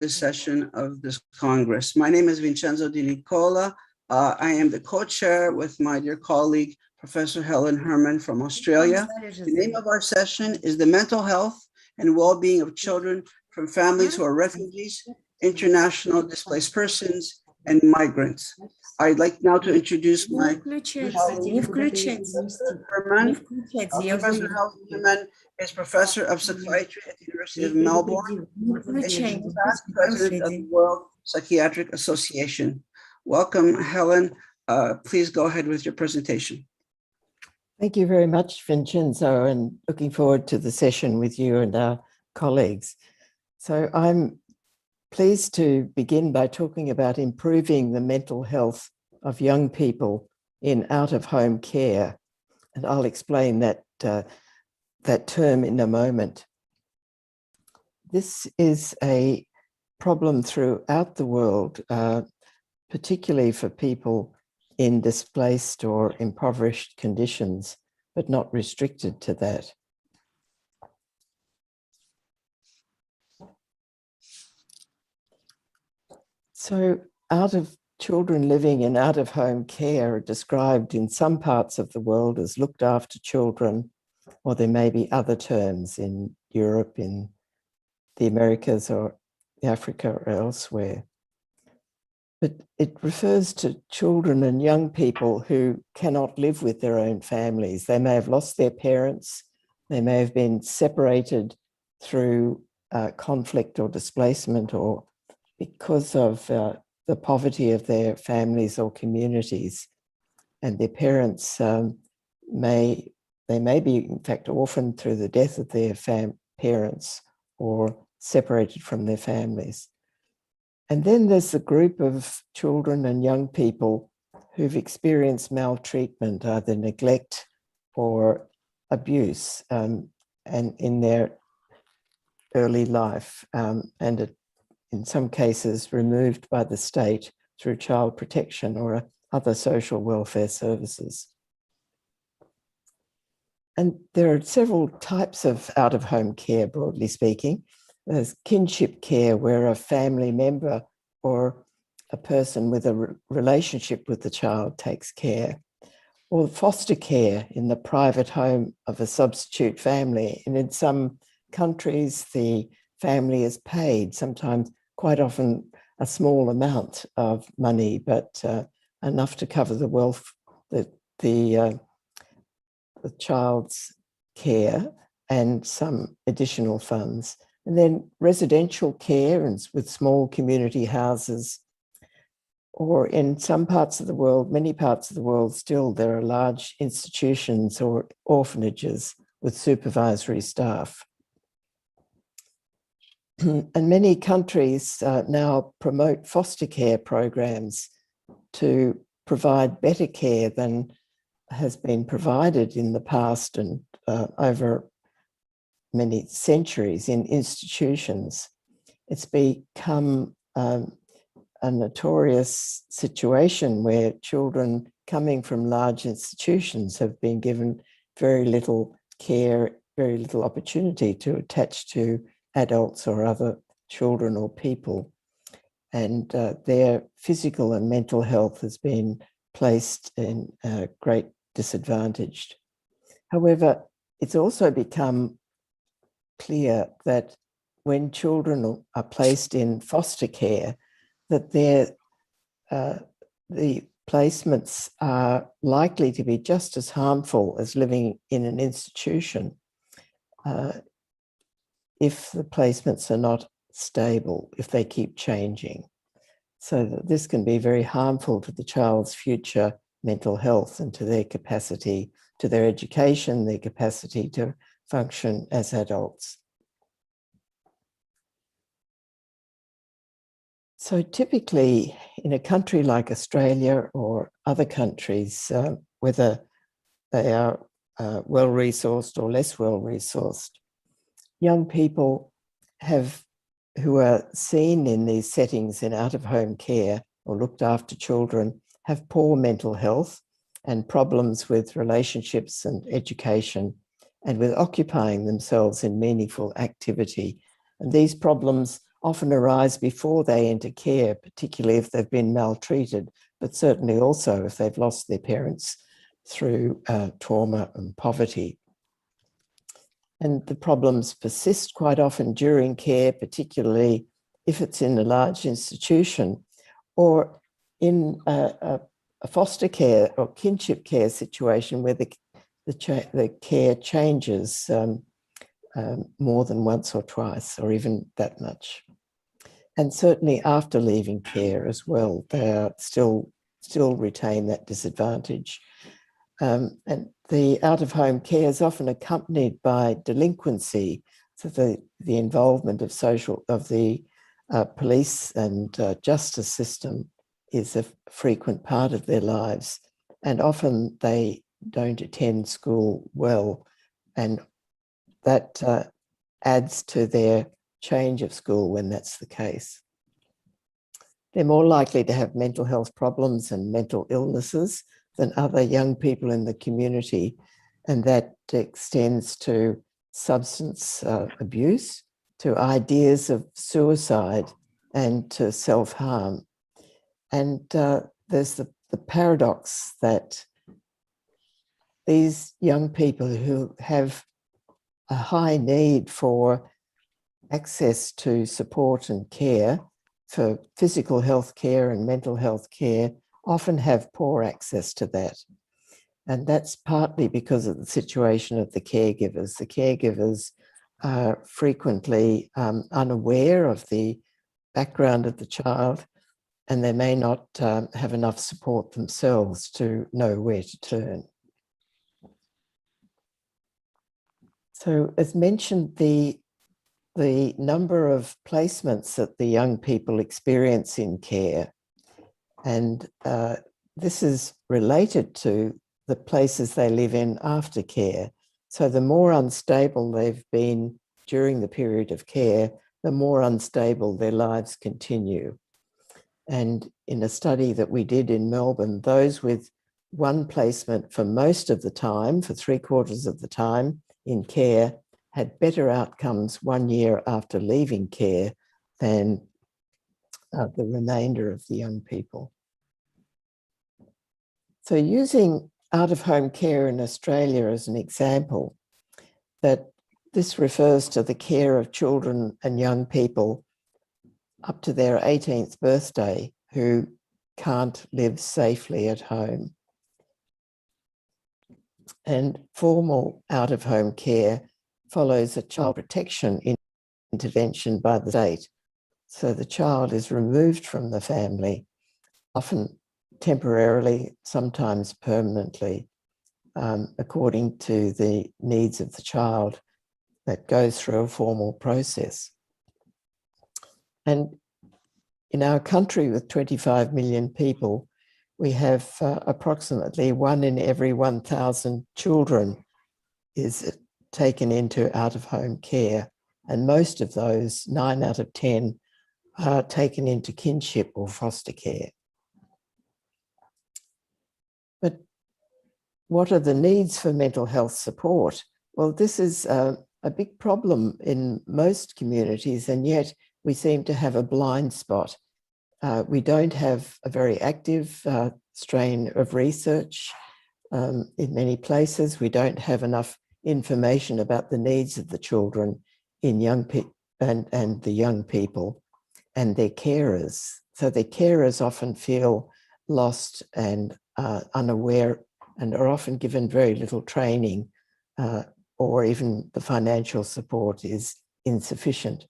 this session of this Congress. My name is Vincenzo Di Nicola. I am the co-chair with my dear colleague, Professor Helen Herman from Australia. The name of our session is the mental health and well-being of children from families who are refugees, international displaced persons, and migrants. I'd like now to introduce my colleague, Professor Herman. Professor Helen Herman is Professor of Psychiatry at the University of Melbourne and is past President of the World Psychiatric Association. Welcome, Helen. Please go ahead with your presentation. Thank you very much, Vincenzo, and looking forward to the session with you and our colleagues. So I'm pleased to begin by talking about improving the mental health of young people in out-of-home care, and I'll explain that term in a moment. This is a problem throughout the world, particularly for people in displaced or impoverished conditions, but not restricted to that. So children living in out-of-home care are described in some parts of the world as looked after children, or there may be other terms in Europe, in the Americas or Africa or elsewhere. But it refers to children and young people who cannot live with their own families. They may have lost their parents, they may have been separated through conflict or displacement, or because of the poverty of their families or communities. And their parents may be, in fact, orphaned through the death of their parents or separated from their families. And then there's the group of children and young people who've experienced maltreatment, either neglect or abuse, and in their early life, and in some cases removed by the state through child protection or other social welfare services. And there are several types of out-of-home care, broadly speaking. There's kinship care, where a family member or a person with a relationship with the child takes care, or foster care in the private home of a substitute family. And in some countries, the family is paid, sometimes quite often a small amount of money, but enough to cover the child's care and some additional funds. And then residential care and with small community houses, or in some parts of the world, many parts of the world still, there are large institutions or orphanages with supervisory staff. And many countries now promote foster care programs to provide better care than has been provided in the past and over many centuries in institutions. It's become a notorious situation where children coming from large institutions have been given very little care, very little opportunity to attach to adults or other children or people. And their physical and mental health has been placed in great disadvantage. However, it's also become clear that when children are placed in foster care, that the placements are likely to be just as harmful as living in an institution if the placements are not stable, if they keep changing. So that this can be very harmful to the child's future mental health and to their capacity, to their education, their capacity to function as adults. So typically in a country like Australia or other countries, whether they are well-resourced or less well-resourced, young people who are seen in these settings in out-of-home care or looked after children have poor mental health and problems with relationships and education and with occupying themselves in meaningful activity. And these problems often arise before they enter care, particularly if they've been maltreated, but certainly also if they've lost their parents through trauma and poverty. And the problems persist quite often during care, particularly if it's in a large institution or in a foster care or kinship care situation where the care changes more than once or twice, or even that much. And certainly after leaving care as well, they are still retain that disadvantage. And the out-of-home care is often accompanied by delinquency, so the involvement of the police and justice system is a frequent part of their lives, and often they don't attend school well, and that adds to their change of school when that's the case. They're more likely to have mental health problems and mental illnesses than other young people in the community, and that extends to substance abuse, to ideas of suicide, and to self-harm. And there's the paradox that these young people who have a high need for access to support and care, for physical health care and mental health care, often have poor access to that. And that's partly because of the situation of the caregivers. The caregivers are frequently unaware of the background of the child, and they may not have enough support themselves to know where to turn. So as mentioned, the number of placements that the young people experience in care, and this is related to the places they live in after care. So the more unstable they've been during the period of care, the more unstable their lives continue. And in a study that we did in Melbourne, those with one placement for most of the time, for 3/4 of the time in care, had better outcomes 1 year after leaving care than the remainder of the young people. So using out-of-home care in Australia as an example, that this refers to the care of children and young people up to their 18th birthday who can't live safely at home. And formal out-of-home care follows a child protection intervention by the state. So the child is removed from the family, often temporarily, sometimes permanently, according to the needs of the child, that goes through a formal process. And in our country with 25 million people, we have approximately 1 in every 1,000 children is taken into out-of-home care. And most of those, 9 out of 10, are taken into kinship or foster care. But what are the needs for mental health support? Well, this is a big problem in most communities, and yet we seem to have a blind spot. We don't have a very active strain of research in many places. We don't have enough information about the needs of the children in and the young people and their carers. So their carers often feel lost and unaware, and are often given very little training, or even the financial support is insufficient.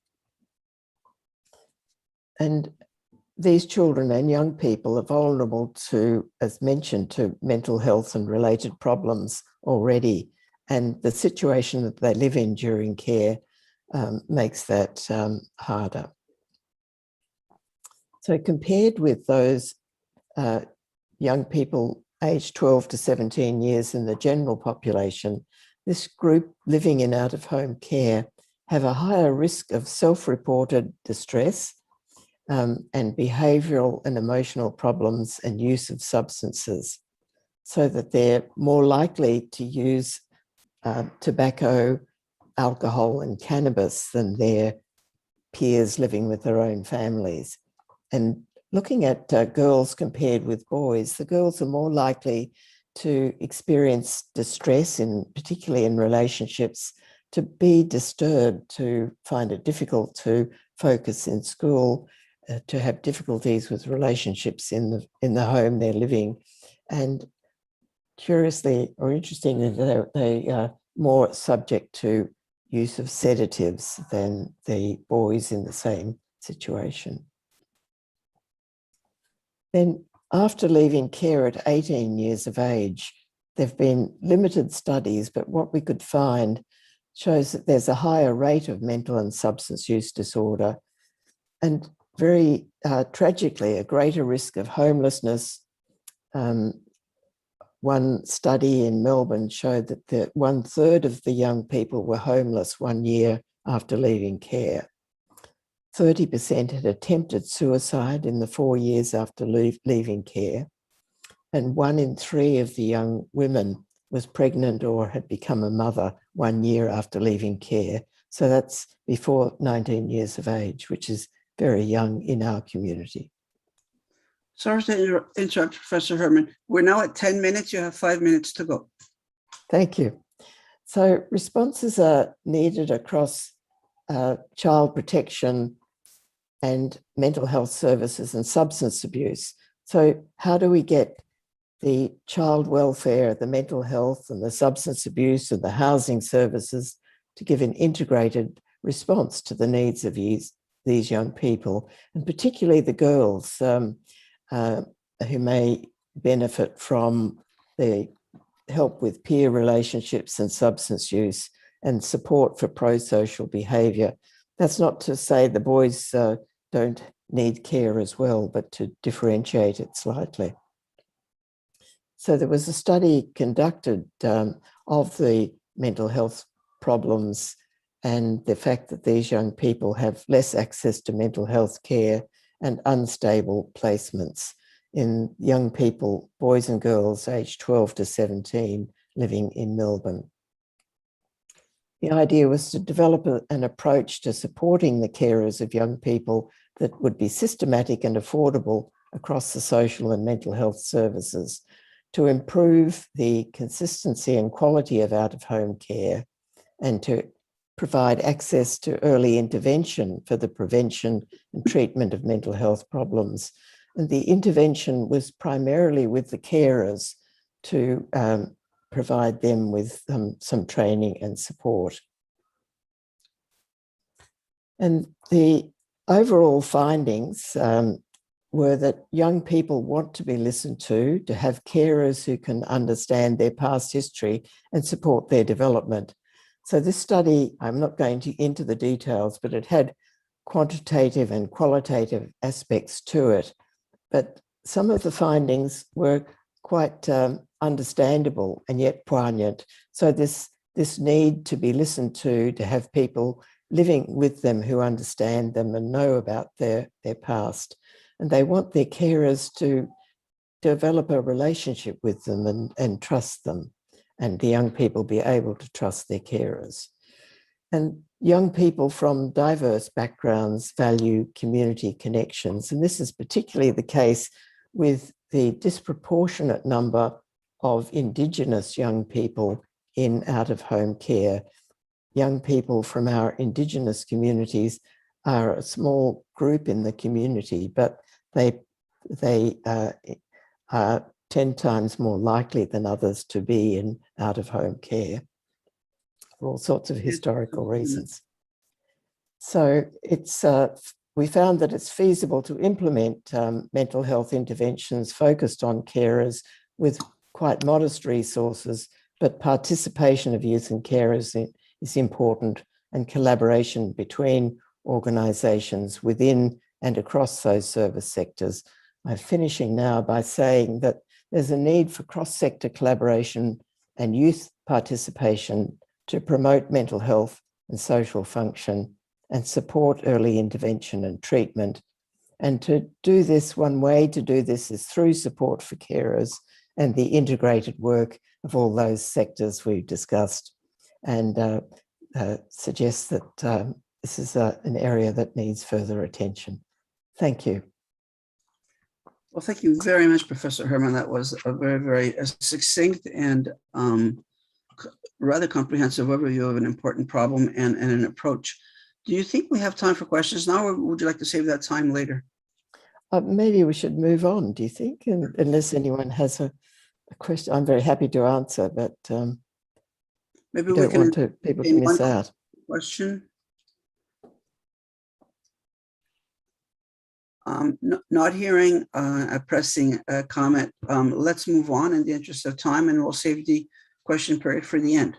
And these children and young people are vulnerable to, as mentioned, to mental health and related problems already. And the situation that they live in during care makes that harder. So compared with those young people aged 12 to 17 years in the general population, this group living in out-of-home care have a higher risk of self-reported distress, and behavioural and emotional problems and use of substances, so that they're more likely to use tobacco, alcohol and cannabis than their peers living with their own families. And looking at girls compared with boys, the girls are more likely to experience distress, particularly in relationships, to be disturbed, to find it difficult to focus in school, to have difficulties with relationships in the home they're living. And curiously or interestingly, they are more subject to use of sedatives than the boys in the same situation. Then after leaving care at 18 years of age, there have been limited studies, but what we could find shows that there's a higher rate of mental and substance use disorder, and very tragically, a greater risk of homelessness. One study in Melbourne showed that 1/3 of the young people were homeless 1 year after leaving care. 30% had attempted suicide in the 4 years after leaving care. And 1 in 3 of the young women was pregnant or had become a mother 1 year after leaving care. So that's before 19 years of age, which is very young in our community. Sorry to interrupt, Professor Herman. We're now at 10 minutes. You have 5 minutes to go. Thank you. So responses are needed across child protection and mental health services and substance abuse. So how do we get the child welfare, the mental health and the substance abuse and the housing services to give an integrated response to the needs of these young people, and particularly the girls who may benefit from the help with peer relationships and substance use and support for pro-social behaviour. That's not to say the boys don't need care as well, but to differentiate it slightly. So there was a study conducted of the mental health problems and the fact that these young people have less access to mental health care and unstable placements in young people, boys and girls aged 12 to 17 living in Melbourne. The idea was to develop an approach to supporting the carers of young people that would be systematic and affordable across the social and mental health services to improve the consistency and quality of out-of-home care and to provide access to early intervention for the prevention and treatment of mental health problems. And the intervention was primarily with the carers to provide them with some training and support. And the overall findings were that young people want to be listened to have carers who can understand their past history and support their development. So this study, I'm not going into the details, but it had quantitative and qualitative aspects to it. But some of the findings were quite understandable and yet poignant. So this need to be listened to have people living with them who understand them and know about their past. And they want their carers to develop a relationship with them and trust them, and the young people be able to trust their carers. And young people from diverse backgrounds value community connections. And this is particularly the case with the disproportionate number of Indigenous young people in out-of-home care. Young people from our Indigenous communities are a small group in the community, but they are 10 times more likely than others to be in out-of-home care for all sorts of historical reasons. So we found that it's feasible to implement mental health interventions focused on carers with quite modest resources, but participation of youth and carers is important, and collaboration between organisations within and across those service sectors. I'm finishing now by saying that there's a need for cross-sector collaboration and youth participation to promote mental health and social function and support early intervention and treatment. And to do this, one way to do this is through support for carers and the integrated work of all those sectors we've discussed, and suggest that this is an area that needs further attention. Thank you. Well, thank you very much, Professor Herman. That was a very, very succinct and rather comprehensive overview of an important problem and an approach. Do you think we have time for questions now, or would you like to save that time later? Maybe we should move on, do you think? Unless anyone has a question, I'm very happy to answer, but maybe we don't can want people to miss out. Question. Not hearing a pressing comment. Let's move on in the interest of time, and we'll save the question period for the end.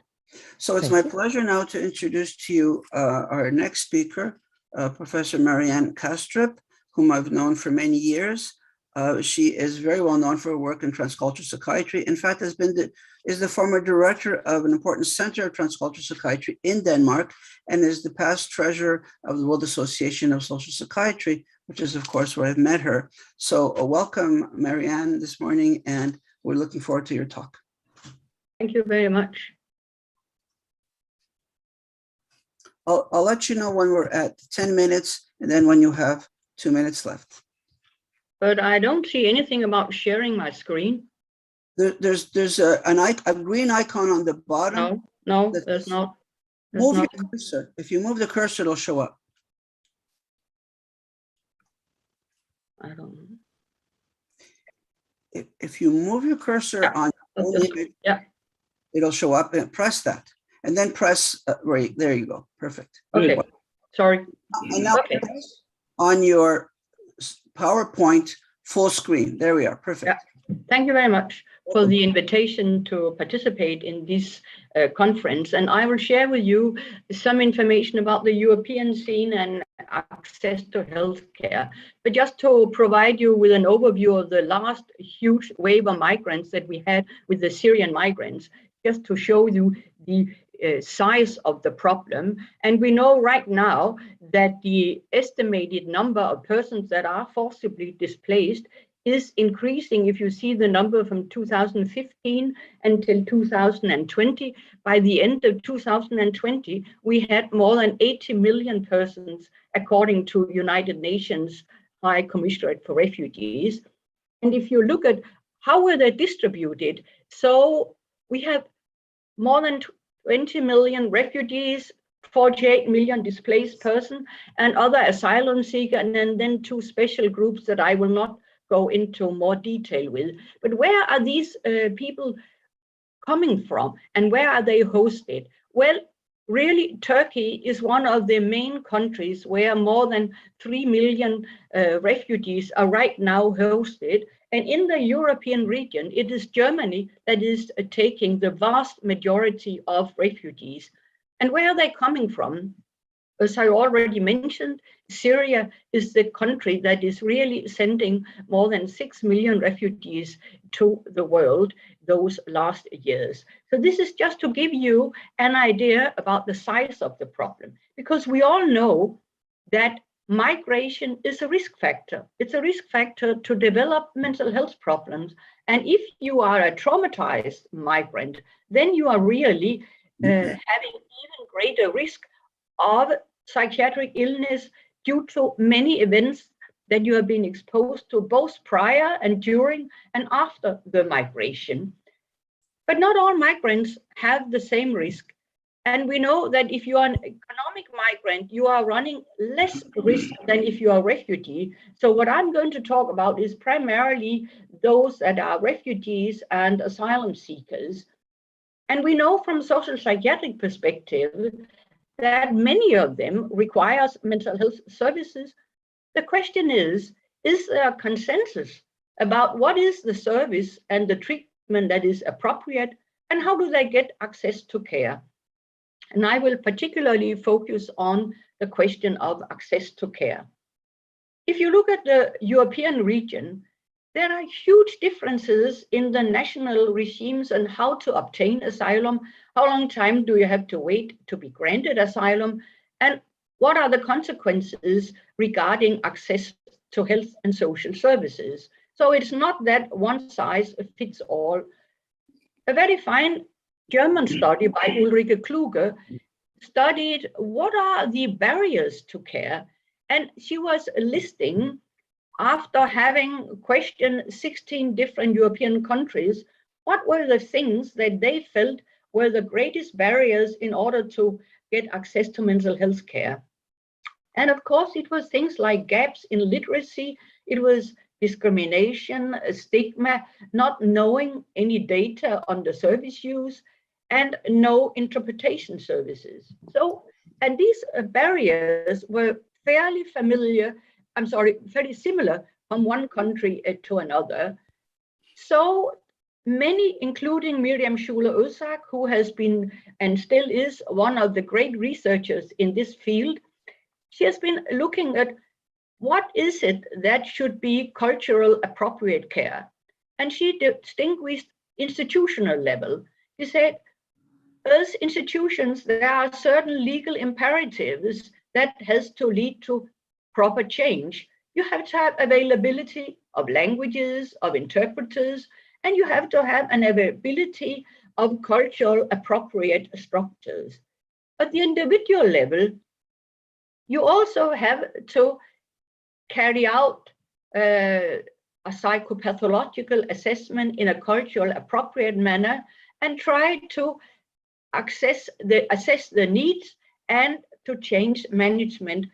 So it's my pleasure now to introduce to you our next speaker, Professor Marianne Kastrup, whom I've known for many years. She is very well known for her work in transcultural psychiatry. In fact, is the former director of an important center of transcultural psychiatry in Denmark, and is the past treasurer of the World Association of Social Psychiatry, which is, of course, where I've met her. So welcome, Marianne, this morning, and we're looking forward to your talk. Thank you very much. I'll let you know when we're at 10 minutes, and then when you have 2 minutes left. But I don't see anything about sharing my screen. There's a green icon on the bottom. No, there's not. Move your cursor. If you move the cursor, it'll show up. I don't know. If you move your cursor on the image, it'll show up, and press that. And then press, right, there you go. Perfect. Okay, sorry. And now press on your PowerPoint full screen. There we are. Perfect. Yeah. Thank you very much for the invitation to participate in this conference. And I will share with you some information about the European scene and access to healthcare. But just to provide you with an overview of the last huge wave of migrants that we had with the Syrian migrants, just to show you the size of the problem. And we know right now that the estimated number of persons that are forcibly displaced is increasing. If you see the number from 2015 until 2020, by the end of 2020, we had more than 80 million persons, according to United Nations High Commissioner for Refugees. And if you look at how were they distributed, so we have more than 20 million refugees, 48 million displaced persons, and other asylum seekers, and then two special groups that I will not go into more detail with. But where are these people coming from, and where are they hosted? Well, really, Turkey is one of the main countries where more than 3 million refugees are right now hosted. And in the European region, it is Germany that is taking the vast majority of refugees. And where are they coming from? As I already mentioned, Syria is the country that is really sending more than 6 million refugees to the world those last years. So this is just to give you an idea about the size of the problem, because we all know that migration is a risk factor. It's a risk factor to develop mental health problems. And if you are a traumatized migrant, then you are really having even greater risk of psychiatric illness due to many events that you have been exposed to both prior and during and after the migration. But not all migrants have the same risk. And we know that if you are an economic migrant, you are running less risk than if you are a refugee. So what I'm going to talk about is primarily those that are refugees and asylum seekers. And we know from social psychiatric perspective that many of them requires mental health services. The question is there a consensus about what is the service and the treatment that is appropriate, and how do they get access to care? And I will particularly focus on the question of access to care. If you look at the European region, there are huge differences in the national regimes on how to obtain asylum, how long time do you have to wait to be granted asylum, and what are the consequences regarding access to health and social services. So it's not that one size fits all. A very fine German study by Ulrike Kluge studied what are the barriers to care. And she was listing, after having questioned 16 different European countries, what were the things that they felt were the greatest barriers in order to get access to mental health care. And of course, it was things like gaps in literacy, it was discrimination, stigma, not knowing any data on the service use, and no interpretation services. So, and these barriers were fairly very similar from one country to another. So many, including Miriam Schuler-Özak, who has been and still is one of the great researchers in this field, she has been looking at what is it that should be cultural appropriate care. And she distinguished institutional level. She said, as institutions, there are certain legal imperatives that has to lead to proper change. You have to have availability of languages, of interpreters, and you have to have an availability of cultural appropriate structures. At the individual level, you also have to carry out a psychopathological assessment in a cultural appropriate manner and try to assess the needs and to change management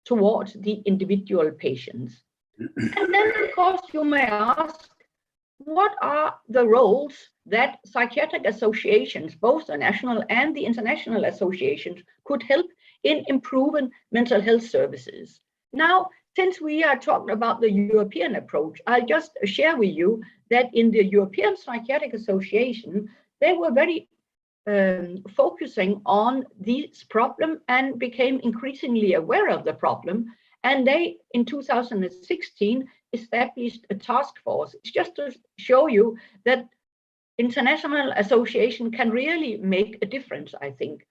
towards the individual patients. And then, of course, you may ask, what are the roles that psychiatric associations, both the national and the international associations, could help in improving mental health services? Now, since we are talking about the European approach, I'll just share with you that in the European Psychiatric Association, they were very focusing on this problem and became increasingly aware of the problem. And they, in 2016, established a task force. It's just to show you that international association can really make a difference, I think.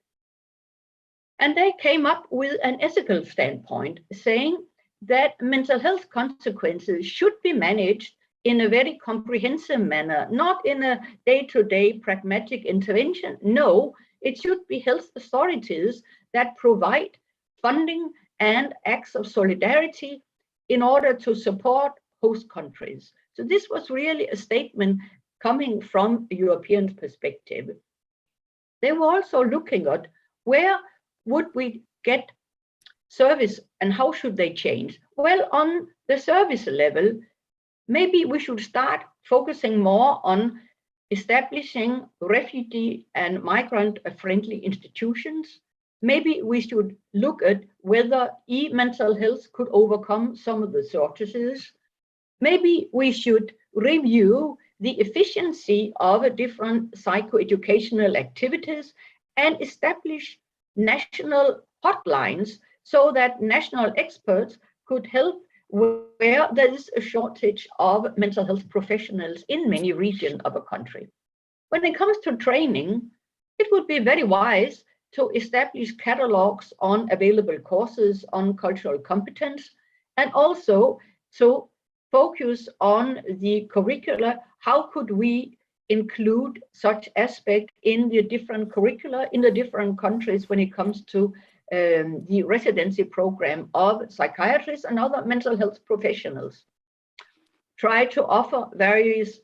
And they came up with an ethical standpoint, saying that mental health consequences should be managed in a very comprehensive manner, not in a day-to-day pragmatic intervention. No, it should be health authorities that provide funding and acts of solidarity in order to support host countries. So this was really a statement coming from a European perspective. They were also looking at where would we get service and how should they change? Well, on the service level, maybe we should start focusing more on establishing refugee and migrant-friendly institutions. Maybe we should look at whether e-mental health could overcome some of the shortages. Maybe we should review the efficiency of different psychoeducational activities and establish national hotlines so that national experts could help where there is a shortage of mental health professionals in many regions of a country. When it comes to training, it would be very wise to establish catalogs on available courses on cultural competence, and also to focus on the curricula. How could we include such aspect in the different curricula in the different countries when it comes to the residency program of psychiatrists and other mental health professionals? Try to offer various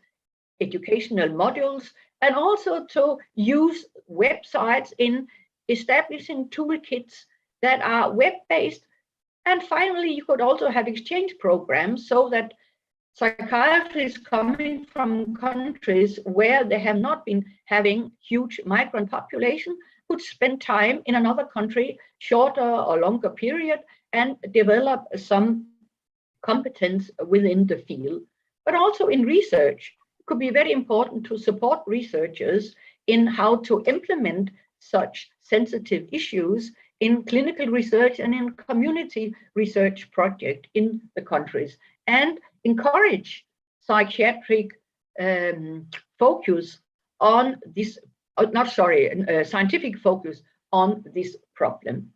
educational modules and also to use websites in establishing toolkits that are web-based. And finally, you could also have exchange programs so that psychiatrists coming from countries where they have not been having huge migrant population could spend time in another country, shorter or longer period, and develop some competence within the field. But also in research, it could be very important to support researchers in how to implement such sensitive issues in clinical research and in community research projects in the countries, and encourage psychiatric focus on this, scientific focus on this problem.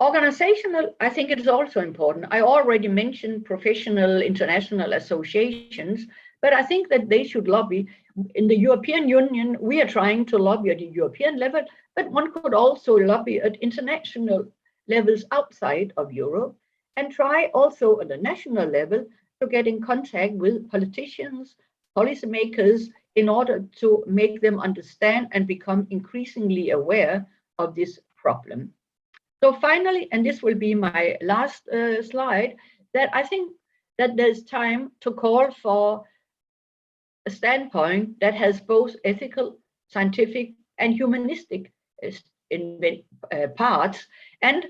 Organizational, I think it is also important. I already mentioned professional international associations, But I think that they should lobby. In the European Union, we are trying to lobby at the European level, but one could also lobby at international levels outside of Europe and try also at the national level to get in contact with politicians, policymakers, in order to make them understand and become increasingly aware of this problem. So finally, and this will be my last slide, that I think that there's time to call for a standpoint that has both ethical, scientific, and humanistic parts, and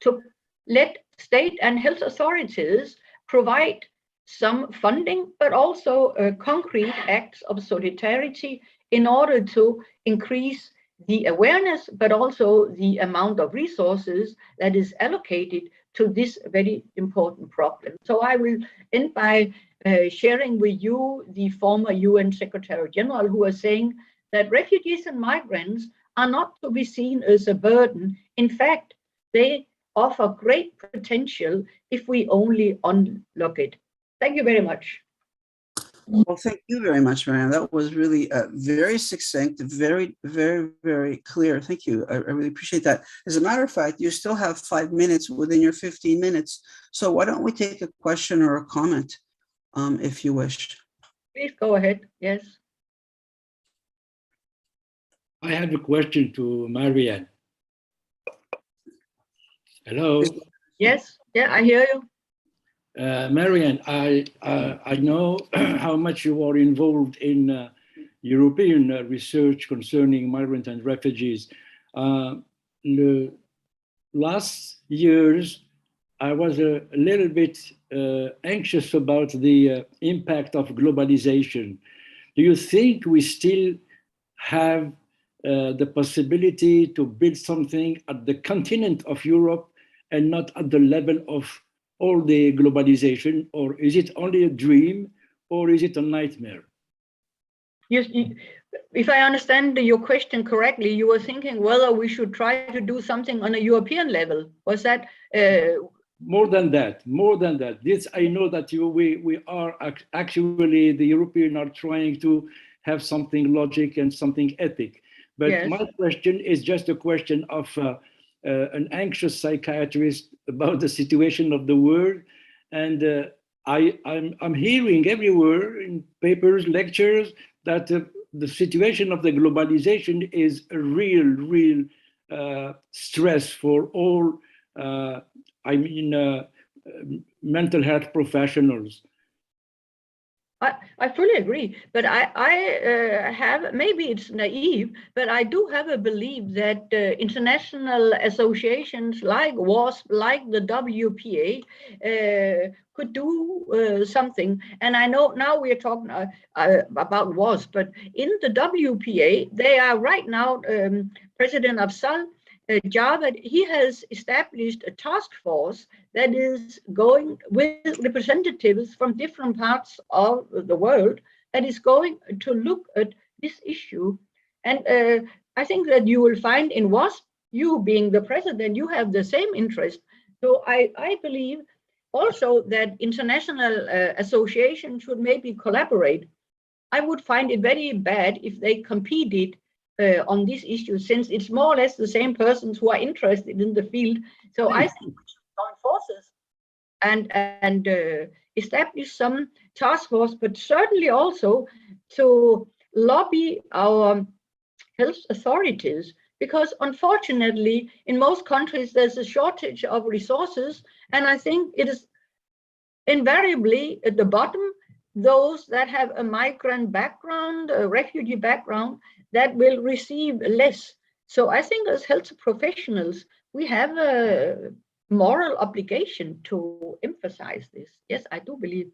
to let state and health authorities provide some funding, but also concrete acts of solidarity in order to increase the awareness, but also the amount of resources that is allocated to this very important problem. So I will end by sharing with you the former UN Secretary General, who was saying that refugees and migrants are not to be seen as a burden. In fact, they offer great potential if we only unlock it. Thank you very much. Well, thank you very much, Marianne. That was really very succinct, very, very, very clear. Thank you. I really appreciate that. As a matter of fact, you still have 5 minutes within your 15 minutes. So why don't we take a question or a comment if you wish? Please go ahead. Yes. I have a question to Marianne. Hello. Yes. Yeah, I hear you. Marianne, I know how much you are involved in European research concerning migrants and refugees. The last years, I was a little bit anxious about the impact of globalization. Do you think we still have the possibility to build something at the continent of Europe and not at the level of all the globalization, or is it only a dream, or is it a nightmare? Yes, if I understand your question correctly, you were thinking whether we should try to do something on a European level. Was that? More than that. This, I know that we are actually, the Europeans are trying to have something logic and something ethic. But yes, my question is just a question of an anxious psychiatrist about the situation of the world. And I'm hearing everywhere in papers, lectures, that the situation of the globalization is a real stress for all, mental health professionals. I fully agree, but I have, maybe it's naive, but I do have a belief that international associations like WASP, like the WPA, could do something. And I know now we are talking about WASP, but in the WPA, they are right now, President Afzal Javad, he has established a task force that is going with representatives from different parts of the world that is going to look at this issue. And I think that you will find in WASP, you being the president, you have the same interest. So I believe also that international associations should maybe collaborate. I would find it very bad if they competed on this issue, since it's more or less the same persons who are interested in the field. So I think we should join forces and establish some task force, but certainly also to lobby our health authorities, because unfortunately in most countries there's a shortage of resources, and I think it is invariably at the bottom those that have a migrant background, a refugee background, that will receive less. So I think as health professionals, we have a moral obligation to emphasize this. Yes, I do believe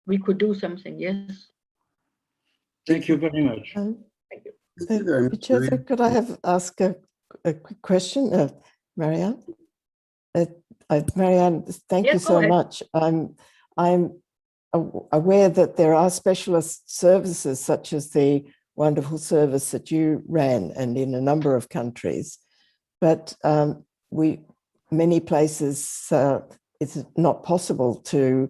we could do something, yes. Thank you very much. Thank you. Thank you very much. Could I ask a quick question, Marianne? Marianne, thank you so much. I'm aware that there are specialist services such as the wonderful service that you ran and in a number of countries, but many places it's not possible to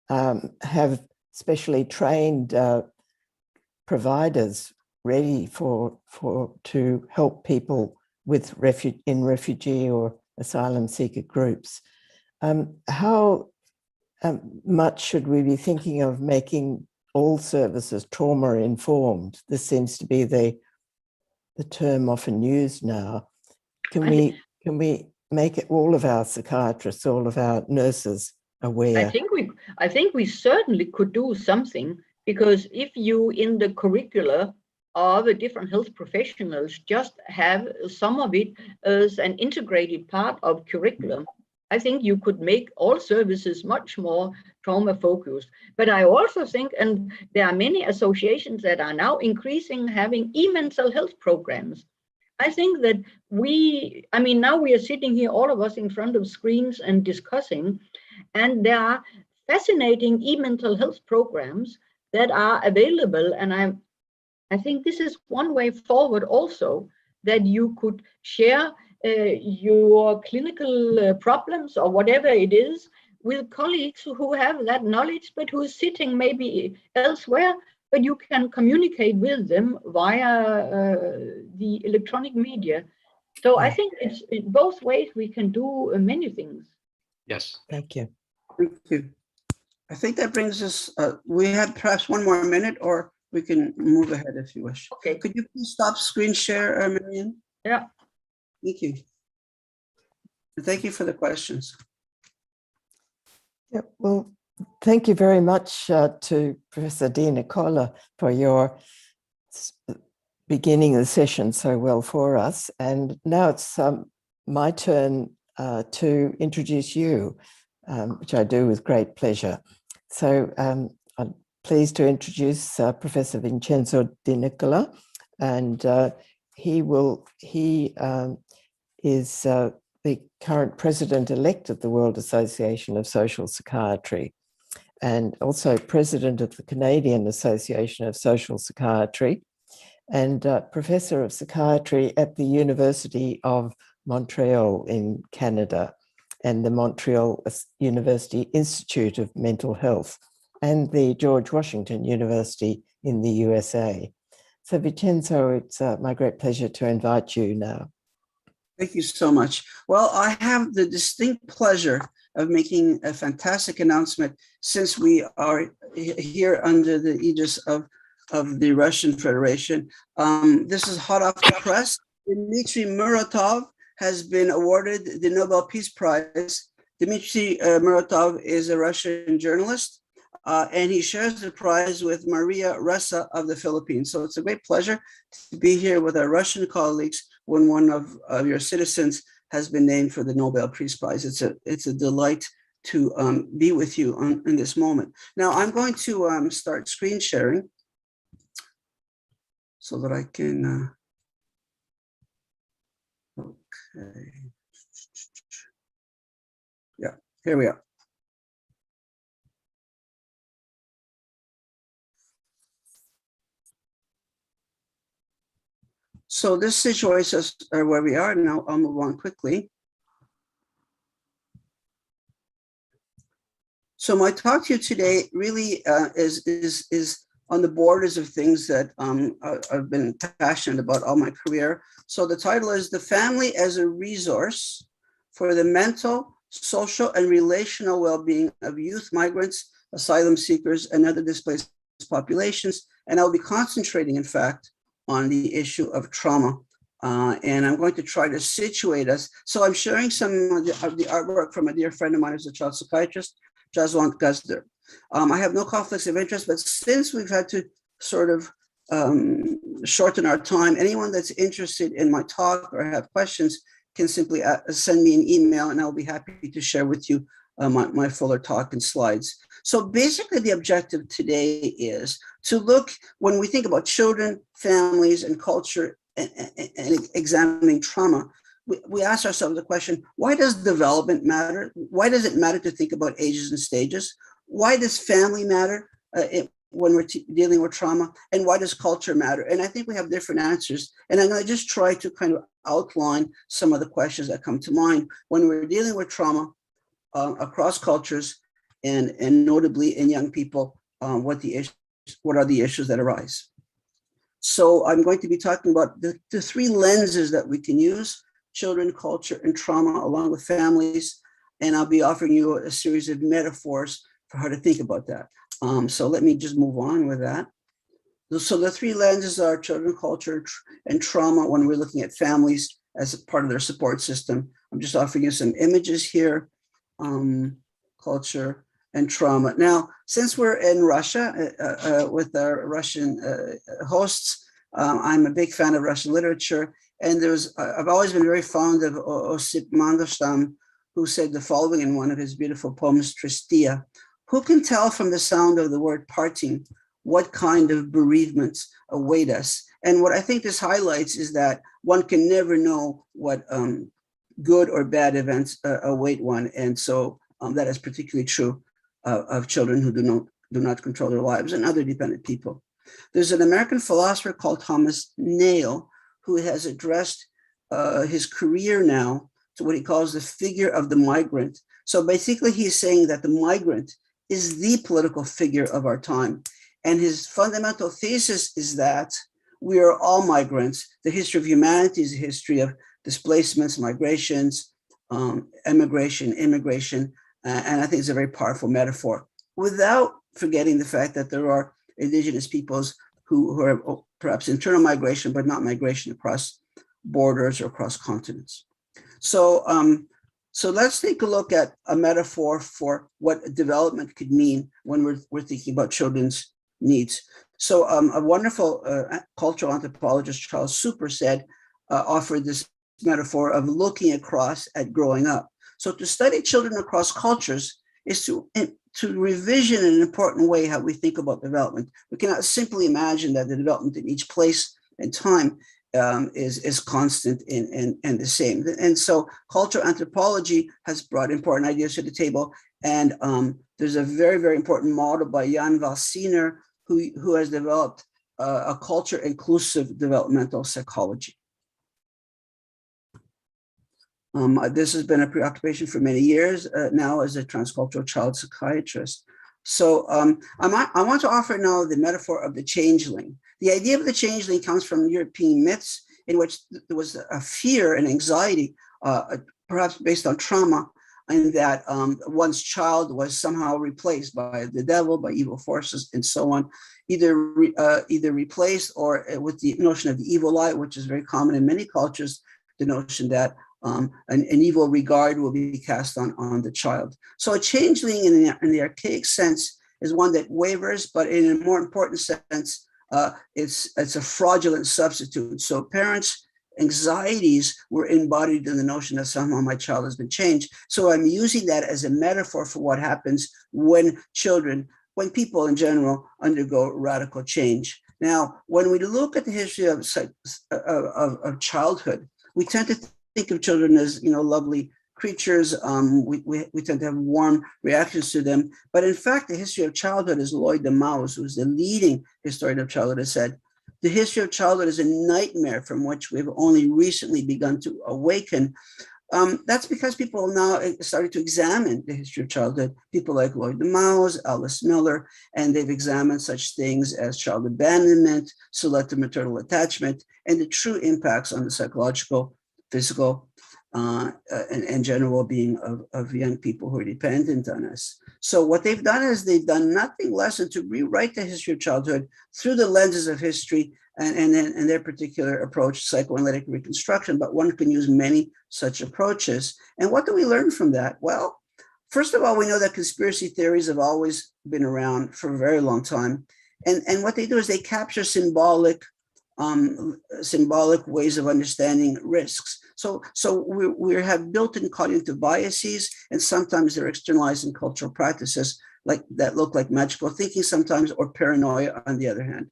have specially trained providers ready to help people with refugee or asylum seeker groups. How much should we be thinking of making all services trauma informed? This seems to be the term often used now. Can we make it all of our psychiatrists, all of our nurses aware? I think we certainly could do something, because if you in the curricula of the different health professionals just have some of it as an integrated part of curriculum, I think you could make all services much more trauma focused. But I also think, and there are many associations that are now increasing having mental health programs. I think that now we are sitting here, all of us in front of screens and discussing, and there are fascinating mental health programs that are available. And I think this is one way forward also, that you could share your clinical problems or whatever it is with colleagues who have that knowledge, but who is sitting maybe elsewhere, but you can communicate with them via the electronic media. So I think it's in both ways we can do many things. Yes. Thank you. Thank you. I think that brings us, we have perhaps one more minute, or we can move ahead if you wish. Okay. Could you please stop screen share, Marianne? Yeah. Thank you. And thank you for the questions. Yeah, well, thank you very much to Professor Di Nicola for your beginning the session so well for us. And now it's my turn to introduce you, which I do with great pleasure. So I'm pleased to introduce Professor Vincenzo Di Nicola, and he is the current president-elect of the World Association of Social Psychiatry, and also president of the Canadian Association of Social Psychiatry, and professor of psychiatry at the University of Montreal in Canada, and the Montreal University Institute of Mental Health, and the George Washington University in the USA. So Vincenzo, it's my great pleasure to invite you now. Thank you so much. Well, I have the distinct pleasure of making a fantastic announcement, since we are here under the aegis of the Russian Federation. This is hot off the press. Dmitry Muratov has been awarded the Nobel Peace Prize. Dmitry Muratov is a Russian journalist, and he shares the prize with Maria Ressa of the Philippines. So it's a great pleasure to be here with our Russian colleagues when one of your citizens has been named for the Nobel Peace Prize. It's a delight to be with you in this moment. Now I'm going to start screen sharing so that I can, okay. Yeah, here we are. So this situates us where we are now. I'll move on quickly. So my talk to you today really is on the borders of things that I've been passionate about all my career. So the title is "The Family as a Resource for the Mental, Social, and Relational Well-Being of Youth, Migrants, Asylum Seekers, and Other Displaced Populations." And I'll be concentrating, in fact, on the issue of trauma. And I'm going to try to situate us. So I'm sharing some of the artwork from a dear friend of mine who's a child psychiatrist, Jaswant Gazder. I have no conflicts of interest, but since we've had to sort of shorten our time, anyone that's interested in my talk or have questions can simply send me an email, and I'll be happy to share with you my fuller talk and slides. So basically the objective today is to look, when we think about children, families, and culture, and examining trauma, we ask ourselves the question, why does development matter? Why does it matter to think about ages and stages? Why does family matter when we're dealing with trauma? And why does culture matter? And I think we have different answers. And I'm going to just try to kind of outline some of the questions that come to mind when we're dealing with trauma across cultures, and notably in young people what are the issues that arise. So I'm going to be talking about the three lenses that we can use: children, culture, and trauma, along with families. And I'll be offering you a series of metaphors for how to think about that. So let me just move on with that. So the three lenses are children, culture, and trauma when we're looking at families as a part of their support system. I'm just offering you some images here, culture and trauma. Now, since we're in Russia with our Russian hosts, I'm a big fan of Russian literature. And I've always been very fond of Osip Mandelstam, who said the following in one of his beautiful poems, Tristia: "Who can tell from the sound of the word parting what kind of bereavements await us?" And what I think this highlights is that one can never know what good or bad events await one. And so that is particularly true of children who do not control their lives and other dependent people. There's an American philosopher called Thomas Nail who has addressed his career now to what he calls the figure of the migrant. So basically he's saying that the migrant is the political figure of our time. And his fundamental thesis is that we are all migrants. The history of humanity is a history of displacements, migrations, emigration, immigration. And I think it's a very powerful metaphor, without forgetting the fact that there are indigenous peoples who are perhaps internal migration, but not migration across borders or across continents. So, so let's take a look at a metaphor for what development could mean when we're thinking about children's needs. So a wonderful cultural anthropologist, Charles Super, offered this metaphor of looking across at growing up. So to study children across cultures is to revision in an important way how we think about development. We cannot simply imagine that the development in each place and time is constant and the same. And so cultural anthropology has brought important ideas to the table. And there's a very, very important model by Jan Valsiner, who has developed a culture-inclusive developmental psychology. This has been a preoccupation for many years now as a transcultural child psychiatrist. So I want to offer now the metaphor of the changeling. The idea of the changeling comes from European myths in which there was a fear and anxiety, perhaps based on trauma, and that one's child was somehow replaced by the devil, by evil forces, and so on, either replaced or with the notion of the evil eye, which is very common in many cultures, the notion that an evil regard will be cast on the child. So a changeling in the archaic sense is one that wavers, but in a more important sense, it's a fraudulent substitute. So parents' anxieties were embodied in the notion that somehow my child has been changed. So I'm using that as a metaphor for what happens when people in general undergo radical change. Now, when we look at the history of childhood, we tend to think of children as, lovely creatures. We tend to have warm reactions to them. But in fact, the history of childhood, as Lloyd de Maus, who's the leading historian of childhood, has said, the history of childhood is a nightmare from which we've only recently begun to awaken. That's because people now started to examine the history of childhood. People like Lloyd de Maus, Alice Miller, and they've examined such things as child abandonment, selective maternal attachment, and the true impacts on the psychological, physical, and general well-being of young people who are dependent on us. So what they've done is they've done nothing less than to rewrite the history of childhood through the lenses of history and their particular approach, psychoanalytic reconstruction, but one can use many such approaches. And what do we learn from that? Well, first of all, we know that conspiracy theories have always been around for a very long time. And what they do is they capture symbolic ways of understanding risks. So we have built-in cognitive biases, and sometimes they're externalized in cultural practices that look like magical thinking sometimes, or paranoia on the other hand.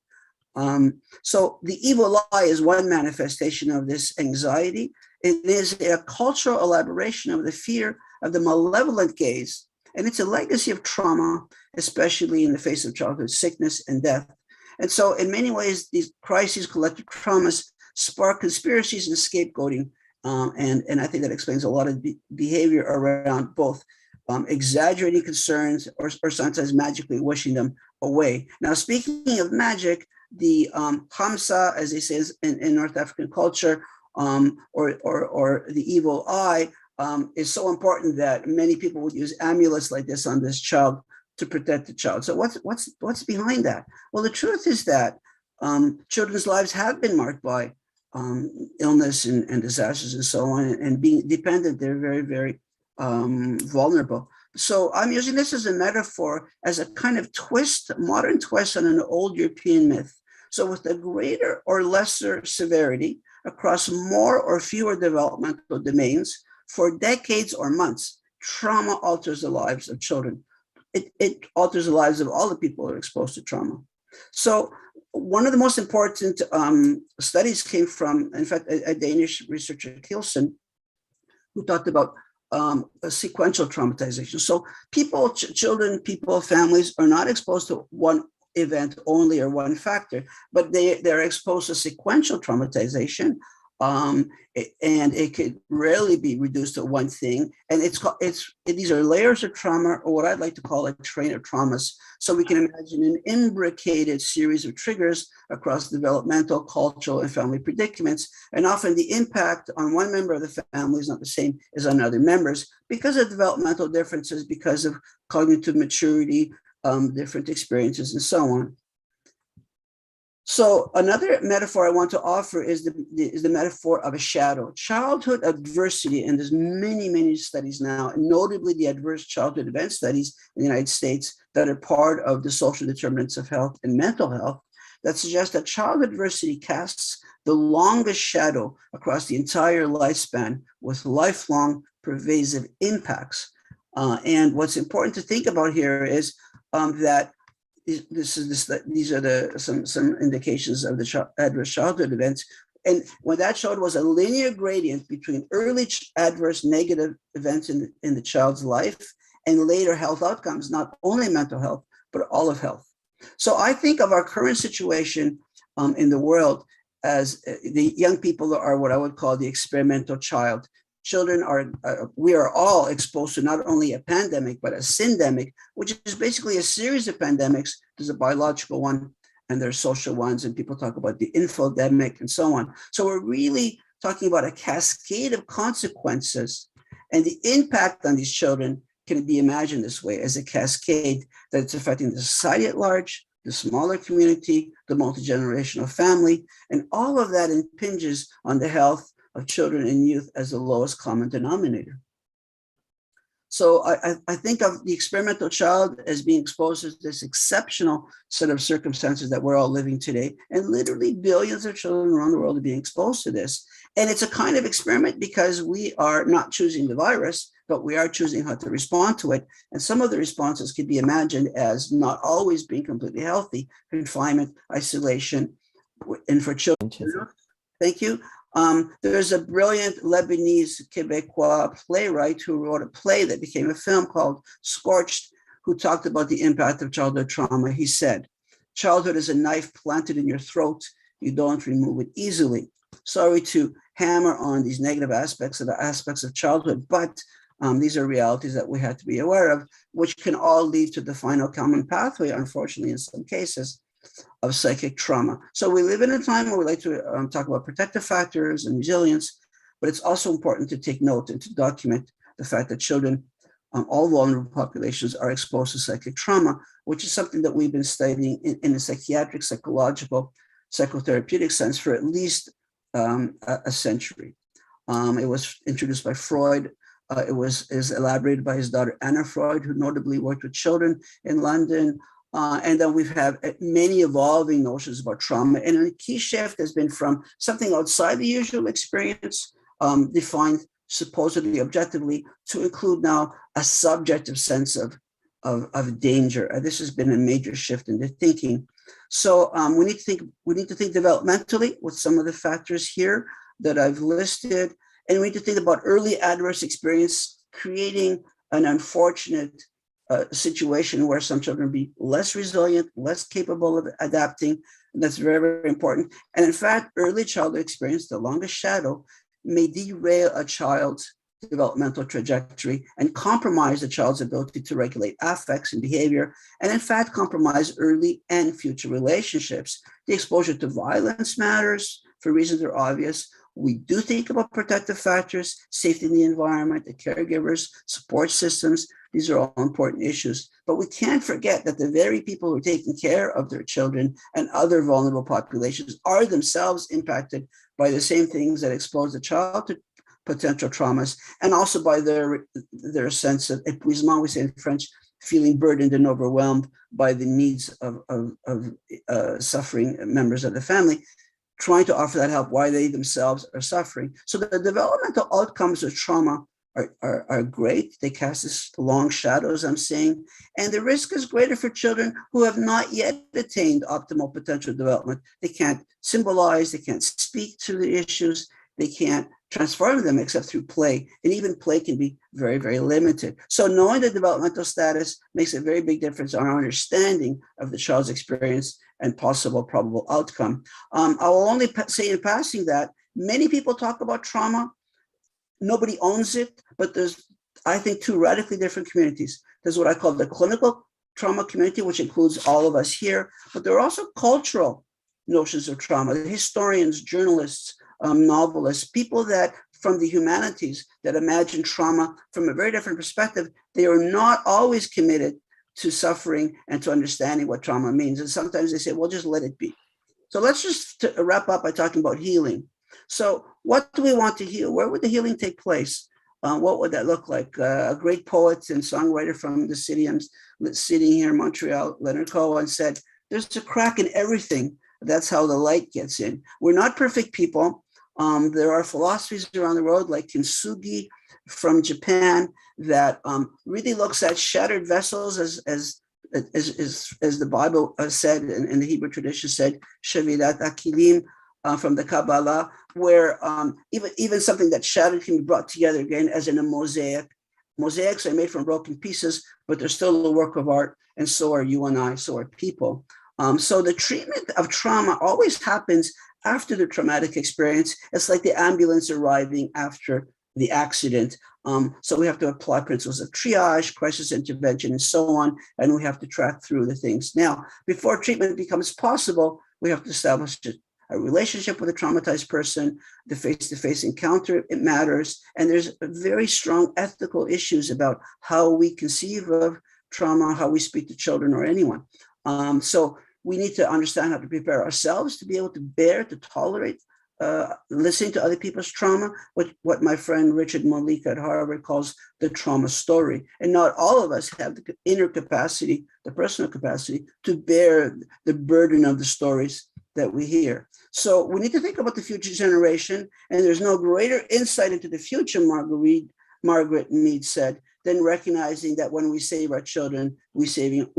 So the evil lie is one manifestation of this anxiety. It is a cultural elaboration of the fear of the malevolent gaze, and it's a legacy of trauma, especially in the face of childhood sickness and death. And so in many ways, these crises, collective traumas, spark conspiracies and scapegoating. And I think that explains a lot of behavior around both exaggerating concerns, or sometimes magically wishing them away. Now, speaking of magic, the Hamsa, as they say in North African culture, or the evil eye, is so important that many people would use amulets like this on this child to protect the child. So what's behind that? Well, the truth is that children's lives have been marked by illness and disasters and so on, and being dependent, they're very, very vulnerable. So I'm using this as a metaphor, as a kind of twist, modern twist on an old European myth. So with a greater or lesser severity across more or fewer developmental domains for decades or months, trauma alters the lives of children. It alters the lives of all the people who are exposed to trauma. So one of the most important studies came from, in fact, a Danish researcher, Kielsen, who talked about a sequential traumatization. So people, children, people, families are not exposed to one event only or one factor, but they're exposed to sequential traumatization, and it could rarely be reduced to one thing. And these are layers of trauma, or what I'd like to call a train of traumas. So we can imagine an imbricated series of triggers across developmental, cultural, and family predicaments. And often the impact on one member of the family is not the same as on other members because of developmental differences, because of cognitive maturity, different experiences, and so on. So another metaphor I want to offer is the metaphor of a shadow. Childhood adversity, and there's many, many studies now, and notably the adverse childhood event studies in the United States that are part of the social determinants of health and mental health, that suggest that childhood adversity casts the longest shadow across the entire lifespan with lifelong pervasive impacts. And what's important to think about here is that these are some indications of the adverse childhood events. And what that showed was a linear gradient between early adverse negative events in the child's life and later health outcomes, not only mental health, but all of health. So I think of our current situation in the world as the young people are what I would call the experimental child. Children we are all exposed to not only a pandemic, but a syndemic, which is basically a series of pandemics. There's a biological one and there's social ones, and people talk about the infodemic and so on. So we're really talking about a cascade of consequences, and the impact on these children can be imagined this way, as a cascade that's affecting the society at large, the smaller community, the multi-generational family, and all of that impinges on the health of children and youth as the lowest common denominator. So I think of the experimental child as being exposed to this exceptional set of circumstances that we're all living today. And literally billions of children around the world are being exposed to this. And it's a kind of experiment because we are not choosing the virus, but we are choosing how to respond to it. And some of the responses could be imagined as not always being completely healthy: confinement, isolation, and for children. Thank you. There's a brilliant Lebanese Quebecois playwright who wrote a play that became a film called Scorched, who talked about the impact of childhood trauma. He said, "Childhood is a knife planted in your throat. You don't remove it easily." Sorry to hammer on these negative aspects of childhood, but these are realities that we have to be aware of, which can all lead to the final common pathway, unfortunately, in some cases, of psychic trauma. So we live in a time where we like to talk about protective factors and resilience, but it's also important to take note and to document the fact that children, all vulnerable populations, are exposed to psychic trauma, which is something that we've been studying in a psychiatric, psychological, psychotherapeutic sense for at least a century. It was introduced by Freud. Is elaborated by his daughter Anna Freud, who notably worked with children in London. And then we've had many evolving notions about trauma. And a key shift has been from something outside the usual experience, defined supposedly objectively, to include now a subjective sense of danger. This has been a major shift in the thinking. So we need to think developmentally with some of the factors here that I've listed. And we need to think about early adverse experience creating an unfortunate situation where some children be less resilient, less capable of adapting. And that's very, very important. And in fact, early childhood experience, the longest shadow, may derail a child's developmental trajectory and compromise the child's ability to regulate affects and behavior, and in fact, compromise early and future relationships. The exposure to violence matters for reasons that are obvious. We do think about protective factors, safety in the environment, the caregivers, support systems. These are all important issues. But we can't forget that the very people who are taking care of their children and other vulnerable populations are themselves impacted by the same things that expose the child to potential traumas, and also by their sense of épuisement, we say in French, feeling burdened and overwhelmed by the needs of suffering members of the family, trying to offer that help while they themselves are suffering. So the developmental outcomes of trauma are great. They cast this long shadows, I'm saying, and the risk is greater for children who have not yet attained optimal potential development. They can't symbolize, they can't speak to the issues, they can't transform them except through play. And even play can be very, very limited. So knowing the developmental status makes a very big difference on our understanding of the child's experience and possible probable outcome. I will only say in passing that many people talk about trauma. Nobody owns it, but there's, I think, two radically different communities. There's what I call the clinical trauma community, which includes all of us here, but there are also cultural notions of trauma. The historians, journalists, novelists, people that from the humanities that imagine trauma from a very different perspective. They are not always committed to suffering and to understanding what trauma means. And sometimes they say, well, just let it be. So let's just wrap up by talking about healing. So what do we want to heal? Where would the healing take place? What would that look like? A great poet and songwriter from the city I'm sitting here in Montreal, Leonard Cohen, said, there's a crack in everything. That's how the light gets in. We're not perfect people. There are philosophies around the world like Kintsugi from Japan that really looks at shattered vessels as the Bible said, and the Hebrew tradition said, Shavidat Akilim from the Kabbalah, where even something that shattered can be brought together again as in a mosaic. Mosaics are made from broken pieces, but they're still a work of art, and so are you and I, so are people. So the treatment of trauma always happens after the traumatic experience. It's like the ambulance arriving after the accident. So we have to apply principles of triage, crisis intervention, and so on, and we have to track through the things. Now, before treatment becomes possible, we have to establish a relationship with a traumatized person. The face-to-face encounter, it matters, and there's very strong ethical issues about how we conceive of trauma, how we speak to children or anyone. So we need to understand how to prepare ourselves to be able to bear, to tolerate, listening to other people's trauma, what my friend Richard Molika at Harvard calls the trauma story. And not all of us have the inner capacity, the personal capacity to bear the burden of the stories that we hear. So we need to think about the future generation, and there's no greater insight into the future, Margaret Mead said, than recognizing that when we save our children, we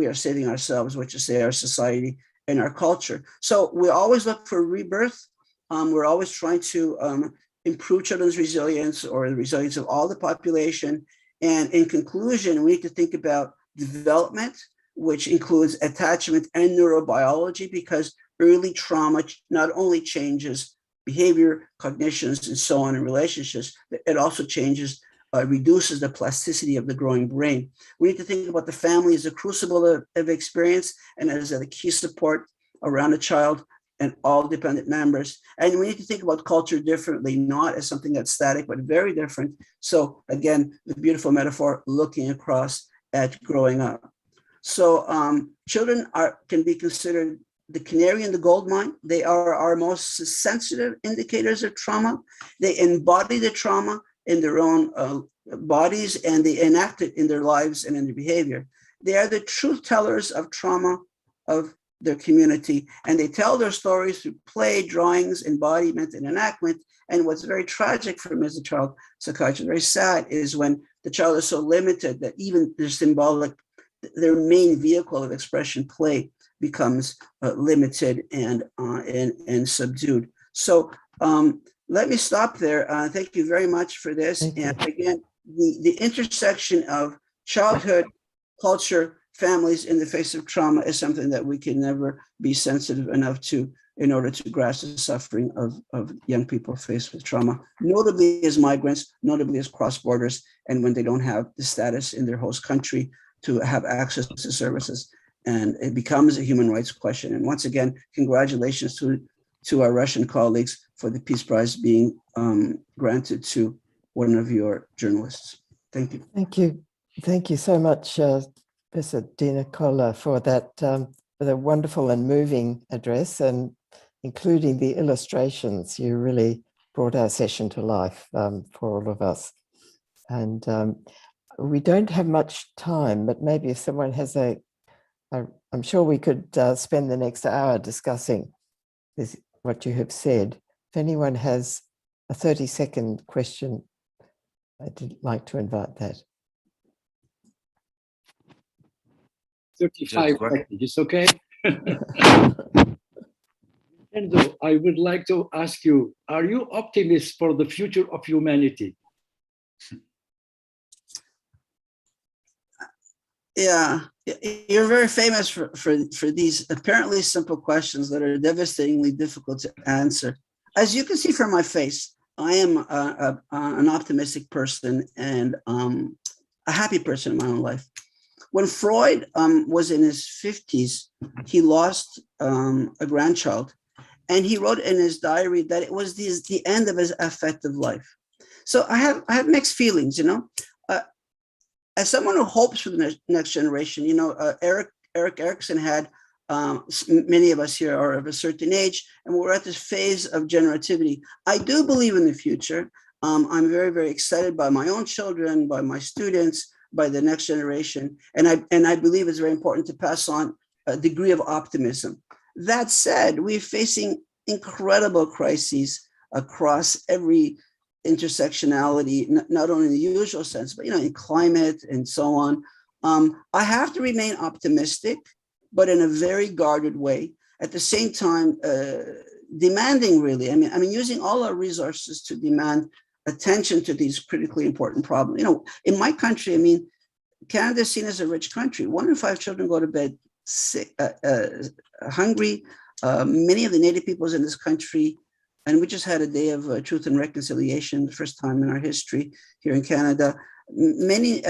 are saving ourselves, which is to say our society and our culture. So we always look for rebirth. We're always trying to improve children's resilience or the resilience of all the population. And in conclusion, we need to think about development, which includes attachment and neurobiology, because early trauma not only changes behavior, cognitions, and so on in relationships, it also reduces the plasticity of the growing brain. We need to think about the family as a crucible of experience and as a key support around a child and all dependent members. And we need to think about culture differently, not as something that's static, but very different. So again, the beautiful metaphor, looking across at growing up. So children can be considered the canary in the gold mine. They are our most sensitive indicators of trauma. They embody the trauma in their own bodies, and they enact it in their lives and in their behavior. They are the truth tellers of trauma of their community, and they tell their stories through play, drawings, embodiment, and enactment. And what's very tragic for me as a child psychiatrist, very sad, is when the child is so limited that even their symbolic, their main vehicle of expression, play, becomes limited and subdued. So let me stop there. Thank you very much for this. And again, the intersection of childhood, culture, families in the face of trauma is something that we can never be sensitive enough to in order to grasp the suffering of young people faced with trauma, notably as migrants, notably as cross borders, and when they don't have the status in their host country to have access to services. And it becomes a human rights question. And once again, congratulations to our Russian colleagues for the Peace Prize being granted to one of your journalists. Thank you. Thank you. Thank you so much, Professor Di Nicola, for that for the wonderful and moving address, and including the illustrations. You really brought our session to life for all of us. And we don't have much time, but maybe if someone has I'm sure we could spend the next hour discussing what you have said. If anyone has a 30-second question, I'd like to invite that. 35 seconds, it's okay? Enzo, I would like to ask you, are you optimist for the future of humanity? Yeah, you're very famous for these apparently simple questions that are devastatingly difficult to answer. As you can see from my face, I am an optimistic person and a happy person in my own life. When Freud was in his 50s, he lost a grandchild, and he wrote in his diary that it was the end of his affective life. So I have mixed feelings, you know. As someone who hopes for the next generation, you know, Erik Erikson had, many of us here are of a certain age, and we're at this phase of generativity. I do believe in the future. I'm very, very excited by my own children, by my students, by the next generation. And I believe it's very important to pass on a degree of optimism. That said, we're facing incredible crises across every intersectionality, not only in the usual sense, but, you know, in climate and so on. I have to remain optimistic, but in a very guarded way. At the same time, demanding really, I mean, using all our resources to demand attention to these critically important problems. You know, in my country, I mean, Canada is seen as a rich country. 1 in 5 children go to bed sick, hungry. Many of the Native peoples in this country, and we just had a day of truth and reconciliation, the first time in our history here in Canada. Many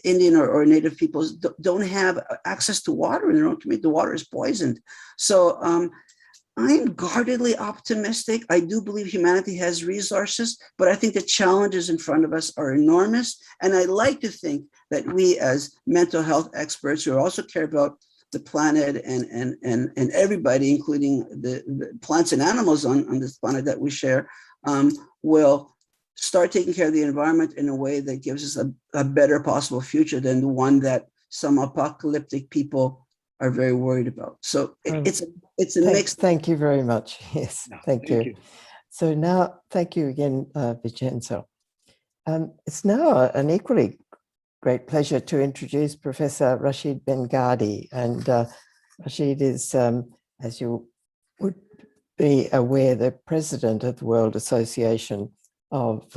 Indian or Native peoples don't have access to water in their own community. The water is poisoned. So I'm guardedly optimistic. I do believe humanity has resources, but I think the challenges in front of us are enormous. And I like to think that we as mental health experts who also care about the planet and everybody, including the plants and animals on this planet that we share, will start taking care of the environment in a way that gives us a better possible future than the one that some apocalyptic people are very worried about. So it's a mix. Thank you very much. Yes, No, thank you. So now, thank you again, Vincenzo. It's now an equally great pleasure to introduce Professor Rashid Ben-Gadi. And Rashid is, as you would be aware, the president of the World Association of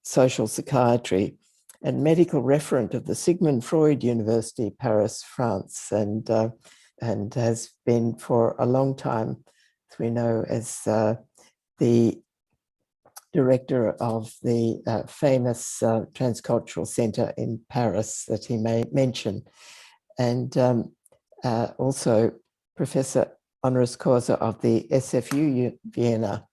Social Psychiatry and medical referent of the Sigmund Freud University, Paris, France, and has been for a long time, as we know, as the director of the famous Transcultural Center in Paris that he may mention, and also Professor Honoris Causa of the SFU Vienna.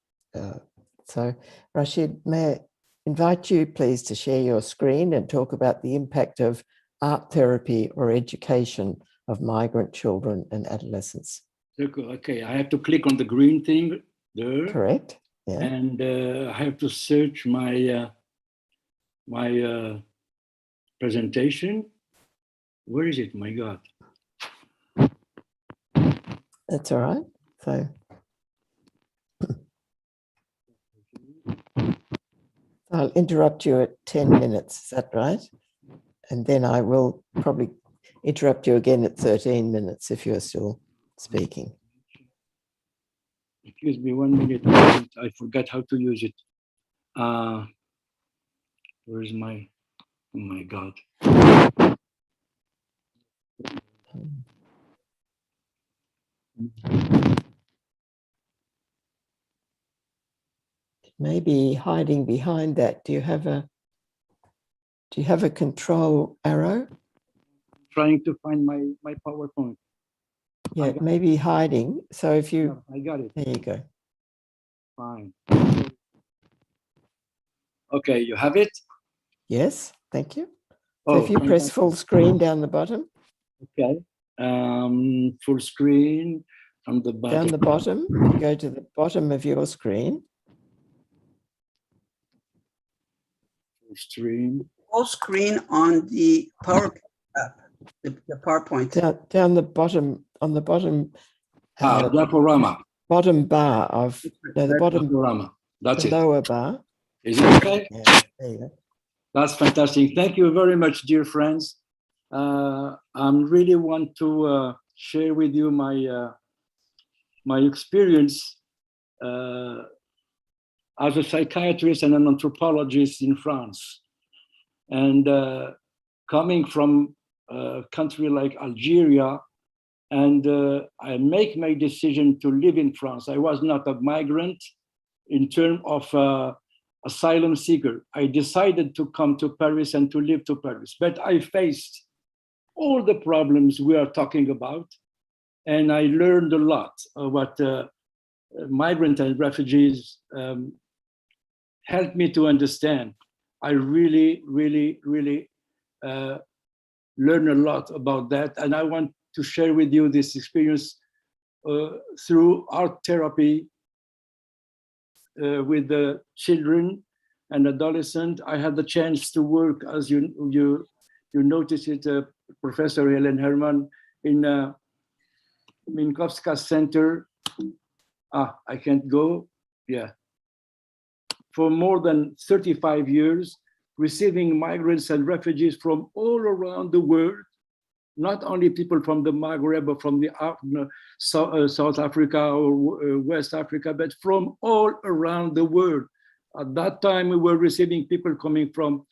So Rashid, may I invite you please to share your screen and talk about the impact of art therapy or education of migrant children and adolescents. Okay, I have to click on the green thing there. Correct. Yeah. And I have to search my my presentation. Where is it? My God. That's all right. So I'll interrupt you at 10 minutes. Is that right? And then I will probably interrupt you again at 13 minutes if you're still speaking. Excuse me 1 minute. I forgot how to use it. Where's my, oh my God. Maybe hiding behind that. Do you have a control arrow? Trying to find my PowerPoint. Yeah, maybe hiding. So if you, I got it. there you go. Fine. Okay, you have it? Yes, thank you. So Oh, if you press full screen down the bottom. okay. Full screen on the bottom. Down the bottom, you go to the bottom of your screen. Full screen. Full screen on the PowerPoint app, the PowerPoint. Down the bottom, on the bottom. Diaporama. Bottom bar of, no, the bottom, Diaporama. That's it. lower bar. Is it okay? Yeah, there you go. That's fantastic. Thank you very much, dear friends. I really want to share with you my experience as a psychiatrist and an anthropologist in France. And coming from a country like Algeria, and I make my decision to live in France. I was not a migrant in terms of asylum seeker. I decided to come to Paris and to live to Paris, but I faced all the problems we are talking about. And I learned a lot of what migrants and refugees helped me to understand. I really, really, really learned a lot about that. And I want to share with you this experience through art therapy with the children and adolescents. I had the chance to work, as you noticed it, Professor Helen Herman, in Minkowska Center. I can't go. Yeah. For more than 35 years, receiving migrants and refugees from all around the world, not only people from the Maghreb or from the South Africa or West Africa, but from all around the world. At that time, we were receiving people coming from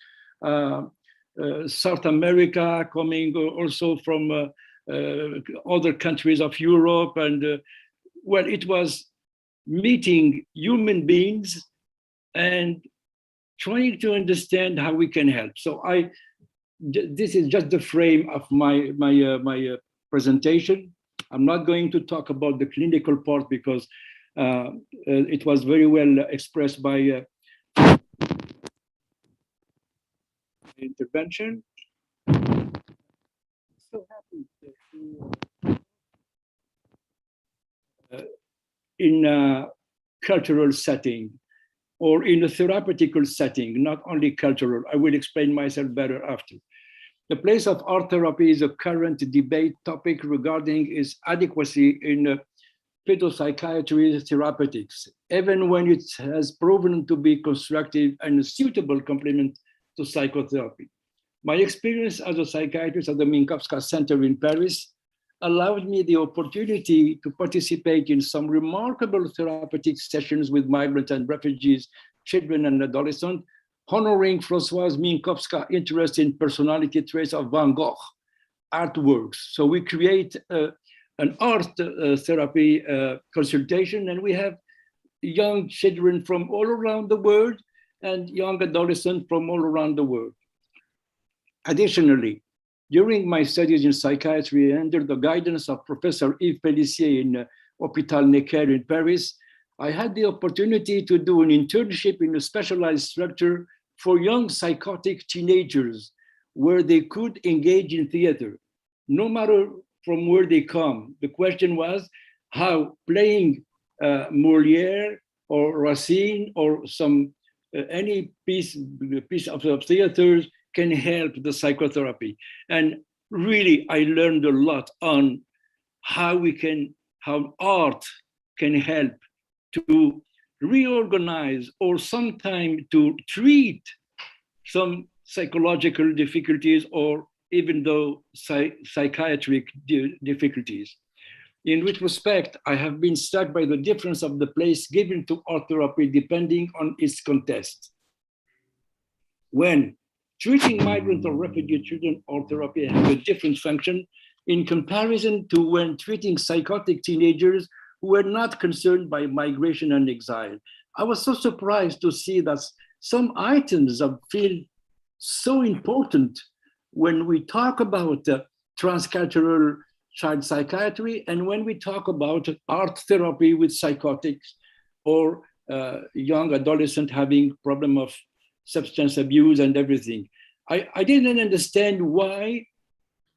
South America, coming also from other countries of Europe. And well, it was meeting human beings and trying to understand how we can help. So this is just the frame of my presentation. I'm not going to talk about the clinical part because it was very well expressed by intervention. So happy to, in a cultural setting or in a therapeutical setting, not only cultural. I will explain myself better after. The place of art therapy is a current debate topic regarding its adequacy in pedopsychiatry therapeutics, even when it has proven to be constructive and a suitable complement to psychotherapy. My experience as a psychiatrist at the Minkowska Center in Paris allowed me the opportunity to participate in some remarkable therapeutic sessions with migrants and refugees, children and adolescents, honoring Françoise Minkowska's interest in personality traits of Van Gogh artworks. So we create an art therapy consultation, and we have young children from all around the world and young adolescents from all around the world. Additionally, during my studies in psychiatry under the guidance of Professor Yves Pellissier in Hôpital Necker in Paris, I had the opportunity to do an internship in a specialized structure for young psychotic teenagers where they could engage in theater, no matter from where they come. The question was how playing Molière or Racine or any piece of theater can help the psychotherapy. And really, I learned a lot on how art can help to reorganize or sometimes to treat some psychological difficulties or even though psychiatric difficulties. In retrospect, I have been struck by the difference of the place given to art therapy depending on its context. When treating migrant or refugee children, art therapy has a different function in comparison to when treating psychotic teenagers who were not concerned by migration and exile. I was so surprised to see that some items feel so important when we talk about transcultural child psychiatry and when we talk about art therapy with psychotics or young adolescent having problem of substance abuse and everything. I didn't understand why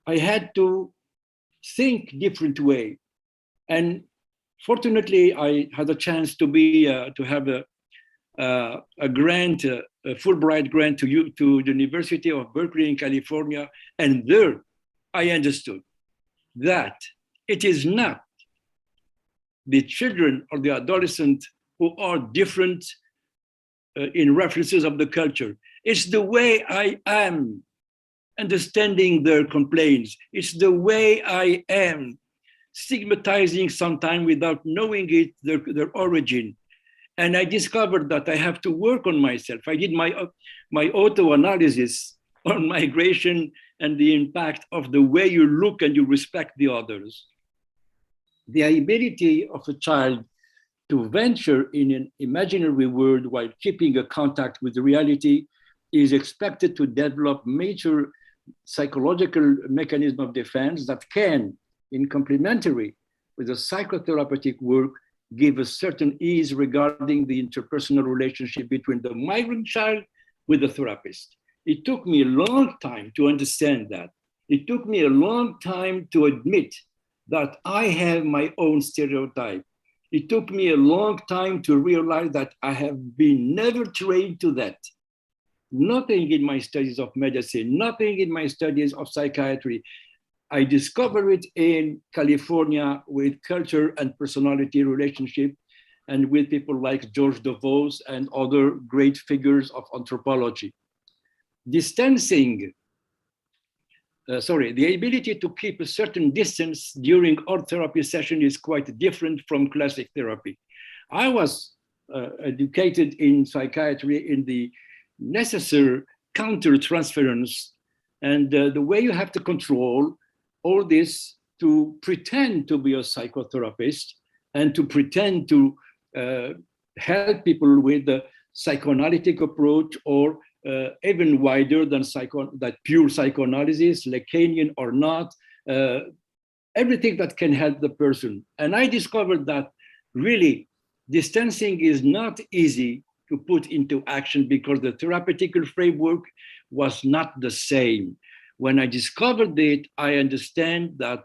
I had to think different way. And fortunately, I had a chance to be to have a grant, a Fulbright grant to the University of Berkeley in California, and there I understood that it is not the children or the adolescent who are different in references of the culture. It's the way I am understanding their complaints. It's the way I am stigmatizing sometimes without knowing it, their origin. And I discovered that I have to work on myself. I did my auto-analysis on migration and the impact of the way you look and you respect the others. The ability of a child to venture in an imaginary world while keeping a contact with reality is expected to develop major psychological mechanism of defense that can, in complementary with the psychotherapeutic work, give a certain ease regarding the interpersonal relationship between the migrant child with the therapist. It took me a long time to understand that. It took me a long time to admit that I have my own stereotype. It took me a long time to realize that I have been never trained to that. Nothing in my studies of medicine, nothing in my studies of psychiatry. I discovered it in California with culture and personality relationship and with people like George DeVos and other great figures of anthropology. The ability to keep a certain distance during art therapy session is quite different from classic therapy. I was educated in psychiatry in the necessary counter-transference and the way you have to control all this to pretend to be a psychotherapist and to pretend to help people with the psychoanalytic approach or even wider than pure psychoanalysis, Lacanian or not, everything that can help the person. And I discovered that really distancing is not easy to put into action because the therapeutical framework was not the same. When I discovered it, I understand that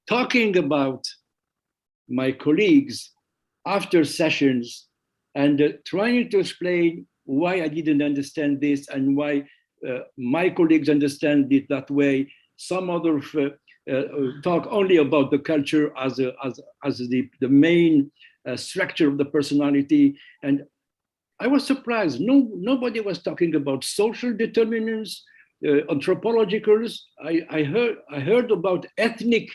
talking about my colleagues after sessions and trying to explain why I didn't understand this and why my colleagues understand it that way. Some others talk only about the culture as the main structure of the personality. And I was surprised. Nobody was talking about social determinants, anthropologicals. I heard about ethnic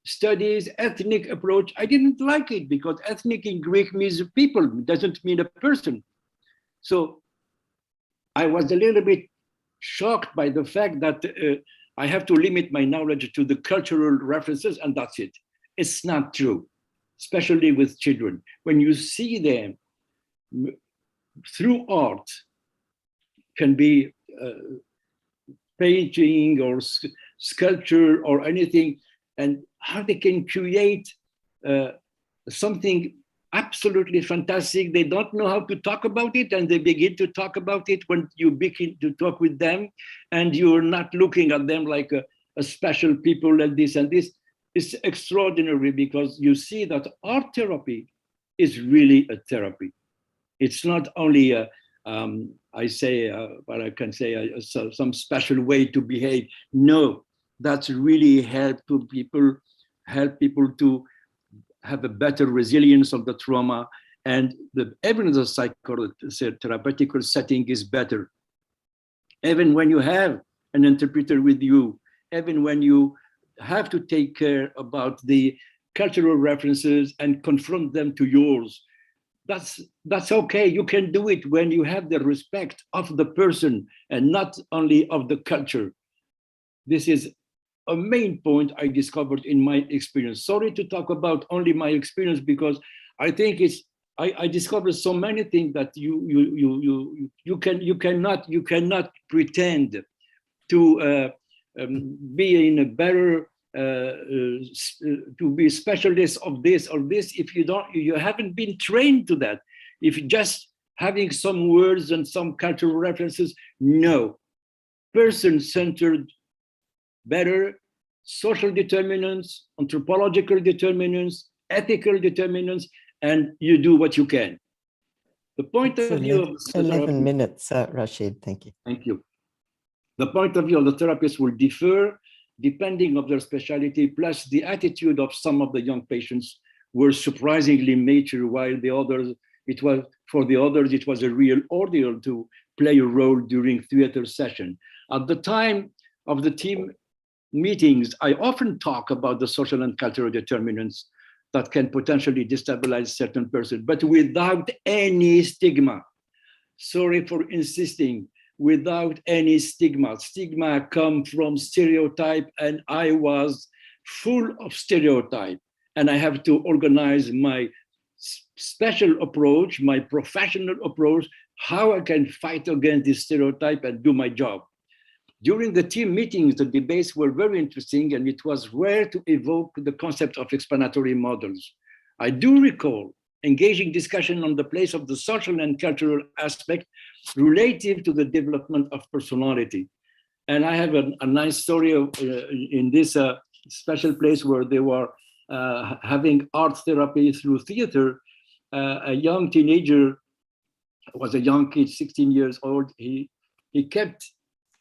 studies, ethnic approach. I didn't like it because ethnic in Greek means people, it doesn't mean a person. So I was a little bit shocked by the fact that I have to limit my knowledge to the cultural references and that's it. It's not true, especially with children. When you see them through art, can be painting or sculpture or anything, and how they can create something absolutely fantastic. They don't know how to talk about it, and they begin to talk about it when you begin to talk with them, and you're not looking at them like a special people and this and this. It's extraordinary because you see that art therapy is really a therapy. It's not only some special way to behave. No, that's really help people to have a better resilience of the trauma, and even the psychotherapeutic setting is better. Even when you have an interpreter with you, even when you have to take care about the cultural references and confront them to yours, that's okay. You can do it when you have the respect of the person and not only of the culture. This is a main point I discovered in my experience. Sorry to talk about only my experience, because I think I discovered so many things that you cannot pretend to be in a better to be specialist of this or this if you haven't been trained to that. If you just having some words and some cultural references, no. Person-centered, better, social determinants, anthropological determinants, ethical determinants, and you do what you can. The point of view of the 11 minutes, Rashid, thank you. Thank you. The point of view of the therapist will differ depending on their specialty, plus the attitude of some of the young patients were surprisingly mature, while the others, it was a real ordeal to play a role during theater session. At the time of the team meetings, I often talk about the social and cultural determinants that can potentially destabilize certain persons, but without any stigma. Sorry for insisting, without any stigma. Stigma come from stereotype, and I was full of stereotype. And I have to organize my special approach, my professional approach, how I can fight against this stereotype and do my job. During the team meetings, the debates were very interesting, and it was rare to evoke the concept of explanatory models. I do recall engaging discussion on the place of the social and cultural aspect relative to the development of personality. And I have a nice story of, in this special place where they were having art therapy through theater. A young teenager, was a young kid, 16 years old, he kept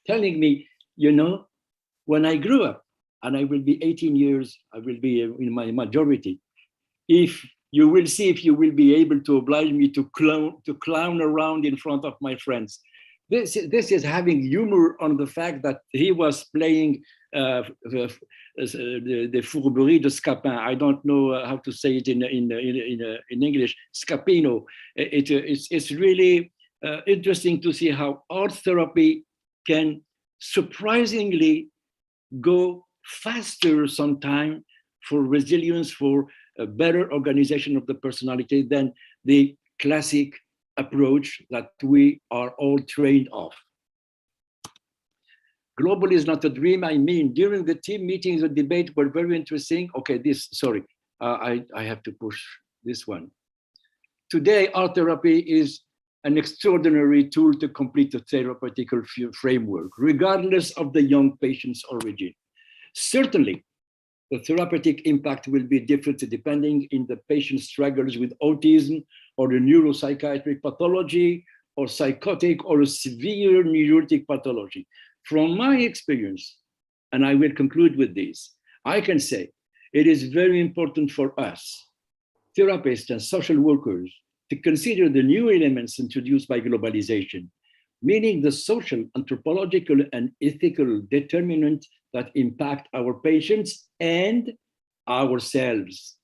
telling me, you know, when I grew up, and I will be 18 years, I will be in my majority, if you will see if you will be able to oblige me to clown around in front of my friends. This is having humor on the fact that he was playing the Fourberie de Scapin. I don't know how to say it in English, Scapino. It's really interesting to see how art therapy can surprisingly go faster sometimes for resilience, for a better organization of the personality than the classic approach that we are all trained of. Global is not a dream. I mean, during the team meetings, the debate were very interesting. Okay, I have to push this one. Today, art therapy is an extraordinary tool to complete the therapeutic framework, regardless of the young patient's origin. Certainly, the therapeutic impact will be different depending on the patient's struggles with autism or a neuropsychiatric pathology or psychotic or a severe neurotic pathology. From my experience, and I will conclude with this, I can say it is very important for us, therapists and social workers, to consider the new elements introduced by globalization, meaning the social, anthropological, and ethical determinants that impact our patients and ourselves.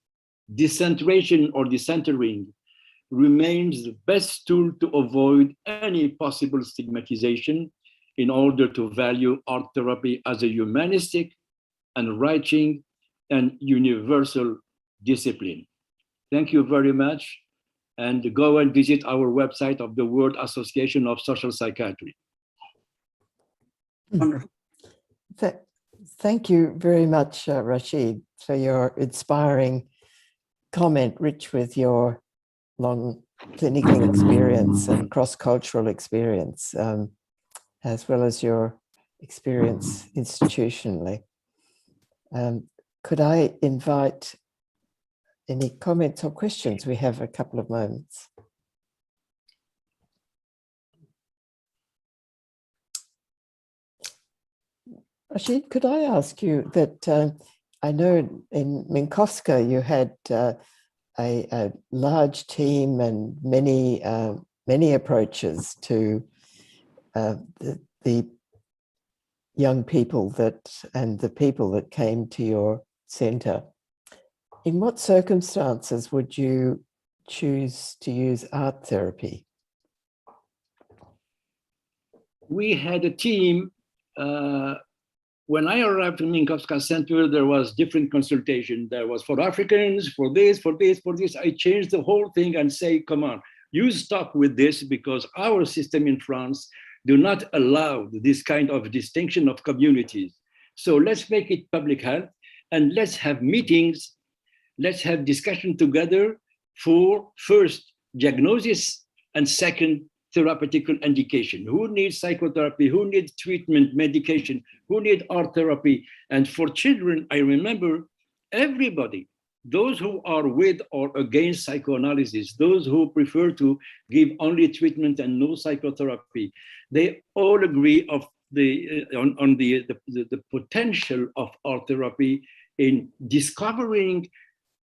Decentration or decentering remains the best tool to avoid any possible stigmatization in order to value art therapy as a humanistic, enriching, and universal discipline. Thank you very much. And go and visit our website of the World Association of Social Psychiatry. Wonderful. Thank you very much, Rashid, for your inspiring comment, rich with your long clinical experience and cross-cultural experience, as well as your experience institutionally. Could I invite any comments or questions? We have a couple of moments. Rashid, could I ask you that I know in Minkowska you had a large team and many approaches to the young people and the people that came to your center. In what circumstances would you choose to use art therapy? We had a team when I arrived in Minkowska Center, there was different consultation. There was for Africans, for this, for this, for this. I changed the whole thing and say, come on, you stop with this because our system in France do not allow this kind of distinction of communities. So let's make it public health and let's have meetings, let's have discussion together for first diagnosis and second therapeutical indication. Who needs psychotherapy? Who needs treatment, medication? Who need art therapy? And for children, I remember everybody, those who are with or against psychoanalysis, those who prefer to give only treatment and no psychotherapy, they all agree on the potential of art therapy in discovering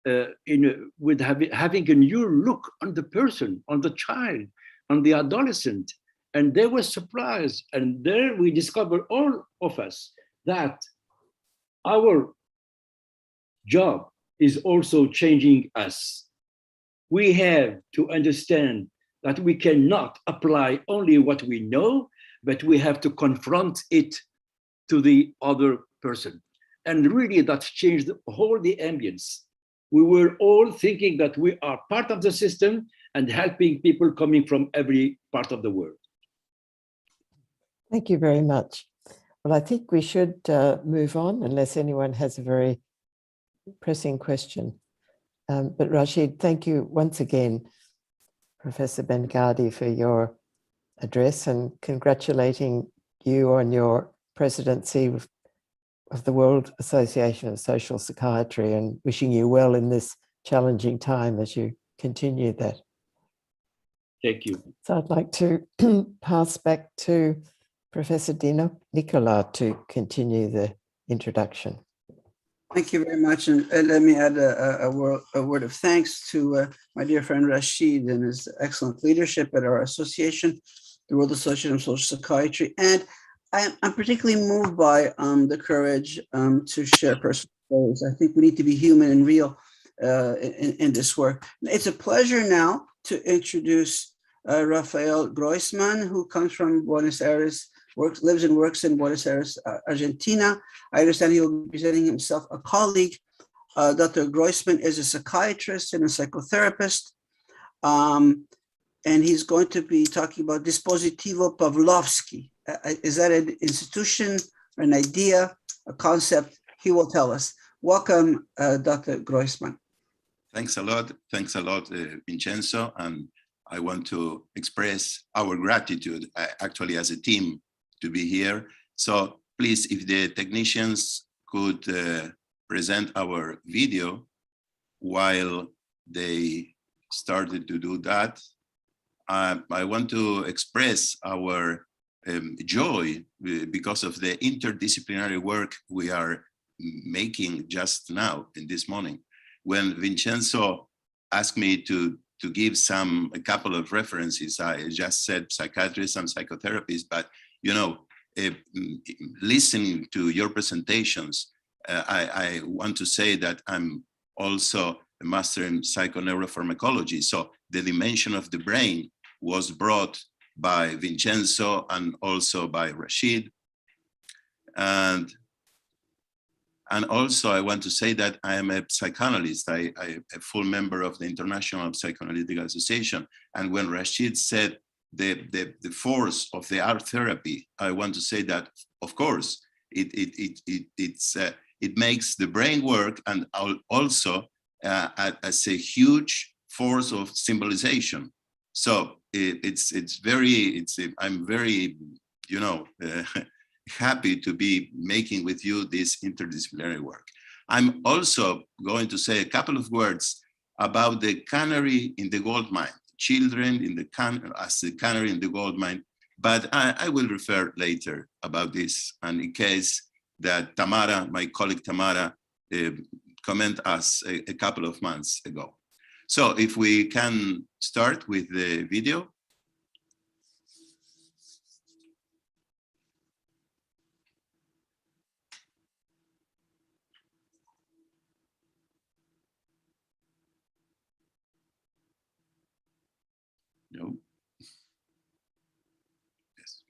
with having a new look on the person, on the child, on the adolescent. And they were surprised. And there we discovered, all of us, that our job is also changing us. We have to understand that we cannot apply only what we know, but we have to confront it to the other person. And really that changed the ambience. We were all thinking that we are part of the system and helping people coming from every part of the world. Thank you very much. Well, I think we should move on unless anyone has a very pressing question. But Rashid, thank you once again, Professor Ben-Gadi, for your address and congratulating you on your presidency of the World Association of Social Psychiatry and wishing you well in this challenging time as you continue that. Thank you. So I'd like to pass back to Professor Dino Nicola to continue the introduction. Thank you very much. And let me add a word of thanks to my dear friend Rashid and his excellent leadership at our association, the World Association of Social Psychiatry. And I'm particularly moved by the courage to share personal stories. I think we need to be human and real in this work. It's a pleasure now to introduce Rafael Groisman, who comes from Buenos Aires, lives and works in Buenos Aires, Argentina. I understand he will be presenting himself a colleague. Dr. Groisman is a psychiatrist and a psychotherapist. And he's going to be talking about Dispositivo Pavlovsky. Is that an institution, an idea, a concept? He will tell us. Welcome, Dr. Groisman. Thanks a lot, Vincenzo. And I want to express our gratitude, actually, as a team, to be here. So please, if the technicians could present our video while they started to do that. I want to express our joy because of the interdisciplinary work we are making just now in this morning. When Vincenzo asked me to give a couple of references, I just said psychiatrists and psychotherapists, but you know, listening to your presentations, I want to say that I'm also a master in psychoneuropharmacology. So the dimension of the brain was brought by Vincenzo and also by Rashid. And also I want to say that I am a psychoanalyst. I'm a full member of the International Psychoanalytic Association. And when Rashid said the force of the art therapy, I want to say that, of course, it makes the brain work, and also as a huge force of symbolization. So I'm very, you know, happy to be making with you this interdisciplinary work. I'm also going to say a couple of words about the canary in the gold mine, children in the as the canary in the gold mine, but I will refer later about this, and in case that Tamara, my colleague Tamara, comment us a couple of months ago. So if we can start with the video. No. Yes.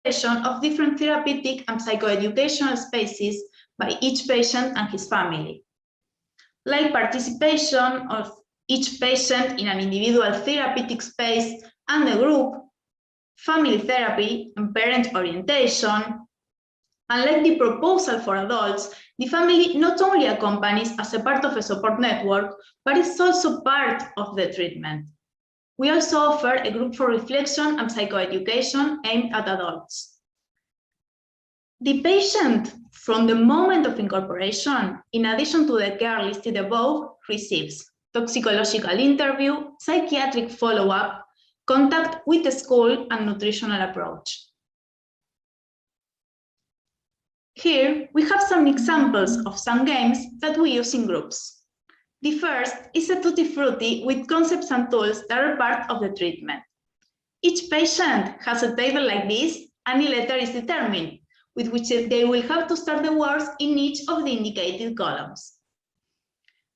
of different therapeutic and psychoeducational spaces by each patient and his family, like participation of each patient in an individual therapeutic space and the group, family therapy and parent orientation. Unlike the proposal for adults, the family not only accompanies as a part of a support network, but is also part of the treatment. We also offer a group for reflection and psychoeducation aimed at adults. The patient, from the moment of incorporation, in addition to the care listed above, receives toxicological interview, psychiatric follow-up, contact with the school, and nutritional approach. Here, we have some examples of some games that we use in groups. The first is a tutti frutti with concepts and tools that are part of the treatment. Each patient has a table like this, and a letter is determined, with which they will have to start the words in each of the indicated columns.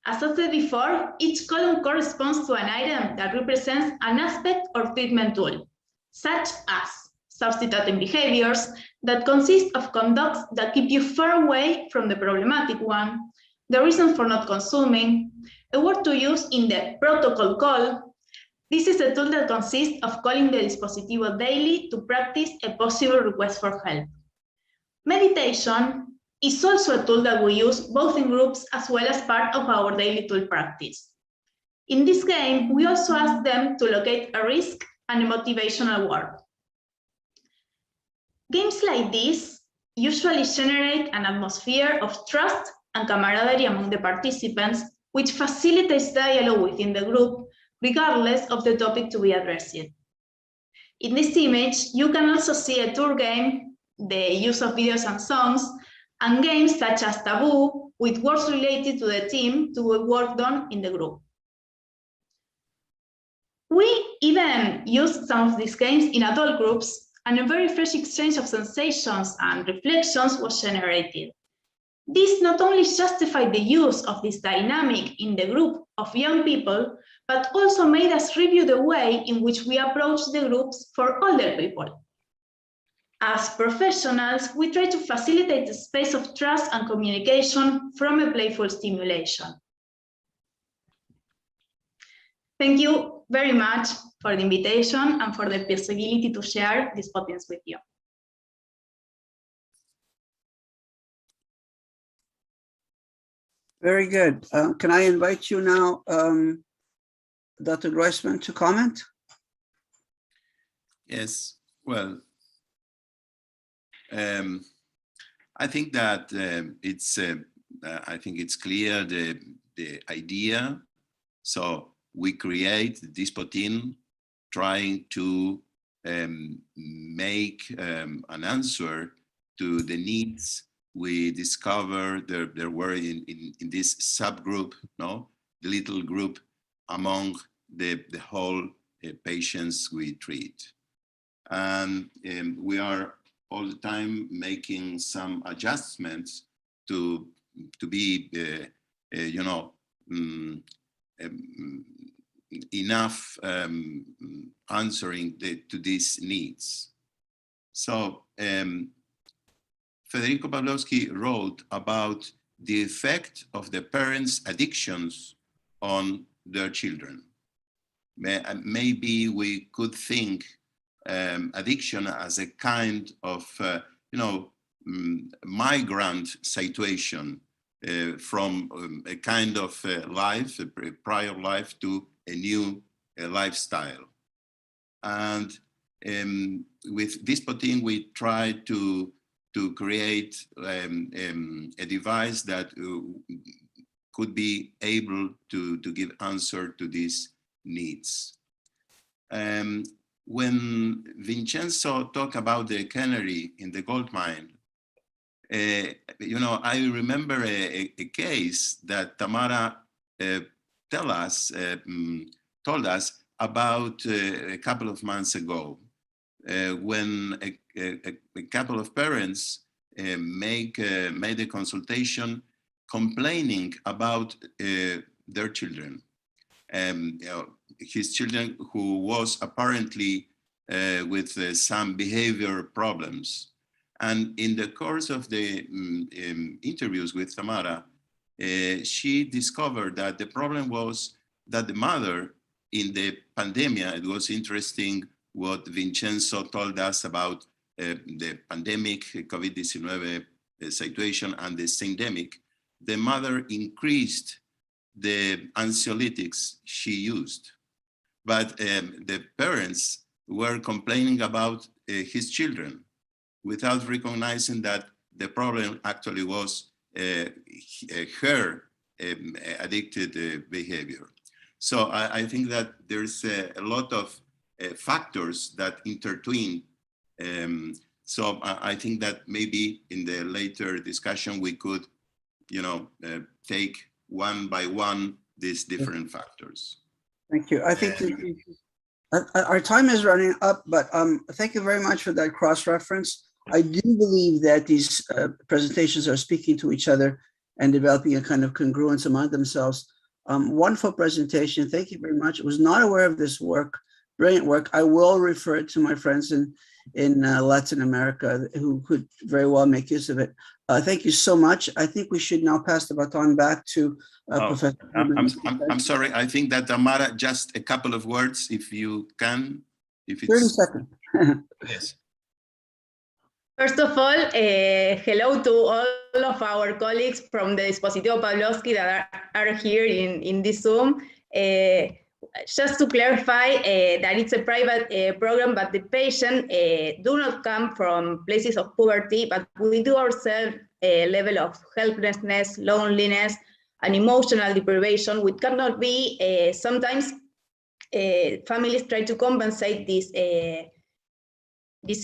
As I said before, each column corresponds to an item that represents an aspect or treatment tool, such as substituting behaviors that consist of conducts that keep you far away from the problematic one, the reason for not consuming, a word to use in the protocol call. This is a tool that consists of calling the dispositivo daily to practice a possible request for help. Meditation is also a tool that we use both in groups as well as part of our daily tool practice. In this game, we also ask them to locate a risk and a motivational word. Games like this usually generate an atmosphere of trust and camaraderie among the participants, which facilitates dialogue within the group, regardless of the topic to be addressed. In this image, you can also see a tour game, the use of videos and songs, and games such as Taboo, with words related to the team to be worked on in the group. We even used some of these games in adult groups, and a very fresh exchange of sensations and reflections was generated. This not only justified the use of this dynamic in the group of young people, but also made us review the way in which we approach the groups for older people. As professionals, we try to facilitate a space of trust and communication from a playful stimulation. Thank you very much for the invitation and for the possibility to share these points with you. Very good. Can I invite you now, Dr. Groisman, to comment? Yes, well, I think that I think it's clear the idea. So we create this protein trying to make an answer to the needs we discovered there were in this subgroup, no, the little group among the whole patients we treat. And we are all the time making some adjustments to be, you know, enough answering to these needs. So Federico Pawlowski wrote about the effect of the parents' addictions on their children. Maybe we could think addiction as a kind of, you know, migrant situation from a kind of life, a prior life, to a new lifestyle. And with this protein, we try to create a device that could be able to give answer to these needs. When Vincenzo talked about the canary in the gold mine, you know, I remember a case that Tamara told us about a couple of months ago, when a couple of parents made a consultation complaining about their children. You know, his children who was apparently with some behavior problems. And in the course of the interviews with Tamara, she discovered that the problem was that the mother in the pandemic, it was interesting what Vincenzo told us about the pandemic, COVID-19 situation and the syndemic. The mother increased the anxiolytics she used, but the parents were complaining about his children without recognizing that the problem actually was her addicted behavior. So I think that there's a lot of factors that intertwine. So I think that maybe in the later discussion we could, take one by one these different factors. Thank you. I think our time is running up, but thank you very much for that cross-reference. I do believe that these presentations are speaking to each other and developing a kind of congruence among themselves. Wonderful presentation. Thank you very much. I was not aware of this work, brilliant work. I will refer it to my friends in Latin America who could very well make use of it. Thank you so much. I think we should now pass the baton back to Professor. I'm sorry. I think that Tamara, just a couple of words, if you can. If it's 30 seconds. Yes. First of all, hello to all of our colleagues from the Dispositivo Pavlovsky that are here in this Zoom. Just to clarify that it's a private program, but the patient do not come from places of poverty, but we do ourselves a level of helplessness, loneliness, and emotional deprivation, which cannot be, sometimes families try to compensate these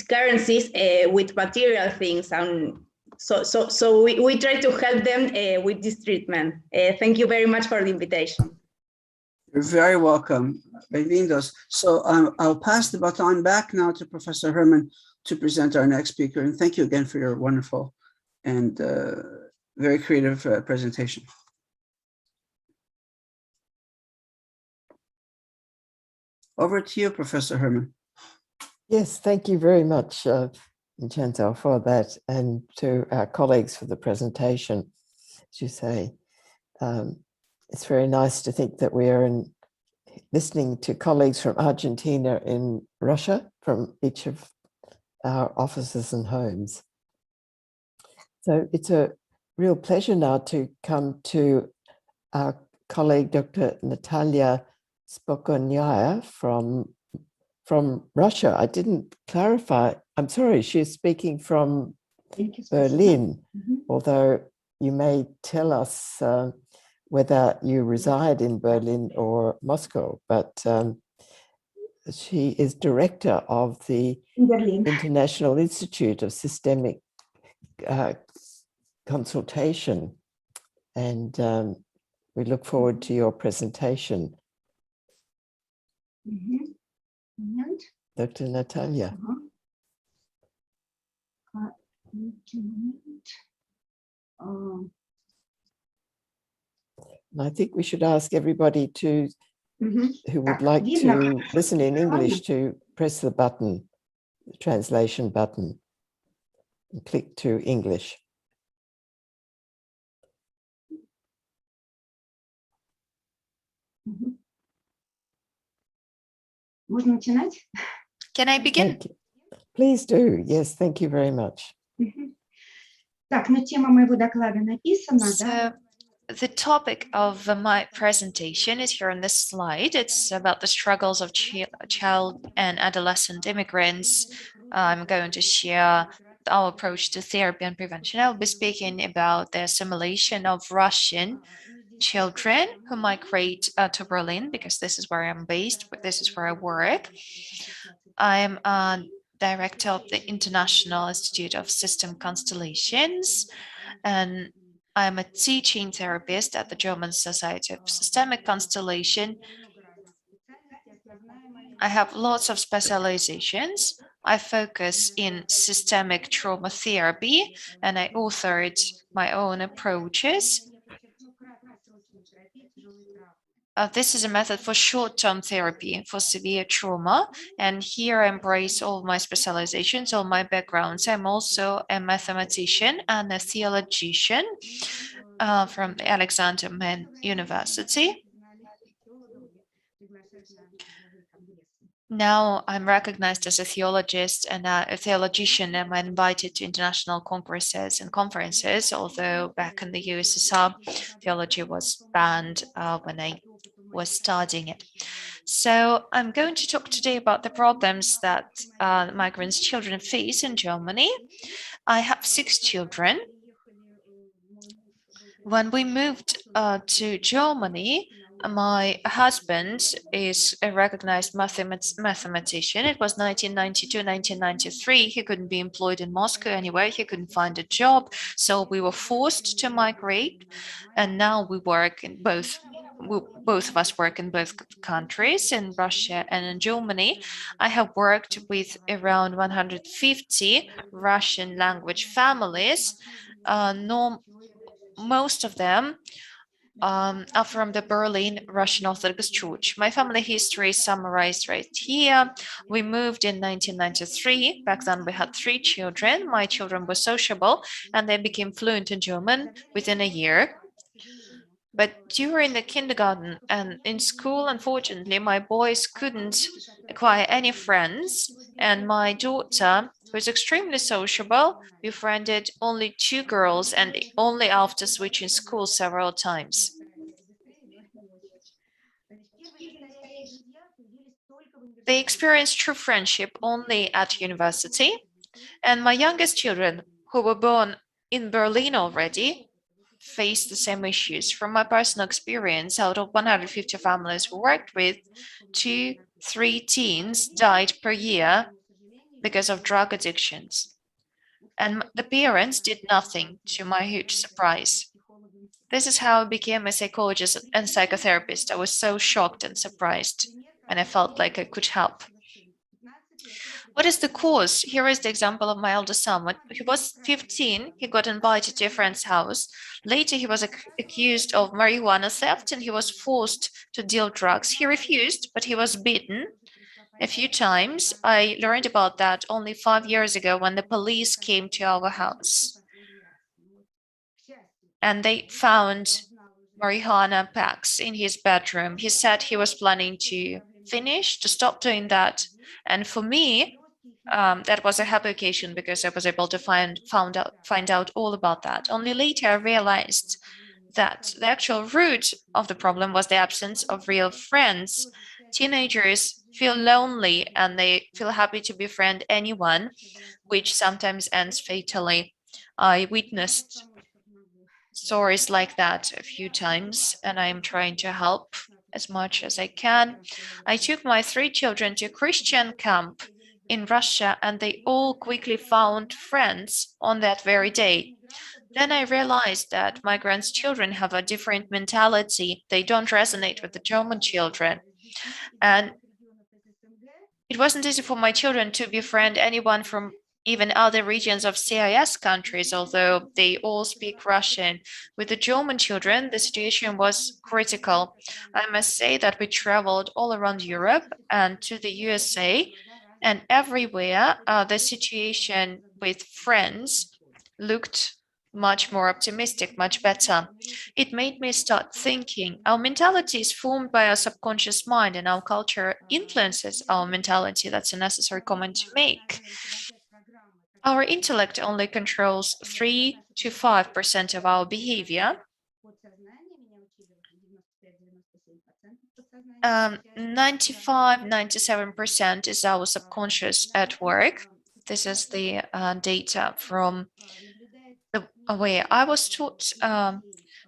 carencies with material things, and so we try to help them with this treatment. Thank you very much for the invitation. You're very welcome. Bienvenidos. So I'll pass the baton back now to Professor Herman to present our next speaker. And thank you again for your wonderful and very creative presentation. Over to you, Professor Herman. Yes, thank you very much, Vincenzo, for that, and to our colleagues for the presentation. As you say, it's very nice to think that we are listening to colleagues from Argentina in Russia, from each of our offices and homes. So it's a real pleasure now to come to our colleague, Dr. Natalia Spokonyaya from Russia. I didn't clarify. I'm sorry, she's speaking from Berlin, although you may tell us whether you reside in Berlin or Moscow, but she is director of the International Institute of Systemic Consultation, and we look forward to your presentation. Dr. Natalia. And I think we should ask everybody to, who would like to listen in English, to press the button, the translation button, and click to English. Can I begin? Please do. Yes, thank you very much. So, the topic of my presentation is here on this slide. It's about the struggles of child and adolescent immigrants. I'm going to share our approach to therapy and prevention. I'll be speaking about the assimilation of Russian children who migrate to Berlin, because this is where I'm based, but this is where I work. I'm a director of the International Institute of System Constellations, and I'm a teaching therapist at the German Society of Systemic Constellation. I have lots of specializations. I focus in systemic trauma therapy, and I authored my own approaches. This is a method for short-term therapy for severe trauma. And here I embrace all my specializations, all my backgrounds. I'm also a mathematician and a theologian from the Alexander University. Now I'm recognized as a theologist and a theologian, and I'm invited to international congresses and conferences, although back in the USSR, theology was banned when I was studying it. So I'm going to talk today about the problems that migrants' children face in Germany. I have 6 children. When we moved to Germany, my husband is a recognized mathematician. It was 1992, 1993. He couldn't be employed in Moscow anywhere. He couldn't find a job. So we were forced to migrate. And now we work in both of us work in both countries, in Russia and in Germany. I have worked with around 150 Russian language families. Most of them are from the Berlin Russian Orthodox Church. My family history is summarized right here. We moved in 1993. Back then we had 3 children. My children were sociable and they became fluent in German within a year. But during the kindergarten and in school, unfortunately, my boys couldn't acquire any friends. And my daughter, who is extremely sociable, befriended only 2 girls and only after switching schools several times. They experienced true friendship only at university. And my youngest children, who were born in Berlin already, face the same issues. From my personal experience, out of 150 families we worked with, 2-3 teens died per year because of drug addictions. And the parents did nothing, to my huge surprise. This is how I became a psychologist and psychotherapist. I was so shocked and surprised, and I felt like I could help. What is the cause? Here is the example of my eldest son. When he was 15, he got invited to a friend's house. Later, he was accused of marijuana theft and he was forced to deal drugs. He refused, but he was beaten a few times. I learned about that only 5 years ago when the police came to our house. And they found marijuana packs in his bedroom. He said he was planning to stop doing that. And for me, that was a happy occasion because I was able to find out all about that. Only later I realized that the actual root of the problem was the absence of real friends. Teenagers feel lonely and they feel happy to befriend anyone, which sometimes ends fatally. I witnessed stories like that a few times, and I'm trying to help as much as I can. I took my 3 children to a Christian camp in Russia, and they all quickly found friends on that very day. Then I realized that my grandchildren have a different mentality. They don't resonate with the German children. And it wasn't easy for my children to befriend anyone from even other regions of CIS countries, although they all speak Russian. With the German children, the situation was critical. I must say that we traveled all around Europe and to the USA, and everywhere the situation with friends looked much more optimistic, much better. It made me start thinking our mentality is formed by our subconscious mind, and our culture influences our mentality. That's a necessary comment to make. Our intellect only controls 3 to 5% of our behavior. 95-97% is our subconscious at work. This is the data from the way I was taught.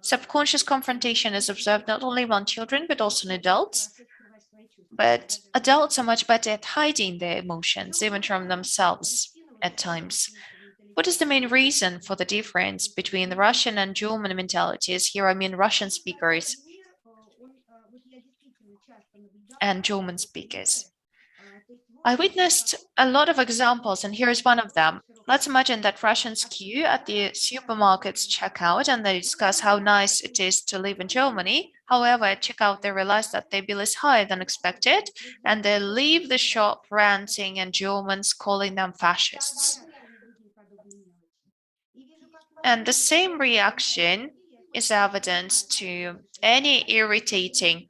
Subconscious confrontation is observed not only among children but also in adults. But adults are much better at hiding their emotions, even from themselves at times. What is the main reason for the difference between the Russian and German mentalities? Here I mean Russian speakers and German speakers. I witnessed a lot of examples, and here's one of them. Let's imagine that Russians queue at the supermarket's checkout and they discuss how nice it is to live in Germany. However, at checkout, they realize that their bill is higher than expected, and they leave the shop ranting and Germans calling them fascists. And the same reaction is evident to any irritating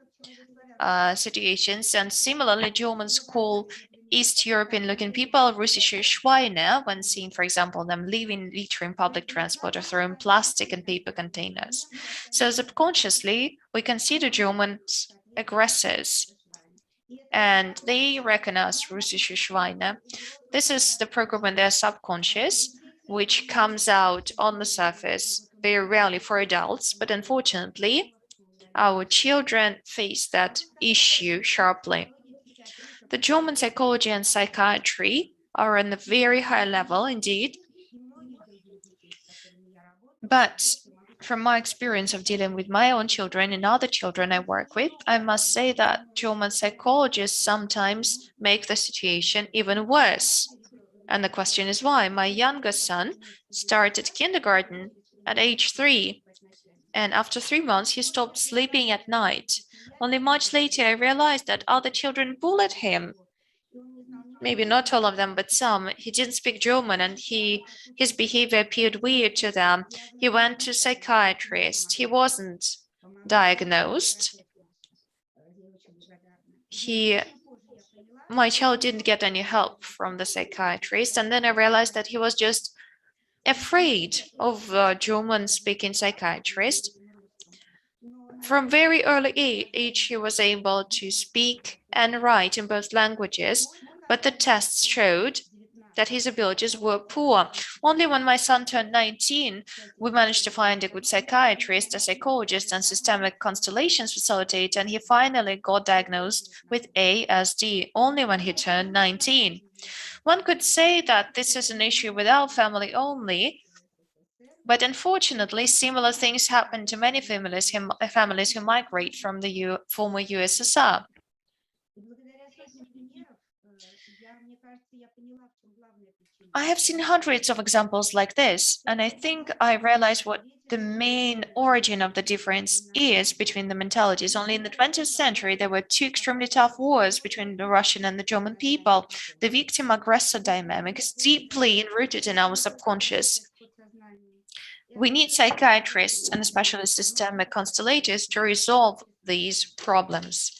situations, and similarly, Germans call East European looking people Russische Schweine when seeing, for example, them leaving littering public transport or throwing plastic and paper containers. So subconsciously, we consider Germans aggressors and they recognize Russische Schweine. This is the program in their subconscious, which comes out on the surface very rarely for adults, but unfortunately, our children face that issue sharply. The German psychology and psychiatry are on a very high level indeed. But from my experience of dealing with my own children and other children I work with, I must say that German psychologists sometimes make the situation even worse. And the question is why? My youngest son started kindergarten at age 3. And after 3 months, he stopped sleeping at night. Only much later, I realized that other children bullied him. Maybe not all of them, but some. He didn't speak German and his behavior appeared weird to them. He went to psychiatrist. He wasn't diagnosed. My child didn't get any help from the psychiatrist. And then I realized that he was just afraid of a German-speaking psychiatrist. From very early age, he was able to speak and write in both languages, but the tests showed that his abilities were poor. Only when my son turned 19, we managed to find a good psychiatrist, a psychologist, and systemic constellations facilitator, and he finally got diagnosed with ASD only when he turned 19. One could say that this is an issue with our family only, but unfortunately, similar things happen to many families who migrate from the former USSR. I have seen hundreds of examples like this, and I think I realized what the main origin of the difference is between the mentalities. Only in the 20th century, there were two extremely tough wars between the Russian and the German people. The victim-aggressor dynamic is deeply rooted in our subconscious. We need psychiatrists and especially systemic constellators to resolve these problems.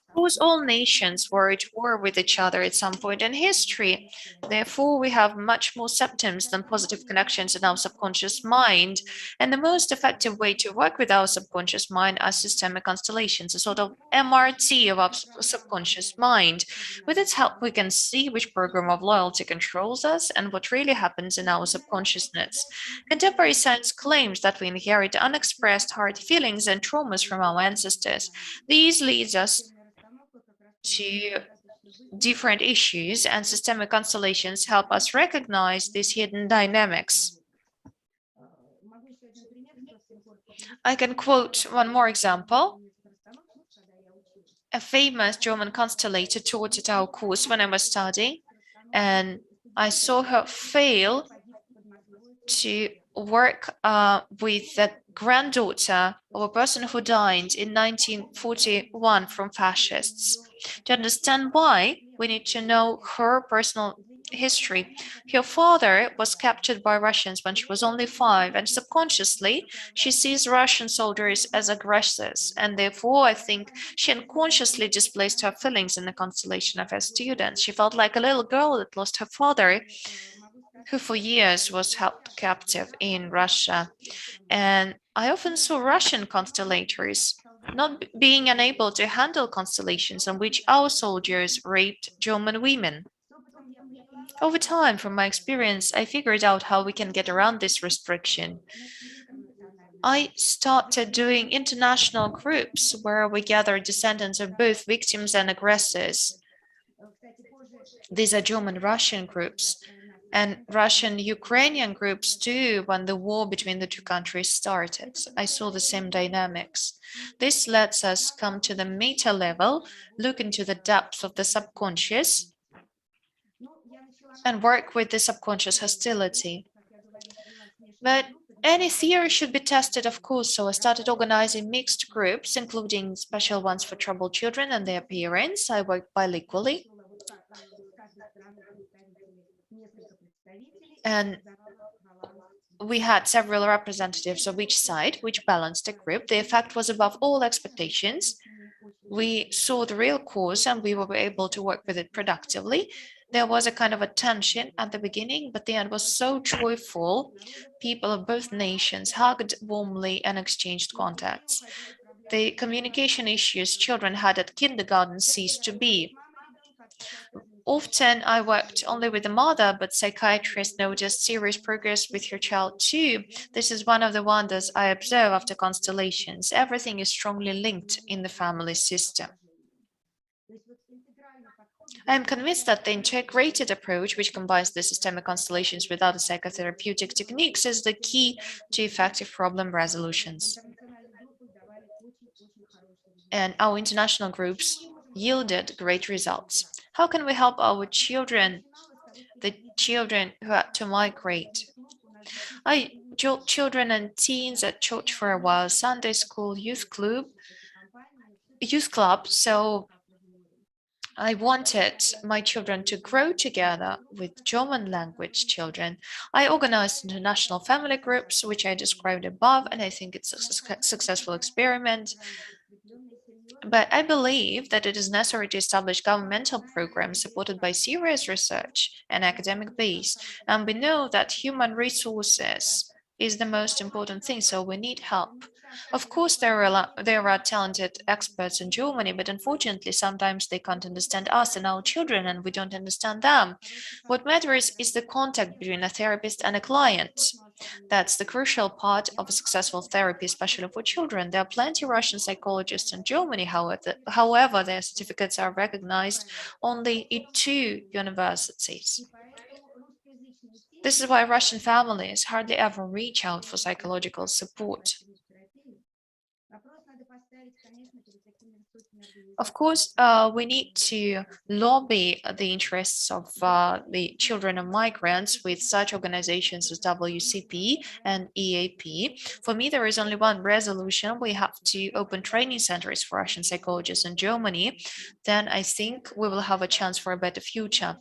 Of course, all nations were at war with each other at some point in history. Therefore, we have much more symptoms than positive connections in our subconscious mind. And the most effective way to work with our subconscious mind are systemic constellations, a sort of MRT of our subconscious mind. With its help, we can see which program of loyalty controls us and what really happens in our subconsciousness. Contemporary science claims that we inherit unexpressed hard feelings and traumas from our ancestors. These leads us to different issues, and systemic constellations help us recognize these hidden dynamics. I can quote one more example. A famous German constellator taught at our course when I was studying, and I saw her fail to work with the granddaughter of a person who died in 1941 from fascists. To understand why, we need to know her personal history. Her father was captured by Russians when she was only 5, and subconsciously, she sees Russian soldiers as aggressors, and therefore, I think she unconsciously displaced her feelings in the constellation of her students. She felt like a little girl that lost her father, who for years was held captive in Russia. And I often saw Russian constellators not being unable to handle constellations in which our soldiers raped German women. Over time, from my experience, I figured out how we can get around this restriction. I started doing international groups where we gather descendants of both victims and aggressors. These are German-Russian groups. and Russian-Ukrainian groups too when the war between the two countries started. I saw the same dynamics. This lets us come to the meta level, look into the depths of the subconscious, and work with the subconscious hostility. But any theory should be tested, of course, so I started organizing mixed groups, including special ones for troubled children and their parents. I worked bilingually. And we had several representatives of each side, which balanced the group. The effect was above all expectations. We saw the real cause and we were able to work with it productively. There was a kind of a tension at the beginning, but the end was so joyful. People of both nations hugged warmly and exchanged contacts. The communication issues children had at kindergarten ceased to be. Often I worked only with the mother, but psychiatrists noticed serious progress with her child too. This is one of the wonders I observe after constellations. Everything is strongly linked in the family system. I am convinced that the integrated approach, which combines the systemic constellations with other psychotherapeutic techniques, is the key to effective problem resolutions. And our international groups yielded great results. How can we help our children, the children who had to migrate? I taught children and teens at church for a while, Sunday school, youth club. So I wanted my children to grow together with German language children. I organized international family groups, which I described above, and I think it's a successful experiment. But I believe that it is necessary to establish governmental programs supported by serious research and academic base. And we know that human resources is the most important thing, so we need help. Of course, there are talented experts in Germany, but unfortunately, sometimes they can't understand us and our children, and we don't understand them. What matters is the contact between a therapist and a client. That's the crucial part of a successful therapy, especially for children. There are plenty of Russian psychologists in Germany, however, their certificates are recognized only in 2 universities. This is why Russian families hardly ever reach out for psychological support. Of course, we need to lobby the interests of the children of migrants with such organizations as WCP and EAP. For me, there is only one resolution. We have to open training centers for Russian psychologists in Germany. Then I think we will have a chance for a better future.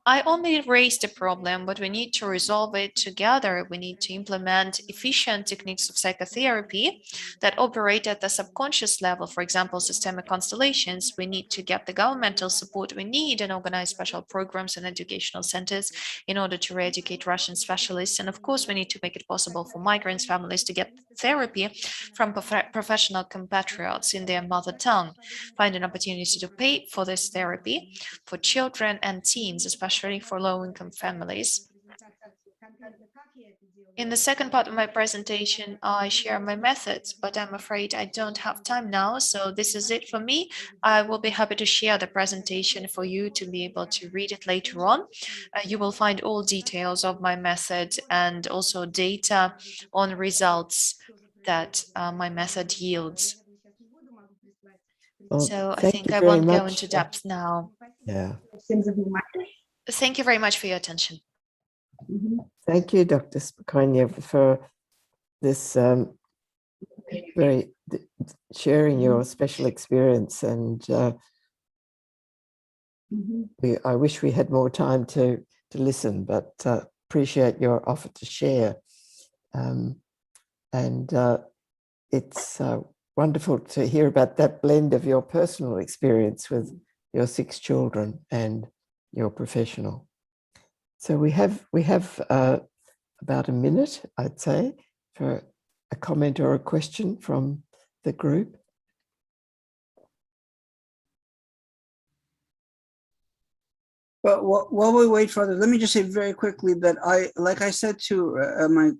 I only raised a problem, but we need to resolve it together. We need to implement efficient techniques of psychotherapy that operate at the subconscious level, for example, systemic constellations. We need to get the governmental support we need and organize special programs and educational centers in order to re-educate Russian specialists. And of course, we need to make it possible for migrants' families to get therapy from professional compatriots in their mother tongue, find an opportunity to pay for this therapy for children and teens, especially for low-income families. In the second part of my presentation, I share my methods, but I'm afraid I don't have time now, so this is it for me. I will be happy to share the presentation for you to be able to read it later on. You will find all details of my method and also data on results that my method yields. Well, So I thank think you I very won't go much. into depth now. Yeah. Thank you very much for your attention. Thank you, Dr. Spokojnia, for this sharing your special experience. And I wish we had more time to listen, but appreciate your offer to share. It's wonderful to hear about that blend of your personal experience with your 6 children and your professional. So we have about a minute, I'd say, for a comment or a question from the group. But while we wait for that, let me just say very quickly that like I said to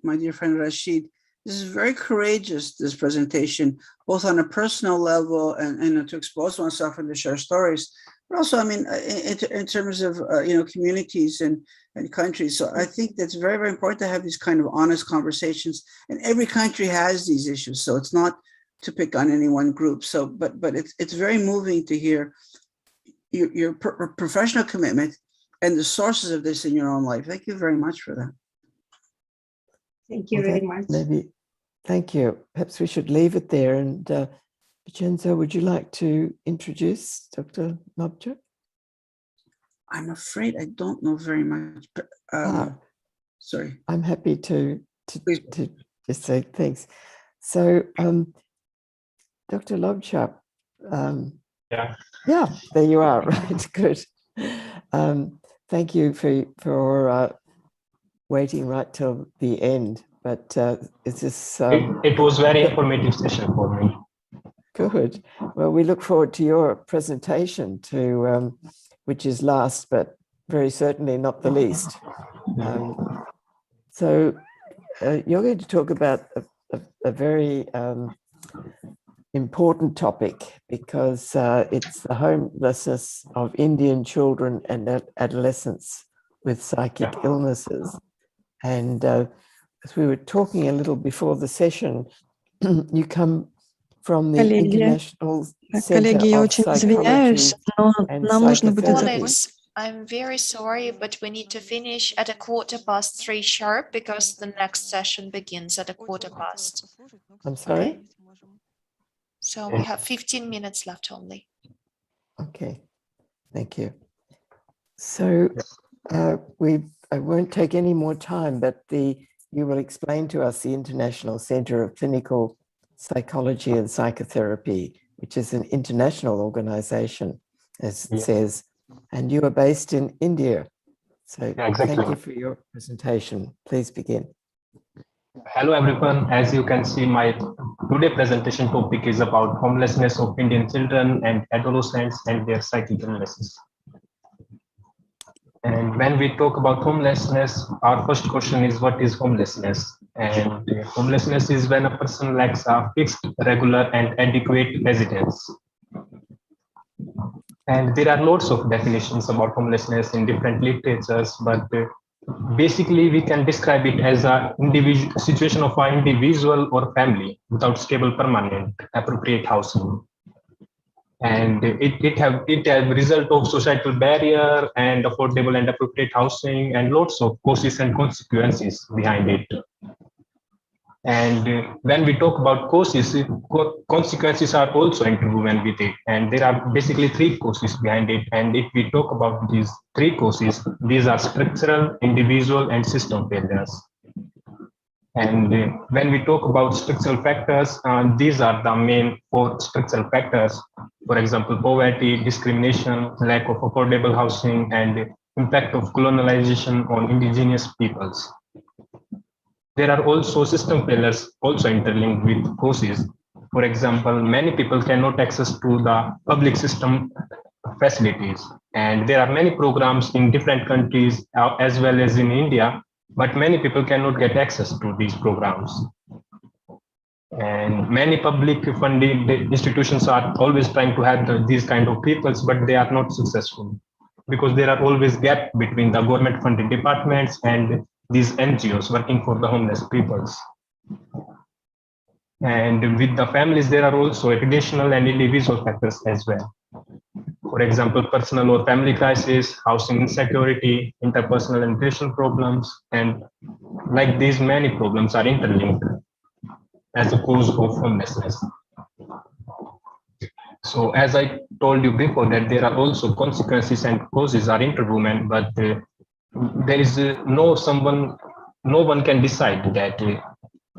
my dear friend Rashid, this is very courageous, this presentation, both on a personal level and to expose oneself and to share stories. but also, I mean, in terms of, communities and countries. So I think that's very, very important to have these kind of honest conversations. And every country has these issues. So it's not to pick on any one group. So, but it's very moving to hear your professional commitment and the sources of this in your own life. Thank you very much for that. Thank you very much. Thank you. Perhaps we should leave it there. And Vincenzo, would you like to introduce Dr. Lobcher? I'm afraid I don't know very much, but sorry. I'm happy to just say thanks. So, Dr. Lobcher, yeah, there you are. Right, good. Thank you for waiting right till the end. But is this? It was very informative session for me. Good. Well, we look forward to your presentation, which is last, but very certainly not the least. So you're going to talk about a very important topic, because it's the homelessness of Indian children and adolescents with psychic illnesses. And as we were talking a little before the session, you come from the International Center of Psychology and Psychotherapy. I'm very sorry, but we need to finish at 3:15 sharp, because the next session begins at 3:15. I'm sorry? Okay? So we have 15 minutes left only. Okay, thank you. So I won't take any more time, but you will explain to us the International Center of Clinical Psychology and Psychotherapy, which is an international organization, as it says, and you are based in India. So Thank you for your presentation. Please begin. Hello everyone. As you can see, my today presentation topic is about homelessness of Indian children and adolescents and their psychic illnesses. And when we talk about homelessness, our first question is, what is homelessness? And homelessness is when a person lacks a fixed, regular, and adequate residence. And there are lots of definitions about homelessness in different literatures, but basically we can describe it as a situation of an individual or family without stable, permanent, appropriate housing. And it have result of societal barrier and affordable and appropriate housing and lots of causes and consequences behind it. And when we talk about causes, consequences are also interwoven with it. And there are basically three causes behind it. And if we talk about these three causes, these are structural, individual, and system failures. And when we talk about structural factors, these are the main 4 structural factors. For example, poverty, discrimination, lack of affordable housing, and impact of colonialization on indigenous peoples. There are also system failures also interlinked with causes. For example, many people cannot access to the public system facilities. And there are many programs in different countries as well as in India, but many people cannot get access to these programs. And many public funded institutions are always trying to have these kind of peoples, but they are not successful because there are always gaps between the government funded departments and these NGOs working for the homeless peoples. And with the families, there are also additional and individual factors as well. For example, personal or family crisis, housing insecurity, interpersonal and relational problems, and like these many problems are interlinked as a cause of homelessness. So as I told you before that there are also consequences and causes are interwoven, but there is no one can decide that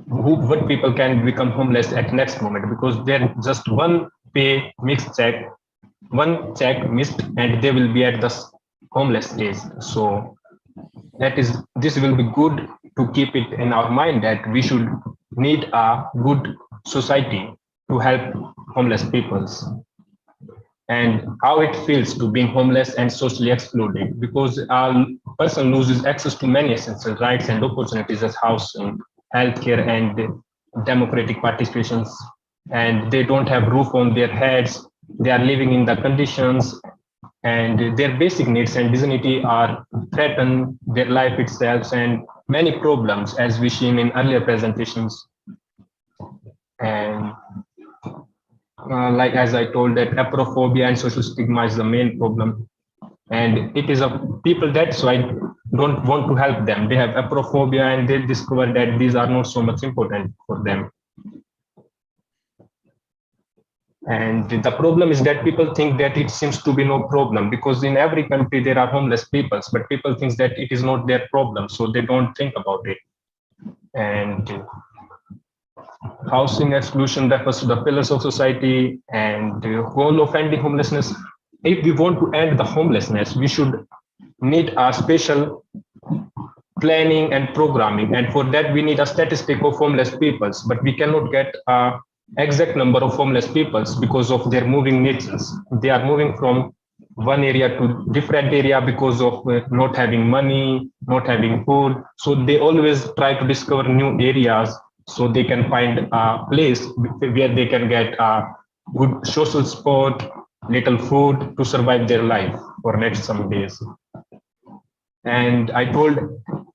what people can become homeless at next moment, because there just one pay mixed check, one check missed, and they will be at the homeless stage. So this will be good to keep it in our mind that we should need a good society to help homeless peoples. And how it feels to being homeless and socially excluded, because a person loses access to many essential rights and opportunities as housing, healthcare, and democratic participations, and they don't have roof on their heads. They are living in the conditions and their basic needs and dignity are threatened, their life itself, and many problems, as we've seen in earlier presentations. And like as I told, that aprophobia and social stigma is the main problem. And it is a people that's why don't want to help them. They have aprophobia and they discover that these are not so much important for them. And the problem is that people think that it seems to be no problem, because in every country there are homeless people, but people think that it is not their problem, so they don't think about it. And housing exclusion refers to the pillars of society, and the goal of ending homelessness. If we want to end the homelessness, we should need a special planning and programming, and for that we need a statistic of homeless peoples, but we cannot get a exact number of homeless peoples because of their moving natures. They are moving from one area to different area because of not having money, not having food. So they always try to discover new areas so they can find a place where they can get a good social spot, little food to survive their life for next some days. And I told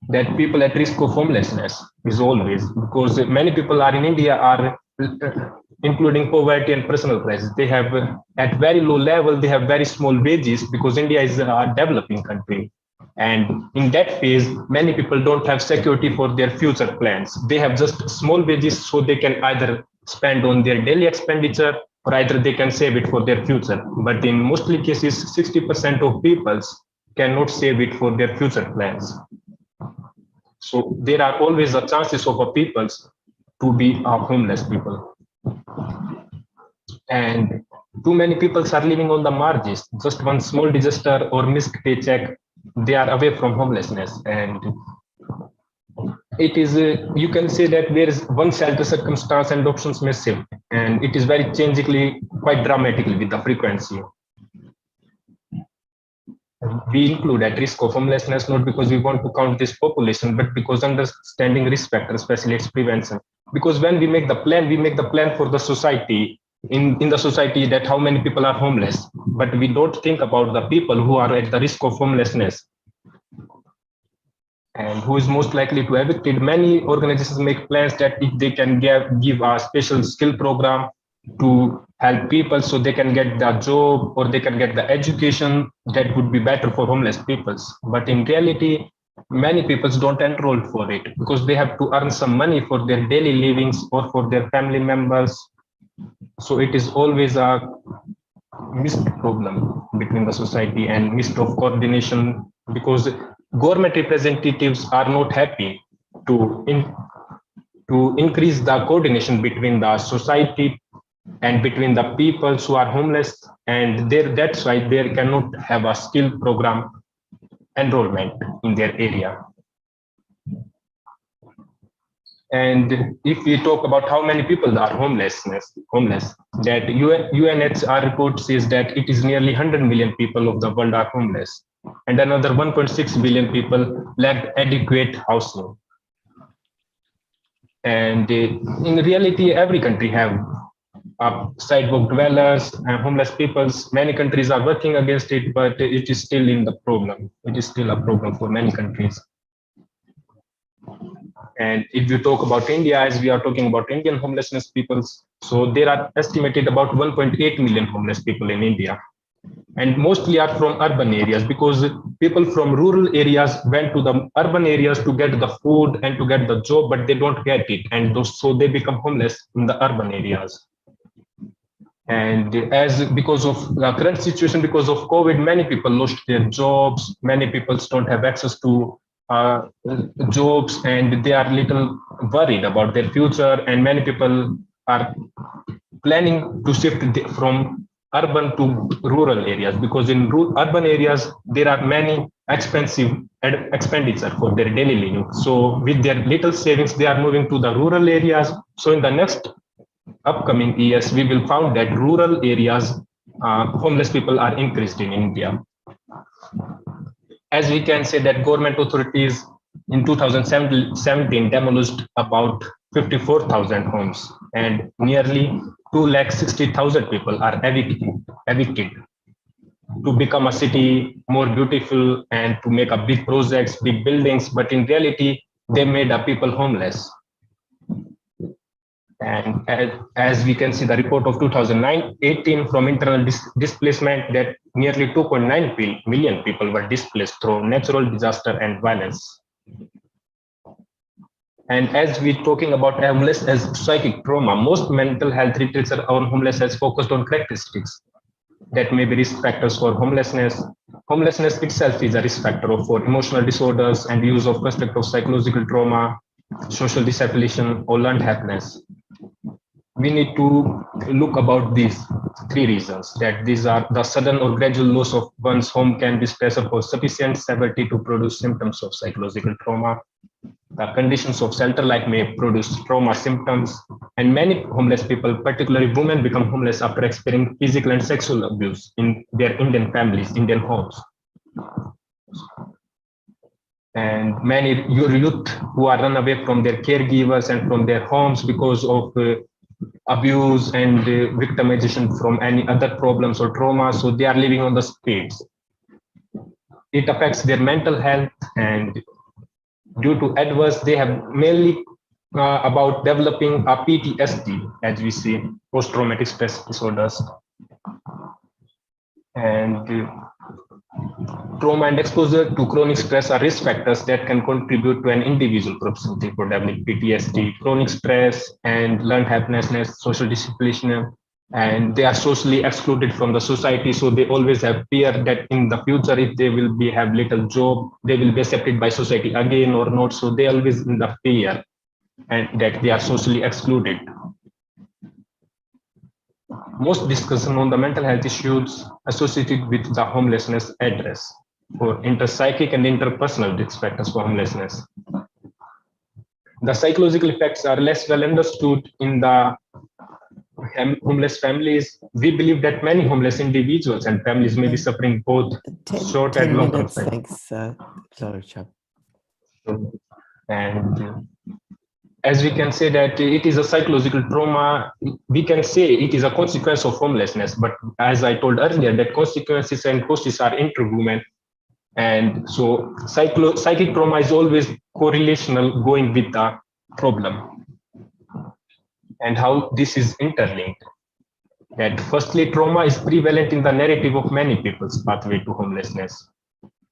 that people at risk of homelessness is always, because many people are in India are including poverty and personal crisis. They have at very low level, they have very small wages because India is a developing country. And in that phase, many people don't have security for their future plans. They have just small wages, so they can either spend on their daily expenditure or either they can save it for their future. But in mostly cases, 60% of people cannot save it for their future plans. So there are always a chances of a peoples to be homeless people. And too many people are living on the margins. Just one small disaster or missed paycheck, they are away from homelessness. And it is, you can say that there is one shelter circumstance and options massive, and it is very changingly, quite dramatically with the frequency. We include at risk of homelessness not because we want to count this population, but because understanding risk factors, especially its prevention. Because when we make the plan for the society, in the society, that how many people are homeless, but we don't think about the people who are at the risk of homelessness and who is most likely to evicted. Many organizations make plans that if they can give a special skill program to help people so they can get the job or they can get the education, that would be better for homeless people. But in reality, many people don't enroll for it because they have to earn some money for their daily livings or for their family members. So it is always a missed problem between the society and missed of coordination, because government representatives are not happy to increase the coordination between the society and between the people who are homeless, and that's why they cannot have a skill program enrollment in their area. And if we talk about how many people are homeless, that UNHCR report says that it is nearly 100 million people of the world are homeless, and another 1.6 billion people lack adequate housing. And in reality, every country have sidewalk dwellers and homeless people. Many countries are working against it, but it is still in the problem. It is still a problem for many countries. And if you talk about India, as we are talking about Indian homelessness people, so there are estimated about 1.8 million homeless people in India, and mostly are from urban areas, because people from rural areas went to the urban areas to get the food and to get the job, but they don't get it, and so they become homeless in the urban areas. And because of the current situation, because of COVID, many people lost their jobs. Many people don't have access to jobs, and they are little worried about their future. And many people are planning to shift from urban to rural areas, because in urban areas there are many expensive expenditure for their daily living. So with their little savings, they are moving to the rural areas. So in the next upcoming years, we will find that rural areas, homeless people are increased in India. As we can say that government authorities in 2017 demolished about 54,000 homes, and nearly 260,000 people are evicted. to become a city more beautiful and to make a big projects, big buildings, but in reality, they made a people homeless. And as we can see the report of 2018 from internal displacement that nearly 2.9 million people were displaced through natural disaster and violence. And as we're talking about homeless as psychic trauma, most mental health literature on homeless has focused on characteristics that may be risk factors for homelessness. Homelessness itself is a risk factor for emotional disorders and use of constructive psychological trauma, social disabilitation, or learned happiness. We need to look about these three reasons, that these are the sudden or gradual loss of one's home can be stressor for sufficient severity to produce symptoms of psychological trauma. The conditions of shelter life may produce trauma symptoms, and many homeless people, particularly women, become homeless after experiencing physical and sexual abuse in their Indian families, Indian homes. And many youth who are run away from their caregivers and from their homes because of abuse and victimization from any other problems or trauma, so they are living on the streets. It affects their mental health, and due to adverse, they have mainly about developing a PTSD, as we see, post-traumatic stress disorders. And trauma and exposure to chronic stress are risk factors that can contribute to an individual propensity for developing PTSD, chronic stress, and learned helplessness, social discipline, and they are socially excluded from the society. So they always have fear that in the future, if they will have little job, they will be accepted by society again or not. So they always in the fear and that they are socially excluded. Most discussion on the mental health issues associated with the homelessness address for interpsychic and interpersonal risk factors for homelessness. The psychological effects are less well understood in the homeless families. We believe that many homeless individuals and families may be suffering both short and long term effects. Thanks, And as we can say that it is a psychological trauma, we can say it is a consequence of homelessness. But as I told earlier, that consequences and causes are interwoven. And so psychic trauma is always correlational going with the problem. And how this is interlinked. That firstly, trauma is prevalent in the narrative of many people's pathway to homelessness.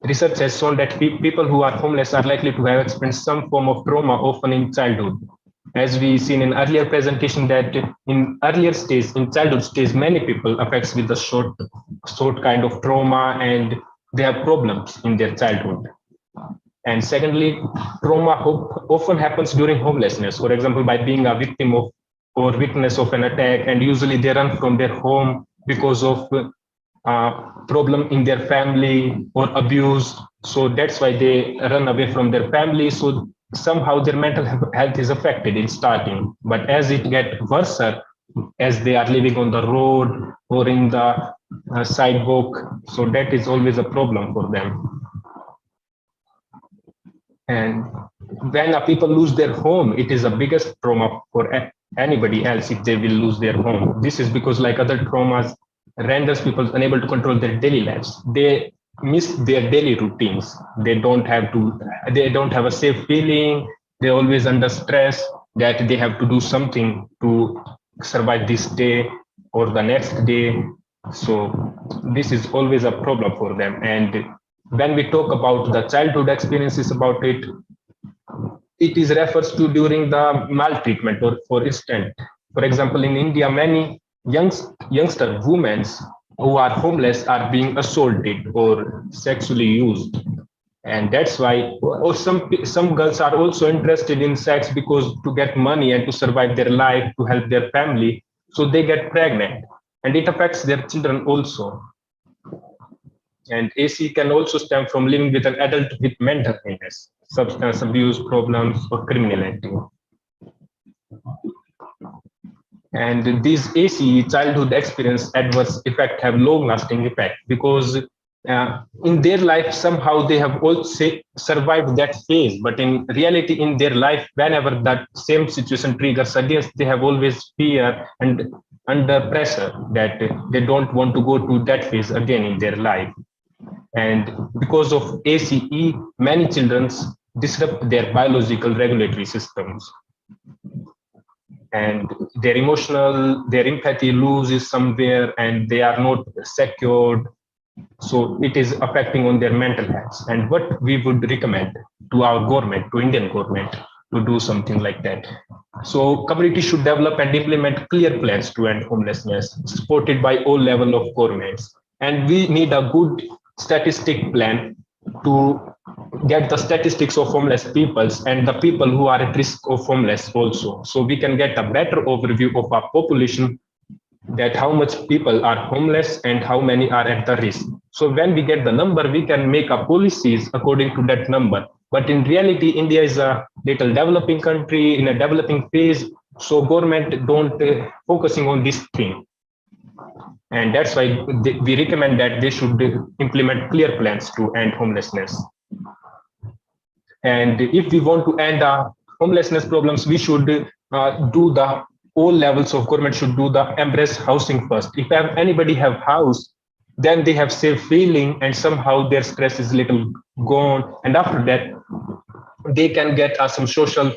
Research has shown that people who are homeless are likely to have experienced some form of trauma, often in childhood. As we seen in earlier presentation, that in earlier stage, in childhood stage, many people affects with the short kind of trauma, and they have problems in their childhood. And secondly, trauma often happens during homelessness. For example, by being a victim of or witness of an attack, and usually they run from their home because of problem in their family or abuse. So that's why they run away from their family. So somehow their mental health is affected in starting, but as it gets worse, as they are living on the road or in the sidewalk, so that is always a problem for them. And when people lose their home, it is the biggest trauma for anybody else if they will lose their home. This is because, like other traumas, renders people unable to control their daily lives. They miss their daily routines. They don't have a safe feeling. They're always under stress that they have to do something to survive this day or the next day. So this is always a problem for them. And when we talk about the childhood experiences about it, it is refers to during the maltreatment, or for instance, for example, in India, many youngster women who are homeless are being assaulted or sexually used. And that's why some girls are also interested in sex because to get money and to survive their life, to help their family. So they get pregnant, and it affects their children also. And AC can also stem from living with an adult with mental illness, substance abuse problems, or criminality. And these AC childhood experience adverse effect have long-lasting effect because in their life somehow they have also survived that phase, but in reality in their life, whenever that same situation triggers again, they have always fear, and under pressure that they don't want to go to that phase again in their life. And because of ACE, many children disrupt their biological regulatory systems. And their empathy loses somewhere, and they are not secured. So it is affecting on their mental health. And what we would recommend to our government, to Indian government, to do something like that. So community should develop and implement clear plans to end homelessness, supported by all levels of governments. And we need a good statistic plan to get the statistics of homeless peoples and the people who are at risk of homeless also. So we can get a better overview of our population, that how much people are homeless and how many are at the risk. So when we get the number, we can make our policies according to that number. But in reality, India is a little developing country in a developing phase. So government don't focusing on this thing. And that's why we recommend that they should implement clear plans to end homelessness. And if we want to end homelessness problems, we should do the all levels of government should do the embrace housing first. If anybody have house, then they have safe feeling and somehow their stress is little gone. And after that, they can get some social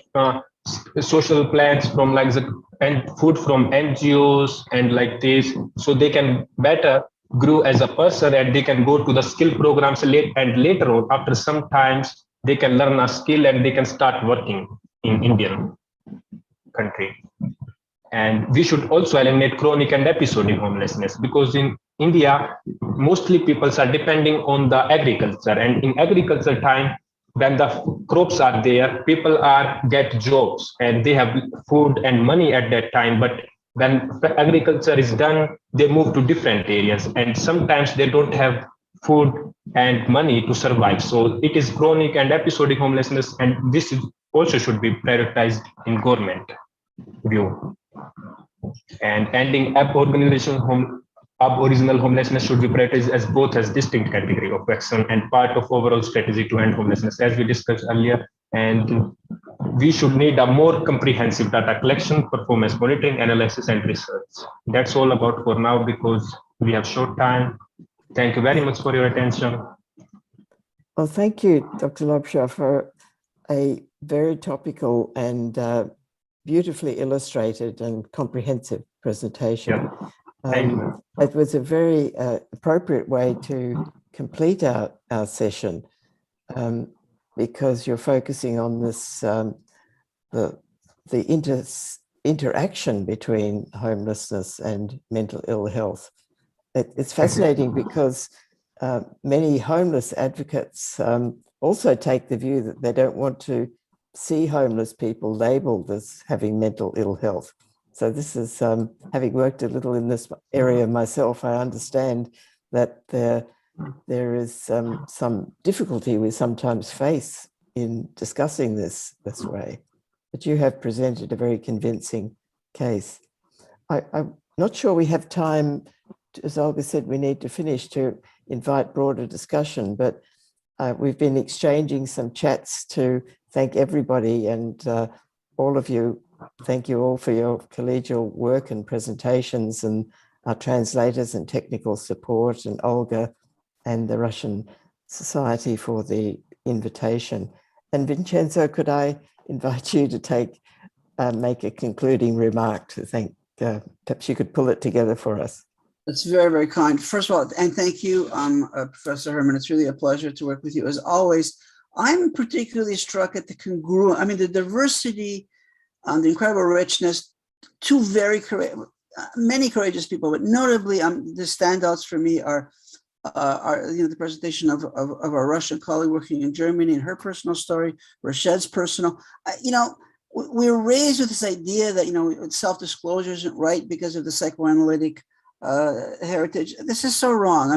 plans from like and food from NGOs and like this, so they can better grow as a person and they can go to the skill programs and later on, after some times, they can learn a skill and they can start working in Indian country. And we should also eliminate chronic and episodic homelessness, because in India, mostly people are depending on the agriculture, and in agriculture time, when the crops are there, people get jobs and they have food and money at that time. But when agriculture is done, they move to different areas, and sometimes they don't have food and money to survive. So it is chronic and episodic homelessness, and this also should be prioritized in government view. And ending aboriginal homelessness should be prioritized as both as distinct category of action and part of overall strategy to end homelessness, as we discussed earlier. And we should need a more comprehensive data collection, performance monitoring, analysis, and research. That's all about for now, because we have short time. Thank you very much for your attention. Well, thank you, Dr. Lobsha, for a very topical and beautifully illustrated and comprehensive presentation. Yeah. It was a very appropriate way to complete our session, because you're focusing on this the interaction between homelessness and mental ill health. It's fascinating because many homeless advocates also take the view that they don't want to see homeless people labeled as having mental ill health. So this is, having worked a little in this area myself, I understand that there is some difficulty we sometimes face in discussing this way. But you have presented a very convincing case. I'm not sure we have time, as Olga said, we need to finish to invite broader discussion, but we've been exchanging some chats to thank everybody, and all of you, thank you all for your collegial work and presentations, and our translators and technical support, and Olga and the Russian Society for the invitation. And Vincenzo, could I invite you to make a concluding remark to thank, perhaps you could pull it together for us. That's very, very kind. First of all, and thank you, Professor Herman. It's really a pleasure to work with you as always. I'm particularly struck at the congruent, the diversity, the incredible richness, many courageous people, but notably the standouts for me are the presentation of our Russian colleague working in Germany and her personal story, Rashed's personal. We were raised with this idea that, self-disclosure isn't right because of the psychoanalytic heritage. This is so wrong.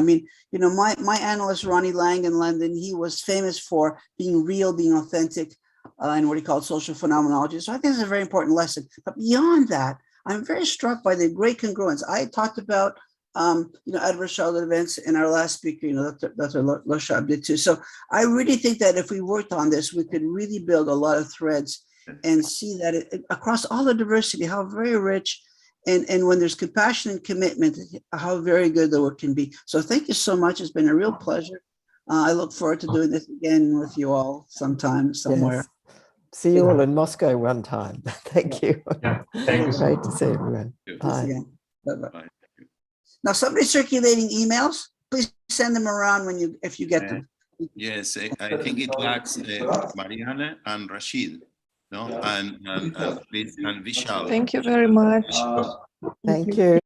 My analyst, Ronnie Lang in London, he was famous for being real, being authentic, and what he called social phenomenology. So I think it's a very important lesson. But beyond that, I'm very struck by the great congruence. I talked about, adverse childhood events in our last speaker, Dr. Loshab did too. So I really think that if we worked on this, we could really build a lot of threads and see that across all the diversity, how very rich And when there's compassion and commitment, how very good the work can be. So thank you so much. It's been a real pleasure. I look forward to doing this again with you all sometime, somewhere. Yes. See you all in Moscow one time. Thank you. Yeah, thank you so Great much. to see everyone. Bye. Again. Bye-bye. Now, somebody's circulating emails. Please send them around if you get them. Yes, I think it lacks Mariana and Rashid, no, and please, and Vishal. Thank you very much. Thank you.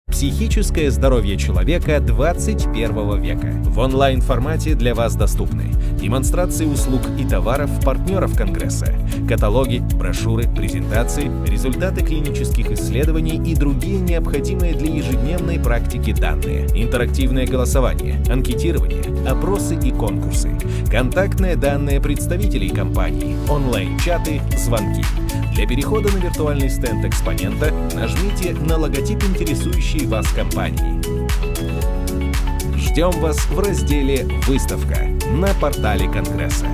Психическое здоровье человека 21 века. В онлайн-формате для вас доступны демонстрации услуг и товаров партнеров Конгресса, каталоги, брошюры, презентации, результаты клинических исследований и другие необходимые для ежедневной практики данные, интерактивное голосование, анкетирование, опросы и конкурсы, контактные данные представителей компаний, онлайн-чаты, звонки. Для перехода на виртуальный стенд экспонента нажмите на логотип интересующей вас компании. Ждем вас в разделе «Выставка» на портале Конгресса.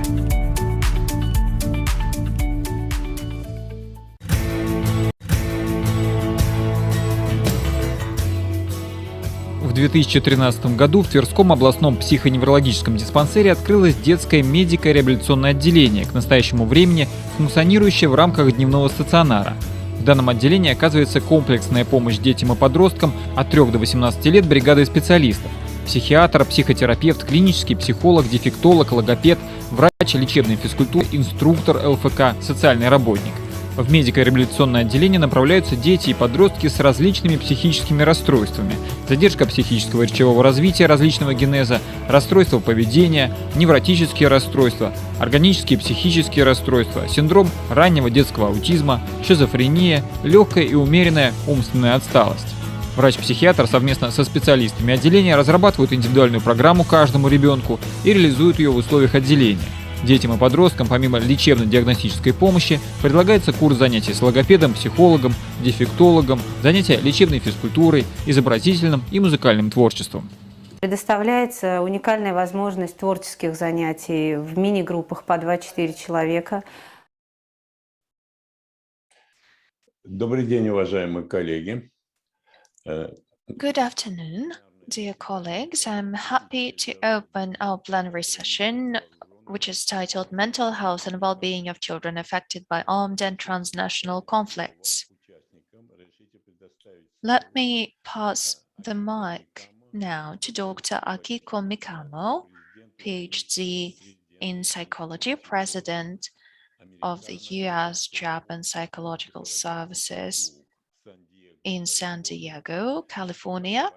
В 2013 году в Тверском областном психоневрологическом диспансере открылось детское медико-реабилитационное отделение, к настоящему времени функционирующее в рамках дневного стационара. В данном отделении оказывается комплексная помощь детям и подросткам от 3 до 18 лет бригадой специалистов: психиатр, психотерапевт, клинический психолог, дефектолог, логопед, врач лечебной физкультуры, инструктор ЛФК, социальный работник. В медико-реабилитационное отделение направляются дети и подростки с различными психическими расстройствами: задержка психического и речевого развития различного генеза, расстройства поведения, невротические расстройства, органические психические расстройства, синдром раннего детского аутизма, шизофрения, легкая и умеренная умственная отсталость. Врач-психиатр совместно со специалистами отделения разрабатывают индивидуальную программу каждому ребенку и реализуют ее в условиях отделения. Детям и подросткам помимо лечебно-диагностической помощи предлагается курс занятий с логопедом, психологом, дефектологом, занятия лечебной физкультурой, изобразительным и музыкальным творчеством. Предоставляется уникальная возможность творческих занятий в мини-группах по 2-4 человека. Добрый день, уважаемые коллеги. Good afternoon, dear colleagues. I'm happy to open our plenary session, which is titled Mental Health and Well-Being of Children Affected by Armed and Transnational Conflicts. Let me pass the mic now to Dr. Akiko Mikamo, PhD in Psychology, President of the U.S.-Japan Psychological Services in San Diego, California,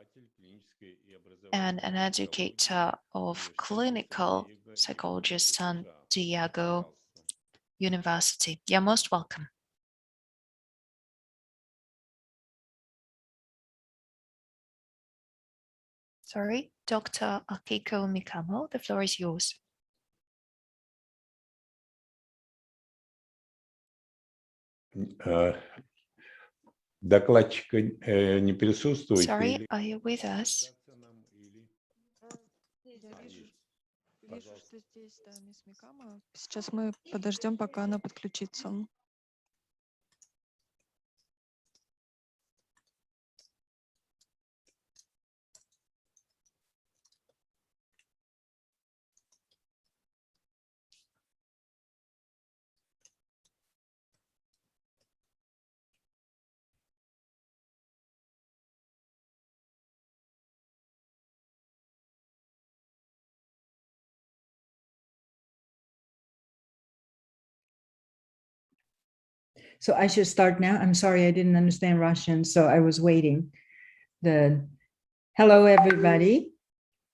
and an educator of clinical psychology at San Diego University. You're most welcome. Sorry, Dr. Akiko Mikamo, the floor is yours. Докладчика не присутствует. Sorry, are you with us? Вижу, что здесь, да, мисс Микама. Сейчас мы подождем, пока она подключится. So I should start now. I'm sorry, I didn't understand Russian, so I was waiting. Hello, everybody.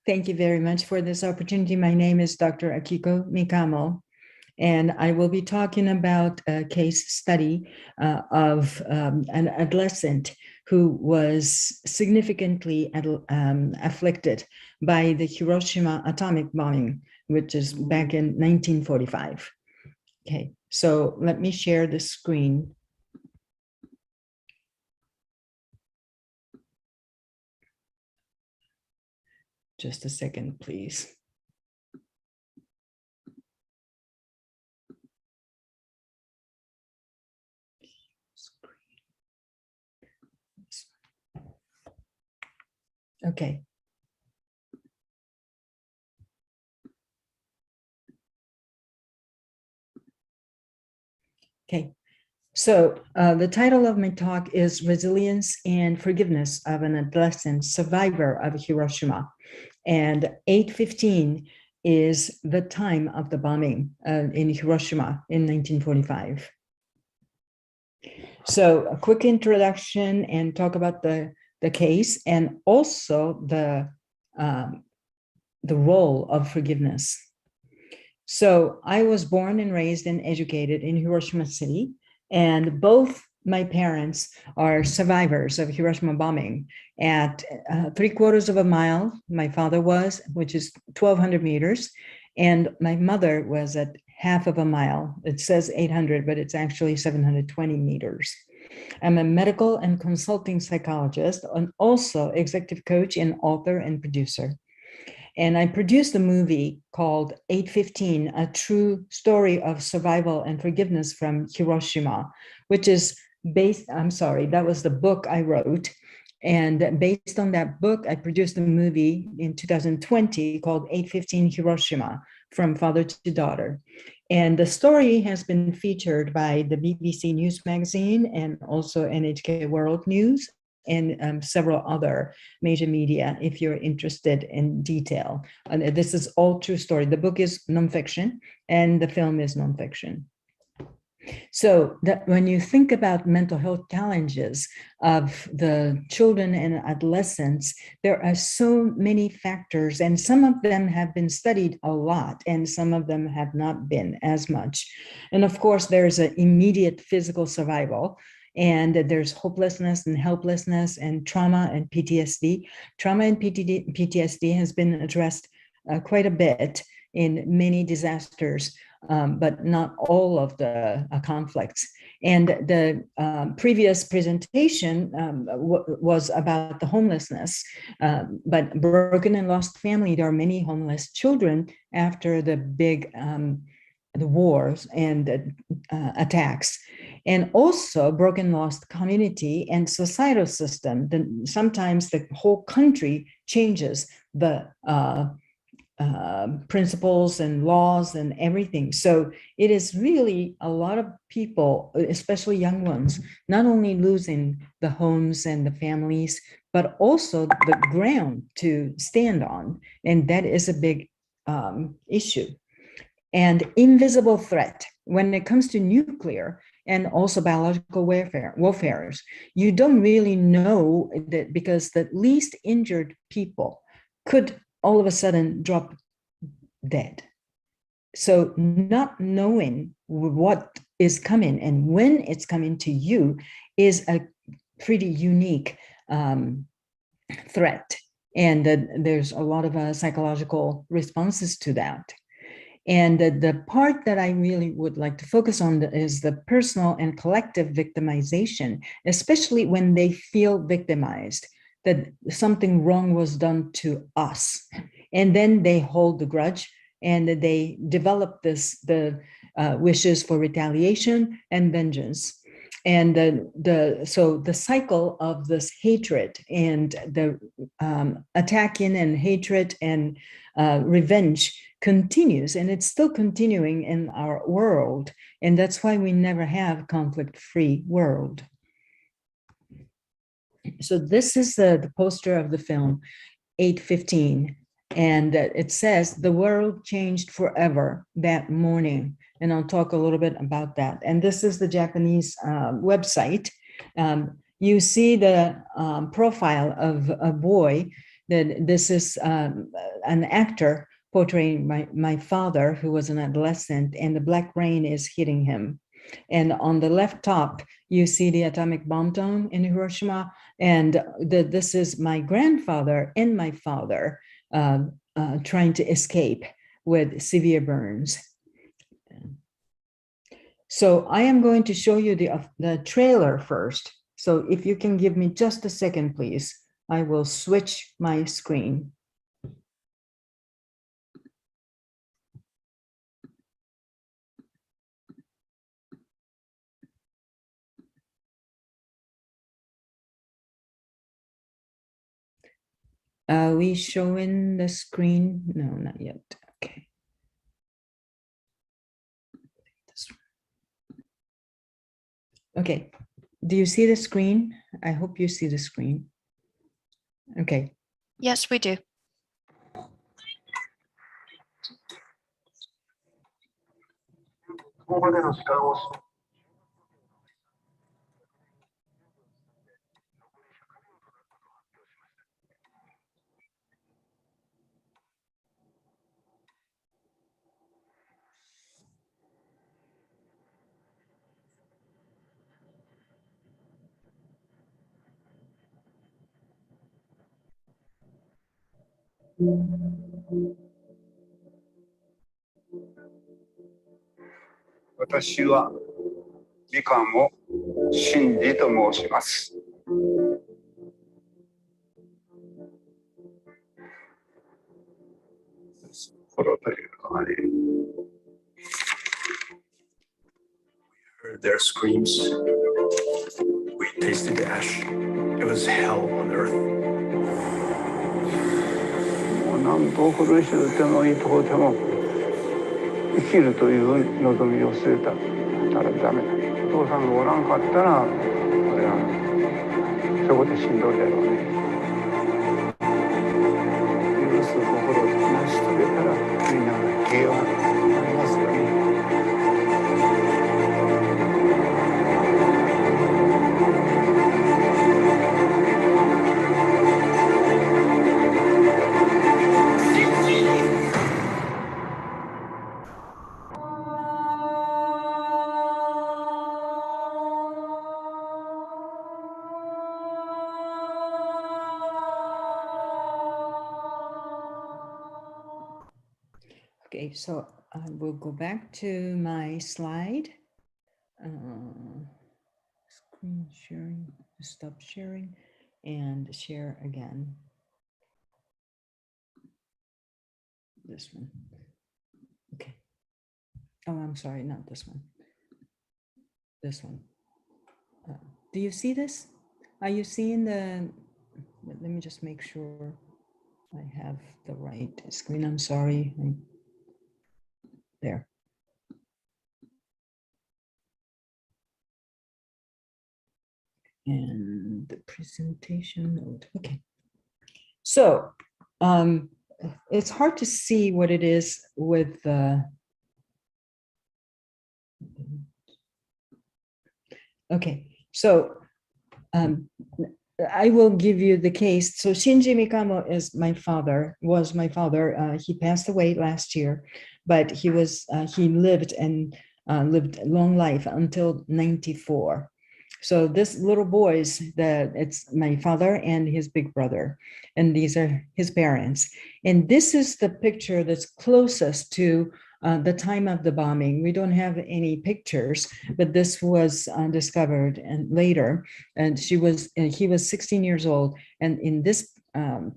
Thank you very much for this opportunity. My name is Dr. Akiko Mikamo, and I will be talking about a case study of an adolescent who was significantly afflicted by the Hiroshima atomic bombing, which is back in 1945. Okay, so let me share the screen. Just a second, please. Okay. Okay. So the title of my talk is Resilience and Forgiveness of an Adolescent Survivor of Hiroshima. And 8/15 is the time of the bombing in Hiroshima in 1945. So a quick introduction and talk about the case and also the role of forgiveness. So I was born and raised and educated in Hiroshima City, and both my parents are survivors of Hiroshima bombing. At 3/4 of a mile, my father was, which is 1,200 meters, and my mother was at half of a mile. It says 800, but it's actually 720 meters. I'm a medical and consulting psychologist and also executive coach and author and producer. And I produced a movie called 8/15, a true story of survival and forgiveness from Hiroshima, which is based, I'm sorry, that was the book I wrote. And based on that book, I produced a movie in 2020 called 8/15 Hiroshima, From Father to Daughter. And the story has been featured by the BBC News magazine and also NHK World News and several other major media, if you're interested in detail. And this is all true story. The book is nonfiction and the film is nonfiction. So that when you think about mental health challenges of the children and adolescents, there are so many factors, and some of them have been studied a lot, and some of them have not been as much. And of course, there's an immediate physical survival, and there's hopelessness and helplessness and trauma and PTSD. Trauma and PTSD has been addressed quite a bit in many disasters, but not all of the conflicts. And the previous presentation was about the homelessness, but broken and lost family, there are many homeless children after the big the wars and attacks, and also broken lost community and societal system. Then sometimes the whole country changes the principles and laws and everything. So it is really a lot of people, especially young ones, not only losing the homes and the families, but also the ground to stand on. And that is a big issue. And invisible threat when it comes to nuclear and also biological warfares, you don't really know that, because the least injured people could all of a sudden drop dead. So not knowing what is coming and when it's coming to you is a pretty unique threat. And there's a lot of psychological responses to that. And the part that I really would like to focus on is the personal and collective victimization, especially when they feel victimized, that something wrong was done to us. And then they hold the grudge and they develop the wishes for retaliation and vengeance. And so the cycle of this hatred and the attacking and hatred and revenge continues, and it's still continuing in our world. And that's why we never have conflict-free world. So this is the poster of the film, 8/15. And it says, the world changed forever that morning. And I'll talk a little bit about that. And this is the Japanese website. You see the profile of a boy. That this is an actor portraying my father, who was an adolescent, and the black rain is hitting him. And on the left top, you see the atomic bomb zone in Hiroshima. And this is my grandfather and my father trying to escape with severe burns. So I am going to show you the trailer first. So if you can give me just a second, please, I will switch my screen. Are we showing the screen? No, not yet. Okay. Okay. Do you see the screen? I hope you see the screen. Okay. Yes, we do. Heard their screams. We tasted ash. It was hell on earth. 何と苦しゅうてもいとうても生きるという望みを捨てたらダメだ。お父さんがおらんかったら俺はそこで死んどるやろうね。許す心を成し遂げたらみんなが平和になりますよね。Okay, so I will go back to my slide. Screen sharing, stop sharing, and share again. This one. Okay. Oh, I'm sorry, not this one. This one. Do you see this? Are you seeing the, let me just make sure I have the right screen. I'm sorry. There. And the presentation mode. Okay. So it's hard to see what it is with the. Okay, so I will give you the case. So Shinji Mikamo is my father, was my father. He passed away last year, but he lived a long life until 94. So this little boy's it's my father and his big brother, and these are his parents. And this is the picture that's closest to the time of the bombing. We don't have any pictures, but this was discovered and later. And he was 16 years old. And in this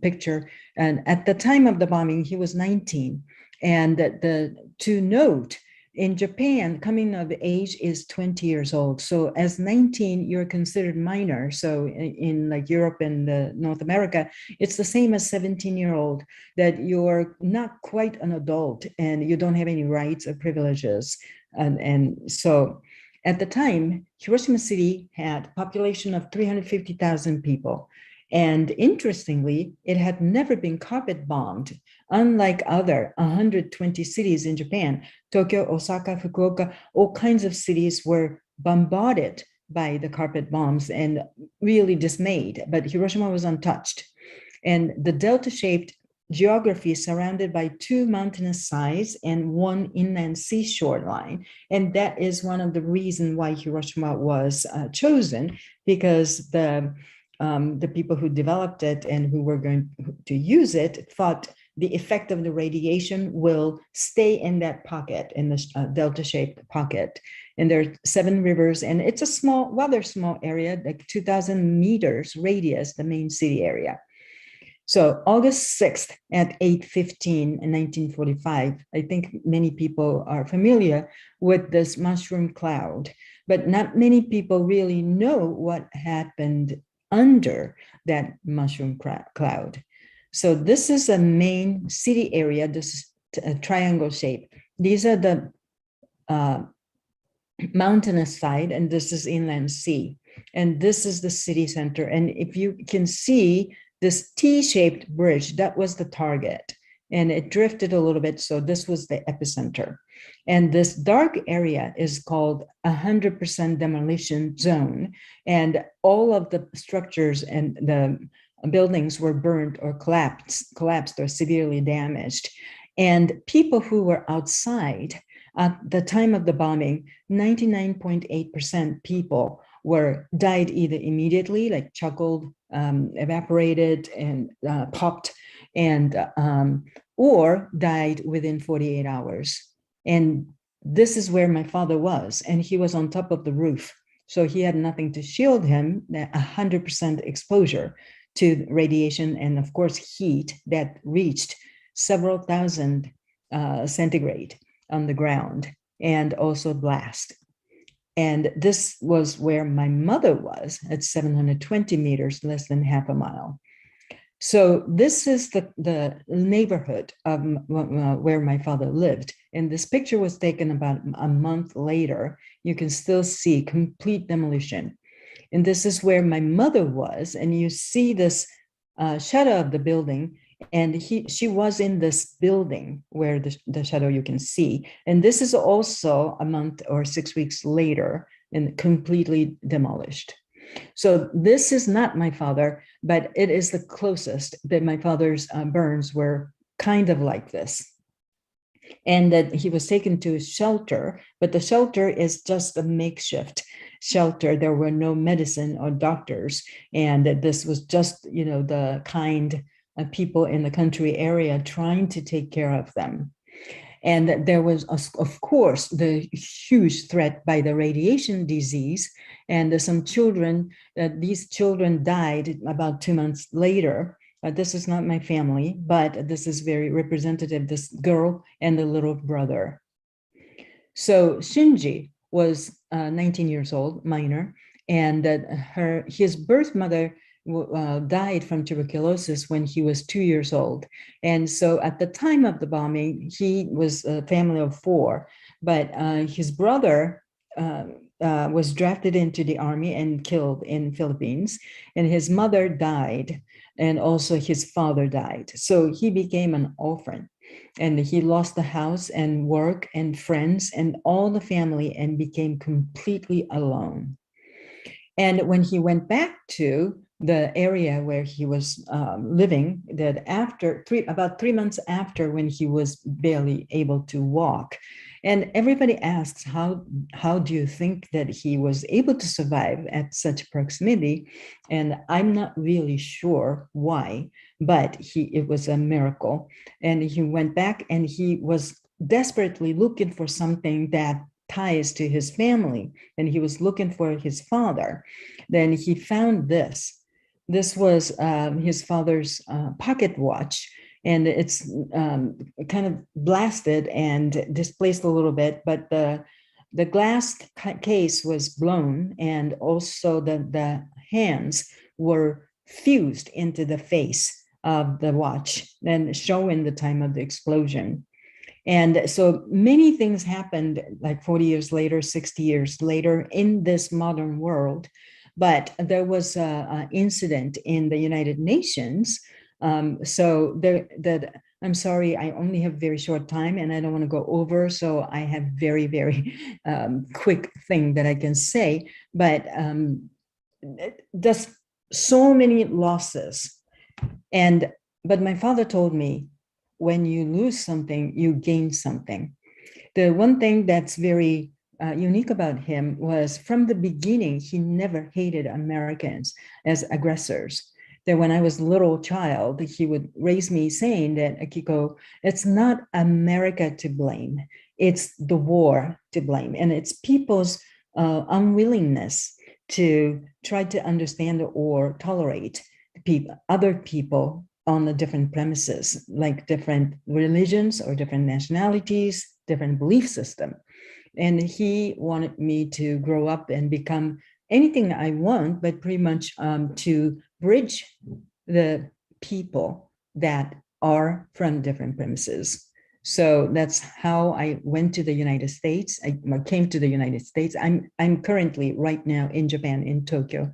picture, and at the time of the bombing, he was 19. And to note, in Japan, coming of age is 20 years old. So as 19, you're considered minor. So in like Europe and North America, it's the same as 17-year-old, that you're not quite an adult and you don't have any rights or privileges. And so at the time, Hiroshima City had a population of 350,000 people. And interestingly, it had never been carpet bombed, unlike other 120 cities in Japan. Tokyo, Osaka, Fukuoka, all kinds of cities were bombarded by the carpet bombs and really dismayed, but Hiroshima was untouched. And the delta-shaped geography is surrounded by two mountainous sides and one inland seashore line. And that is one of the reasons why Hiroshima was chosen, because the people who developed it and who were going to use it thought the effect of the radiation will stay in that pocket, in the delta-shaped pocket. And there are 7 rivers, and it's a small, rather small area, like 2,000 meters radius, the main city area. So August 6th at 8:15 in 1945, I think many people are familiar with this mushroom cloud, but not many people really know what happened under that mushroom cloud. So this is a main city area. This is a triangle shape. These are the mountainous side, and this is inland sea. And this is the city center. And if you can see this T-shaped bridge, that was the target. And it drifted a little bit, so this was the epicenter. And this dark area is called 100% demolition zone. And all of the structures and the buildings were burned or collapsed or severely damaged. And people who were outside at the time of the bombing, 99.8% people died either immediately, like chuckled, evaporated, and popped, and or died within 48 hours. And this is where my father was, and he was on top of the roof. So he had nothing to shield him, 100% exposure to radiation and, of course, heat that reached several thousand centigrade on the ground, and also blast. And this was where my mother was at 720 meters, less than half a mile. So this is the neighborhood of where my father lived. And this picture was taken about a month later. You can still see complete demolition. And this is where my mother was. And you see this shadow of the building. And she was in this building where the shadow you can see. And this is also a month or 6 weeks later and completely demolished. So this is not my father, but it is the closest that my father's burns were kind of like this. And that he was taken to a shelter, but the shelter is just a makeshift shelter. There were no medicine or doctors. And this was just, the kind of people in the country area trying to take care of them. And there was, of course, the huge threat by the radiation disease. And some children, these children died about 2 months later. This is not my family, but this is very representative, this girl and the little brother. So Shinji was 19 years old, minor, and his birth mother died from tuberculosis when he was 2 years old. And so at the time of the bombing, he was a family of 4, but his brother was drafted into the army and killed in Philippines, and his mother died, and also his father died. So he became an orphan, and he lost the house and work and friends and all the family and became completely alone. And when he went back to the area where he was living, that about 3 months after, when he was barely able to walk, and everybody asks, how do you think that he was able to survive at such proximity? And I'm not really sure why, but it was a miracle. And he went back and he was desperately looking for something that ties to his family, and he was looking for his father. Then he found this. This was his father's pocket watch, and it's kind of blasted and displaced a little bit, but the glass case was blown, and also the hands were fused into the face of the watch and showing the time of the explosion. And so many things happened like 40 years later, 60 years later in this modern world. But there was an incident in the United Nations. I'm sorry, I only have very short time and I don't want to go over. So I have very, very quick thing that I can say. But just so many losses. But my father told me, when you lose something, you gain something. The one thing that's very unique about him was, from the beginning, he never hated Americans as aggressors. That when I was a little child, he would raise me saying that, Akiko, it's not America to blame, it's the war to blame. And it's people's unwillingness to try to understand or tolerate other people on the different premises, like different religions or different nationalities, different belief system. And he wanted me to grow up and become anything I want, but pretty much to bridge the people that are from different premises. So that's how I went to the United States. I came to the United States. I'm currently right now in Japan, in Tokyo,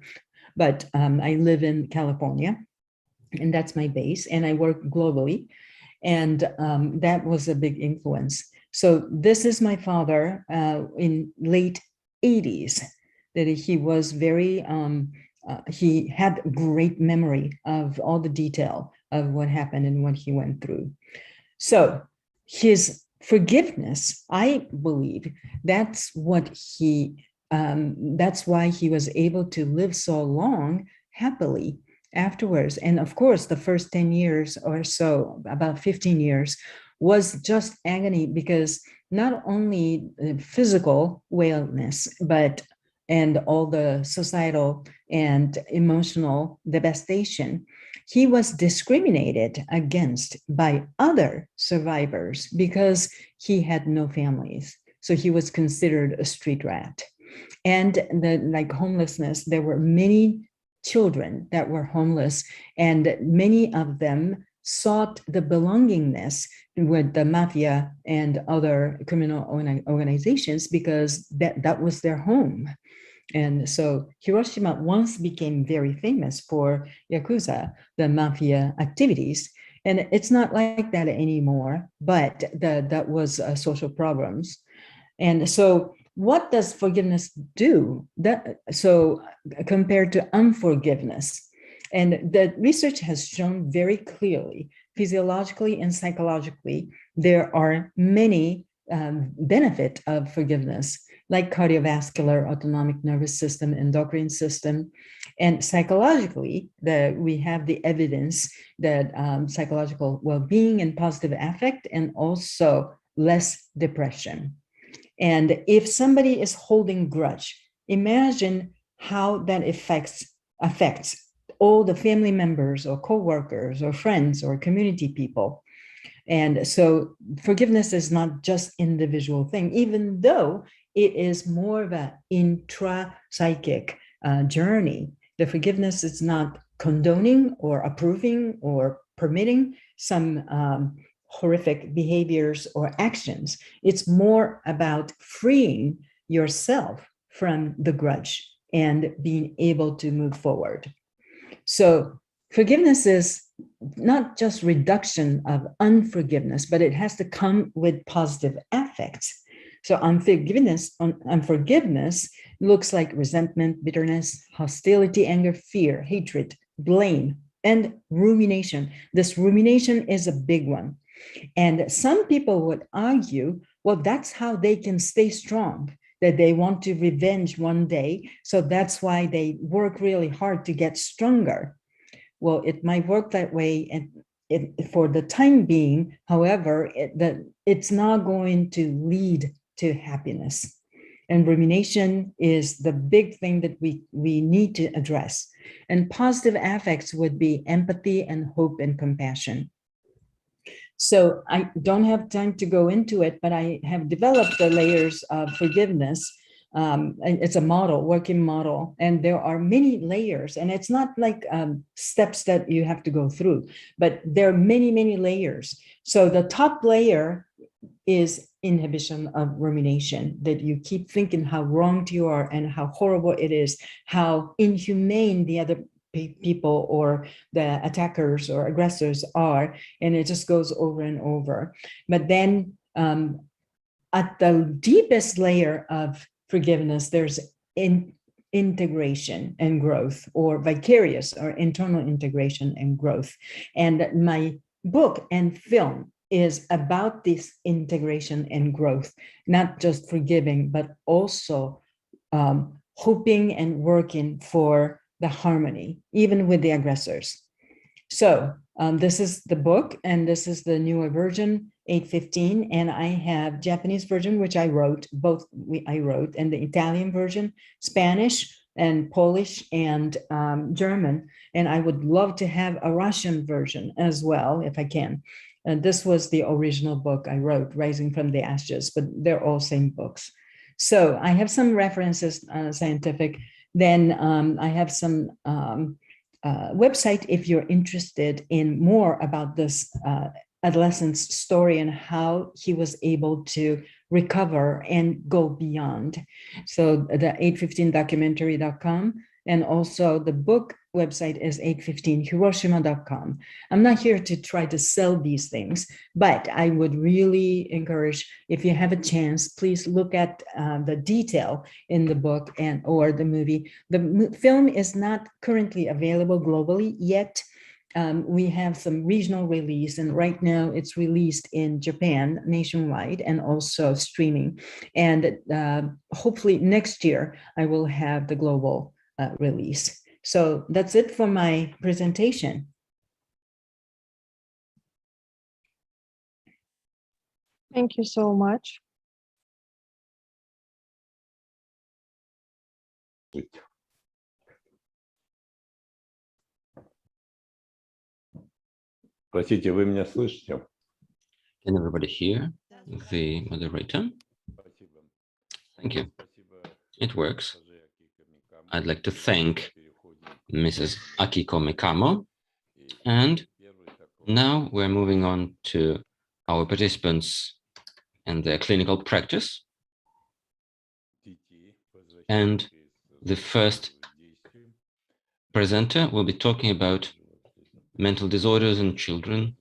but I live in California, and that's my base, and I work globally. And that was a big influence. So this is my father in late 80s, that he was very, he had great memory of all the detail of what happened and what he went through. So his forgiveness, I believe, that's what he, that's why he was able to live so long happily afterwards. And of course, the first 10 years or so, about 15 years, was just agony, because not only the physical wellness, but and all the societal and emotional devastation, he was discriminated against by other survivors because he had no families. So he was considered a street rat. And like homelessness, there were many children that were homeless, and many of them sought the belongingness with the mafia and other criminal organizations because that was their home. And so Hiroshima once became very famous for Yakuza, the mafia activities. And it's not like that anymore, but that was social problems. And so what does forgiveness do? So compared to unforgiveness? And the research has shown very clearly, physiologically and psychologically, there are many benefits of forgiveness, like cardiovascular, autonomic nervous system, endocrine system. And psychologically, we have the evidence that psychological well-being and positive affect, and also less depression. And if somebody is holding grudge, imagine how that affects all the family members or co-workers or friends or community people. And so forgiveness is not just individual thing, even though it is more of an intra-psychic journey. The forgiveness is not condoning or approving or permitting some horrific behaviors or actions. It's more about freeing yourself from the grudge and being able to move forward. So forgiveness is not just reduction of unforgiveness, but it has to come with positive affects. So unforgiveness looks like resentment, bitterness, hostility, anger, fear, hatred, blame, and rumination. This rumination is a big one. And some people would argue, well, that's how they can stay strong, that they want to revenge one day. So that's why they work really hard to get stronger. Well, it might work that way and for the time being. However, it's not going to lead to happiness. And rumination is the big thing that we need to address. And positive affects would be empathy and hope and compassion. So I don't have time to go into it, but I have developed the layers of forgiveness. It's a model, working model, and there are many layers, and it's not like steps that you have to go through, but there are many, many layers. So the top layer is inhibition of rumination, that you keep thinking how wronged you are and how horrible it is, how inhumane the other people or the attackers or aggressors are, and it just goes over and over. But then at the deepest layer of forgiveness, there's integration and growth, or vicarious or internal integration and growth. And my book and film is about this integration and growth, not just forgiving, but also hoping and working for the harmony, even with the aggressors. So this is the book, and this is the newer version, 815, and I have Japanese version, which I wrote, and the Italian version, Spanish and Polish and German, and I would love to have a Russian version as well, if I can. And this was the original book I wrote, Rising from the Ashes, but they're all same books. So I have some references, scientific. Then I have some website if you're interested in more about this adolescent's story and how he was able to recover and go beyond. So the 815documentary.com, and also the book website is 815hiroshima.com. I'm not here to try to sell these things, but I would really encourage, if you have a chance, please look at the detail in the book and or the movie. The film is not currently available globally yet. We have some regional release, and right now it's released in Japan nationwide and also streaming. And hopefully next year I will have the global release. So that's it for my presentation. Thank you so much. Простите, вы меня слышите? Can everybody hear the moderator? Thank you. It works. I'd like to thank Mrs. Akiko Mikamo. And now we're moving on to our participants and their clinical practice. And the first presenter will be talking about mental disorders in children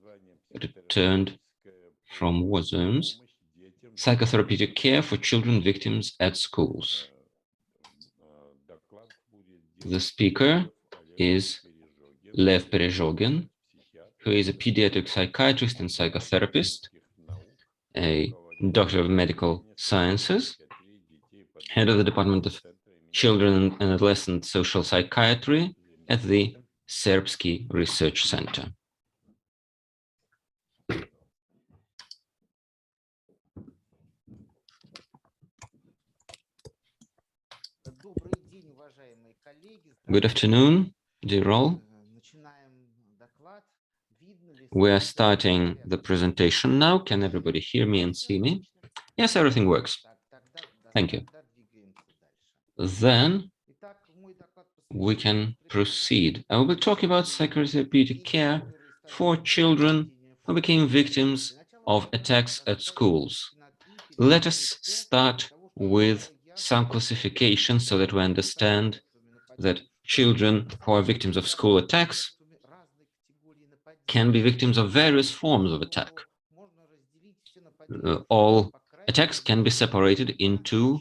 returned from war zones, psychotherapeutic care for children victims at schools. The speaker is Lev Perezhogin, who is a pediatric psychiatrist and psychotherapist, a doctor of medical sciences, head of the Department of Children and Adolescent Social Psychiatry at the Serbsky Research Center. Good afternoon, dear all. We are starting the presentation now. Can everybody hear me and see me? Yes, everything works. Thank you. Then we can proceed. I will be talking about psychotherapeutic care for children who became victims of attacks at schools. Let us start with some classification so that we understand that children who are victims of school attacks can be victims of various forms of attack. All attacks can be separated into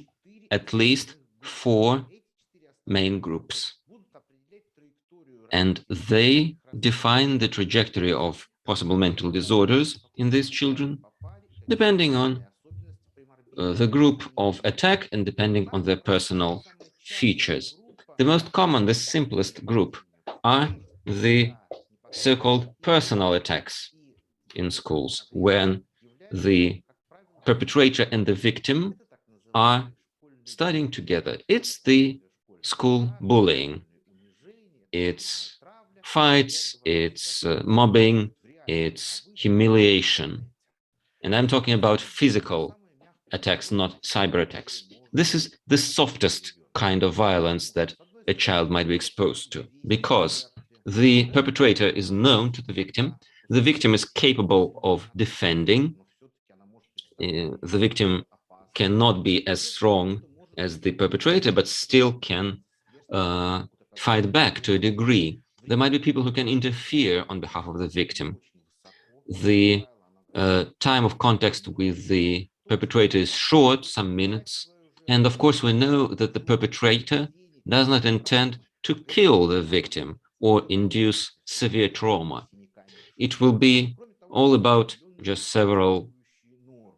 at least 4 main groups, and they define the trajectory of possible mental disorders in these children, depending on the group of attack and depending on their personal features. The most common, the simplest group are the so-called personal attacks in schools, when the perpetrator and the victim are studying together. It's the school bullying. It's fights, it's mobbing, it's humiliation. And I'm talking about physical attacks, not cyber attacks. This is the softest kind of violence that a child might be exposed to, because the perpetrator is known to the victim is capable of defending, the victim cannot be as strong as the perpetrator, but still can fight back to a degree. There might be people who can interfere on behalf of the victim. The time of contact with the perpetrator is short, some minutes, and of course we know that the perpetrator does not intend to kill the victim or induce severe trauma. It will be all about just several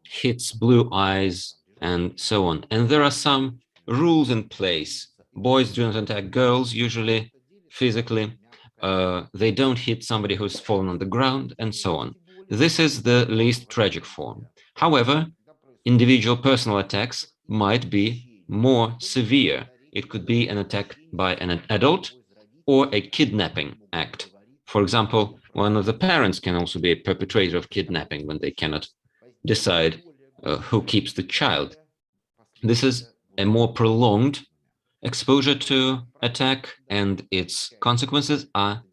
hits, blue eyes, and so on. And there are some rules in place. Boys do not attack girls, usually physically. They don't hit somebody who's fallen on the ground, and so on. This is the least tragic form. However, individual personal attacks might be more severe. It could be an attack by an adult or a kidnapping act. For example, one of the parents can also be a perpetrator of kidnapping when they cannot decide who keeps the child. This is a more prolonged exposure to attack and its consequences are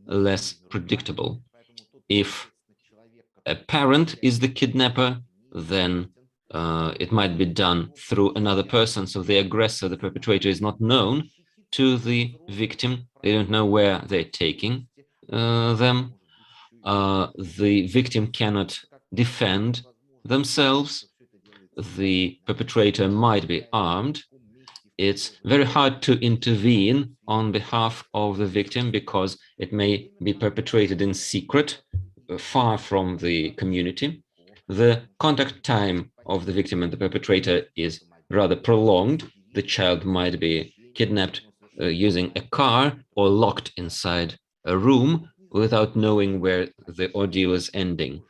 less predictable. If a parent is the kidnapper, then it might be done through another person, so the aggressor, the perpetrator, is not known to the victim. They don't know where they're taking them. The victim cannot defend themselves. The perpetrator might be armed. It's very hard to intervene on behalf of the victim because it may be perpetrated in secret, far from the community. The contact time of the victim and the perpetrator is rather prolonged. The child might be kidnapped using a car or locked inside a room without knowing where the ordeal is ending.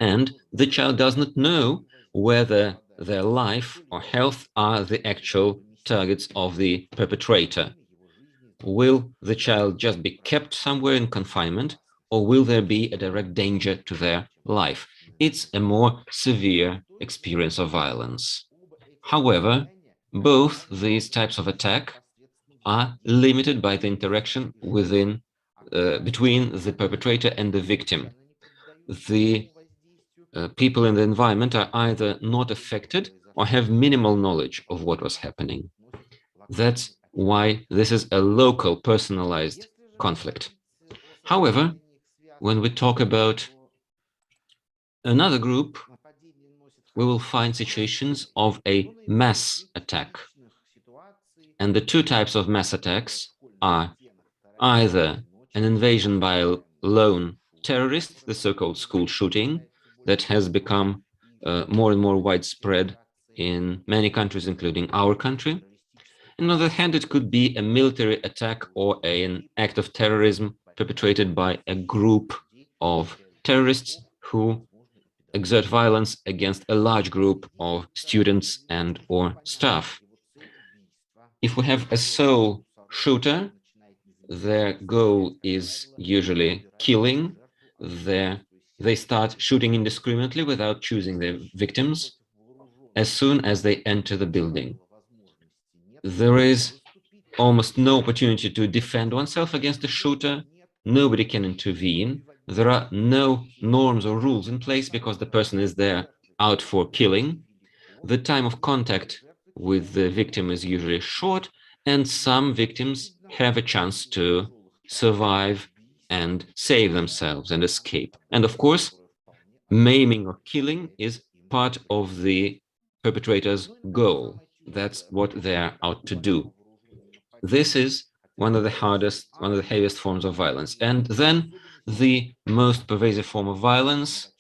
And the child does not know whether their life or health are the actual targets of the perpetrator. Will the child just be kept somewhere in confinement, or will there be a direct danger to their life? It's a more severe experience of violence. However, both these types of attack are limited by the interaction between the perpetrator and the victim. The people in the environment are either not affected or have minimal knowledge of what was happening. That's why this is a local, personalized conflict. However, when we talk about another group, we will find situations of a mass attack. And the two types of mass attacks are either an invasion by a lone terrorist, the so-called school shooting, that has become more and more widespread in many countries, including our country. On the other hand, it could be a military attack or an act of terrorism perpetrated by a group of terrorists who exert violence against a large group of students and or staff. If we have a sole shooter, their goal is usually killing. They start shooting indiscriminately without choosing their victims as soon as they enter the building. There is almost no opportunity to defend oneself against a shooter. Nobody can intervene. There are no norms or rules in place because the person is there out for killing. The time of contact with the victim is usually short, and some victims have a chance to survive and save themselves and escape. And of course, maiming or killing is part of the perpetrator's goal. That's what they're out to do. This is one of the heaviest forms of violence. And then the most pervasive form of violence,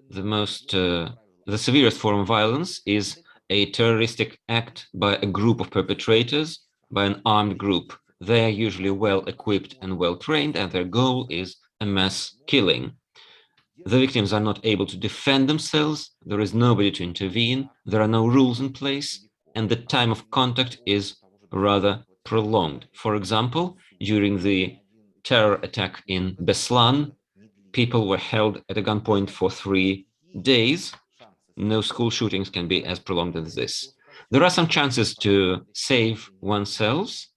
the severest form of violence is a terroristic act by a group of perpetrators, by an armed group. They are usually well equipped and well trained, and their goal is a mass killing. The victims are not able to defend themselves. There is nobody to intervene. There are no rules in place, and the time of contact is rather prolonged. For example, during the terror attack in Beslan, people were held at a gunpoint for 3 days. No school shootings can be as prolonged as this. There are some chances to save oneself,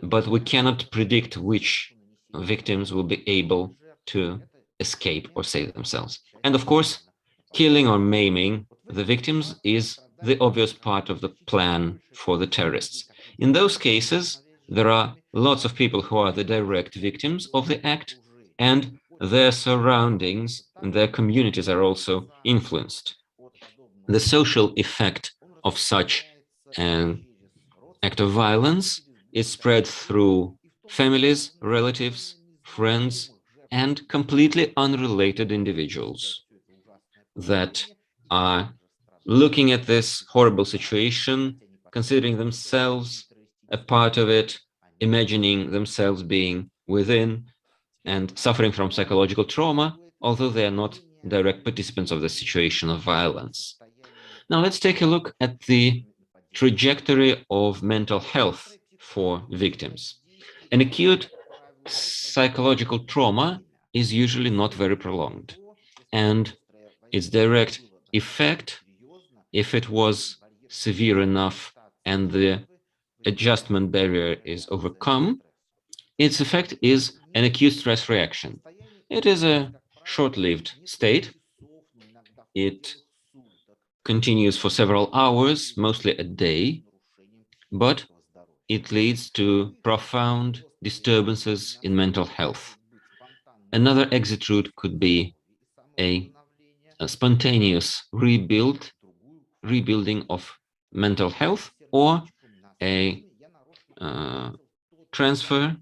but we cannot predict which victims will be able to escape or save themselves. And of course, killing or maiming the victims is the obvious part of the plan for the terrorists. In those cases, there are lots of people who are the direct victims of the act, and their surroundings and their communities are also influenced. The social effect of such an act of violence is spread through families, relatives, friends, and completely unrelated individuals that are looking at this horrible situation, considering themselves a part of it, imagining themselves being within and suffering from psychological trauma, although they are not direct participants of the situation of violence. Now let's take a look at the trajectory of mental health for victims. An acute psychological trauma is usually not very prolonged, and its direct effect, if it was severe enough and the adjustment barrier is overcome, its effect is an acute stress reaction. It is a short-lived state. It continues for several hours, mostly a day, but it leads to profound disturbances in mental health. Another exit route could be a spontaneous rebuilding of mental health, or a transfer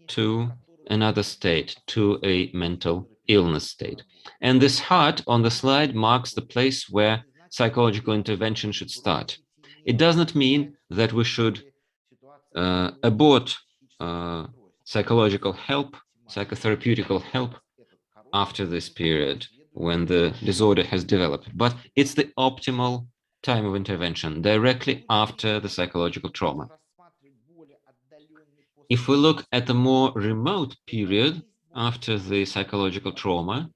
to another state, to a mental illness state. And this heart on the slide marks the place where psychological intervention should start. It does not mean that we should abort psychological help, psychotherapeutical help after this period when the disorder has developed, but it's the optimal time of intervention, directly after the psychological trauma. If we look at the more remote period after the psychological trauma,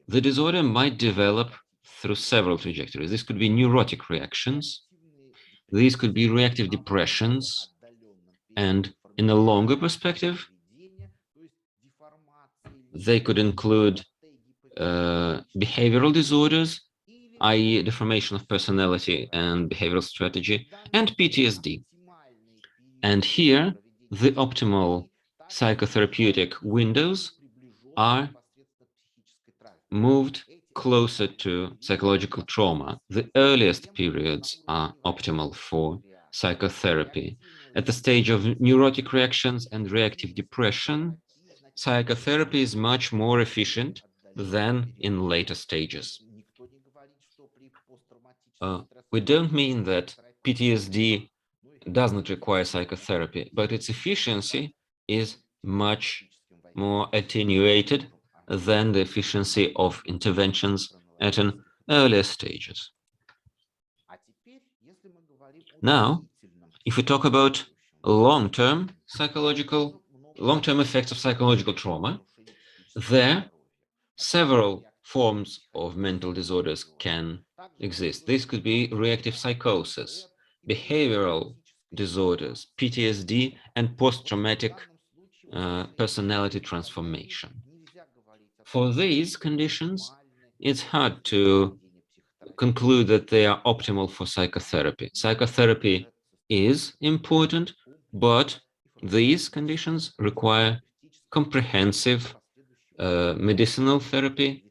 the disorder might develop through several trajectories. This could be neurotic reactions, these could be reactive depressions, and in a longer perspective, they could include behavioral disorders, i.e. deformation of personality and behavioral strategy, and PTSD. And here, the optimal psychotherapeutic windows are moved closer to psychological trauma. The earliest periods are optimal for psychotherapy. At the stage of neurotic reactions and reactive depression, psychotherapy is much more efficient than in later stages. We don't mean that PTSD does not require psychotherapy, but its efficiency is much more attenuated than the efficiency of interventions at an earlier stages. Now, if we talk about long-term effects of psychological trauma, there several forms of mental disorders can exist. This could be reactive psychosis, behavioral disorders, PTSD, and post-traumatic personality transformation. For these conditions, it's hard to conclude that they are optimal for psychotherapy. Psychotherapy is important, but these conditions require comprehensive medicinal therapy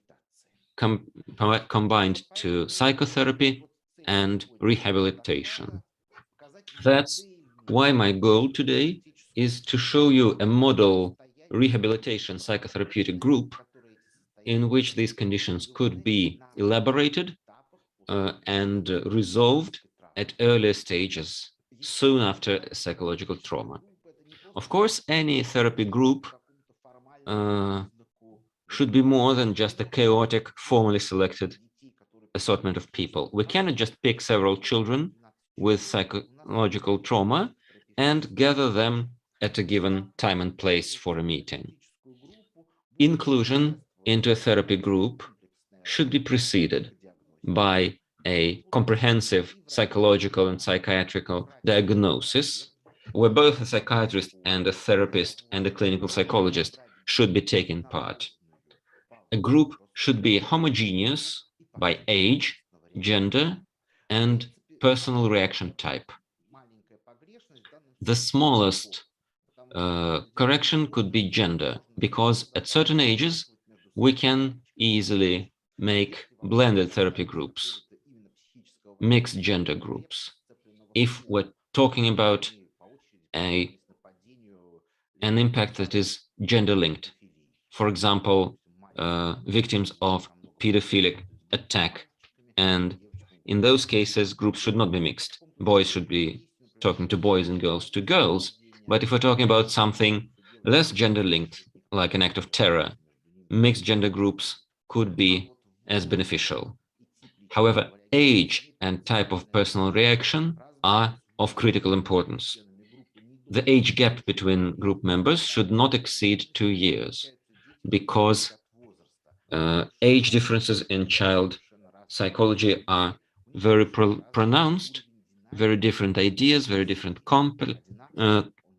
combined to psychotherapy and rehabilitation. That's why my goal today is to show you a model rehabilitation psychotherapeutic group in which these conditions could be elaborated and resolved at earlier stages, soon after psychological trauma. Of course, any therapy group should be more than just a chaotic, formally selected assortment of people. We cannot just pick several children with psychological trauma and gather them at a given time and place for a meeting. Inclusion into a therapy group should be preceded by a comprehensive psychological and psychiatrical diagnosis, where both a psychiatrist and a therapist and a clinical psychologist should be taking part. A group should be homogeneous by age, gender, and personal reaction type. The smallest correction could be gender, because at certain ages, we can easily make blended therapy groups, mixed gender groups. If we're talking about an impact that is gender-linked, for example, victims of pedophilic attack, and in those cases, groups should not be mixed. Boys should be talking to boys and girls to girls. But if we're talking about something less gender-linked, like an act of terror, mixed gender groups could be as beneficial. However, age and type of personal reaction are of critical importance. The age gap between group members should not exceed 2 years, because age differences in child psychology are very pronounced, very different ideas, very different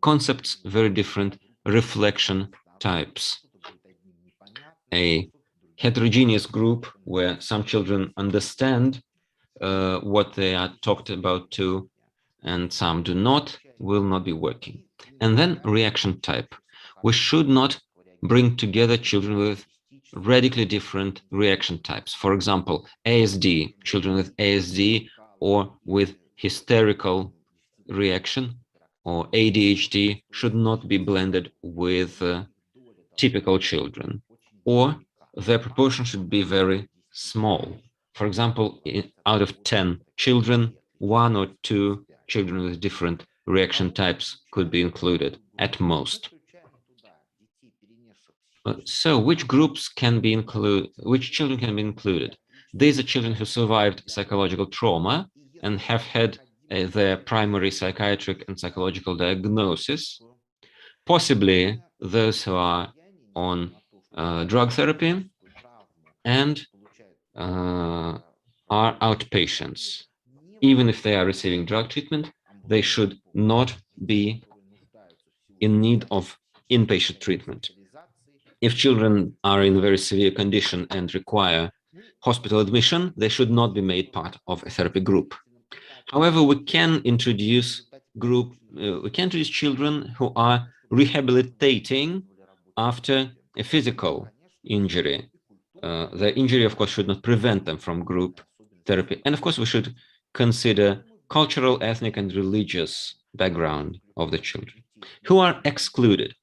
concepts, very different reflection types. A heterogeneous group where some children understand what they are talked about to and some do not, will not be working. And then reaction type. We should not bring together children with radically different reaction types. For example, ASD, children with ASD or with hysterical reaction, or ADHD should not be blended with typical children, or their proportion should be very small. For example, out of 10 children, 1 or 2 children with different reaction types could be included at most. So which groups can be included, which children can be included? These are children who survived psychological trauma and have had their primary psychiatric and psychological diagnosis, possibly those who are on drug therapy and are outpatients. Even if they are receiving drug treatment, they should not be in need of inpatient treatment. If children are in a very severe condition and require hospital admission, they should not be made part of a therapy group. However, we can introduce children who are rehabilitating after a physical injury. The injury, of course, should not prevent them from group therapy. And of course, we should consider cultural, ethnic, and religious background of the children. Who are excluded?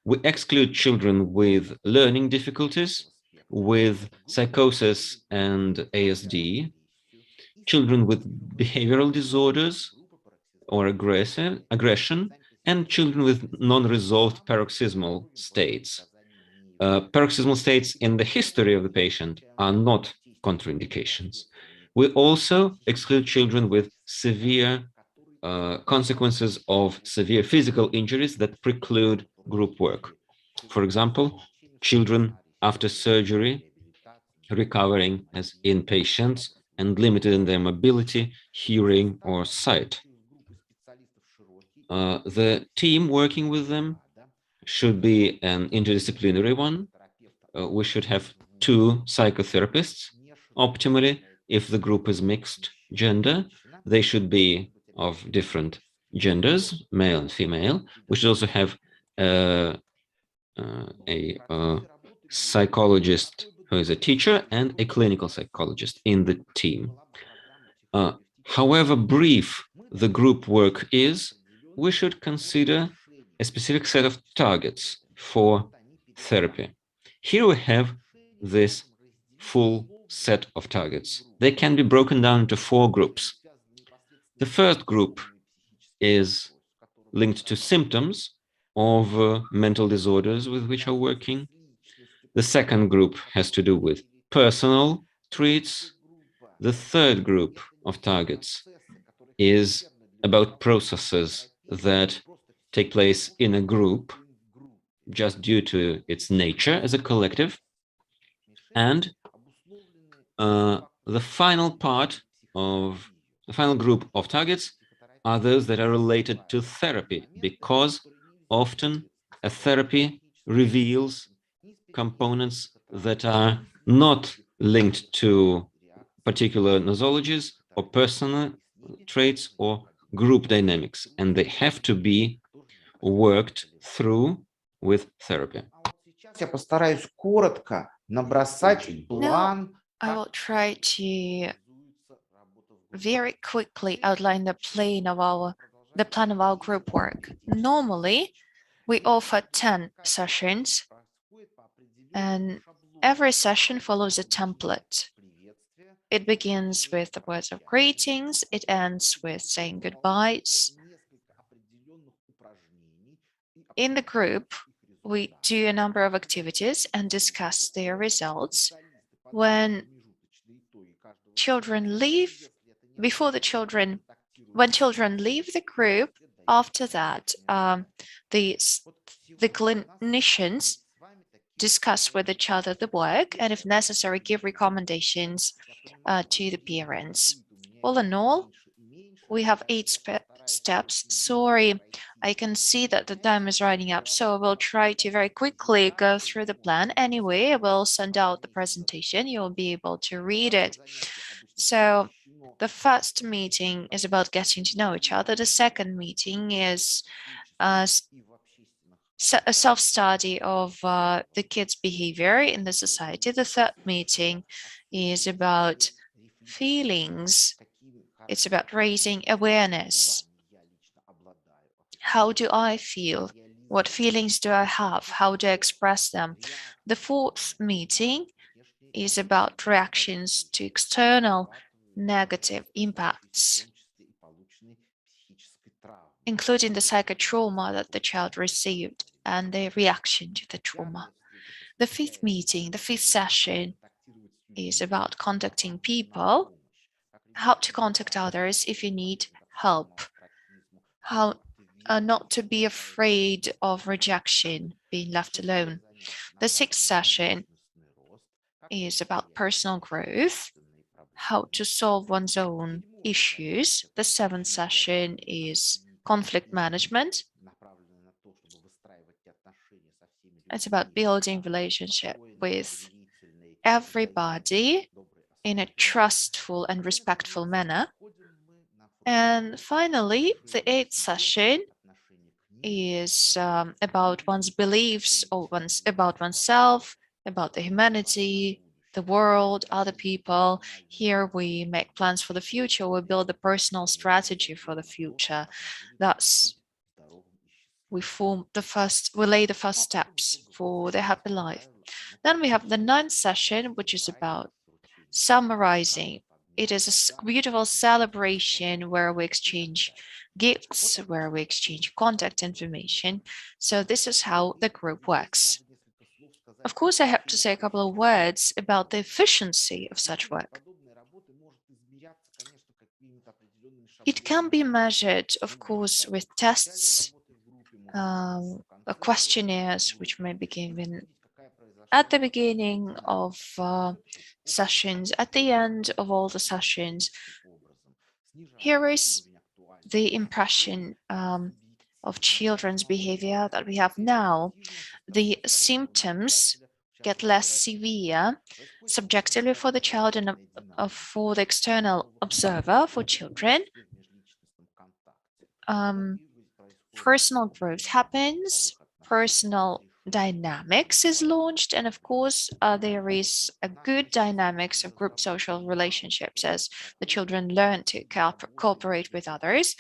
We exclude children with learning difficulties, with psychosis and ASD, children with behavioral disorders or aggression, and children with non-resolved paroxysmal states. Paroxysmal states in the history of the patient are not contraindications. We also exclude children with severe consequences of severe physical injuries that preclude group work. For example, children after surgery recovering as inpatients and limited in their mobility, hearing, or sight. The team working with them should be an interdisciplinary one. We should have 2 psychotherapists. Optimally, if the group is mixed gender, they should be of different genders, male and female. We should also have a psychologist who is a teacher and a clinical psychologist in the team. However brief the group work is, we should consider a specific set of targets for therapy. Here we have this full set of targets. They can be broken down into 4 groups. The first group is linked to symptoms of mental disorders with which are working. The second group has to do with personal traits. The third group of targets is about processes that take place in a group just due to its nature as a collective. And the final group of targets are those that are related to therapy, because often a therapy reveals components that are not linked to particular nosologies or personal traits or group dynamics, and they have to be worked through with therapy. Я постараюсь коротко набросать план. I will try to very quickly outline the plan of our group work. Normally, we offer 10 sessions, and every session follows a template. It begins with the words of greetings, it ends with saying goodbyes. In the group, we do a number of activities and discuss their results. When children leave the group, after that, the clinicians discuss with each other the work, and if necessary, give recommendations to the parents. All in all, we have 8 steps. Sorry, I can see that the time is running up, so we'll try to very quickly go through the plan. Anyway, I will send out the presentation. You'll be able to read it. So the first meeting is about getting to know each other. The second meeting is a self-study of the kids' behavior in the society. The third meeting is about feelings. It's about raising awareness. How do I feel? What feelings do I have? How do I express them? The fourth meeting is about reactions to external negative impacts, including the psychotrauma that the child received and the reaction to the trauma. The fifth meeting, the fifth session, is about contacting people, how to contact others if you need help, how not to be afraid of rejection, being left alone. The sixth session is about personal growth, how to solve one's own issues. The seventh session is conflict management. It's about building relationship with everybody in a trustful and respectful manner. And finally, the eighth session is about one's beliefs or about oneself, about the humanity, the world, other people. Here we make plans for the future. We build a personal strategy for the future. Thus, we lay the first steps for the happy life. Then we have the ninth session, which is about summarizing. It is a beautiful celebration where we exchange gifts, where we exchange contact information. So this is how the group works. Of course, I have to say a couple of words about the efficiency of such work. It can be measured, of course, with tests, questionnaires, which may be given at the beginning of sessions, at the end of all the sessions. Here is the impression of children's behavior that we have now. The symptoms get less severe subjectively for the child and for the external observer, for children. Personal growth happens, personal dynamics is launched, and of course there is a good dynamics of group social relationships as the children learn to cooperate with others.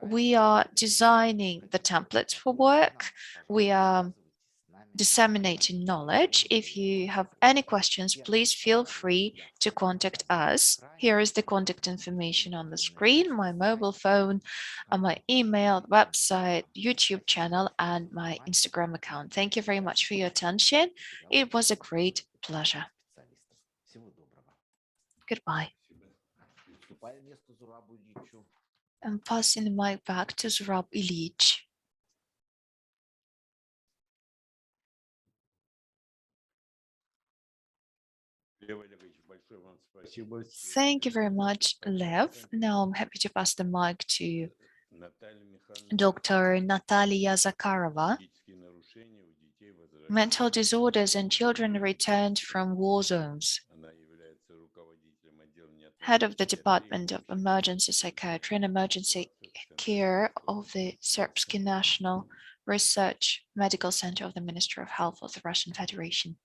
We are designing the templates for work. We are disseminating knowledge. If you have any questions, please feel free to contact us. Here is the contact information on the screen, my mobile phone, my email, website, YouTube channel, and my Instagram account. Thank you very much for your attention. It was a great pleasure. Goodbye. I'm passing the mic back to Zurab Ilyich. Thank you very much, Lev. Now I'm happy to pass the mic to Dr. Natalia Zakharova. Mental disorders in children returned from war zones. Head of the Department of Emergency Psychiatry and Emergency Care of the Serbsky National Research Medical Center of the Ministry of Health of the Russian Federation.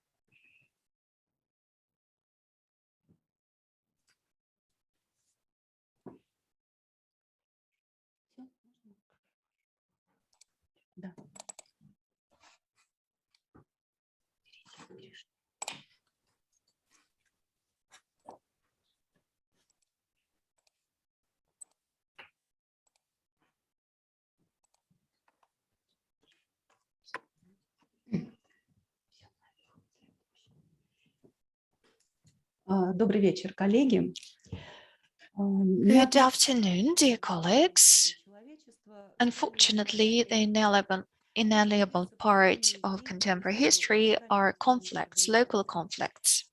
Добрый вечер, коллеги. Good afternoon, dear colleagues. Unfortunately, the inalienable part of contemporary history are conflicts, local conflicts.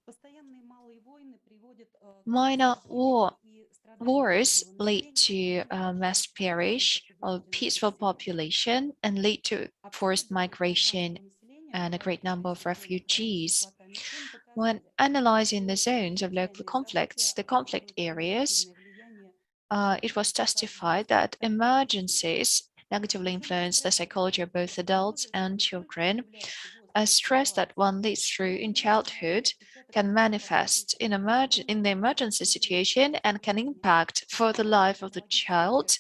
Minor war Wars lead to mass perish of peaceful population and lead to forced migration and a great number of refugees. When analyzing the zones of local conflicts, the conflict areas, it was testified that emergencies negatively influence the psychology of both adults and children. A stress that one lives through in childhood can manifest in the emergency situation and can impact for the life of the child,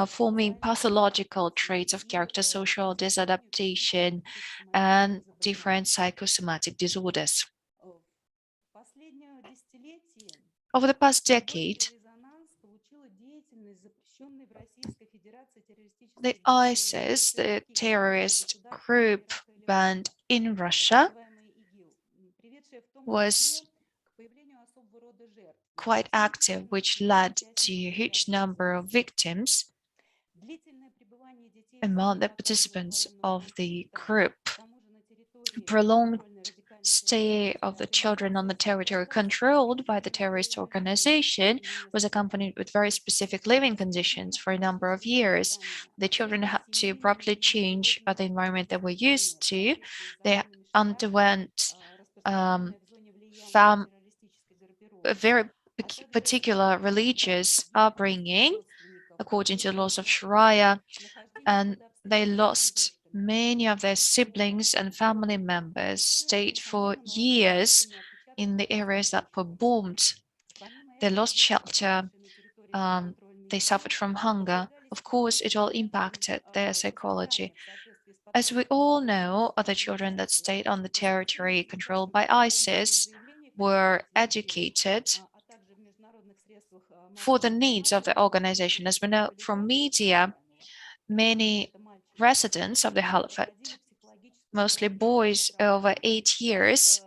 forming pathological traits of character, social disadaptation, and different psychosomatic disorders. Over the past decade, the ISIS, the terrorist group banned in Russia, was quite active, which led to a huge number of victims among the participants of the group. Prolonged stay of the children on the territory controlled by the terrorist organization was accompanied with very specific living conditions for a number of years. The children had to abruptly change the environment they were used to. They underwent a very particular religious upbringing according to the laws of Sharia, and they lost many of their siblings and family members, stayed for years in the areas that were bombed. They lost shelter, they suffered from hunger. Of course, it all impacted their psychology. As we all know, other children that stayed on the territory controlled by ISIS were educated for the needs of the organization. As we know from media, many residents of the Caliphate, mostly boys over 8 years,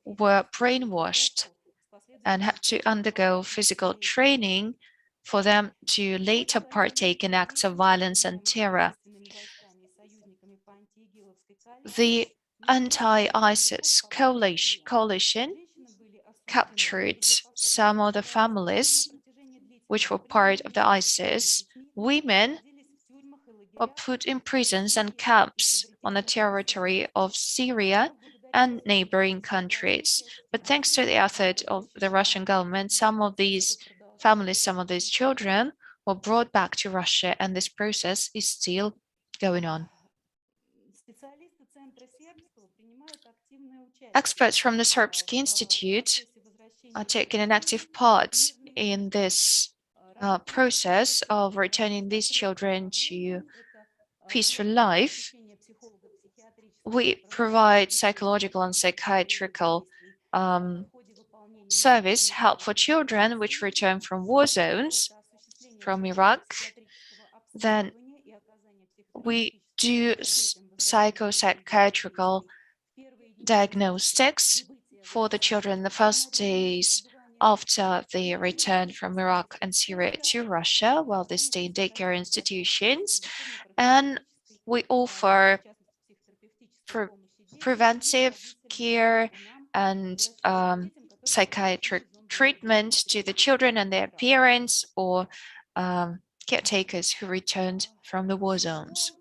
were brainwashed and had to undergo physical training for them to later partake in acts of violence and terror. The anti-ISIS coalition captured some of the families which were part of the ISIS. Women were put in prisons and camps on the territory of Syria and neighboring countries. But thanks to the effort of the Russian government, some of these families, some of these children were brought back to Russia, and this process is still going on. Experts from the Serbsky Institute are taking an active part in this process of returning these children to peaceful life. We provide psychological and psychiatrical service help for children which return from war zones, from Iraq. Then we do psychopsychiatrical diagnostics for the children the first days after they return from Iraq and Syria to Russia while they stay in daycare institutions. And we offer preventive care and psychiatric treatment to the children and their parents or caretakers who returned from the war zones.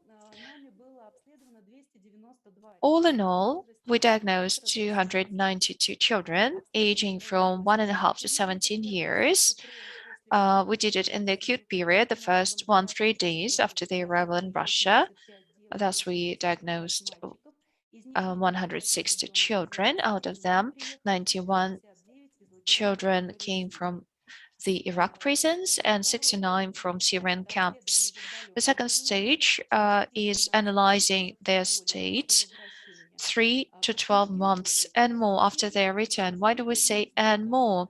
All in all, we diagnosed 292 children aging from 1.5 to 17 years. We did it in the acute period, the first 1-3 days after the arrival in Russia. Thus, we diagnosed 160 children. Out of them, 91 children came from the Iraq prisons and 69 from Syrian camps. The second stage is analyzing their state 3 to 12 months and more after their return. Why do we say and more?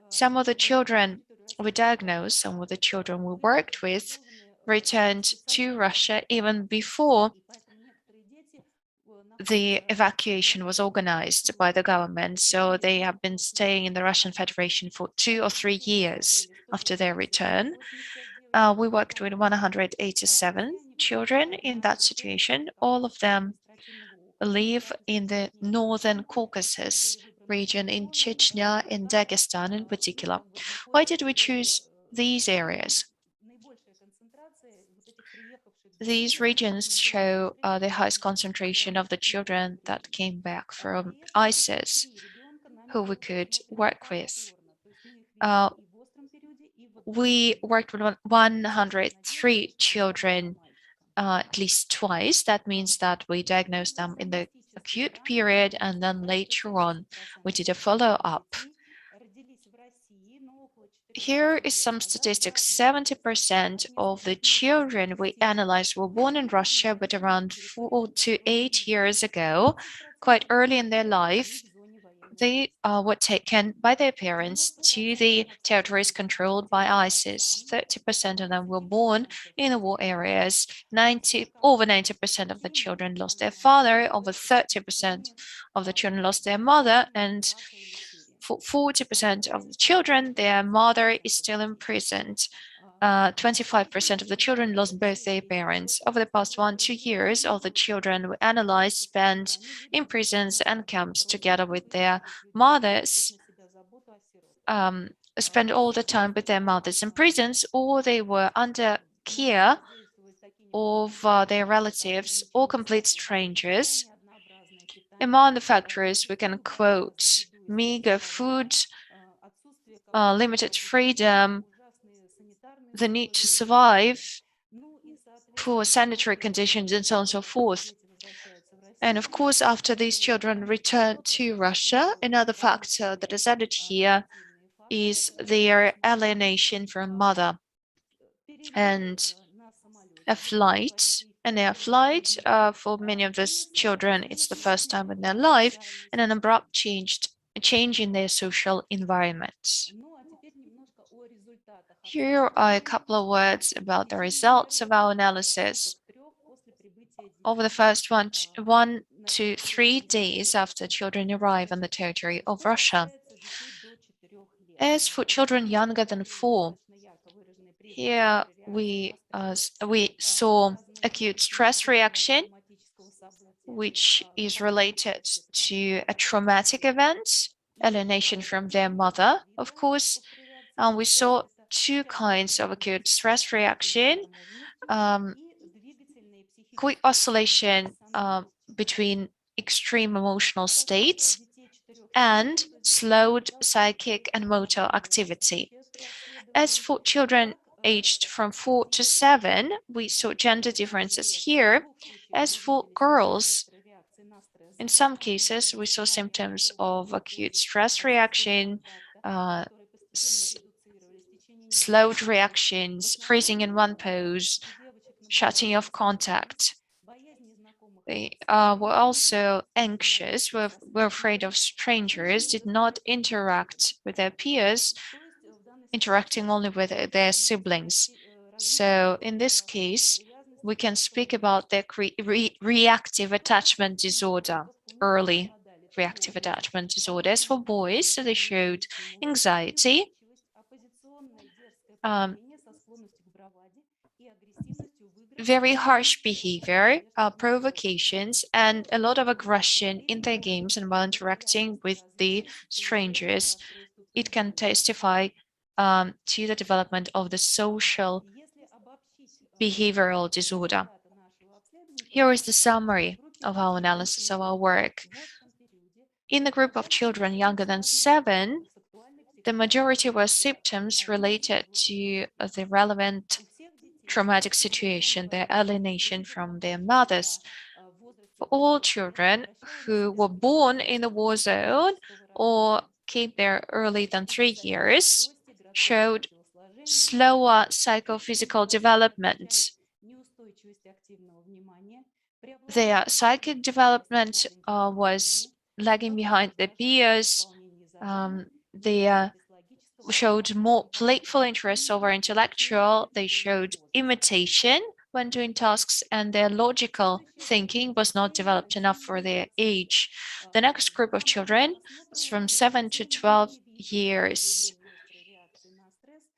Some of the children we diagnosed, some of the children we worked with returned to Russia even before the evacuation was organized by the government. So they have been staying in the Russian Federation for 2 or 3 years after their return. We worked with 187 children in that situation. All of them live in the Northern Caucasus region in Chechnya and Dagestan in particular. Why did we choose these areas? These regions show the highest concentration of the children that came back from ISIS, who we could work with. We worked with 103 children at least twice. That means that we diagnosed them in the acute period, and then later on we did a follow-up. Here is some statistics. 70% of the children we analyzed were born in Russia, but around 4 to 8 years ago, quite early in their life, they were taken by their parents to the territories controlled by ISIS. 30% of them were born in the war areas. Over 90% of the children lost their father, over 30% of the children lost their mother, and for 40% of the children, their mother is still imprisoned. 25% of the children lost both their parents. Over the past 1-2 years, all the children we analyzed spent in prisons and camps together with their mothers, spent all the time with their mothers in prisons, or they were under care of their relatives or complete strangers. Among the factors, we can quote meager food, limited freedom, the need to survive, poor sanitary conditions, and so on and so forth. And of course, after these children return to Russia, another factor that is added here is their alienation from mother. And an air flight, for many of these children, it's the first time in their life, and an abrupt change in their social environments. Here are a couple of words about the results of our analysis. Over the first 1 to 3 days after children arrive on the territory of Russia. As for children younger than 4, here we saw acute stress reaction, which is related to a traumatic event, alienation from their mother, of course. And we saw 2 kinds of acute stress reaction, quick oscillation between extreme emotional states and slowed psychic and motor activity. As for children aged from 4 to 7, we saw gender differences here. As for girls, in some cases, we saw symptoms of acute stress reaction, slowed reactions, freezing in one pose, shutting off contact. They were also anxious, were afraid of strangers, did not interact with their peers, interacting only with their siblings. So in this case, we can speak about their reactive attachment disorder, early reactive attachment disorders. For boys, so they showed anxiety, very harsh behavior, provocations, and a lot of aggression in their games and while interacting with the strangers. It can testify to the development of the social behavioral disorder. Here is the summary of our analysis of our work. In the group of children younger than 7, the majority were symptoms related to the relevant traumatic situation, their alienation from their mothers. For all children who were born in the war zone or came there early than 3 years, showed slower psychophysical development. Their psychic development was lagging behind their peers. They showed more playful interests over intellectual. They showed imitation when doing tasks, and their logical thinking was not developed enough for their age. The next group of children is from 7 to 12 years.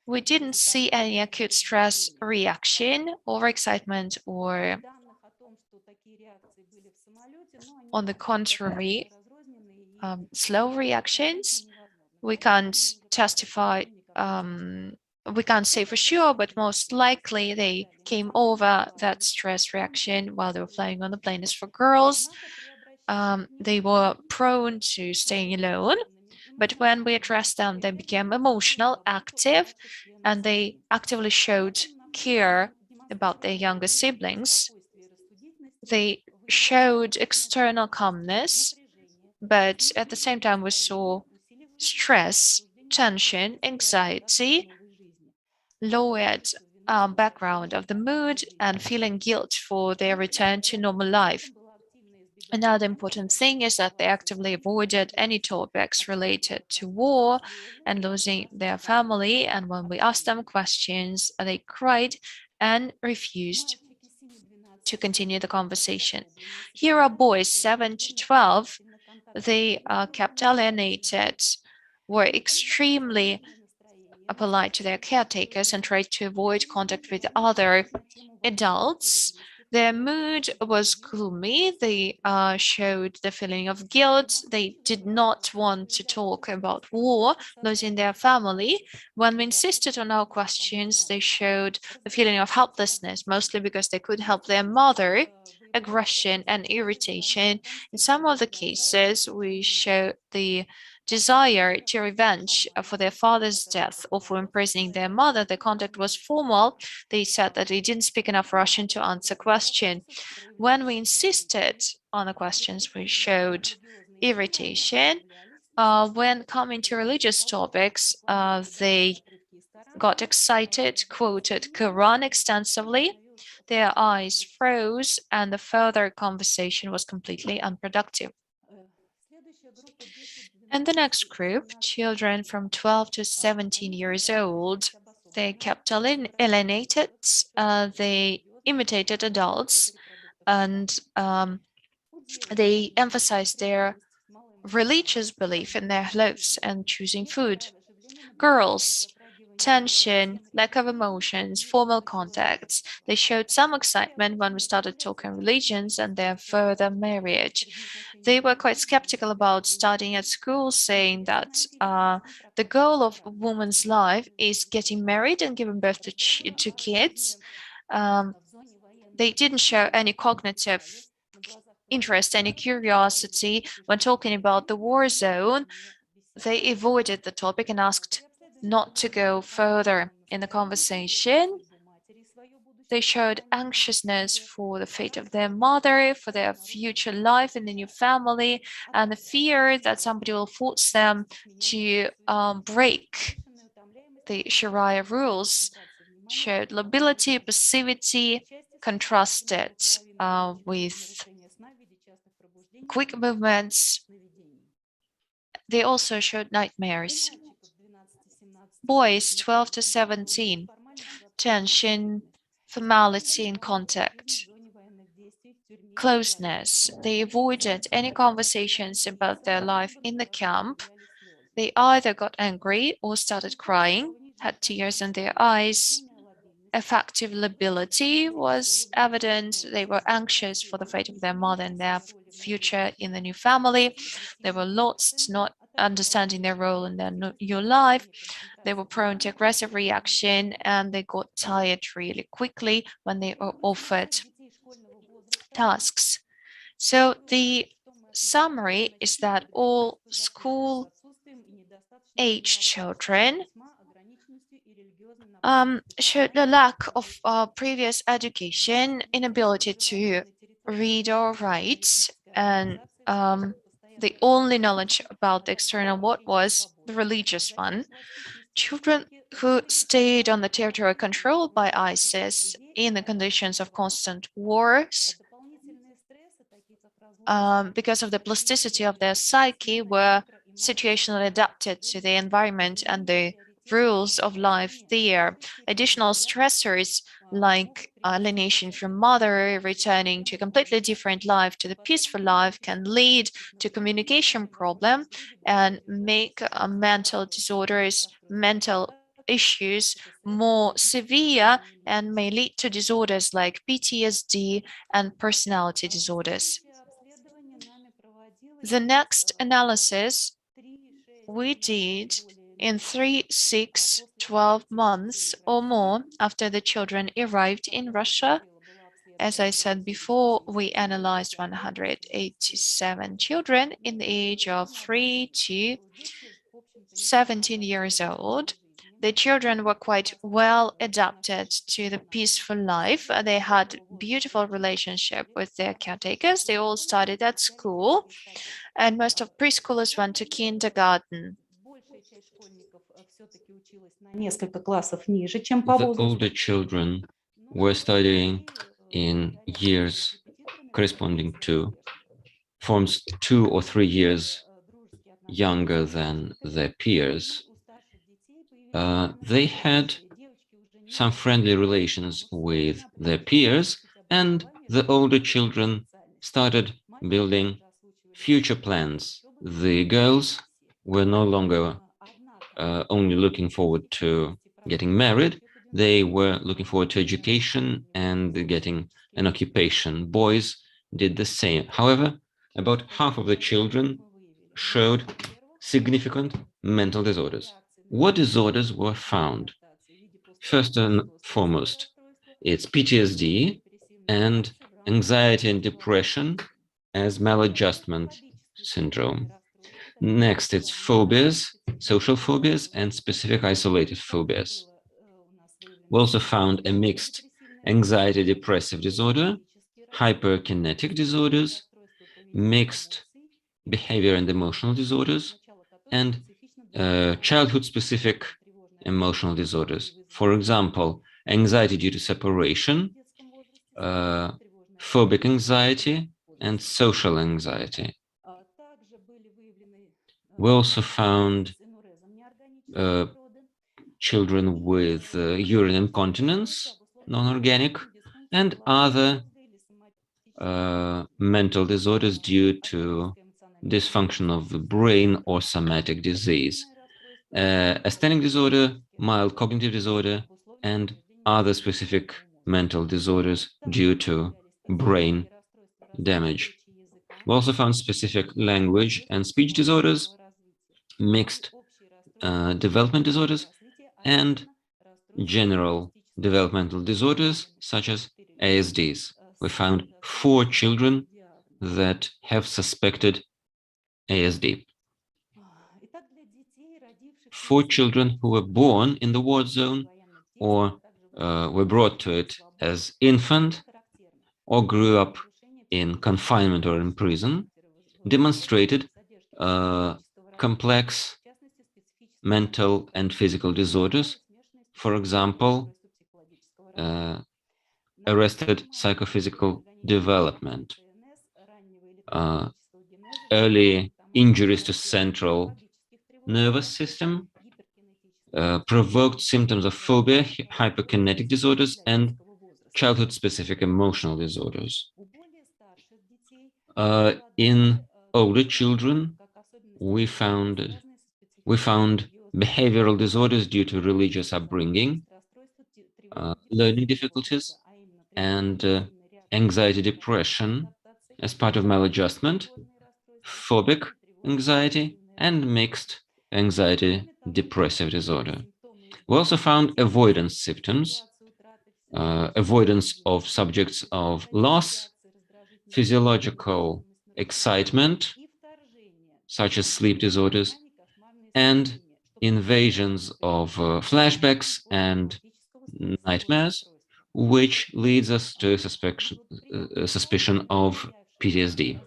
We didn't see any acute stress reaction, overexcitement, or on the contrary, slow reactions. We can't testify, we can't say for sure, but most likely they came over that stress reaction while they were flying on the plane. As for girls, they were prone to staying alone, but when we addressed them, they became emotional, active, and they actively showed care about their younger siblings. They showed external calmness, but at the same time, we saw stress, tension, anxiety, lowered background of the mood, and feeling guilt for their return to normal life. Another important thing is that they actively avoided any topics related to war and losing their family. And when we asked them questions, they cried and refused to continue the conversation. Here are boys 7 to 12. They kept alienated, were extremely polite to their caretakers, and tried to avoid contact with other adults. Their mood was gloomy. They showed the feeling of guilt. They did not want to talk about war, losing their family. When we insisted on our questions, they showed the feeling of helplessness, mostly because they could help their mother, aggression and irritation. In some of the cases, we showed the desire to revenge for their father's death or for imprisoning their mother. The contact was formal. They said that they didn't speak enough Russian to answer question. When we insisted on the questions, we showed irritation. When coming to religious topics, they got excited, quoted Quran extensively. Their eyes froze, and the further conversation was completely unproductive. And the next group, children from 12 to 17 years old, they kept alienated, they imitated adults, and they emphasized their religious belief in their lives and choosing food. Girls, tension, lack of emotions, formal contacts. They showed some excitement when we started talking religions and their further marriage. They were quite skeptical about starting at school, saying that the goal of a woman's life is getting married and giving birth to kids. They didn't show any cognitive interest, any curiosity when talking about the war zone. They avoided the topic and asked not to go further in the conversation. They showed anxiousness for the fate of their mother, for their future life in the new family, and the fear that somebody will force them to break the Sharia rules. Showed lability, passivity, contrasted with quick movements. They also showed nightmares. Boys 12 to 17, tension, formality in contact, closeness. They avoided any conversations about their life in the camp. They either got angry or started crying, had tears in their eyes. Affective lability was evident. They were anxious for the fate of their mother and their future in the new family. They were lost, not understanding their role in their new life. They were prone to aggressive reaction, and they got tired really quickly when they were offered tasks. So the summary is that all school-age children showed the lack of previous education, inability to read or write, and the only knowledge about the external world was the religious one. Children who stayed on the territory controlled by ISIS in the conditions of constant wars, because of the plasticity of their psyche, were situationally adapted to the environment and the rules of life there. Additional stressors like alienation from mother, returning to a completely different life, to the peaceful life, can lead to communication problem and make mental disorders, mental issues more severe, and may lead to disorders like PTSD and personality disorders. The next analysis we did in 3, 6, 12 months or more after the children arrived in Russia. As I said before, we analyzed 187 children in the age of 3 to 17 years old. The children were quite well adapted to the peaceful life. They had beautiful relationship with their caretakers. They all studied at school, and most of preschoolers went to kindergarten. The older children were studying in years corresponding to forms 2 or 3 years younger than their peers. They had some friendly relations with their peers, and the older children started building future plans. The girls were no longer only looking forward to getting married, they were looking forward to education and getting an occupation. Boys did the same. However, about half of the children showed significant mental disorders. What disorders were found? First and foremost, it's PTSD and anxiety and depression as maladjustment syndrome. Next, it's phobias, social phobias, and specific isolated phobias. We also found a mixed anxiety depressive disorder, hyperkinetic disorders, mixed behavior and emotional disorders, and childhood-specific emotional disorders. For example, anxiety due to separation, phobic anxiety, and social anxiety. We also found children with urine incontinence, non-organic, and other mental disorders due to dysfunction of the brain or somatic disease. Asthenic disorder, mild cognitive disorder, and other specific mental disorders due to brain damage. We also found specific language and speech disorders, mixed development disorders, and general developmental disorders such as ASDs. We found 4 children that have suspected ASD. 4 children who were born in the war zone or were brought to it as infant or grew up in confinement or in prison demonstrated complex mental and physical disorders. For example, arrested psychophysical development, early injuries to central nervous system, provoked symptoms of phobia, hyperkinetic disorders, and childhood-specific emotional disorders. In older children, we found behavioral disorders due to religious upbringing, learning difficulties, and anxiety depression as part of maladjustment, phobic anxiety, and mixed anxiety depressive disorder. We also found avoidance symptoms, avoidance of subjects of loss, physiological excitement, such as sleep disorders, and invasions of flashbacks and nightmares, which leads us to a suspicion of PTSD.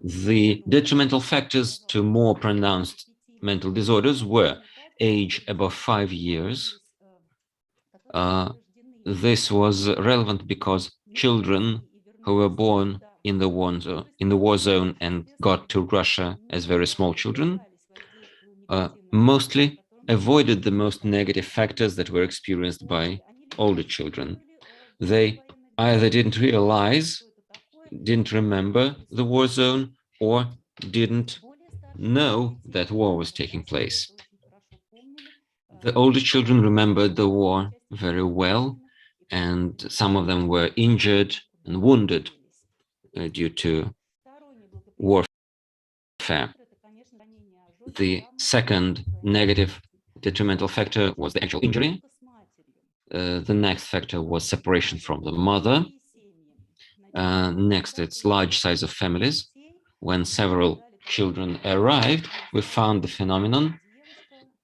The detrimental factors to more pronounced mental disorders were age above 5 years. This was relevant because children who were born in the war zone and got to Russia as very small children mostly avoided the most negative factors that were experienced by older children. They either didn't realize, didn't remember the war zone, or didn't know that war was taking place. The older children remembered the war very well, and some of them were injured and wounded due to warfare. The second negative detrimental factor was the actual injury. The next factor was separation from the mother. Next, it's large size of families. When several children arrived, we found the phenomenon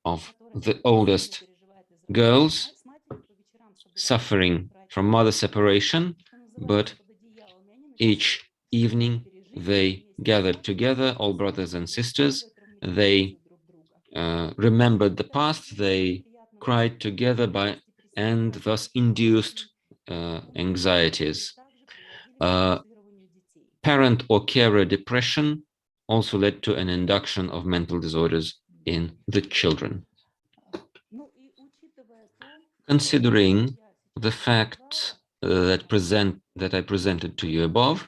of the oldest girls suffering from mother separation, but each evening they gathered together, all brothers and sisters. They remembered the past, they cried together and thus induced anxieties. Parent or carer depression also led to an induction of mental disorders in the children. Considering the fact that I presented to you above,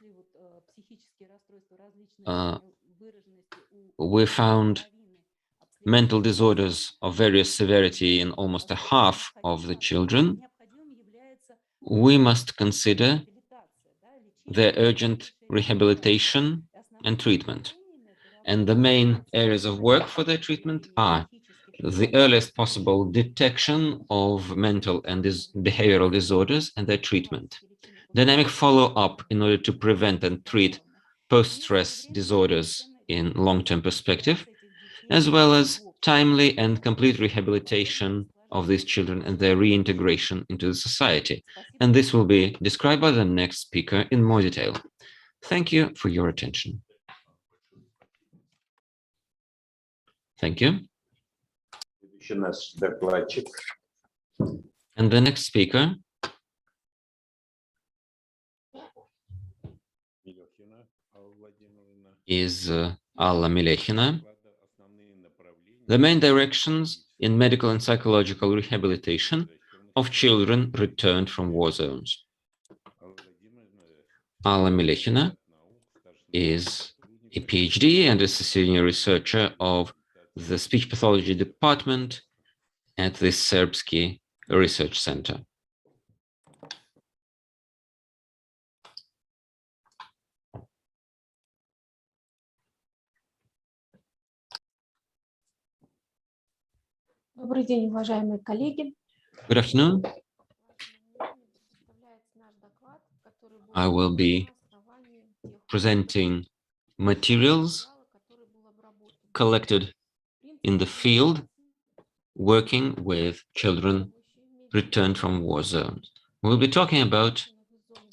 we found mental disorders of various severity in almost a half of the children. We must consider their urgent rehabilitation and treatment. And the main areas of work for their treatment are the earliest possible detection of mental and behavioral disorders and their treatment, dynamic follow-up in order to prevent and treat post-stress disorders in long-term perspective, as well as timely and complete rehabilitation of these children and their reintegration into the society. And this will be described by the next speaker in more detail. Thank you for your attention. Thank you. And the next speaker is Alla Milechina. The main directions in medical and psychological rehabilitation of children returned from war zones. Alla Milechina is a PhD and is a senior researcher of the Speech Pathology Department at the Serbsky Research Center. Добрый день, уважаемые коллеги. Good afternoon. I will be presenting materials collected in the field working with children returned from war zones. We'll be talking about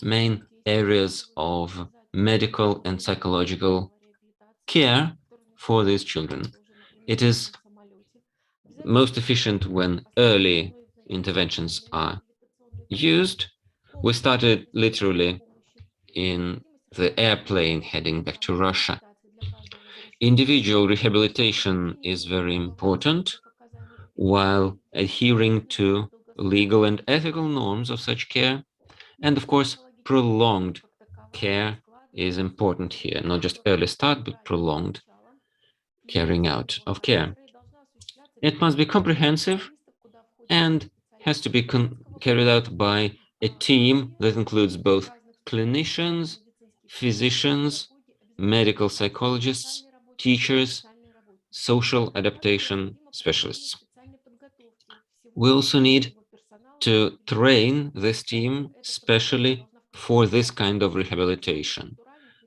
main areas of medical and psychological care for these children. It is most efficient when early interventions are used. We started literally in the airplane heading back to Russia. Individual rehabilitation is very important while adhering to legal and ethical norms of such care. And of course, prolonged care is important here, not just early start, but prolonged carrying out of care. It must be comprehensive and has to be carried out by a team that includes both clinicians, physicians, medical psychologists, teachers, social adaptation specialists. We also need to train this team specially for this kind of rehabilitation.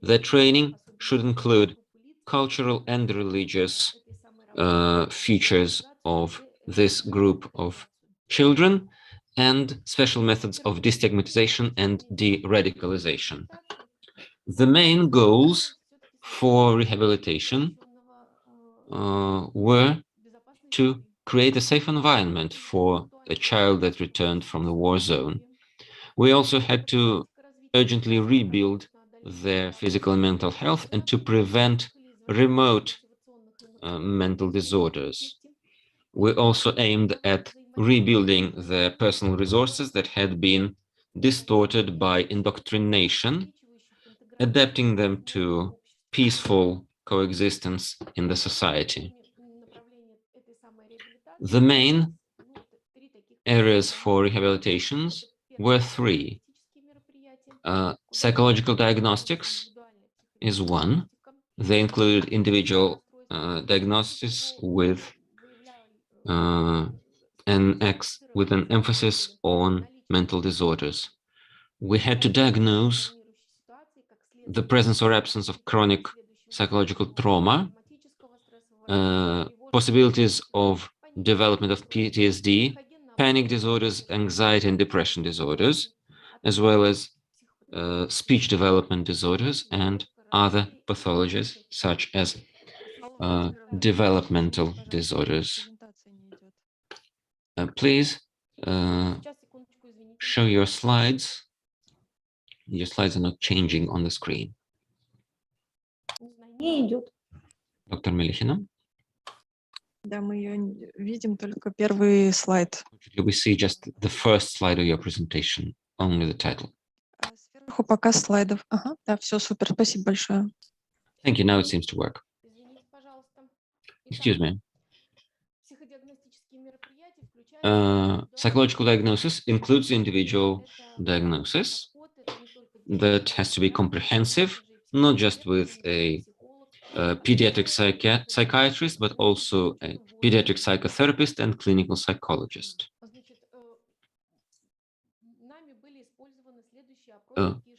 The training should include cultural and religious features of this group of children and special methods of destigmatization and de-radicalization. The main goals for rehabilitation were to create a safe environment for a child that returned from the war zone. We also had to urgently rebuild their physical and mental health and to prevent remote mental disorders. We also aimed at rebuilding their personal resources that had been distorted by indoctrination, adapting them to peaceful coexistence in the society. The main areas for rehabilitations were three. Psychological diagnostics is one. They included individual diagnosis with with an emphasis on mental disorders. We had to diagnose the presence or absence of chronic psychological trauma, possibilities of development of PTSD, panic disorders, anxiety and depression disorders, as well as speech development disorders and other pathologies such as developmental disorders. Please show your slides. Your slides are not changing on the screen. Dr. Melichina? Да, мы ее видим, только первый слайд. We see just the first slide of your presentation, only the title. Сверху показ слайдов. Ага, да, все, супер, спасибо большое. Thank you. Now it seems to work. Excuse me. Psychological diagnosis includes the individual diagnosis that has to be comprehensive, not just with a pediatric psychiatrist, but also a pediatric psychotherapist and clinical psychologist.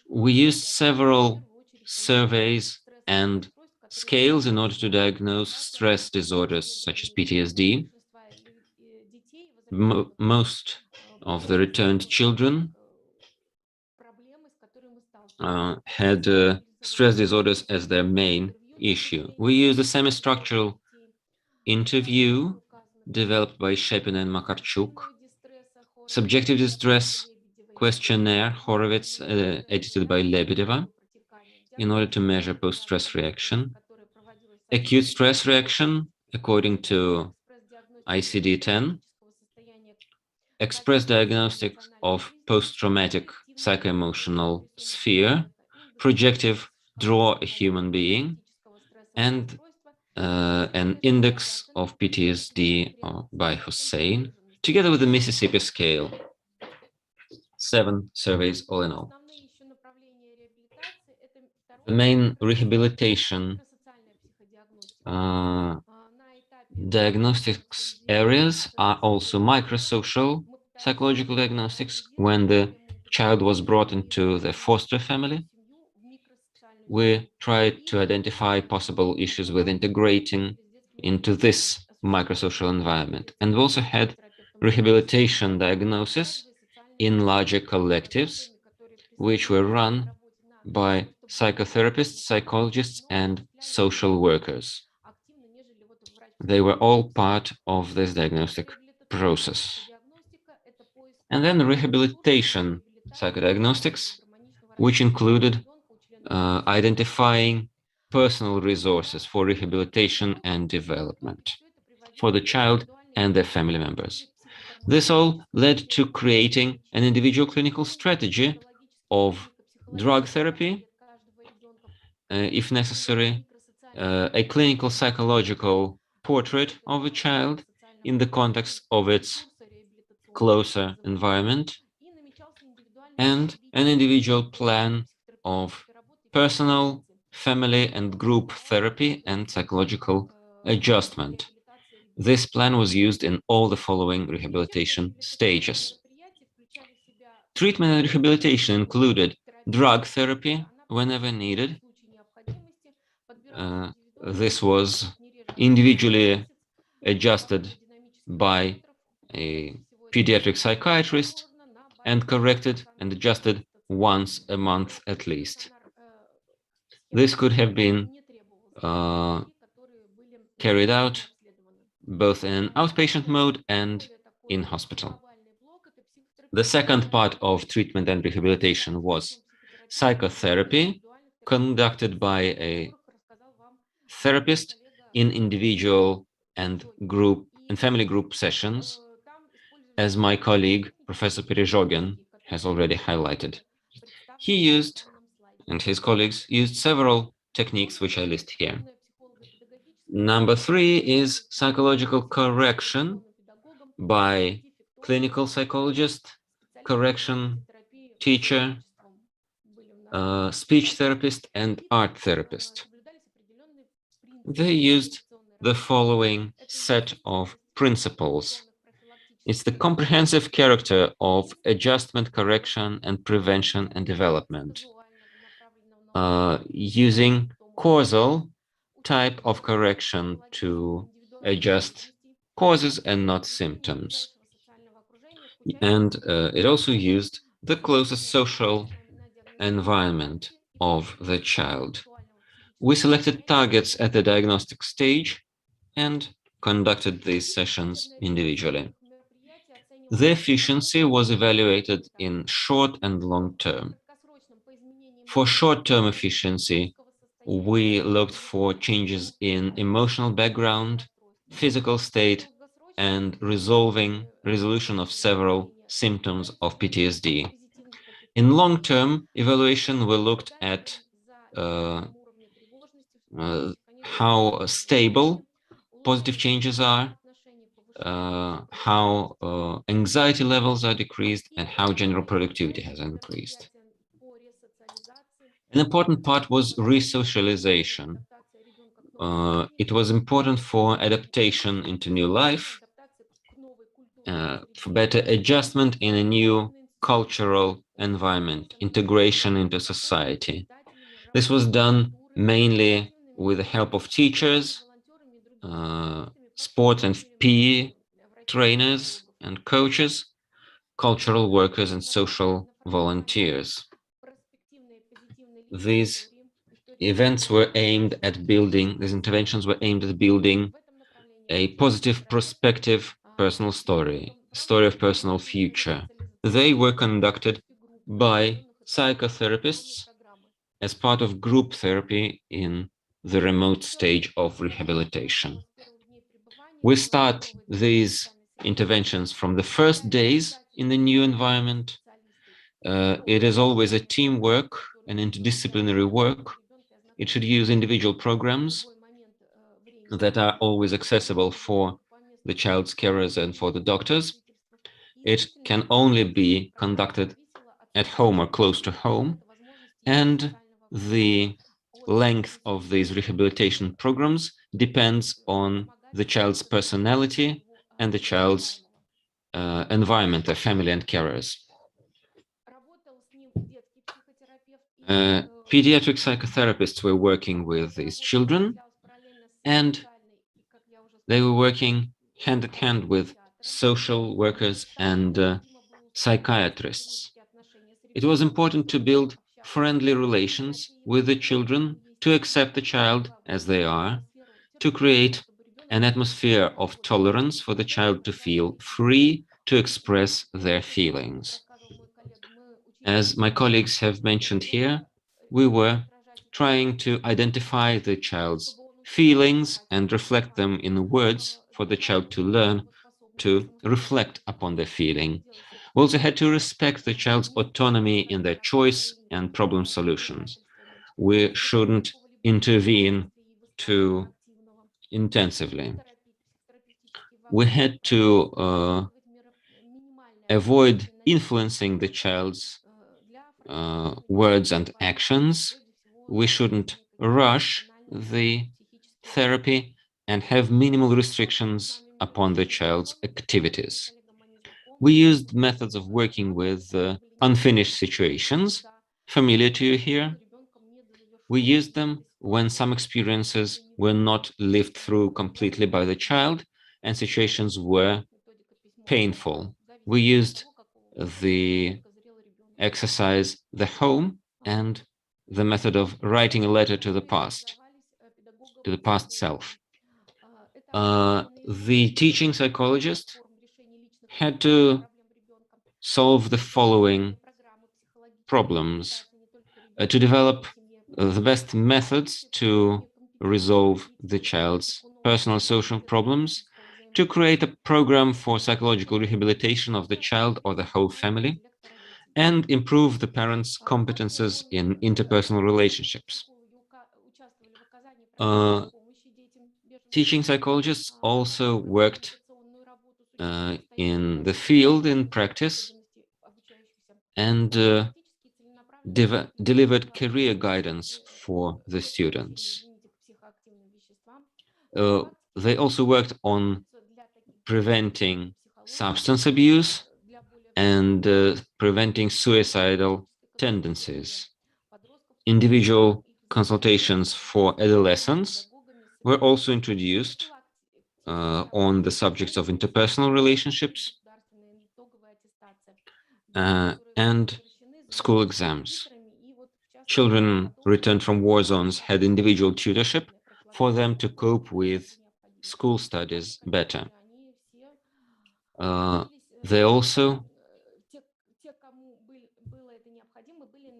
We used several surveys and scales in order to diagnose stress disorders such as PTSD. Most of the returned children had stress disorders as their main issue. We used a semi-structural interview developed by Shepin and Makarchuk, subjective distress questionnaire, Horowitz, edited by Lebedeva, in order to measure post-stress reaction, acute stress reaction, according to ICD-10, express diagnostics of post-traumatic psycho-emotional sphere, projective draw a human being, and an index of PTSD by Hussein, together with the Mississippi scale. 7 surveys all in all. The main rehabilitation diagnostics areas are also microsocial psychological diagnostics. When the child was brought into the foster family, we tried to identify possible issues with integrating into this microsocial environment. And we also had rehabilitation diagnosis in larger collectives, which were run by psychotherapists, psychologists, and social workers. They were all part of this diagnostic process. And then rehabilitation psychodiagnostics, which included identifying personal resources for rehabilitation and development for the child and their family members. This all led to creating an individual clinical strategy of drug therapy, if necessary, a clinical psychological portrait of a child in the context of its closer environment, and an individual plan of personal, family, and group therapy and psychological adjustment. This plan was used in all the following rehabilitation stages. Treatment and rehabilitation included drug therapy whenever needed. This was individually adjusted by a pediatric psychiatrist and corrected and adjusted once a month at least. This could have been carried out both in outpatient mode and in hospital. The second part of treatment and rehabilitation was psychotherapy, conducted by a therapist in individual and group and family group sessions, as my colleague, Professor Perezhogin, has already highlighted. He used, and his colleagues used, several techniques which I list here. Number 3 is psychological correction by clinical psychologist, correction teacher, speech therapist, and art therapist. They used the following set of principles. It's the comprehensive character of adjustment, correction, and prevention and development, using causal type of correction to adjust causes and not symptoms. And it also used the closest social environment of the child. We selected targets at the diagnostic stage and conducted these sessions individually. The efficiency was evaluated in short and long term. For short-term efficiency, we looked for changes in emotional background, physical state, and resolution of several symptoms of PTSD. In long-term evaluation, we looked at how stable positive changes are, how anxiety levels are decreased, and how general productivity has increased. An important part was resocialization. It was important for adaptation into new life, for better adjustment in a new cultural environment, integration into society. This was done mainly with the help of teachers, sport and PE trainers and coaches, cultural workers, and social volunteers. These events were aimed at building, these interventions were aimed at building a positive prospective personal story, a story of personal future. They were conducted by psychotherapists as part of group therapy in the remote stage of rehabilitation. We start these interventions from the first days in the new environment. It is always a teamwork, an interdisciplinary work. It should use individual programs that are always accessible for the child's carers and for the doctors. It can only be conducted at home or close to home, and the length of these rehabilitation programs depends on the child's personality and the child's environment, their family and carers. Pediatric psychotherapists were working with these children, and they were working hand in hand with social workers and psychiatrists. It was important to build friendly relations with the children, to accept the child as they are, to create an atmosphere of tolerance for the child to feel free to express their feelings. As my colleagues have mentioned here, we were trying to identify the child's feelings and reflect them in words for the child to learn to reflect upon their feeling. We also had to respect the child's autonomy in their choice and problem solutions. We shouldn't intervene too intensively. We had to avoid influencing the child's words and actions. We shouldn't rush the therapy and have minimal restrictions upon the child's activities. We used methods of working with unfinished situations, familiar to you here. We used them when some experiences were not lived through completely by the child and situations were painful. We used the exercise the home and the method of writing a letter to the past self. The teaching psychologist had to solve the following problems, to develop the best methods to resolve the child's personal social problems, to create a program for psychological rehabilitation of the child or the whole family, and improve the parents' competences in interpersonal relationships. Teaching psychologists also worked in the field in practice and delivered career guidance for the students. They also worked on preventing substance abuse and preventing suicidal tendencies. Individual consultations for adolescents were also introduced on the subjects of interpersonal relationships and school exams. Children returned from war zones had individual tutorship for them to cope with school studies better. They also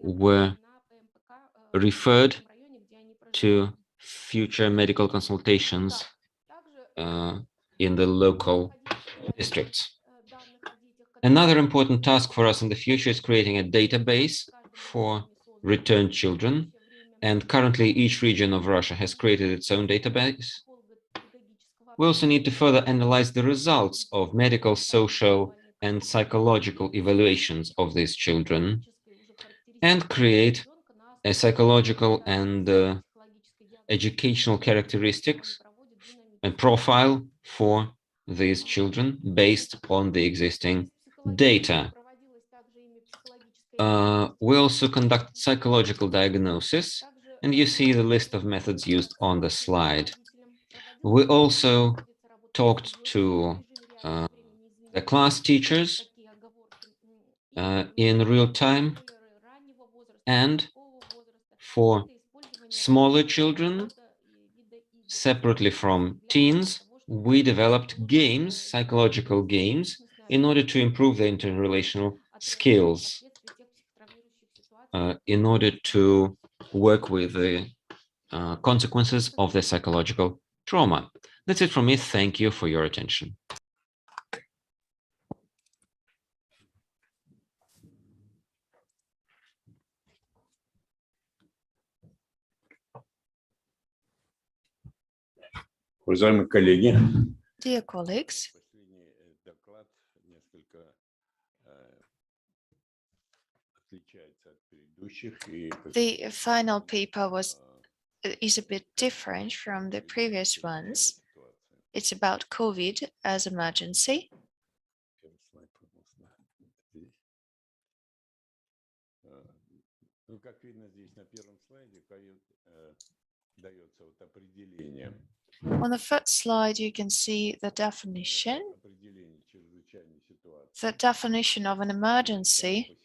were referred to future medical consultations in the local districts. Another important task for us in the future is creating a database for returned children. And currently, each region of Russia has created its own database. We also need to further analyze the results of medical, social, and psychological evaluations of these children and create a psychological and educational characteristics and profile for these children based on the existing data. We also conduct psychological diagnosis, and you see the list of methods used on the slide. We also talked to the class teachers in real time, and for smaller children, separately from teens, we developed games, psychological games, in order to improve their interrelational skills, in order to work with the consequences of the psychological trauma. That's it from me. Thank you for your attention. Уважаемые коллеги, Dear colleagues, the final paper is a bit different from the previous ones. It's about COVID as emergency. как видно здесь на первом слайде, дается вот определение. On the first slide, you can see the definition. The definition of an emergency.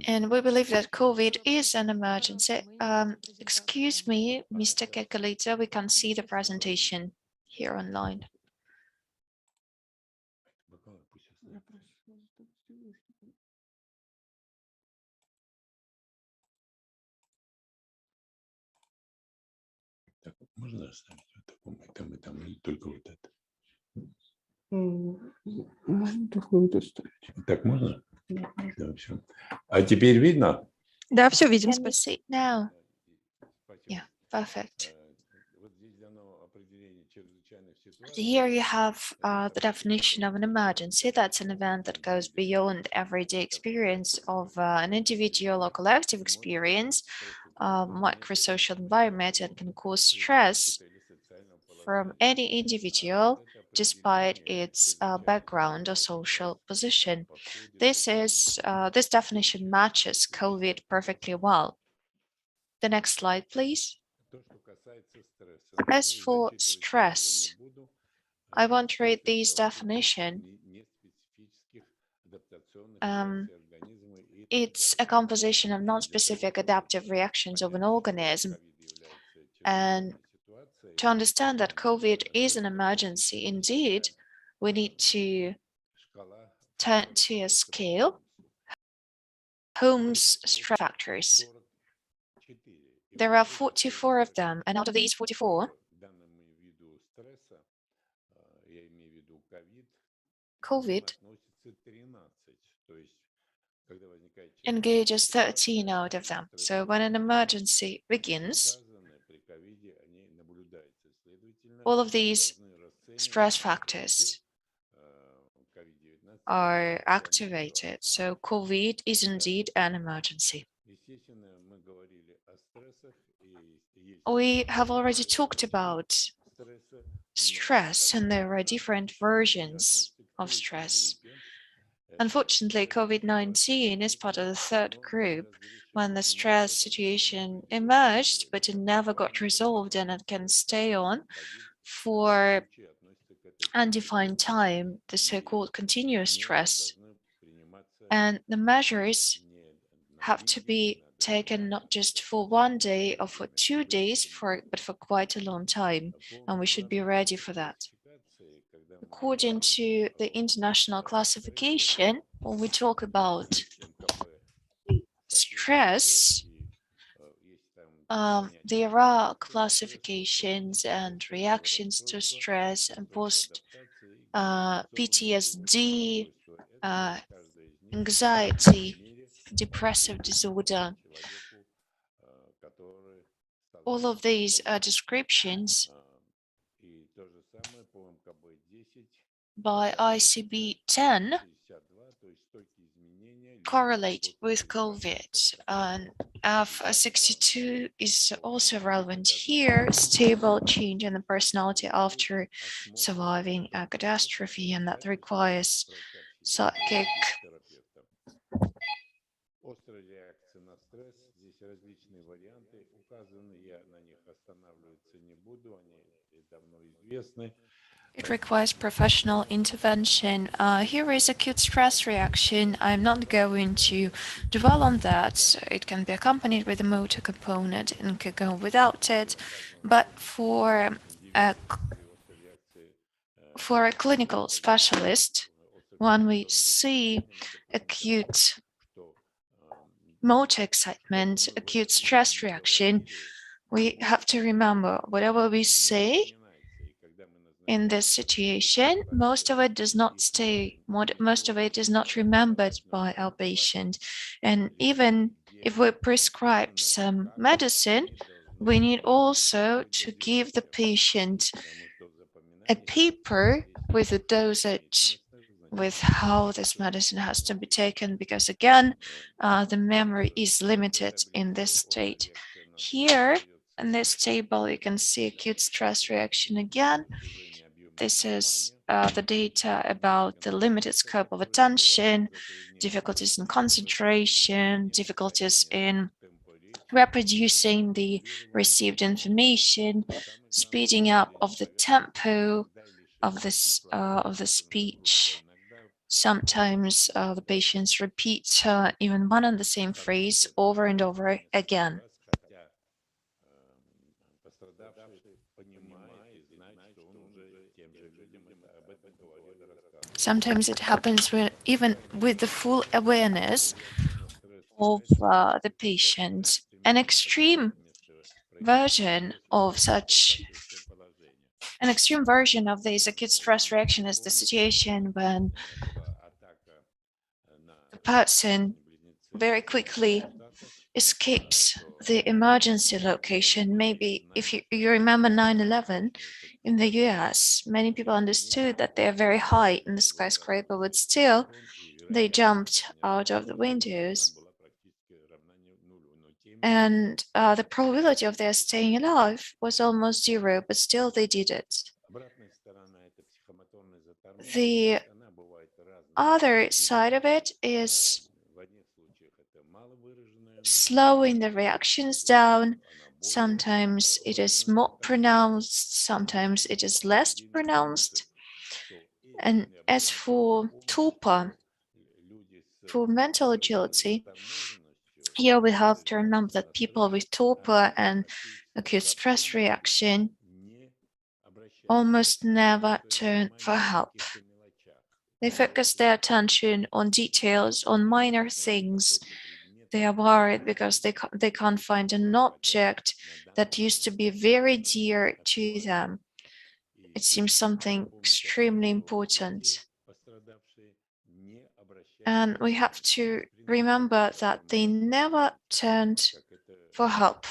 And we believe that COVID is an emergency. Excuse me, Mr. Kekalita, we can see the presentation here online. Так, можно оставить вот таком и там, или только вот это? Можно такое вот оставить. Так можно? Да, все. А теперь видно? Да, все видим. Can we see it now? Yeah, perfect. Here you have the definition of an emergency. That's an event that goes beyond everyday experience of an individual or collective experience, microsocial environment, and can cause stress from any individual despite its background or social position. This definition matches COVID perfectly well. The next slide, please. As for stress, I won't read this definition. It's a composition of non-specific adaptive reactions of an organism. And to understand that COVID is an emergency, indeed, we need to turn to a scale, Holmes stress factors. There are 44 of them, and out of these 44, COVID engages 13 out of them. So when an emergency begins, all of these stress factors are activated. So COVID is indeed an emergency. We have already talked about stress, and there are different versions of stress. Unfortunately, COVID-19 is part of the third group when the stress situation emerged, but it never got resolved, and it can stay on for undefined time, the so-called continuous stress. And the measures have to be taken not just for 1 day or for 2 days, but for quite a long time, and we should be ready for that. According to the international classification, when we talk about stress, there are classifications and reactions to stress and post PTSD, anxiety, depressive disorder. All of these descriptions by ICD-10 correlate with COVID, and F62 is also relevant here, stable change in the personality after surviving a catastrophe, and that requires psychic It requires professional intervention. Here is acute stress reaction. I'm not going to dwell on that. It can be accompanied with a motor component and can go without it. But for a clinical specialist, when we see acute motor excitement, acute stress reaction, we have to remember whatever we say in this situation, most of it does not stay, most of it is not remembered by our patient. And even if we prescribe some medicine, we need also to give the patient a paper with a dosage, with how this medicine has to be taken, because again, the memory is limited in this state. Here in this table, you can see acute stress reaction again. This is the data about the limited scope of attention, difficulties in concentration, difficulties in reproducing the received information, speeding up of the tempo of the speech. Sometimes the patients repeat even one and the same phrase over and over again. Sometimes it happens even with the full awareness of the patient. An extreme version of this acute stress reaction is the situation when the person very quickly escapes the emergency location. Maybe if you remember 9/11 in the US, many people understood that they're very high in the skyscraper, but still they jumped out of the windows. And the probability of their staying alive was almost zero, but still they did it. The other side of it is slowing the reactions down. Sometimes it is more pronounced, sometimes it is less pronounced. And as for torpor, for mental agility, here we have to remember that people with torpor and acute stress reaction almost never turn for help. They focus their attention on details, on minor things. They are worried because they can't find an object that used to be very dear to them. It seems something extremely important. And we have to remember that they never turned for help.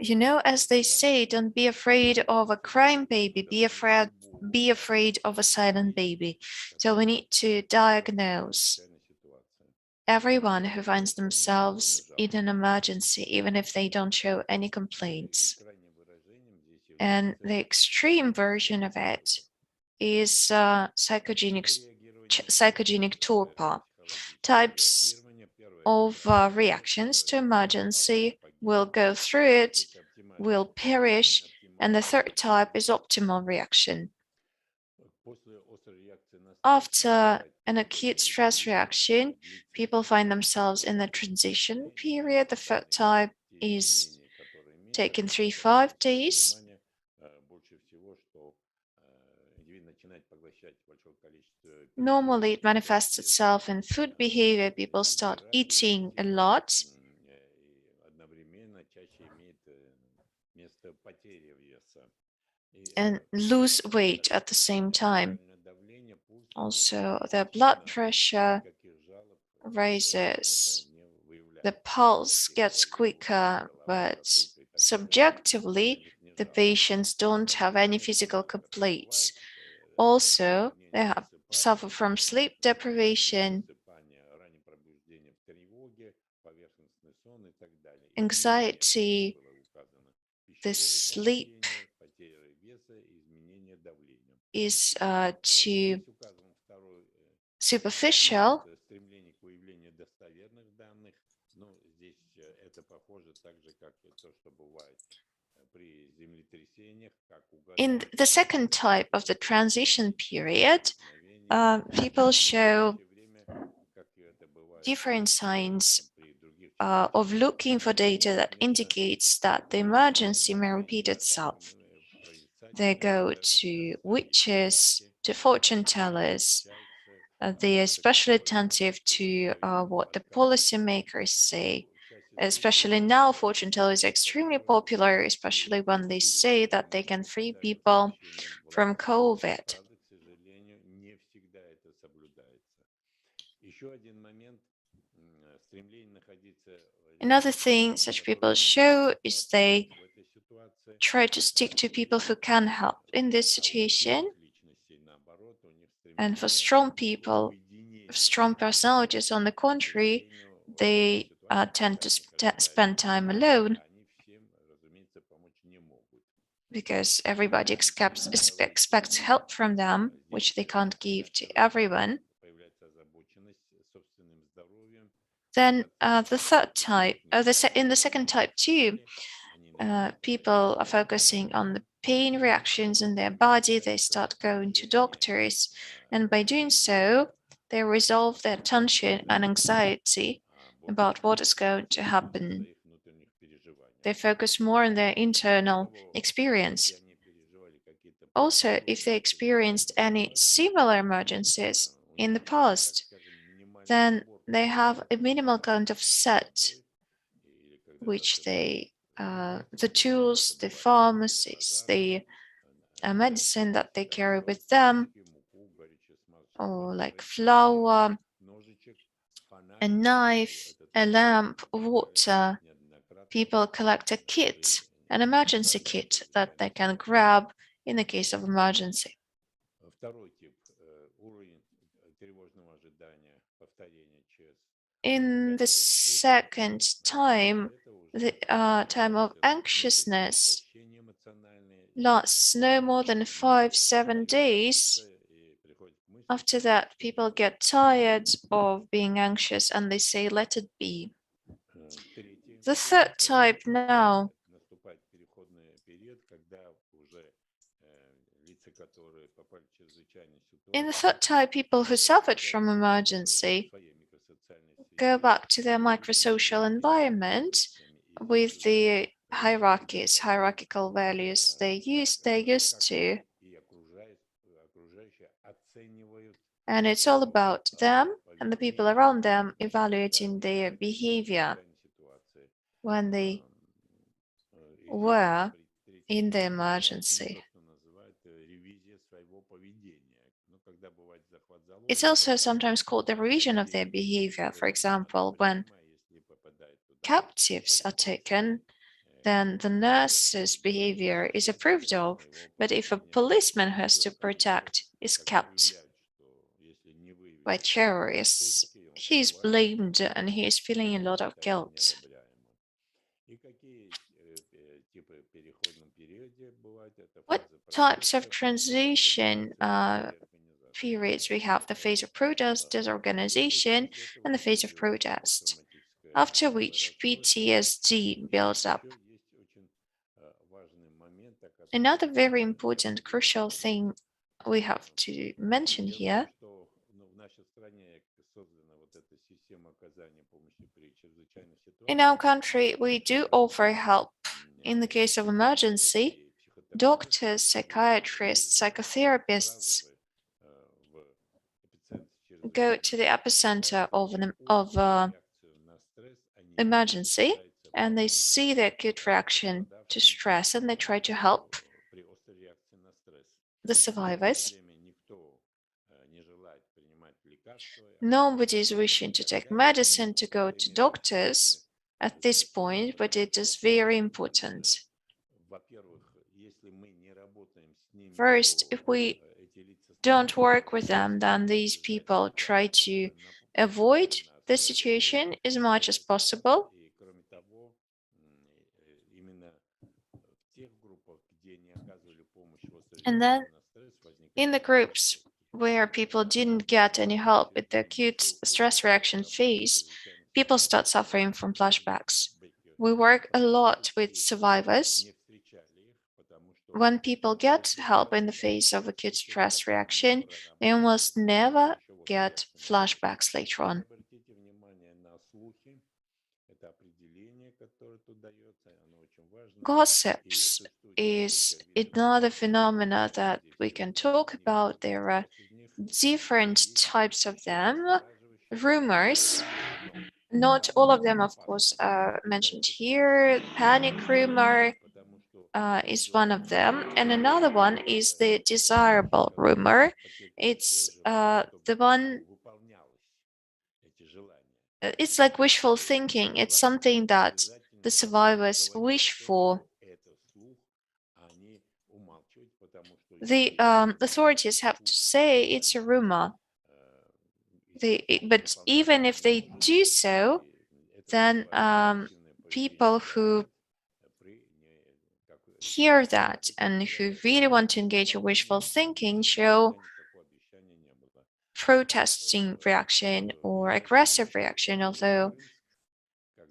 You know, as they say, don't be afraid of a crying baby, be afraid of a silent baby. So we need to diagnose everyone who finds themselves in an emergency, even if they don't show any complaints. And the extreme version of it is psychogenic torpor. Types of reactions to emergency will go through it, will perish, and the third type is optimal reaction. After an acute stress reaction, people find themselves in the transition period. The third type is taken 3-5 days. Normally, it manifests itself in food behavior. People start eating a lot. And lose weight at the same time. Also, their blood pressure raises, the pulse gets quicker, but subjectively, the patients don't have any physical complaints. Also, they suffer from sleep deprivation, anxiety, the sleep is too superficial. In the second type of the transition period, people show different signs of looking for data that indicates that the emergency may repeat itself. They go to witches, to fortune tellers. They are especially attentive to what the policymakers say. Especially now, fortune tellers are extremely popular, especially when they say that they can free people from COVID. Another thing such people show is they try to stick to people who can help in this situation. And for strong people, strong personalities, on the contrary, they tend to spend time alone because everybody expects help from them, which they can't give to everyone. Then the third type, in the second type too, people are focusing on the pain reactions in their body. They start going to doctors, and by doing so, they resolve their tension and anxiety about what is going to happen. They focus more on their internal experience. Also, if they experienced any similar emergencies in the past, then they have a minimal kind of set, which they, the tools, the pharmacies, the medicine that they carry with them, or like flour, a knife, a lamp, water. People collect a kit, an emergency kit that they can grab in the case of emergency. In the second time, the time of anxiousness lasts no more than 5-7 days. After that, people get tired of being anxious and they say, let it be. The third type now in the third type, people who suffered from emergency go back to their microsocial environment with the hierarchical values they're used to. And it's all about them and the people around them evaluating their behavior when they were in the emergency. It's also sometimes called the revision of their behavior. For example, when captives are taken, then the nurse's behavior is approved of. But if a policeman who has to protect is kept by terrorists, he's blamed and he is feeling a lot of guilt. What types of transition periods we have? The phase of protest, disorganization, and the phase of protest, after which PTSD builds up. Another very important, crucial thing we have to mention here in our country, we do offer help in the case of emergency. Doctors, psychiatrists, psychotherapists go to the epicenter of emergency, and they see the acute reaction to stress, and they try to help the survivors. Nobody is wishing to take medicine, to go to doctors at this point, but it is very important. First, if we don't work with them, then these people try to avoid the situation as much as possible. And then in the groups where people didn't get any help with the acute stress reaction phase, people start suffering from flashbacks. We work a lot with survivors. When people get help in the face of acute stress reaction, they almost never get flashbacks later on. Gossips is another phenomena that we can talk about. There are different types of them. Rumors, not all of them, of course, are mentioned here. Panic rumor is one of them. And another one is the desirable rumor. It's the one, it's like wishful thinking. It's something that the survivors wish for. The authorities have to say it's a rumor. But even if they do so, then people who hear that and who really want to engage in wishful thinking show protesting reaction or aggressive reaction, although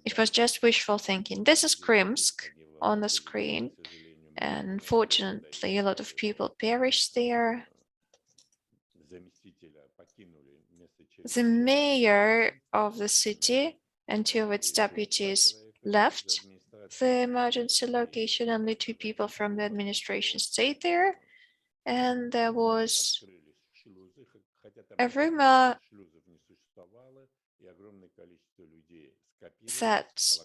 it was just wishful thinking. This is Krymsk on the screen, and unfortunately a lot of people perished there. The mayor of the city and two of its deputies left the emergency location. Only 2 people from the administration stayed there, and there was a rumor that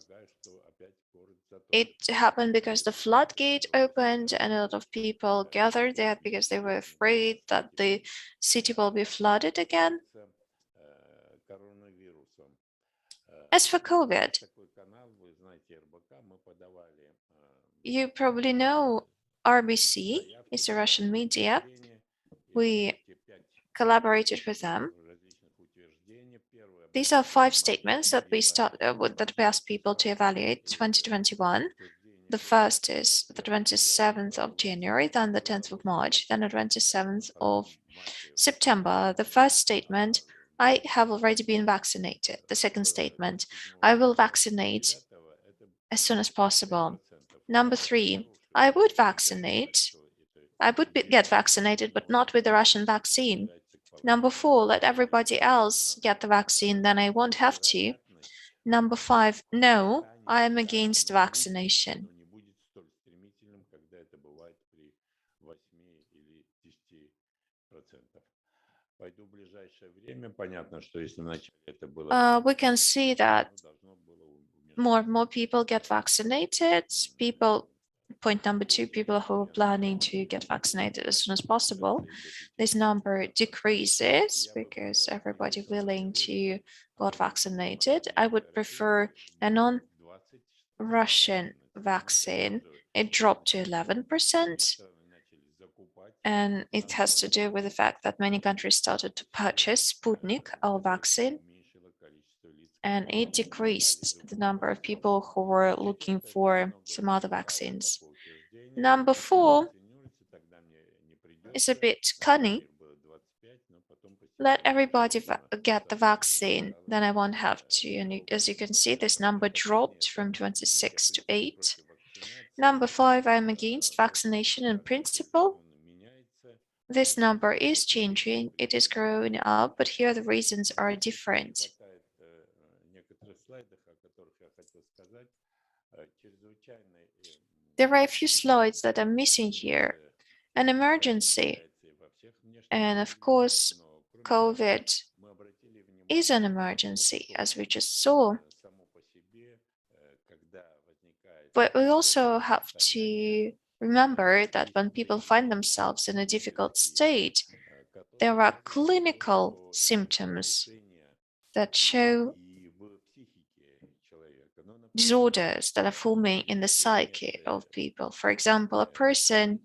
it happened because the floodgate opened and a lot of people gathered there because they were afraid that the city will be flooded again. As for COVID, you probably know RBC is a Russian media. We collaborated with them. These are 5 statements that we asked people to evaluate 2021. The first is the 27th of January, then the 10th of March, then the 27th of September. The first statement, I have already been vaccinated. The second statement, I will vaccinate as soon as possible. Number 3, I would get vaccinated, but not with the Russian vaccine. Number 4, let everybody else get the vaccine, then I won't have to. Number 5, no, I am against vaccination. We can see that more and more people get vaccinated. Point number 2, people who are planning to get vaccinated as soon as possible. This number decreases because everybody willing to get vaccinated. I would prefer a non-Russian vaccine, it dropped to 11%. And it has to do with the fact that many countries started to purchase Sputnik, our vaccine, and it decreased the number of people who were looking for some other vaccines. Number 4 is a bit cunning. Let everybody get the vaccine, then I won't have to. And as you can see, this number dropped from 26 to 8. Number 5, I'm against vaccination in principle. This number is changing, it is growing up, but here the reasons are different. There are a few slides that are missing here. An emergency. And of course, COVID is an emergency, as we just saw. But we also have to remember that when people find themselves in a difficult state, there are clinical symptoms that show disorders that are forming in the psyche of people. For example, a person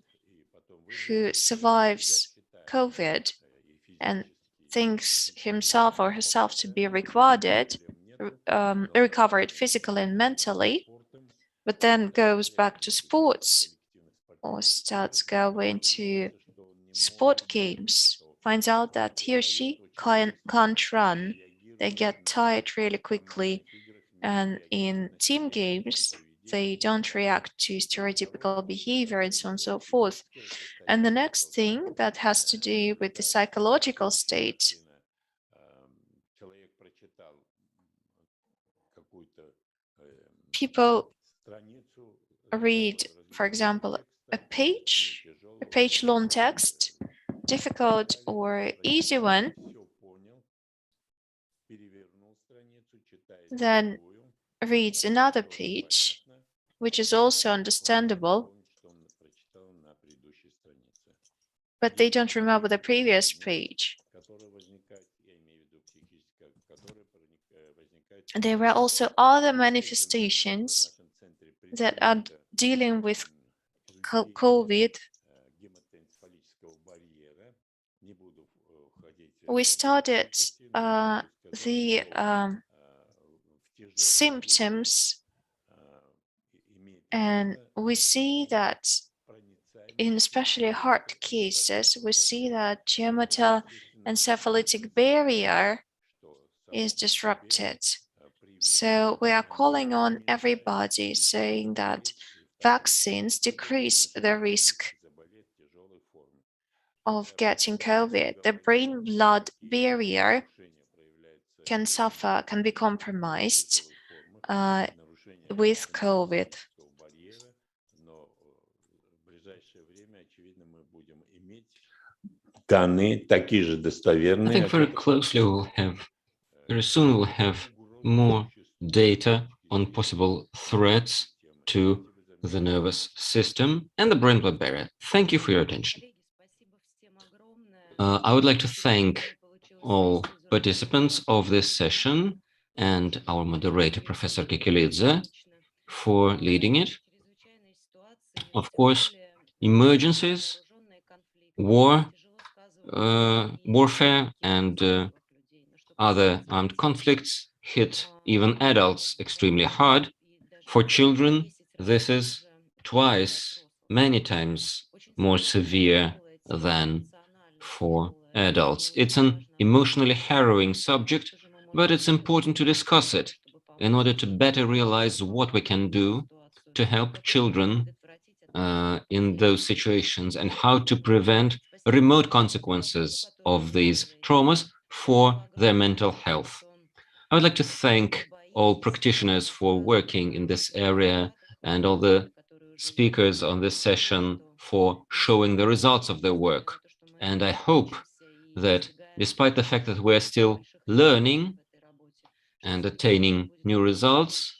who survives COVID and thinks himself or herself to be recovered physically and mentally, but then goes back to sports or starts going to sport games, finds out that he or she can't run, they get tired really quickly, and in team games, they don't react to stereotypical behavior and so on and so forth. And the next thing that has to do with the psychological state, people read, for example, a page long text, difficult or easy one, then reads another page, which is also understandable, but they don't remember the previous page. There were also other manifestations that are dealing with COVID. We started the symptoms, and we see that in especially heart cases, we see that gematoencephalitic barrier is disrupted. So we are calling on everybody, saying that vaccines decrease the risk of getting COVID. The brain-blood barrier can be compromised with COVID. Данные такие же I достоверные. think very soon we'll have more data on possible threats to the nervous system and the brain-blood barrier. Thank you for your attention. I would like to thank all participants of this session and our moderator, Professor Kikilidze, for leading it. Of course, emergencies, warfare, and other armed conflicts hit even adults extremely hard. For children, this is many times more severe than for adults. It's an emotionally harrowing subject, but it's important to discuss it in order to better realize what we can do to help children in those situations and how to prevent remote consequences of these traumas for their mental health. I would like to thank all practitioners for working in this area and all the speakers on this session for showing the results of their work. And I hope that despite the fact that we're still learning and attaining new results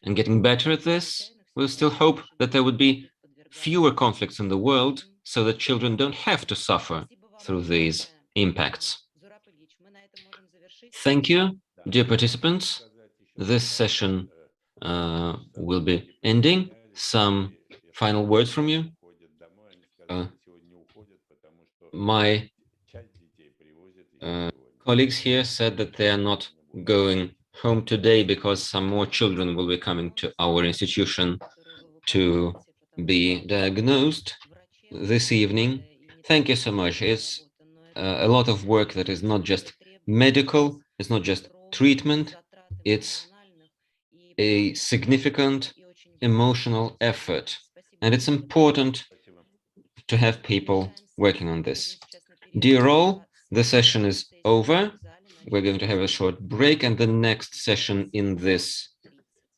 and getting better at this, we'll still hope that there would be fewer conflicts in the world so that children don't have to suffer through these impacts. Thank you, dear participants. This session will be ending. Some final words from you? My colleagues here said that they are not going home today because some more children will be coming to our institution to be diagnosed this evening. Thank you so much. It's a lot of work that is not just medical, it's not just treatment, it's a significant emotional effort. And it's important to have people working on this. Dear all, the session is over. We're going to have a short break, and the next session in this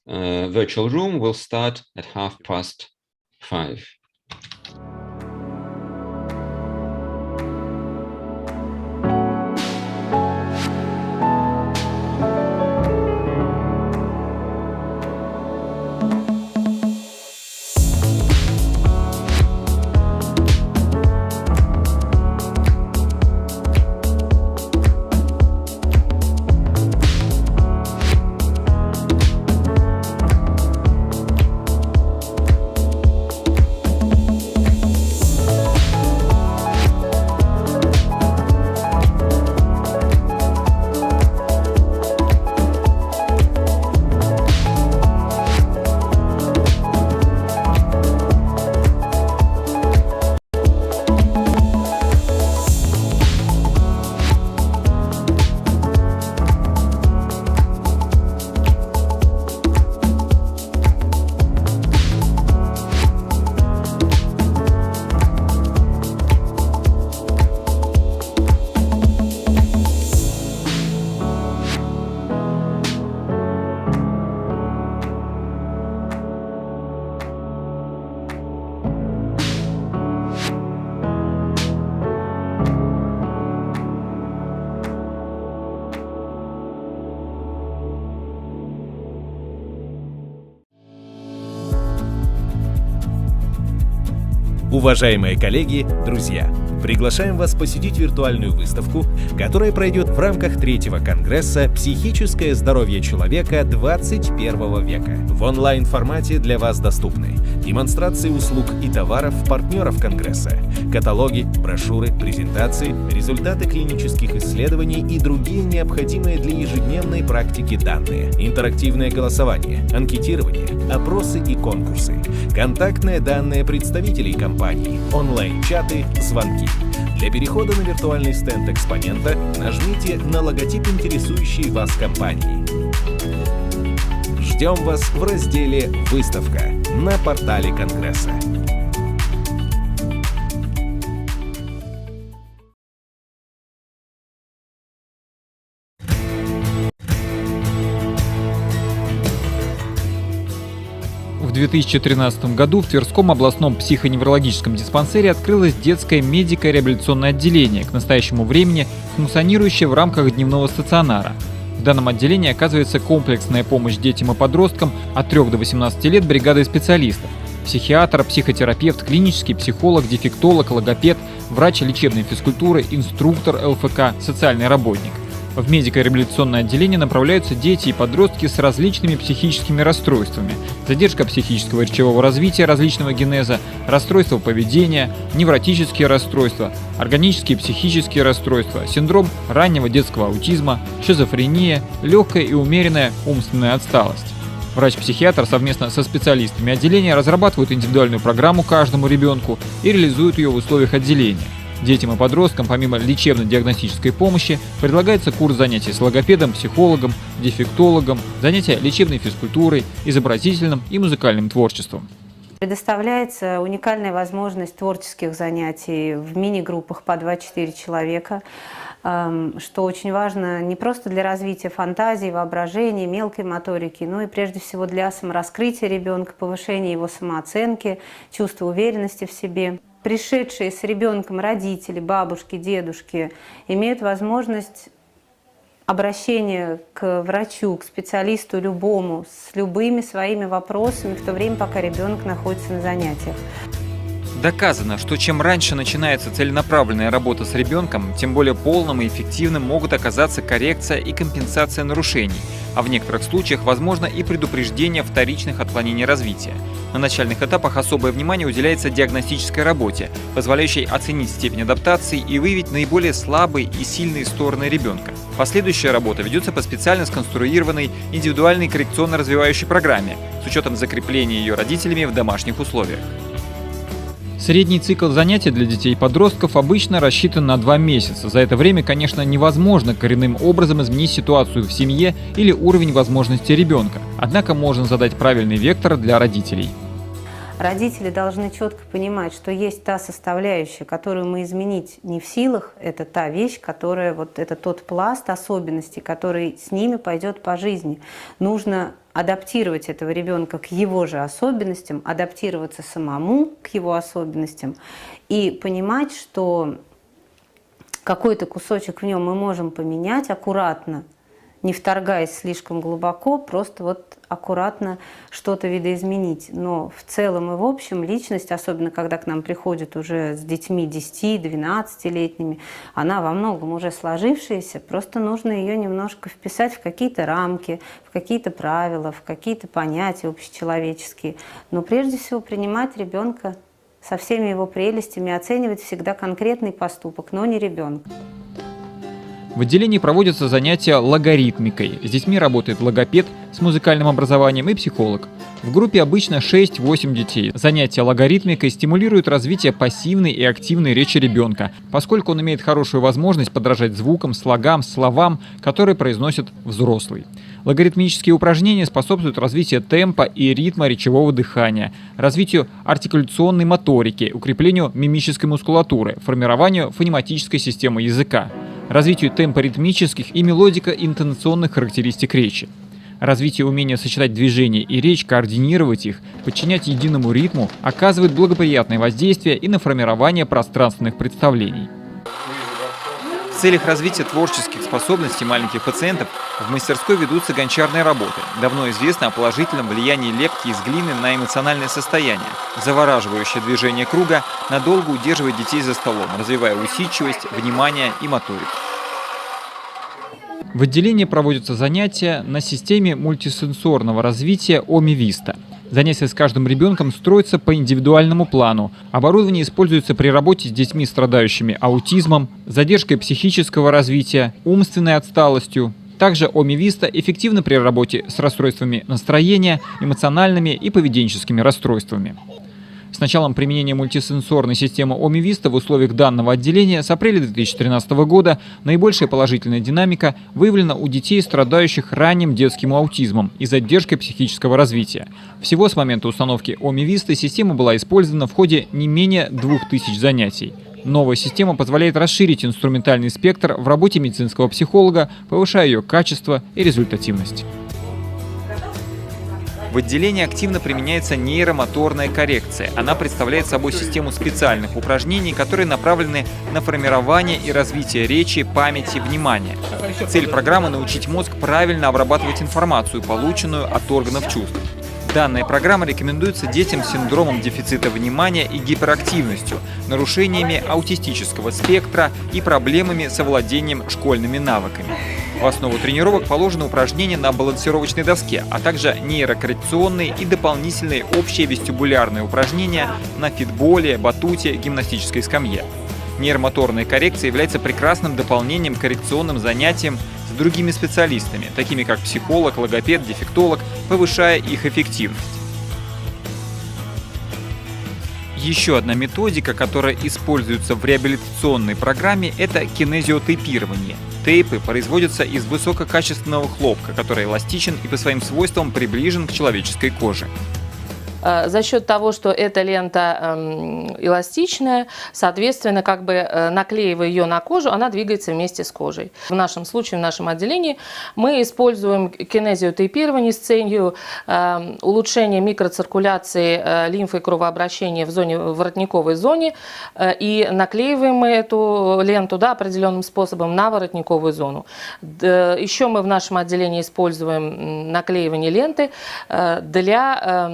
virtual room will start at 5:30. Уважаемые коллеги, друзья, приглашаем вас посетить виртуальную выставку, которая пройдет в рамках 3-го конгресса «Психическое здоровье человека 21 века». В онлайн-формате для вас доступны демонстрации услуг и товаров партнеров конгресса, каталоги, брошюры, презентации, результаты клинических исследований и другие необходимые для ежедневной практики данные, интерактивное голосование, анкетирование, опросы и конкурсы, контактные данные представителей компании, онлайн-чаты, звонки. Для перехода на виртуальный стенд экспонента нажмите на логотип интересующей вас компании. Ждем вас в разделе «Выставка» на портале Конгресса. В 2013 году в Тверском областном психоневрологическом диспансере открылось детское медико-реабилитационное отделение, к настоящему времени функционирующее в рамках дневного стационара. В данном отделении оказывается комплексная помощь детям и подросткам от 3 до 18 лет бригадой специалистов: психиатр, психотерапевт, клинический психолог, дефектолог, логопед, врач лечебной физкультуры, инструктор ЛФК, социальный работник. В медико-реабилитационное отделение направляются дети и подростки с различными психическими расстройствами: задержка психического и речевого развития различного генеза, расстройства поведения, невротические расстройства, органические психические расстройства, синдром раннего детского аутизма, шизофрения, легкая и умеренная умственная отсталость. Врач-психиатр совместно со специалистами отделения разрабатывают индивидуальную программу каждому ребенку и реализуют ее в условиях отделения. Детям и подросткам помимо лечебно-диагностической помощи предлагается курс занятий с логопедом, психологом, дефектологом, занятия лечебной физкультурой, изобразительным и музыкальным творчеством. Предоставляется уникальная возможность творческих занятий в мини-группах по 2-4 человека, что очень важно не просто для развития фантазии, воображения, мелкой моторики, но и прежде всего для самораскрытия ребенка, повышения его самооценки, чувства уверенности в себе. Пришедшие с ребенком родители, бабушки, дедушки имеют возможность обращения к врачу, к специалисту любому, с любыми своими вопросами в то время, пока ребенок находится на занятиях. Доказано, что чем раньше начинается целенаправленная работа с ребенком, тем более полным и эффективным могут оказаться коррекция и компенсация нарушений, а в некоторых случаях возможно и предупреждение вторичных отклонений развития. На начальных этапах особое внимание уделяется диагностической работе, позволяющей оценить степень адаптации и выявить наиболее слабые и сильные стороны ребенка. Последующая работа ведется по специально сконструированной индивидуальной коррекционно-развивающей программе с учетом закрепления ее родителями в домашних условиях. Средний цикл занятий для детей и подростков обычно рассчитан на 2 месяца. За это время, конечно, невозможно коренным образом изменить ситуацию в семье или уровень возможностей ребенка. Однако можно задать правильный вектор для родителей. Родители должны четко понимать, что есть та составляющая, которую мы изменить не в силах, это та вещь, которая, это тот пласт особенностей, который с ними пойдет по жизни. Нужно адаптировать этого ребенка к его же особенностям, адаптироваться самому к его особенностям и понимать, что какой-то кусочек в нем мы можем поменять аккуратно, не вторгаясь слишком глубоко, просто аккуратно что-то видоизменить. Но в целом и в общем личность, особенно когда к нам приходят уже с детьми 10-12-летними, она во многом уже сложившаяся, просто нужно ее немножко вписать в какие-то рамки, в какие-то правила, в какие-то понятия общечеловеческие. Но прежде всего принимать ребенка со всеми его прелестями, оценивать всегда конкретный поступок, но не ребенка. В отделении проводятся занятия логаритмикой. С детьми работает логопед с музыкальным образованием и психолог. В группе обычно 6-8 детей. Занятия логаритмикой стимулируют развитие пассивной и активной речи ребенка, поскольку он имеет хорошую возможность подражать звукам, слогам, словам, которые произносит взрослый. Логаритмические упражнения способствуют развитию темпа и ритма речевого дыхания, развитию артикуляционной моторики, укреплению мимической мускулатуры, формированию фонематической системы языка, развитию темпоритмических и мелодико-интонационных характеристик речи, развитие умения сочетать движения и речь, координировать их, подчинять единому ритму оказывает благоприятное воздействие и на формирование пространственных представлений. В целях развития творческих способностей маленьких пациентов в мастерской ведутся гончарные работы. Давно известно о положительном влиянии лепки из глины на эмоциональное состояние. Завораживающее движение круга надолго удерживает детей за столом, развивая усидчивость, внимание и моторику. В отделении проводятся занятия на системе мультисенсорного развития ОМИ-ВИСТА. Занятия с каждым ребенком строятся по индивидуальному плану. Оборудование используется при работе с детьми, страдающими аутизмом, задержкой психического развития, умственной отсталостью. Также ОМИ-ВИСТА эффективно при работе с расстройствами настроения, эмоциональными и поведенческими расстройствами. С началом применения мультисенсорной системы ОМИ-ВИСТА в условиях данного отделения с апреля 2013 года наибольшая положительная динамика выявлена у детей, страдающих ранним детским аутизмом и задержкой психического развития. Всего с момента установки ОМИ-ВИСТА система была использована в ходе не менее 2000 занятий. Новая система позволяет расширить инструментальный спектр в работе медицинского психолога, повышая ее качество и результативность. В отделении активно применяется нейромоторная коррекция. Она представляет собой систему специальных упражнений, которые направлены на формирование и развитие речи, памяти, внимания. Цель программы – научить мозг правильно обрабатывать информацию, полученную от органов чувств. Данная программа рекомендуется детям с синдромом дефицита внимания и гиперактивностью, нарушениями аутистического спектра и проблемами с овладением школьными навыками. В основу тренировок положены упражнения на балансировочной доске, а также нейрокоррекционные и дополнительные общие вестибулярные упражнения на фитболе, батуте, гимнастической скамье. Нейромоторная коррекция является прекрасным дополнением к коррекционным занятиям с другими специалистами, такими как психолог, логопед, дефектолог, повышая их эффективность. Еще одна методика, которая используется в реабилитационной программе, это кинезиотейпирование. Тейпы производятся из высококачественного хлопка, который эластичен и по своим свойствам приближен к человеческой коже. За счет того, что эта лента эластичная, соответственно, наклеивая ее на кожу, она двигается вместе с кожей. В нашем случае, в нашем отделении, мы используем кинезиотейпирование с целью улучшения микроциркуляции лимфы и кровообращения в воротниковой зоне, и наклеиваем мы эту ленту определенным способом на воротниковую зону. Еще мы в нашем отделении используем наклеивание ленты для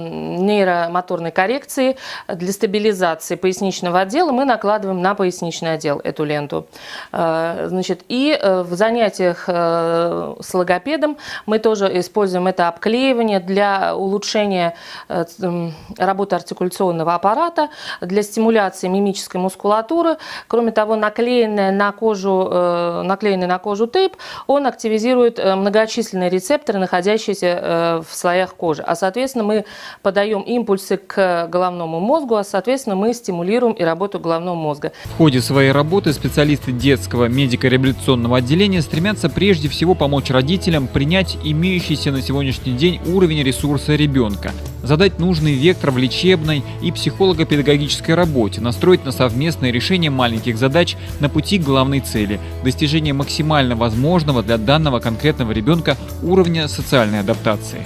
нейромоторной коррекции, для стабилизации поясничного отдела мы накладываем на поясничный отдел эту ленту. Значит, и в занятиях с логопедом мы тоже используем это обклеивание для улучшения работы артикуляционного аппарата, для стимуляции мимической мускулатуры. Кроме того, наклеенный на кожу тейп, он активизирует многочисленные рецепторы, находящиеся в слоях кожи. А, соответственно, мы подаем импульсы к головному мозгу, а, соответственно, мы стимулируем и работу головного мозга. В ходе своей работы специалисты детского медико-реабилитационного отделения стремятся прежде всего помочь родителям принять имеющийся на сегодняшний день уровень ресурса ребенка, задать нужный вектор в лечебной и психолого-педагогической работе, настроить на совместное решение маленьких задач на пути к главной цели – достижение максимально возможного для данного конкретного ребенка уровня социальной адаптации.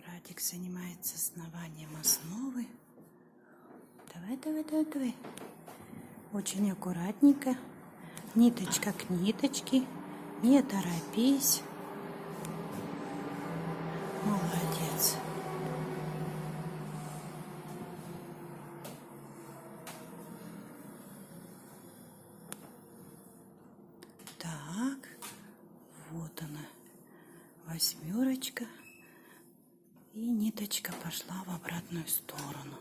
Радик занимается основанием основы. Давай. Очень аккуратненько. Ниточка к ниточке. Не торопись. Молодец. Так, вот она, 8. И ниточка пошла в обратную сторону.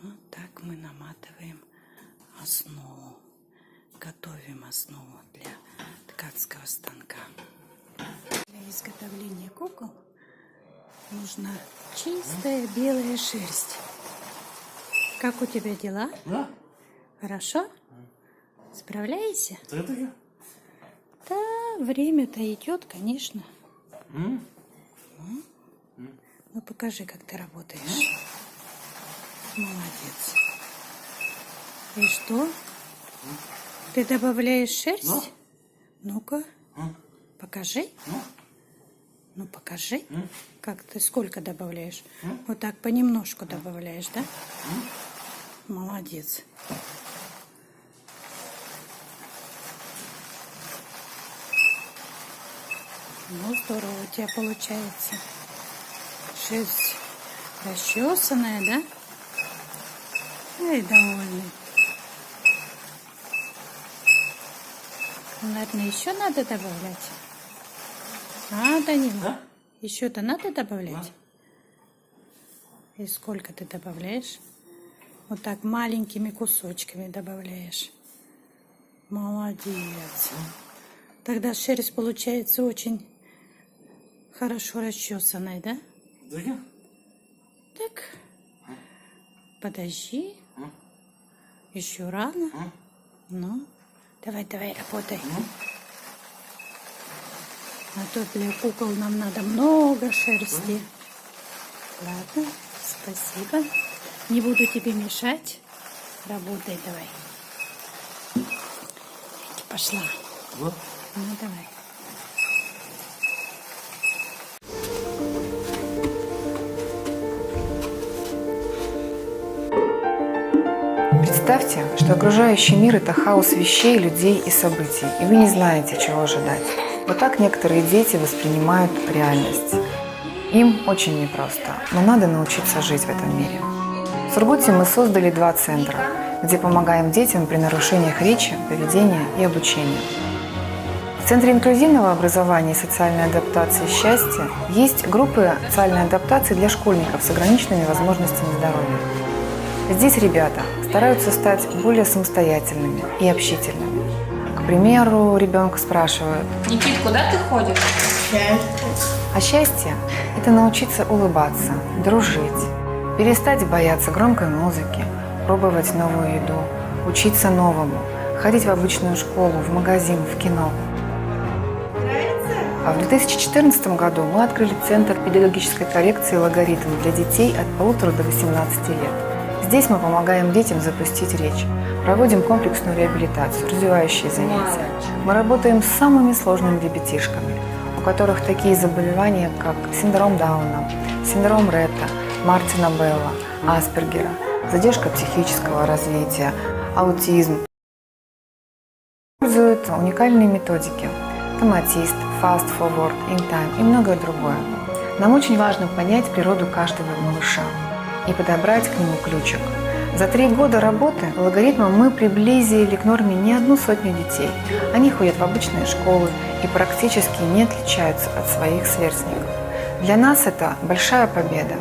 Вот так мы наматываем основу. Готовим основу для ткацкого станка. Для изготовления кукол нужна чистая белая шерсть. Как у тебя дела? Да. Хорошо? Справляешься? Это я. Да, время-то идет, конечно. Ну, покажи, как ты работаешь. Молодец. И что? Ты добавляешь шерсть? Да. Ну-ка, покажи. Ну, покажи. Как ты, сколько добавляешь? Вот так понемножку добавляешь, да? Молодец. Ну, здорово у тебя получается. Шерсть расчесанная, да? Ай, довольный. Наверное, еще надо добавлять? Данила? Да? Еще-то надо добавлять? Да. И сколько ты добавляешь? Вот так маленькими кусочками добавляешь. Молодец. Тогда шерсть получается очень хорошо расчесанной, да? Да. Так. Подожди. Еще рано. Ну, давай, работай. А то для кукол нам надо много шерсти. Ладно, спасибо. Не буду тебе мешать. Работай давай. Пошла. Ну, давай. Представьте, что окружающий мир – это хаос вещей, людей и событий, и вы не знаете, чего ожидать. Вот так некоторые дети воспринимают реальность. Им очень непросто, но надо научиться жить в этом мире. В Сургуте мы создали 2 центра, где помогаем детям при нарушениях речи, поведения и обучения. В Центре инклюзивного образования и социальной адаптации «Счастье» есть группы социальной адаптации для школьников с ограниченными возможностями здоровья. Здесь ребята стараются стать более самостоятельными и общительными. К примеру, ребенка спрашивают: «Никит, куда ты ходишь?» А счастье – это научиться улыбаться, дружить, перестать бояться громкой музыки, пробовать новую еду, учиться новому, ходить в обычную школу, в магазин, в кино. А в 2014 году мы открыли Центр педагогической коррекции «Логаритм» для детей от 1,5 до 18 лет. Здесь мы помогаем детям запустить речь, проводим комплексную реабилитацию, развивающие занятия. Мы работаем с самыми сложными ребятишками, у которых такие заболевания, как синдром Дауна, синдром Ретта, Мартина Белла, Аспергера, задержка психического развития, аутизм. используют уникальные методики. Томатист, fast forward, in time и многое другое. Нам очень важно понять природу каждого малыша и подобрать к нему ключик. За 3 года работы алгоритмом мы приблизили к норме не 100 детей. Они ходят в обычные школы и практически не отличаются от своих сверстников. Для нас это большая победа.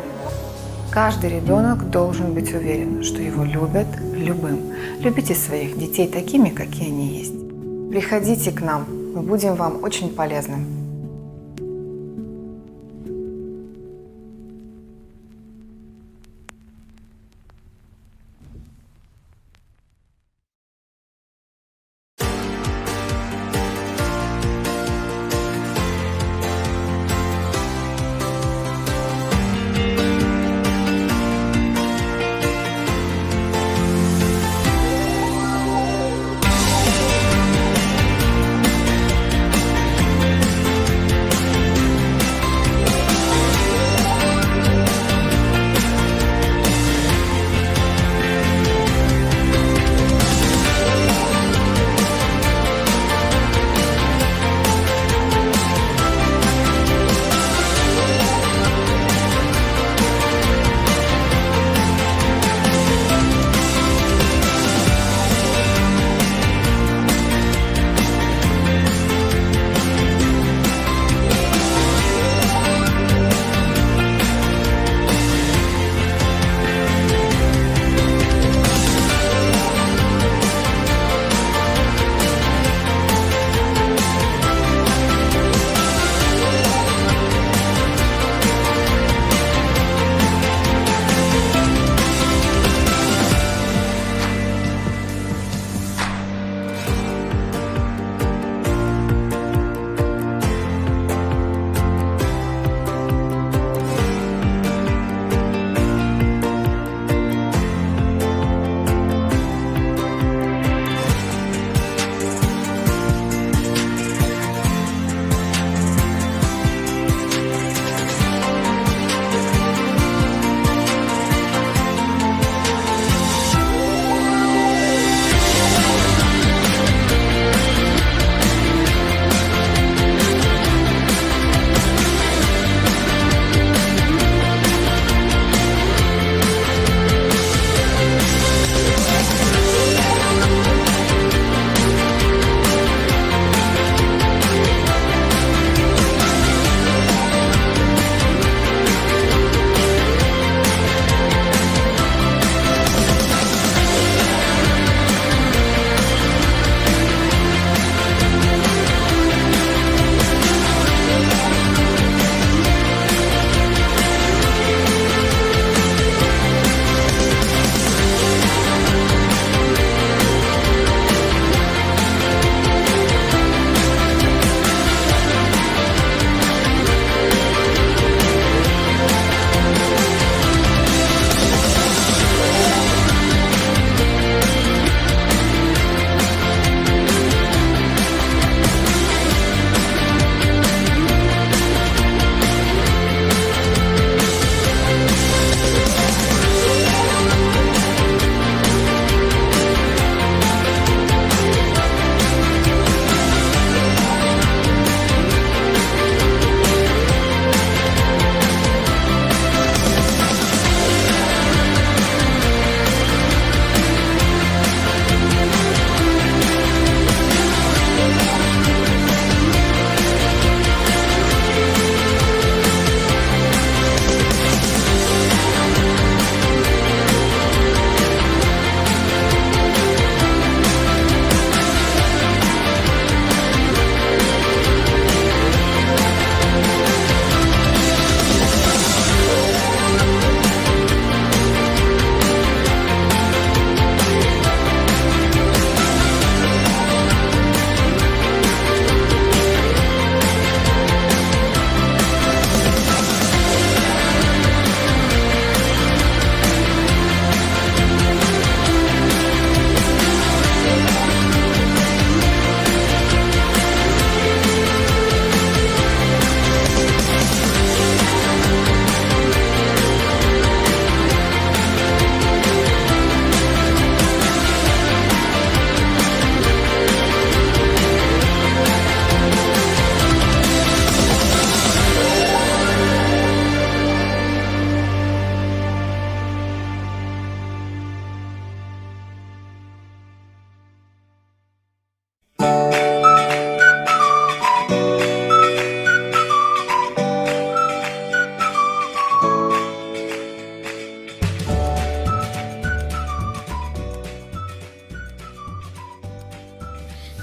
Каждый ребенок должен быть уверен, что его любят любым. Любите своих детей такими, какие они есть. Приходите к нам, мы будем вам очень полезны.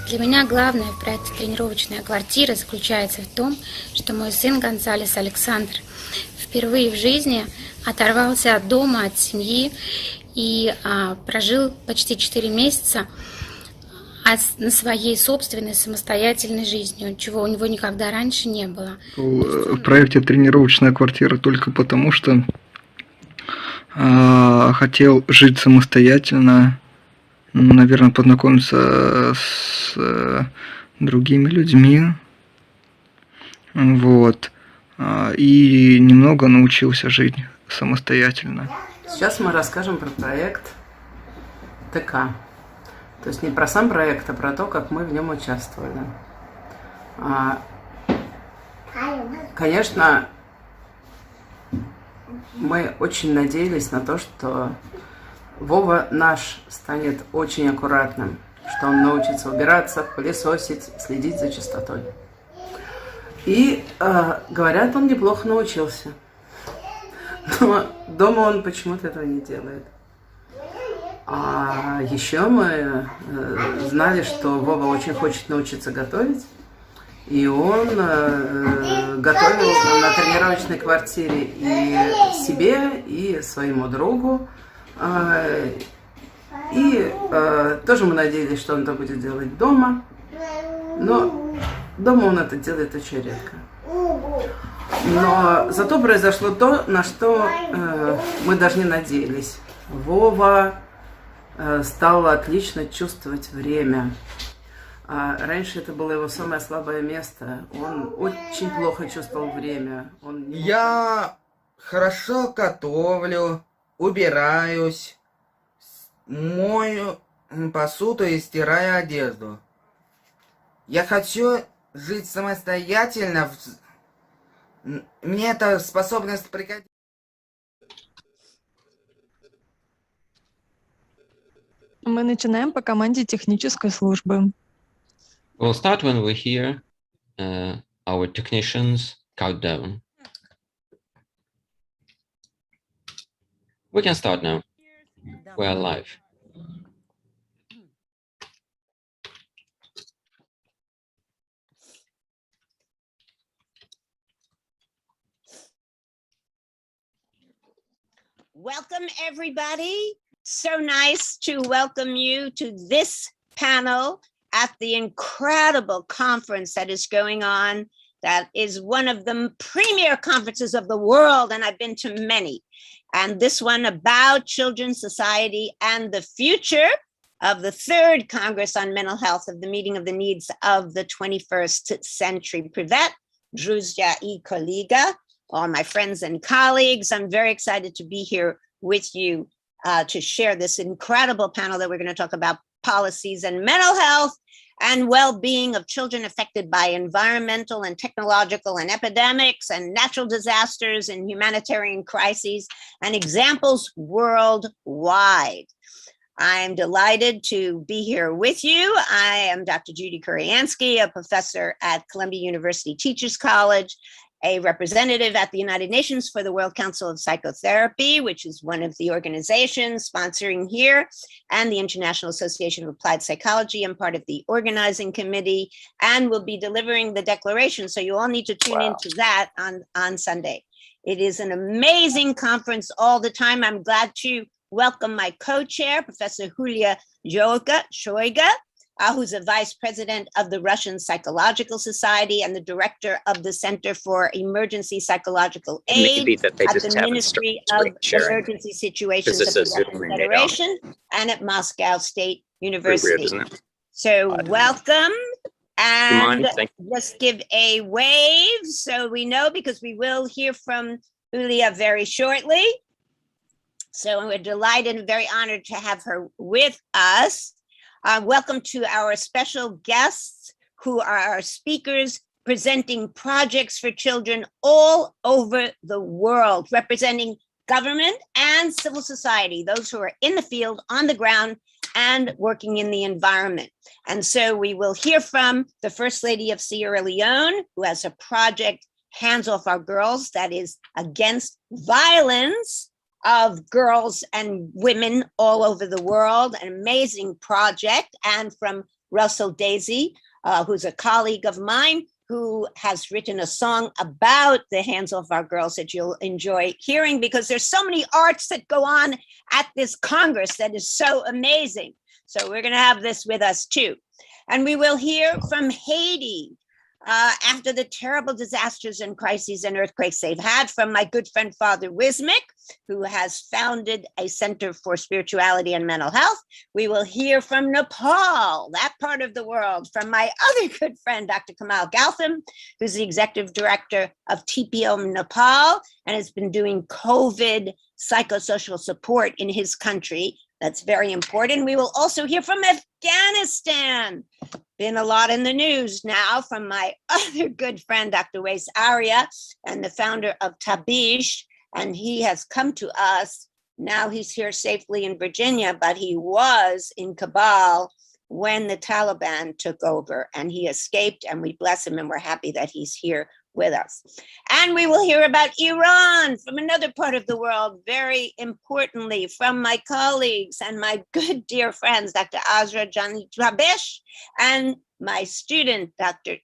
Для меня главное в проекте «Тренировочная квартира» заключается в том, что мой сын Гонсалес Александр впервые в жизни оторвался от дома, от семьи и прожил почти 4 месяца на своей собственной самостоятельной жизнью, чего у него никогда раньше не было. В проекте «Тренировочная квартира» только потому, что хотел жить самостоятельно, наверное, познакомиться с другими людьми, вот, и немного научился жить самостоятельно. Сейчас мы расскажем про проект ТК. То есть не про сам проект, а про то, как мы в нем участвовали. Конечно, мы очень надеялись на то, что Вова наш станет очень аккуратным, что он научится убираться, пылесосить, следить за чистотой. И, говорят, он неплохо научился. Но дома он почему-то этого не делает. А еще мы знали, что Вова очень хочет научиться готовить. И он готовил на тренировочной квартире и себе, и своему другу. И тоже мы надеялись, что он это будет делать дома. Но дома он это делает очень редко. Но зато произошло то, на что мы даже не надеялись. Вова стал отлично чувствовать время. Раньше это было его самое слабое место. Он очень плохо чувствовал время. Я хорошо готовлю, убираюсь, мою посуду и стираю одежду. Я хочу жить самостоятельно. Мне эта способность пригодится. Мы начинаем по команде технической службы. We'll start when we hear our technicians countdown. We can start now. We are live. Welcome, everybody. So nice to welcome you to this panel at the incredible conference that is going on. That is one of the premier conferences of the world, and I've been to many. And this one about children's society and the future of the third Congress on Mental Health of the Meeting of the Needs of the 21st Century. Privet, Druzia I Koliga, all my friends and colleagues, I'm very excited to be here with you to share this incredible panel that we're going to talk about policies and mental health and well-being of children affected by environmental and technological and epidemics and natural disasters and humanitarian crises and examples worldwide. I'm delighted to be here with you. I am Dr. Judy Kuriansky, a professor at Columbia University Teachers College, a representative at the United Nations for the World Council of Psychotherapy, which is one of the organizations sponsoring here, and the International Association of Applied Psychology. I'm part of the organizing committee and will be delivering the declaration. So you all need to tune into that on Sunday. It is an amazing conference all the time. I'm glad to welcome my co-chair, Professor Julia Shoiga, who's a vice president of the Russian Psychological Society and the director of the Center for Emergency Psychological Aid at the Ministry of Emergency Situations of the Russian Federation and at Moscow State University. So welcome, and just give a wave so we know, because we will hear from Julia very shortly. So we're delighted and very honored to have her with us. Welcome to our special guests who are our speakers presenting projects for children all over the world, representing government and civil society, those who are in the field, on the ground, and working in the environment. And so we will hear from the First Lady of Sierra Leone, who has a project, Hands Off Our Girls, that is against violence of girls and women all over the world, an amazing project. And from Russell Daisy, who's a colleague of mine, who has written a song about the Hands Off Our Girls that you'll enjoy hearing, because there's so many arts that go on at this Congress that is so amazing. So we're going to have this with us too. And we will hear from Haiti after the terrible disasters and crises and earthquakes they've had, from my good friend Father Wismick, who has founded a Center for Spirituality and Mental Health. We will hear from Nepal, that part of the world, from my other good friend, Dr. Kamal Gautam, who's the executive director of TPO Nepal and has been doing COVID psychosocial support in his country. That's very important. We will also hear from Afghanistan. Been a lot in the news now, from my other good friend, Dr. Wais Arya, and the founder of Tabish, and he has come to us. Now he's here safely in Virginia, but he was in Kabul when the Taliban took over, and he escaped, and we bless him, and we're happy that he's here with us. And we will hear about Iran from another part of the world, very importantly from my colleagues and my good dear friends, Dr. Azra Jani Trabesh, and my student, Dr.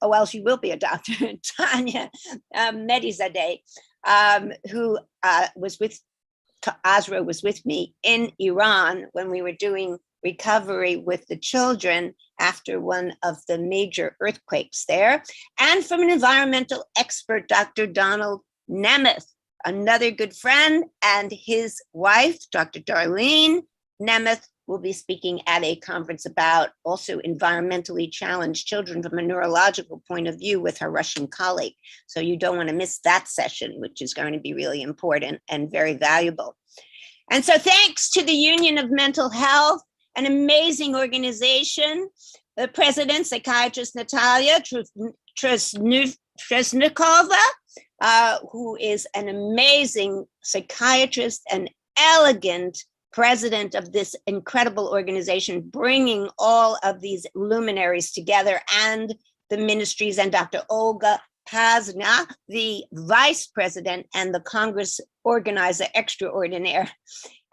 well, she will be a doctor, Tanya Medizadeh, who was with, Azra was with me in Iran when we were doing recovery with the children after one of the major earthquakes there. And from an environmental expert, Dr. Donald Nemeth, another good friend, and his wife, Dr. Darlene Nemeth, will be speaking at a conference about also environmentally challenged children from a neurological point of view with her Russian colleague. So you don't want to miss that session, which is going to be really important and very valuable. And so thanks to the Union of Mental Health, an amazing organization, the president, psychiatrist Natalia Tresnikova, who is an amazing psychiatrist and elegant president of this incredible organization, bringing all of these luminaries together, and the ministries, and Dr. Olga Pazna, the vice president and the Congress organizer extraordinaire.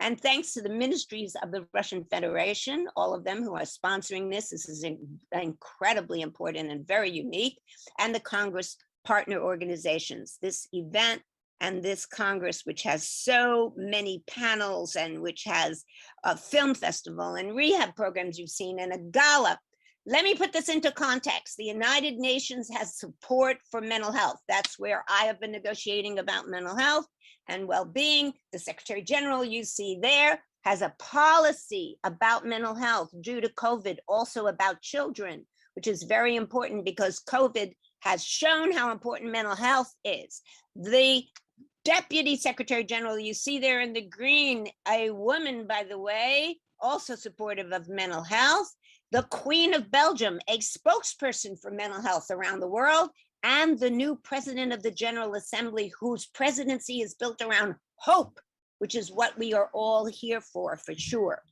And thanks to the ministries of the Russian Federation, all of them who are sponsoring this. This is incredibly important and very unique. And the Congress partner organizations. This event and this Congress, which has so many panels and which has a film festival and rehab programs you've seen, and a gala. Let me put this into context. The United Nations has support for mental health. That's where I have been negotiating about mental health and well-being. The Secretary General you see there has a policy about mental health due to COVID, also about children, which is very important because COVID has shown how important mental health is. The Deputy Secretary General you see there in the green, a woman, by the way, also supportive of mental health. The Queen of Belgium, a spokesperson for mental health around the world, and the new president of the General Assembly, whose presidency is built around hope, which is what we are all here for sure.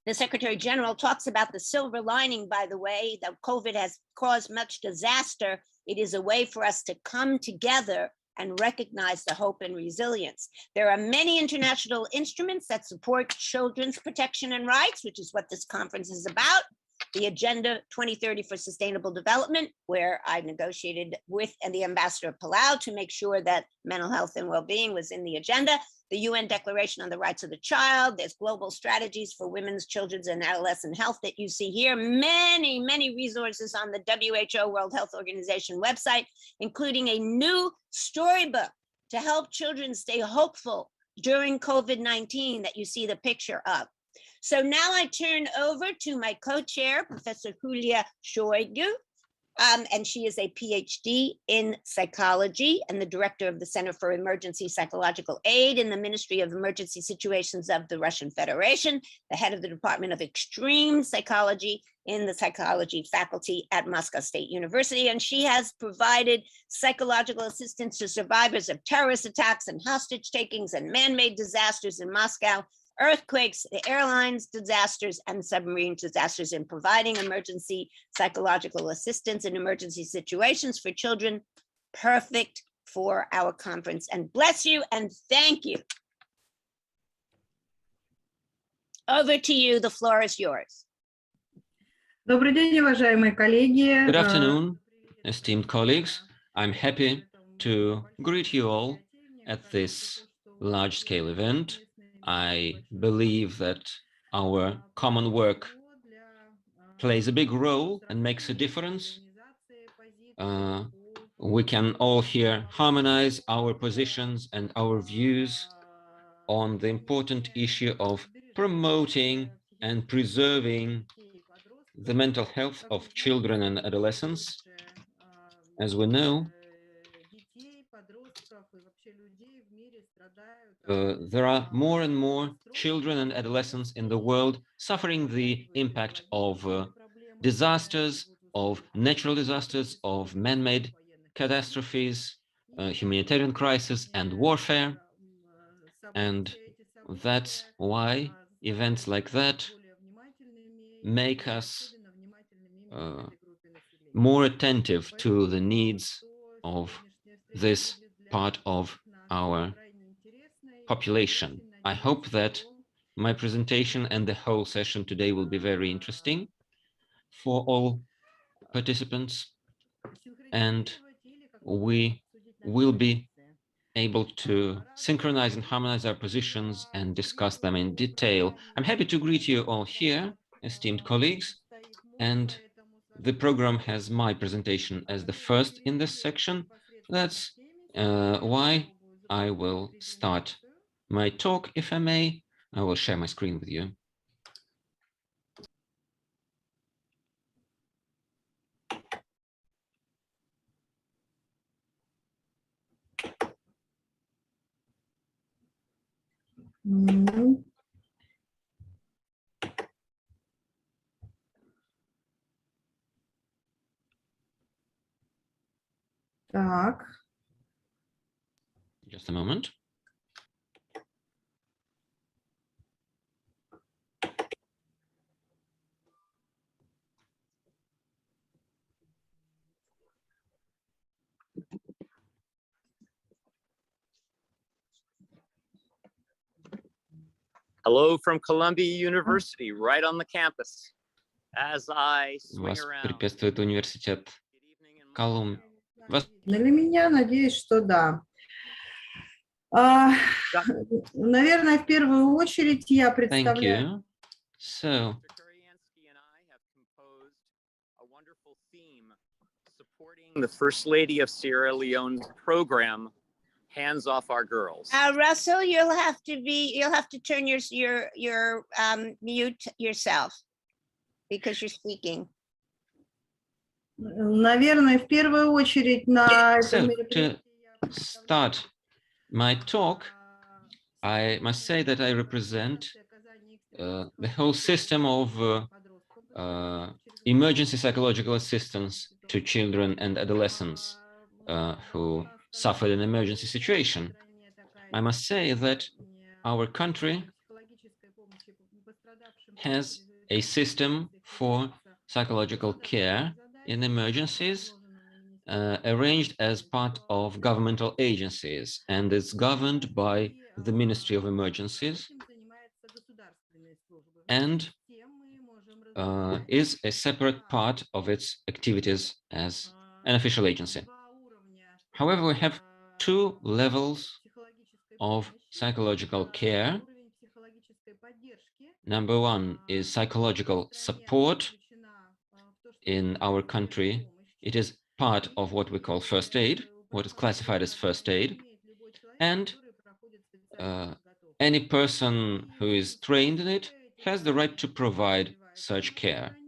The Secretary General talks about the silver lining, by the way, that COVID has caused much disaster. It is a way for us to come together and recognize the hope and resilience. There are many international instruments that support children's protection and rights, which is what this conference is about. The Agenda 2030 for Sustainable Development, where I negotiated with the ambassador of Palau to make sure that mental health and well-being was in the agenda. The UN Declaration on the Rights of the Child. There's global strategies for women's, children's, and adolescent health that you see here. Many, many resources on the WHO, World Health Organization website, including a new storybook to help children stay hopeful during COVID-19 that you see the picture of. So now I turn over to my co-chair, Professor Julia Shoigu, and she is a PhD in psychology and the director of the Center for Emergency Psychological Aid in the Ministry of Emergency Situations of the Russian Federation, the head of the Department of Extreme Psychology in the psychology faculty at Moscow State University. And she has provided psychological assistance to survivors of terrorist attacks and hostage takings and man-made disasters in Moscow, earthquakes, the airlines disasters, and submarine disasters, in providing emergency psychological assistance in emergency situations for children. Perfect for our conference. And bless you and thank you. Over to you, the floor is yours. Добрый день, уважаемые коллеги. Good afternoon, esteemed colleagues. I'm happy to greet you all at this large-scale event. I believe that our common work plays a big role and makes a difference. We can all here harmonize our positions and our views on the important issue of promoting and preserving the mental health of children and adolescents. As we know, there are more and more children and adolescents in the world suffering the impact of disasters, of natural disasters, of man-made catastrophes, humanitarian crisis, and warfare. And that's why events like that make us more attentive to the needs of this part of our population. I hope that my presentation and the whole session today will be very interesting for all participants, and we will be able to synchronize and harmonize our positions and discuss them in detail. I'm happy to greet you all here, esteemed colleagues, and the program has my presentation as the first in this section. That's why I will start my talk, if I may. I will share my screen with you. Так. Just a moment. Hello from Columbia University, right on the campus. As I swing Вас around. приветствует университет Колумбия. Для меня, надеюсь, что да. Наверное, в первую очередь я представляю... So, The First Lady of Sierra Leone's program, Hands Off Our Girls. Russell, you'll have to turn your mute yourself because you're speaking. Наверное, в первую очередь на этом to start my talk, I must say that I represent the whole system of emergency psychological assistance to children and adolescents who suffered an emergency situation. I must say that our country has a system for psychological care in emergencies arranged as part of governmental agencies, and it's governed by the Ministry of Emergencies and is a separate part of its activities as an official agency. However, we have two levels of psychological care. Number one is psychological support. In our country, it is part of what we call first aid, what is classified as first aid. And any person who is trained in it has the right to provide such care.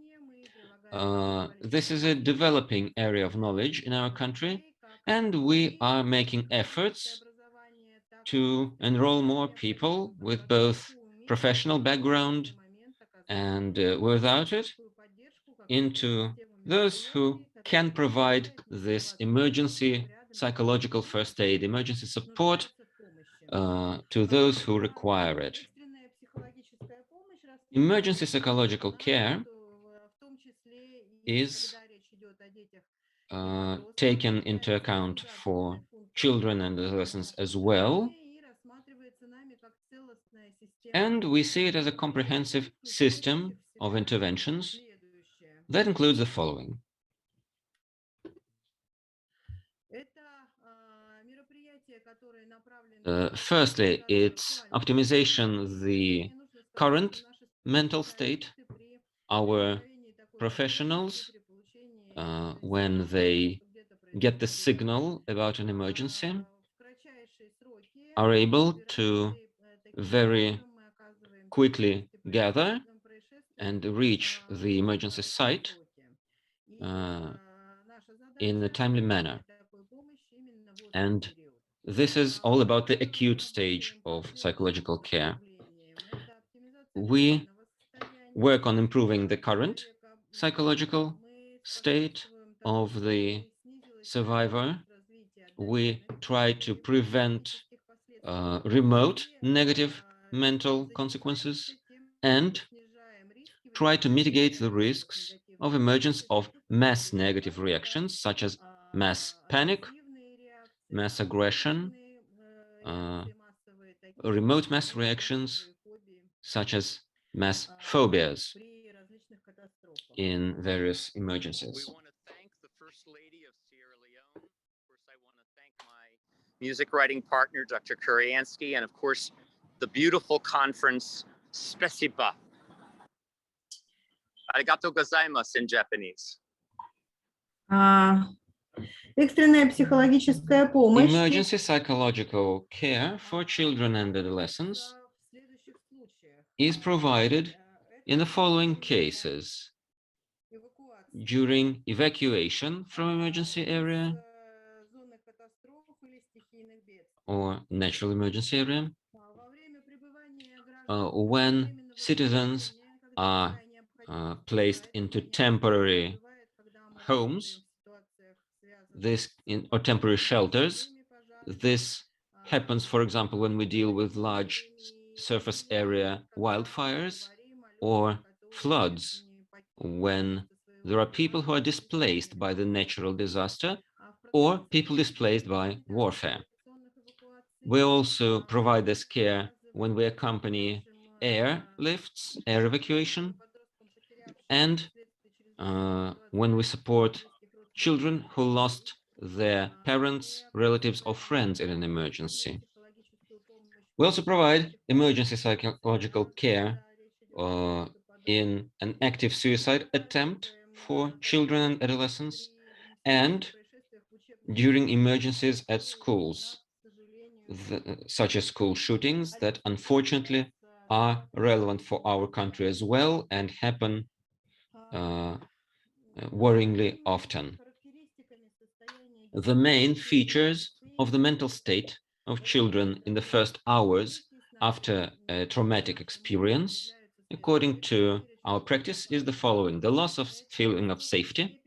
This is a developing area of knowledge in our country, and we are making efforts to enroll more people with both professional background and without it into those who can provide this emergency psychological first aid, emergency support to those who require it. Emergency psychological care is taken into account for children and adolescents as well, and we see it as a comprehensive system of interventions That includes the following. Firstly, it's optimization the current mental state. Our professionals, when they get the signal about an emergency, are able to very quickly gather and reach the emergency site in a timely manner. And this is all about the acute stage of psychological care. We work on improving the current psychological state of the survivor. We try to prevent remote negative mental consequences and try to mitigate the risks of emergence of mass negative reactions, such as mass panic, mass aggression, remote mass reactions, such as mass phobias in various emergencies. We want to thank the First Lady of Sierra Leone. Of course, I want to thank my music writing partner, Dr. Kuriansky, and of course, the beautiful conference, Spasiba. Arigato gozaimasu in Japanese. Экстренная психологическая помощь. Emergency psychological care for children and adolescents is provided in the following cases: during evacuation from emergency area or natural emergency area, when citizens are placed into temporary homes, or temporary shelters. This happens, for example, when we deal with large surface area wildfires or floods, when there are people who are displaced by the natural disaster or people displaced by warfare. We also provide this care when we accompany airlifts, air evacuation, and when we support children who lost their parents, relatives, or friends in an emergency. We also provide emergency psychological care in an active suicide attempt for children and adolescents, and during emergencies at schools, such as school shootings that unfortunately are relevant for our country as well and happen worryingly often. The main features of the mental state of children in the first hours after a traumatic experience, according to our practice, is the following: the loss of feeling of safety,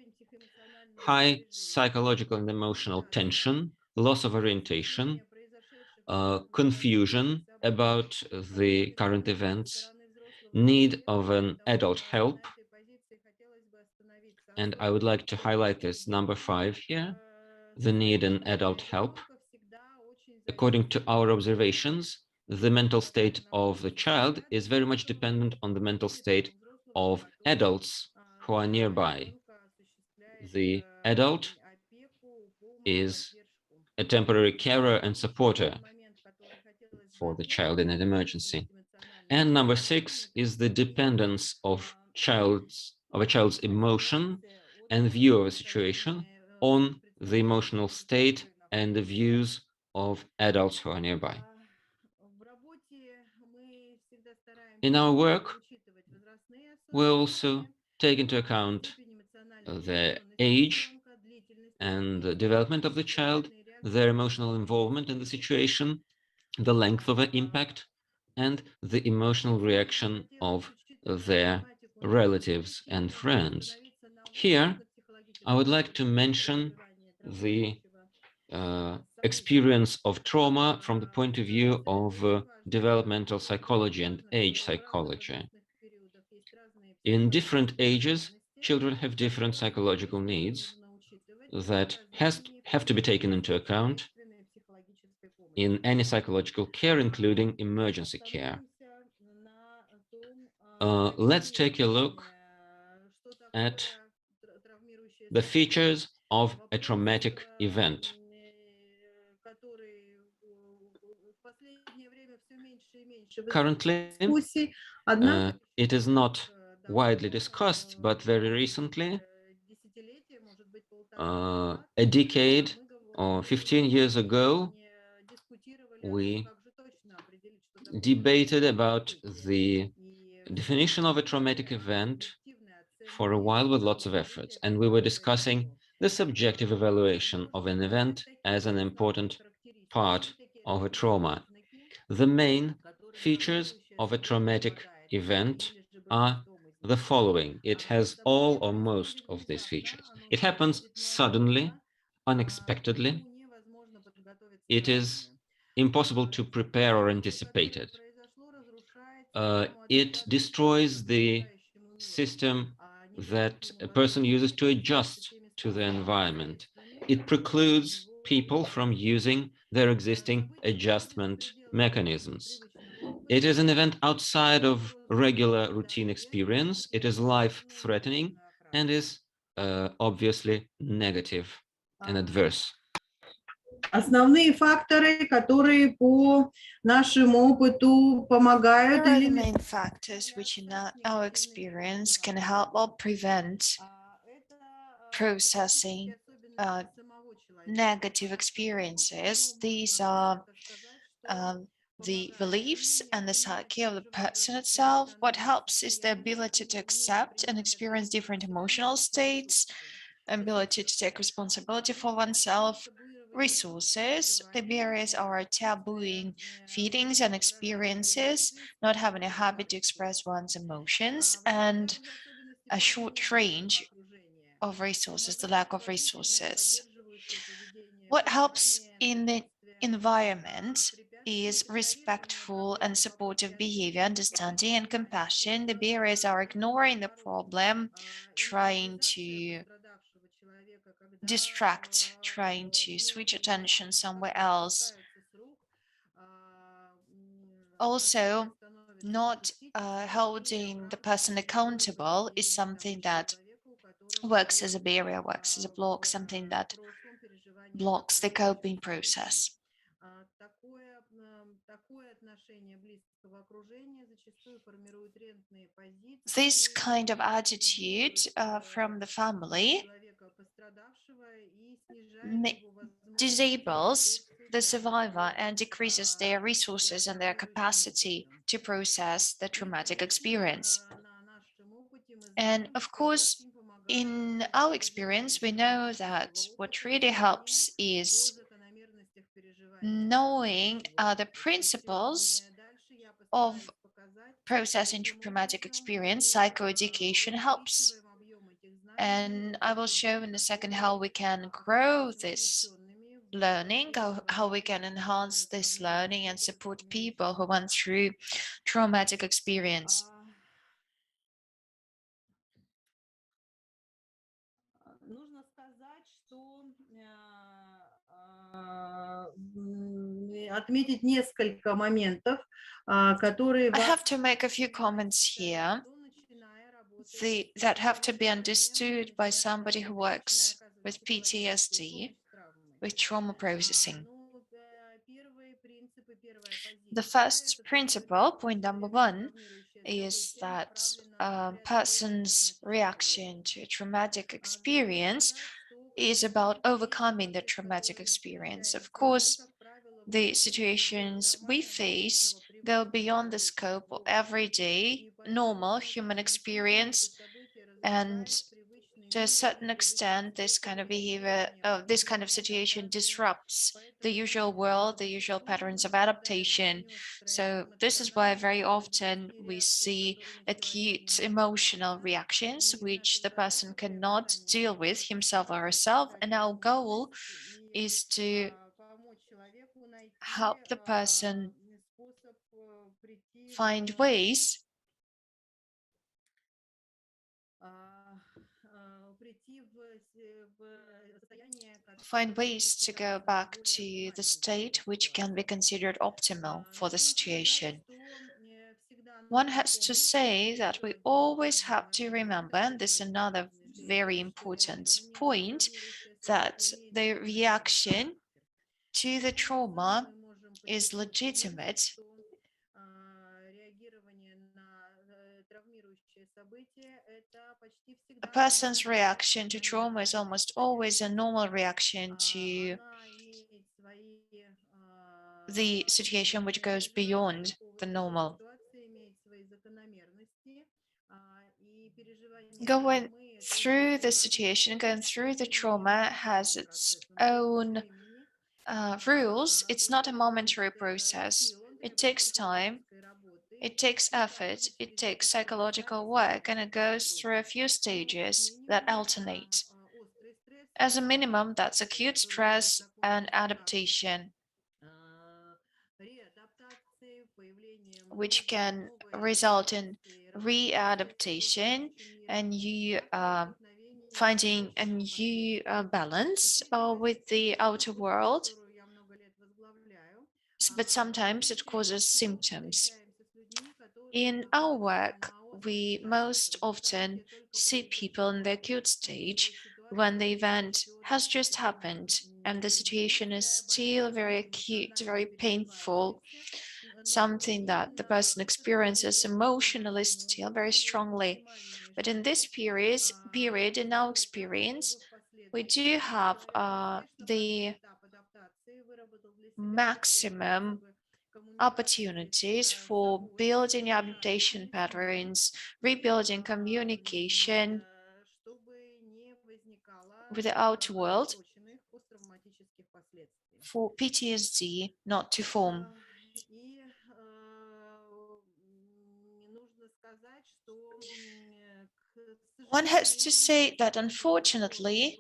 high psychological and emotional tension, loss of orientation, confusion about the current events, need of an adult help. And I would like to highlight this number 5 here, the need an adult help. According to our observations, the mental state of the child is very much dependent on the mental state of adults who are nearby. The adult is a temporary carer and supporter for the child in an emergency. And number 6 is the dependence of a child's emotion and view of a situation on the emotional state and the views of adults who are nearby. In our work, we also take into account the age and the development of the child, their emotional involvement in the situation, the length of the impact, and the emotional reaction of their relatives and friends. Here, I would like to mention the experience of trauma from the point of view of developmental psychology and age psychology. In different ages, children have different psychological needs that have to be taken into account in any psychological care, including emergency care. Let's take a look at the features of a traumatic event. Currently, it is not widely discussed, but very recently, a decade or 15 years ago, we debated about the definition of a traumatic event for a while with lots of efforts, and we were discussing the subjective evaluation of an event as an important part of a trauma. The main features of a traumatic event are the following. It has all or most of these features. It happens suddenly, unexpectedly. It is impossible to prepare or anticipate it. It destroys the system that a person uses to adjust to the environment. It precludes people from using their existing adjustment mechanisms. It is an event outside of regular routine experience. It is life-threatening and is obviously negative and adverse. Основные факторы, которые по нашему опыту помогают Here are the или main factors which in our experience can help or prevent processing negative experiences. These are the beliefs and the psyche of the person itself. What helps is the ability to accept and experience different emotional states, ability to take responsibility for oneself, resources. The barriers are tabooing feelings and experiences, not having a habit to express one's emotions, and a short range of resources, the lack of resources. What helps in the environment is respectful and supportive behavior, understanding and compassion. The barriers are ignoring the problem, trying to distract, trying to switch attention somewhere else. Also, not holding the person accountable is something that works as a barrier, works as a block, something that blocks the coping process. This kind of attitude from the family disables the survivor and decreases their resources and their capacity to process the traumatic experience. And of course, in our experience, we know that what really helps is knowing the principles of processing traumatic experience. Psychoeducation helps. And I will show in a second how we can grow this learning, how we can enhance this learning and support people who went through traumatic experience. нужно сказать, что отметить несколько моментов, которые I have to make a few comments here that have to be understood by somebody who works with PTSD, with trauma processing. The first principle, point number one, is that a person's reaction to a traumatic experience is about overcoming the traumatic experience. Of course, the situations we face go beyond the scope of everyday, normal human experience, and to a certain extent, this kind of behavior, this kind of situation disrupts the usual world, the usual patterns of adaptation. So this is why very often we see acute emotional reactions, which the person cannot deal with himself or herself. And our goal is to help the person find ways to go back to the state which can be considered optimal for the situation. One has to say that we always have to remember, and this is another very important point, that the reaction to the trauma is legitimate. A person's reaction to trauma is almost always a normal reaction to the situation which goes beyond the normal. Going through the situation, going through the trauma has its own rules. It's not a momentary process. It takes time, it takes effort, it takes psychological work, and it goes through a few stages that alternate. As a minimum, that's acute stress and adaptation, which can result in readaptation and you finding a new balance with the outer world. But sometimes it causes symptoms. In our work, we most often see people in the acute stage when the event has just happened and the situation is still very acute, very painful, something that the person experiences emotionally still very strongly. But in this period, in our experience, we do have the maximum opportunities for building adaptation patterns, rebuilding communication with the outer world, for PTSD not to form. One has to say that unfortunately,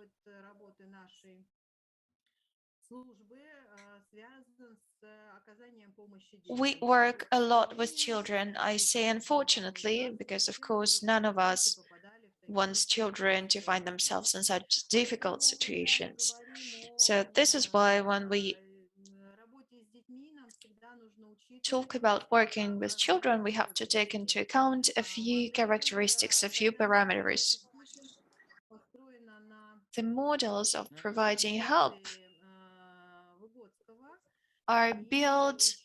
we work a lot with children. I say unfortunately, because of course none of us wants children to find themselves in such difficult situations. So this is why when we talk about working with children, we have to take into account a few characteristics, a few parameters. The models of providing help are built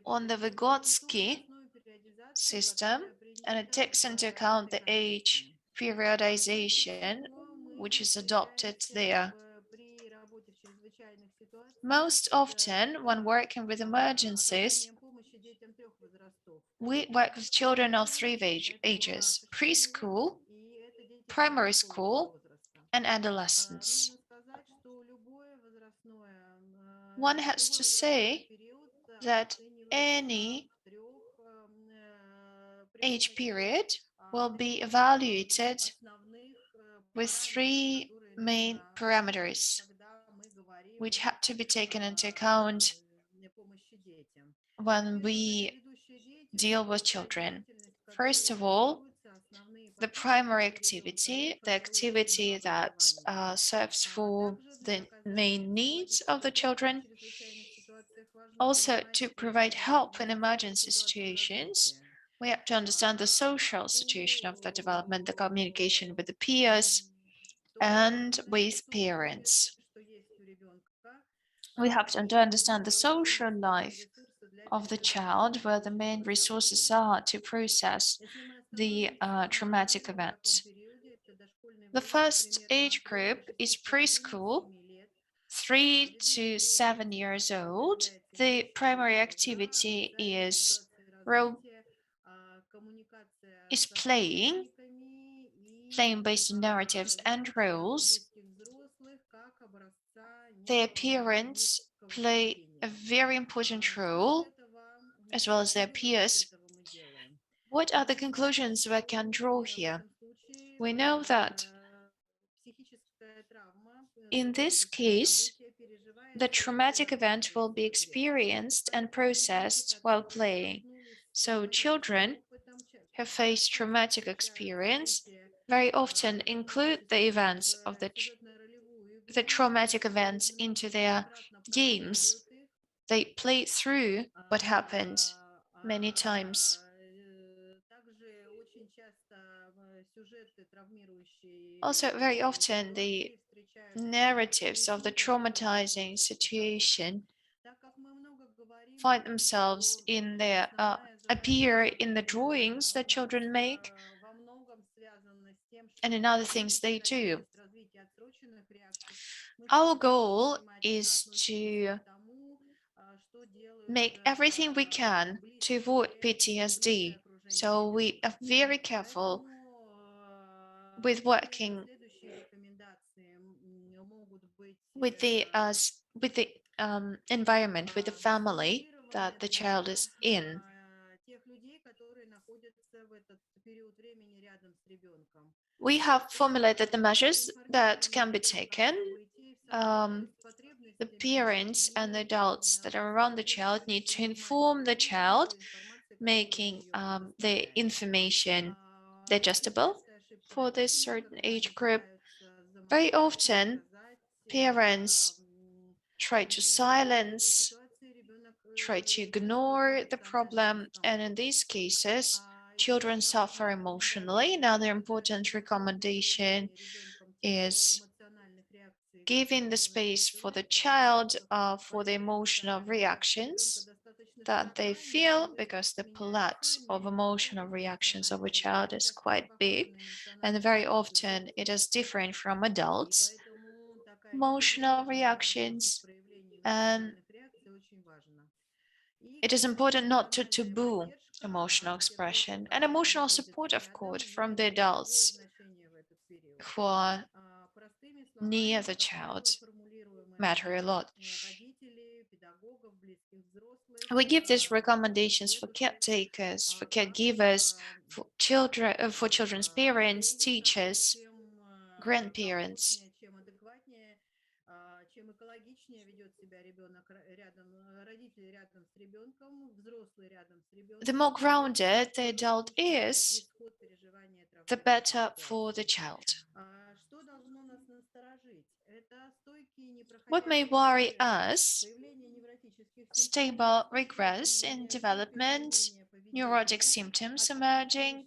on the Vygotsky system, and it takes into account the age periodization, which is adopted there. Most often, when working with emergencies, we work with children of three ages: preschool, primary school, and adolescents. One has to say that any age period will be evaluated with three main parameters, which have to be taken into account when we deal with children. First of all, the primary activity, the activity that serves for the main needs of the children. Also, to provide help in emergency situations, we have to understand the social situation of the development, the communication with the peers and with parents. We have to understand the social life of the child, where the main resources are to process the traumatic events. The first age group is preschool, 3 to 7 years old. The primary activity is playing based on narratives and roles. Their parents play a very important role, as well as their peers. What are the conclusions we can draw here? We know that in this case, the traumatic event will be experienced and processed while playing. So children who face traumatic experience very often include the events of the traumatic events into their games. They play through what happened many times. Also, very often the narratives of the traumatizing situation find themselves in their appear in the drawings that children make and in other things they do. Our goal is to make everything we can to avoid PTSD. So we are very careful with working with the environment, with the family that the child is in. We have formulated the measures that can be taken. The parents and the adults that are around the child need to inform the child, making the information digestible for this certain age group. Very often, parents try to silence, try to ignore the problem, and in these cases, children suffer emotionally. Another important recommendation is giving the space for the child for the emotional reactions that they feel, because the palette of emotional reactions of a child is quite big, and very often it is different from adults' emotional reactions. And it is important not to taboo emotional expression and emotional support, of course, from the adults who are near the child matter a lot. We give these recommendations for caretakers, for caregivers, for children, for children's parents, teachers, grandparents. The more grounded the adult is, the better for the child. What may worry us: stable regress in development, neurotic symptoms emerging,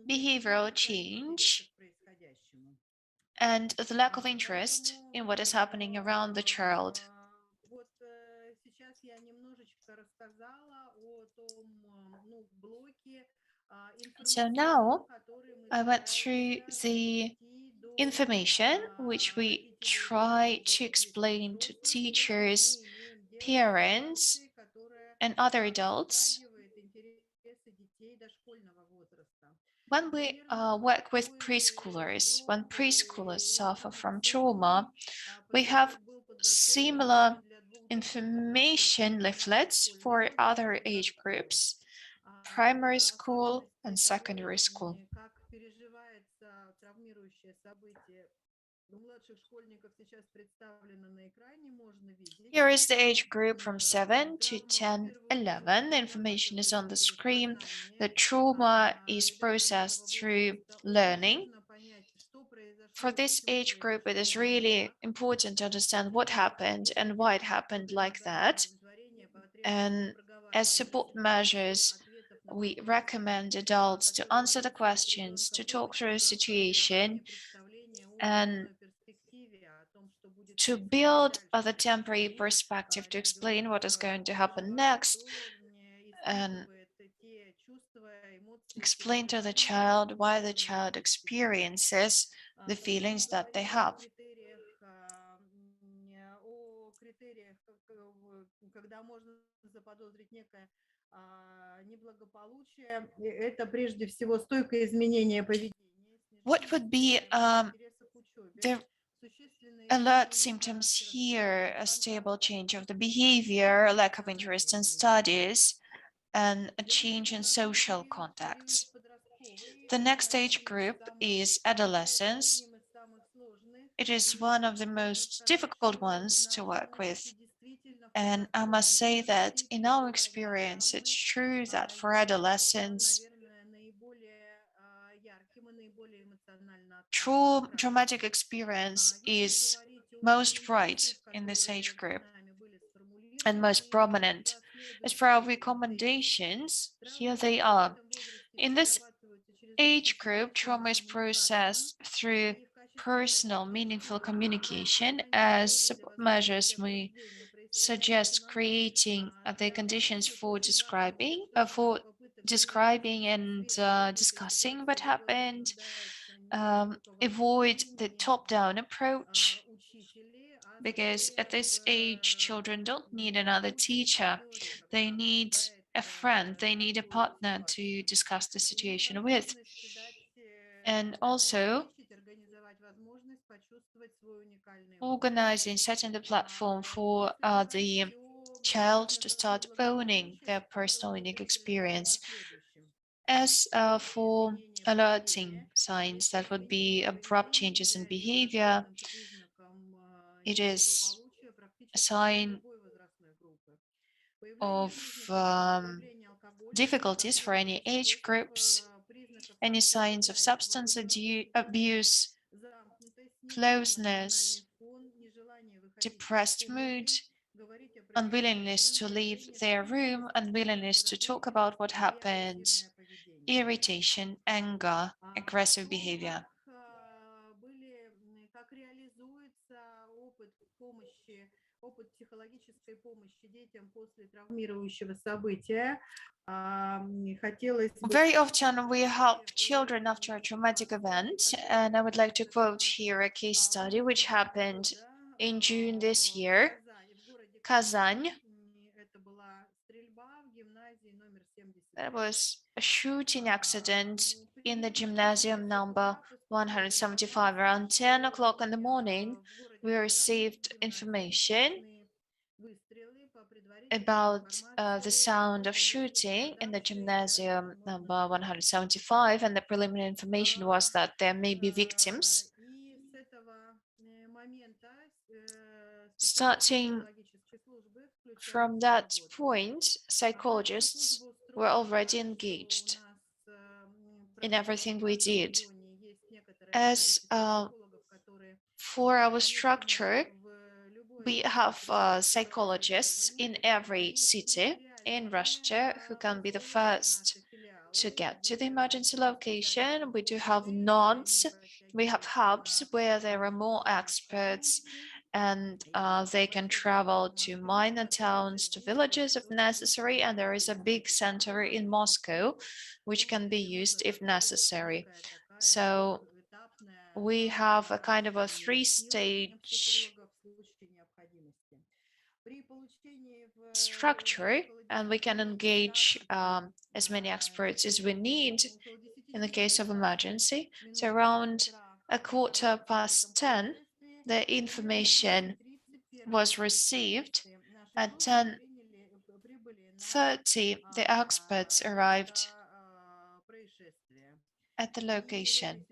behavioral change, and the lack of interest in what is happening around the child. So now I went through the information which we try to explain to teachers, parents, and other adults. When we work with preschoolers, when preschoolers suffer from trauma, we have similar information leaflets for other age groups, primary school and secondary school. Here is the age group from 7 to 10, 11. The information is on the screen. The trauma is processed through learning. For this age group, it is really important to understand what happened and why it happened like that. And as support measures, we recommend adults to answer the questions, to talk through a situation, and to build the temporary perspective, to explain what is going to happen next, and explain to the child why the child experiences the feelings that they have. What would be the alert symptoms here? A stable change of the behavior, a lack of interest in studies, and a change in social contacts. The next age group is adolescents. It is one of the most difficult ones to work with. And I must say that in our experience, it's true that for adolescents, traumatic experience is most bright in this age group and most prominent. As for our recommendations, here they are. In this age group, trauma is processed through personal, meaningful communication. As support measures, we suggest creating the conditions for describing and discussing what happened. Avoid the top-down approach, because at this age, children don't need another teacher. They need a friend, they need a partner to discuss the situation with. And also, organizing, setting the platform for the child to start owning their personal unique experience. As for alerting signs that would be abrupt changes in behavior, it is a sign of difficulties for any age groups, any signs of substance abuse, closeness, depressed mood, unwillingness to leave their room, unwillingness to talk about what happened, irritation, anger, aggressive behavior. Very often we help children after a traumatic event, and I would like to quote here a case study which happened in June this year. Kazan. There was a shooting accident in the gymnasium number 175 around 10 o'clock in the morning. We received information about the sound of shooting in the gymnasium number 175, and the preliminary information was that there may be victims. Starting from that point, psychologists were already engaged in everything we did. As for our structure, we have psychologists in every city in Russia who can be the first to get to the emergency location. We do have nodes, we have hubs where there are more experts, and they can travel to minor towns, to villages if necessary, and there is a big center in Moscow which can be used if necessary. So we have a kind of a three-stage structure, and we can engage as many experts as we need in the case of emergency. So around 10:15, the information was received. At 10:30, the experts arrived at the location.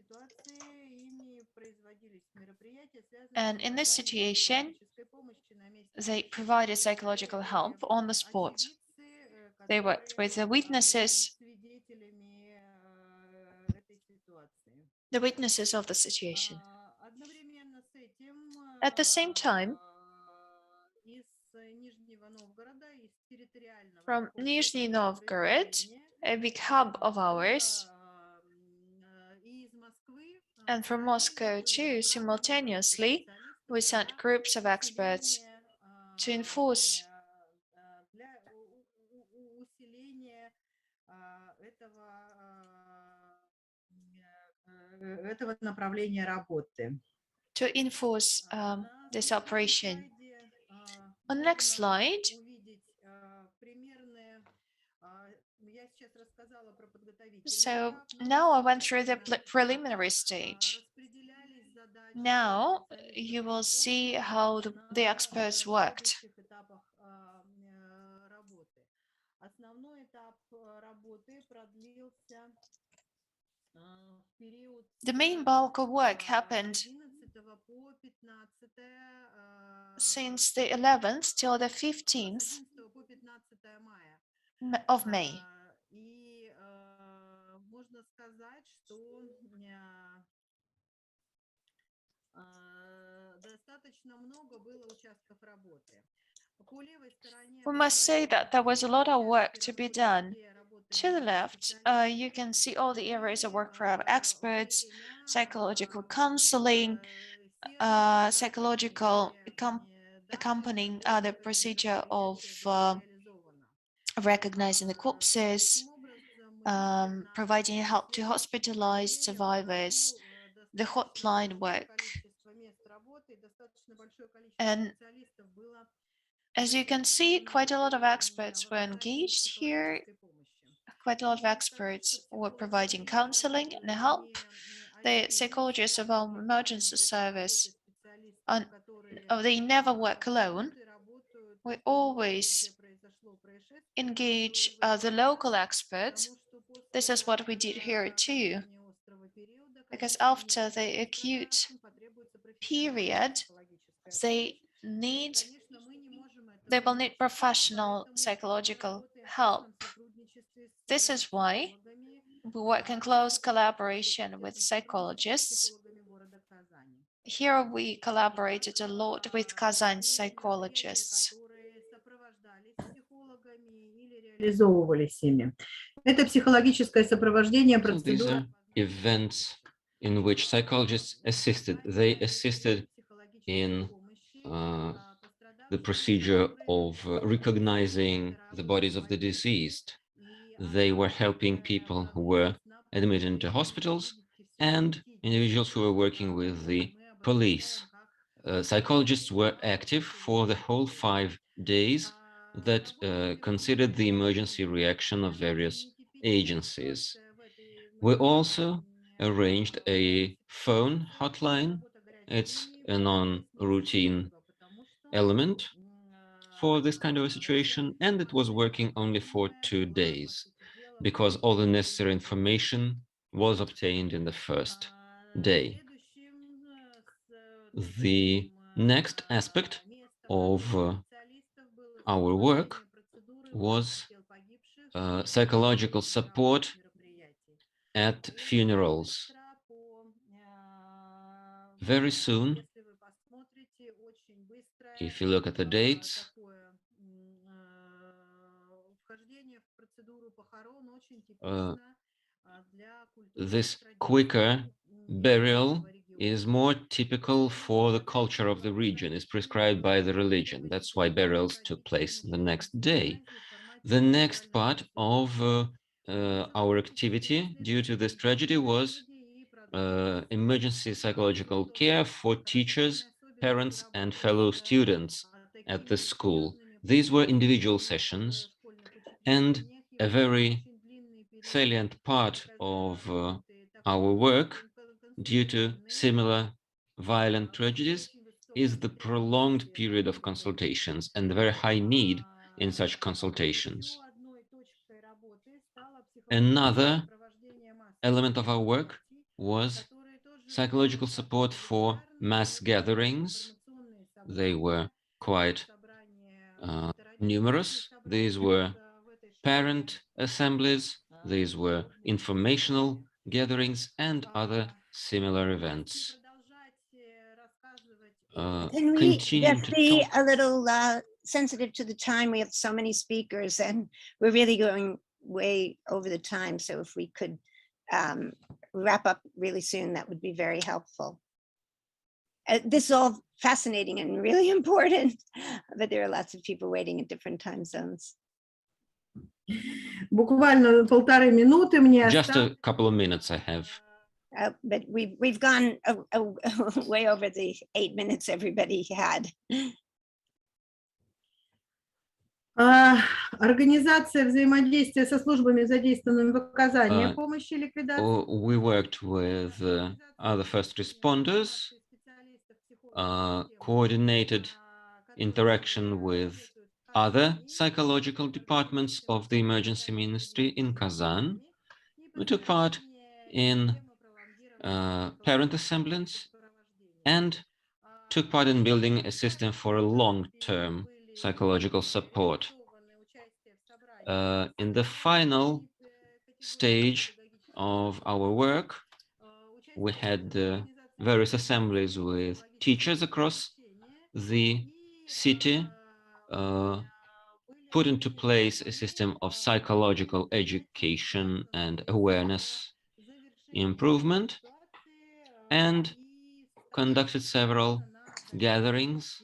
And in this situation, they provided psychological help on the spot. They worked with the witnesses of the situation. At the same time, from Nizhny Novgorod, a big hub of ours, and from Moscow too, simultaneously, we sent groups of experts to enforce this operation. On the next slide, so now I went through the preliminary stage. Now you will see how the experts worked. The main bulk of work happened since the 11th till the 15th of May. We must say that there was a lot of work to be done. To the left, you can see all the areas of work for our experts, psychological counseling, psychological accompanying the procedure of recognizing the corpses, providing help to hospitalized survivors, the hotline work. And as you can see, quite a lot of experts were engaged here. Quite a lot of experts were providing counseling and help. The psychologists of our emergency service, they never work alone. We always engage the local experts. This is what we did here too. Because after the acute period, they will need professional psychological help. This is why we work in close collaboration with psychologists. Here we collaborated a lot with Kazan psychologists. Это психологическое сопровождение So these процедуры. are events in which psychologists assisted. They assisted in the procedure of recognizing the bodies of the deceased. They were helping people who were admitted into hospitals and individuals who were working with the police. Psychologists were active for the whole 5 days that considered the emergency reaction of various agencies. We also arranged a phone hotline. It's a non-routine element for this kind of a situation, and it was working only for 2 days because all the necessary information was obtained in the first day. The next aspect of our work was psychological support at funerals. Very soon, if you look at the dates, this quicker burial is more typical for the culture of the region, is prescribed by the religion. That's why burials took place the next day. The next part of our activity due to this tragedy was emergency psychological care for teachers, parents, and fellow students at the school. These were individual sessions, and a very salient part of our work, due to similar violent tragedies, is the prolonged period of consultations and the very high need in such consultations. Another element of our work was psychological support for mass gatherings. They were quite numerous. These were parent assemblies, these were informational gatherings, and other similar events. Can we just be a little sensitive to the time? We have so many speakers and we're really going way over the time. So if we could wrap up really soon, that would be very helpful. This is all fascinating and really important, but there are lots of people waiting in different time zones. Буквально полторы минуты мне Just осталось. a couple of minutes I have. But we've gone way over the 8 minutes everybody had. Организация взаимодействия со службами, задействованными в оказании помощи и ликвидации. We worked with other first responders, coordinated interaction with other psychological departments of the emergency ministry in Kazan. We took part in parent assemblies and took part in building a system for a long-term psychological support. In the final stage of our work, we had various assemblies with teachers across the city, put into place a system of psychological education and awareness improvement, and conducted several gatherings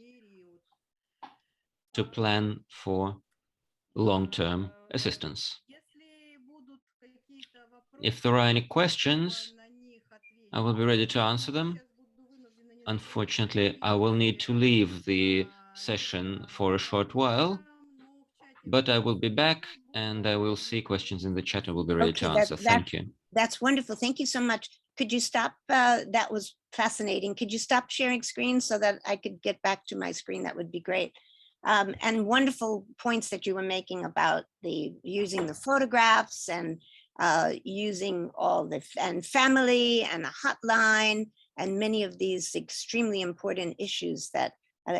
to plan for long-term assistance. If there are any questions, I will be ready to answer them. Unfortunately, I will need to leave the session for a short while, but I will be back and I will see questions in the chat and will be ready to answer. Thank you. That's wonderful. Thank you so much. Could you stop? That was fascinating. Could you stop sharing screen so that I could get back to my screen? That would be great. And wonderful points that you were making about using the photographs and using all the family and a hotline and many of these extremely important issues that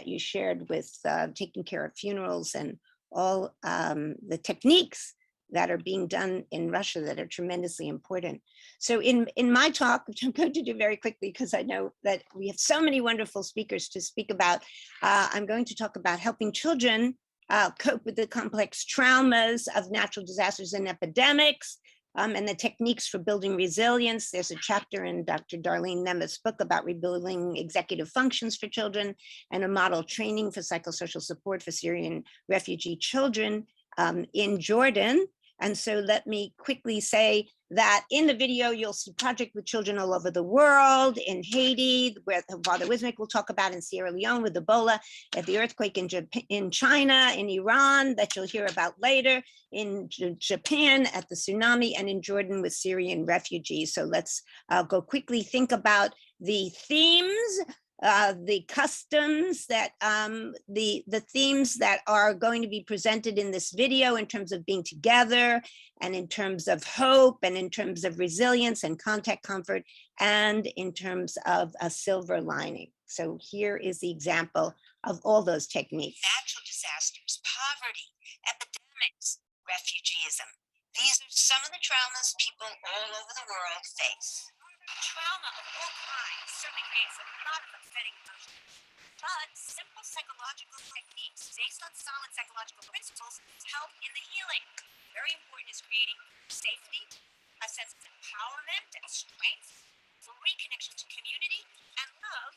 you shared with taking care of funerals and all the techniques that are being done in Russia that are tremendously important. So in my talk, which I'm going to do very quickly because I know that we have so many wonderful speakers to speak about, I'm going to talk about helping children cope with the complex traumas of natural disasters and epidemics, and the techniques for building resilience. There's a chapter in Dr. Darlene Nemeth's book about rebuilding executive functions for children and a model training for psychosocial support for Syrian refugee children in Jordan. And so let me quickly say that in the video, you'll see project with children all over the world, in Haiti, where Father Wismick will talk about, in Sierra Leone with Ebola, at the earthquake in China, in Iran, that you'll hear about later, in Japan at the tsunami, and in Jordan with Syrian refugees. So let's go quickly think about the themes, the customs that the themes that are going to be presented in this video in terms of being together and in terms of hope and in terms of resilience and contact comfort and in terms of a silver lining. So here is the example of all those techniques. Natural disasters, poverty, epidemics, refugeeism. These are some of the traumas people all over the world face. Trauma of all kinds certainly creates a lot of upsetting emotions, but simple psychological techniques based on solid psychological principles help in the healing. Very important is creating safety, a sense of empowerment and strength, reconnection to community, and love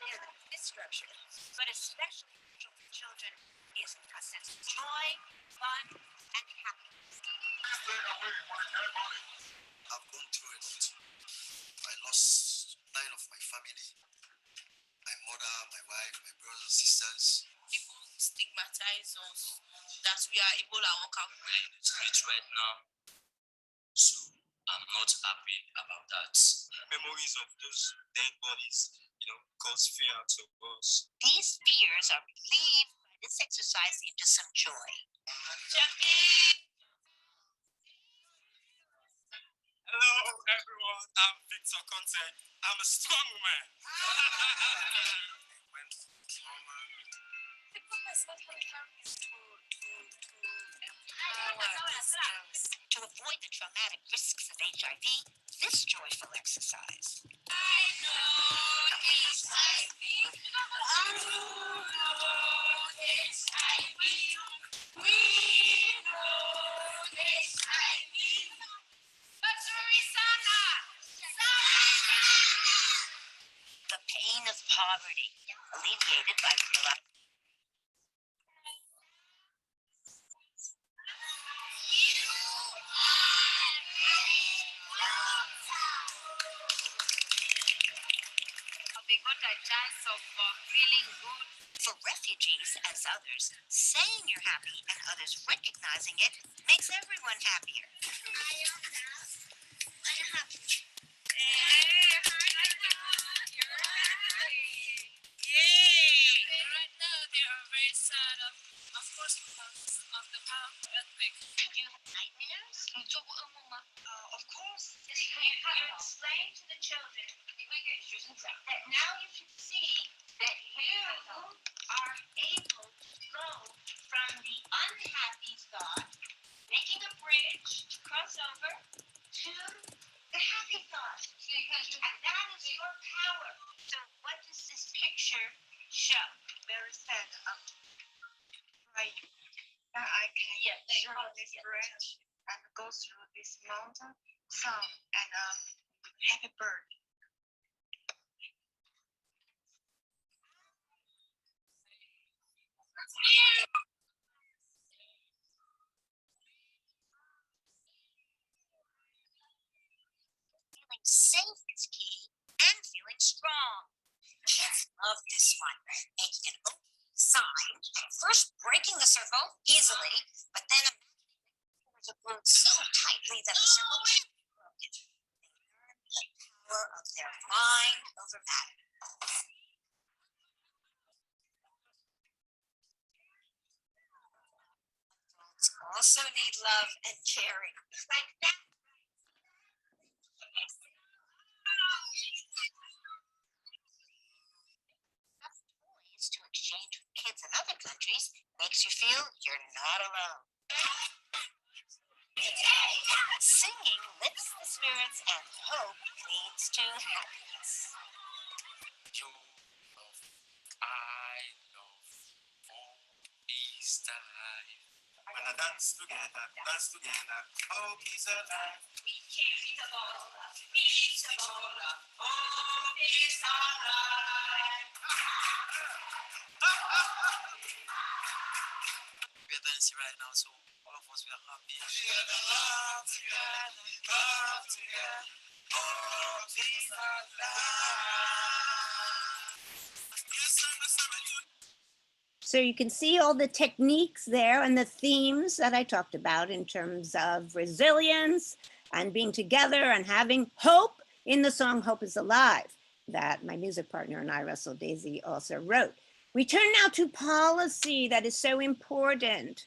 in this structure, but especially for children is a sense of joy, fun, and happiness. I've gone through it. I lost 9 of my family, my mother, my wife, my brothers and sisters. People stigmatize us that we are Ebola worker. We're in the street right now, so I'm not happy about that. Memories of those dead bodies, cause fear to us. These fears are relieved by this exercise into some joy. Hello everyone, I'm Victor Conte. I'm a strong man. The purpose of the camp is to empower ourselves. To avoid the traumatic risks of HIV, this joyful exercise. I know HIV. I know HIV. We know HIV. The pain of poverty, alleviated by realizing. They got a chance of feeling good. For refugees, as others, saying you're happy and others recognizing it makes everyone happier. Right now they are very sad, of course, because of the power earthquake. Do you have nightmares? Of course. You explain to the children that now you can see that you are able to go from the unhappy thought, making a bridge to cross over, follow this bridge and go through this mountain song and happy bird. Feeling safe is key and feeling strong. Kids love this one, making an open sign, first breaking the circle easily, but then imagining the fingers are glued so tightly that the circle can't be broken. They learn the power of their mind over matter. Adults also need love and caring. Like that. Toys to exchange with kids in other countries makes you feel you're not alone. Singing lifts the spirits and hope leads to happiness. You love, I love, hope is alive. When I dance together, hope is alive. We carry the ball, beat the ball, hope is alive. We're dancing right now, so all of us we are happy. Love together, hope is alive. So you can see all the techniques there and the themes that I talked about in terms of resilience and being together and having hope in the song Hope is Alive that my music partner and I, Russell Daisy, also wrote. We turn now to policy that is so important,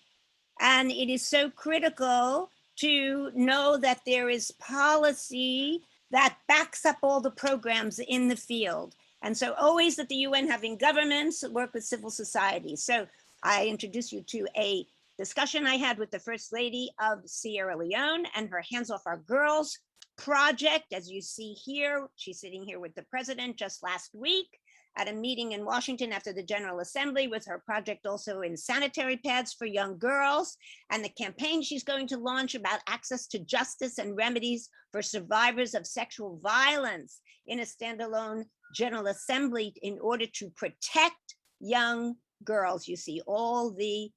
and it is so critical to know that there is policy that backs up all the programs in the field. And so always at the UN having governments work with civil society. So I introduce you to a discussion I had with the First Lady of Sierra Leone and her Hands Off Our Girls project. As you see here, she's sitting here with the president just last week at a meeting in Washington after the General Assembly with her project also in sanitary pads for young girls and the campaign she's going to launch about access to justice and remedies for survivors of sexual violence in a standalone General Assembly in order to protect young girls. You see all the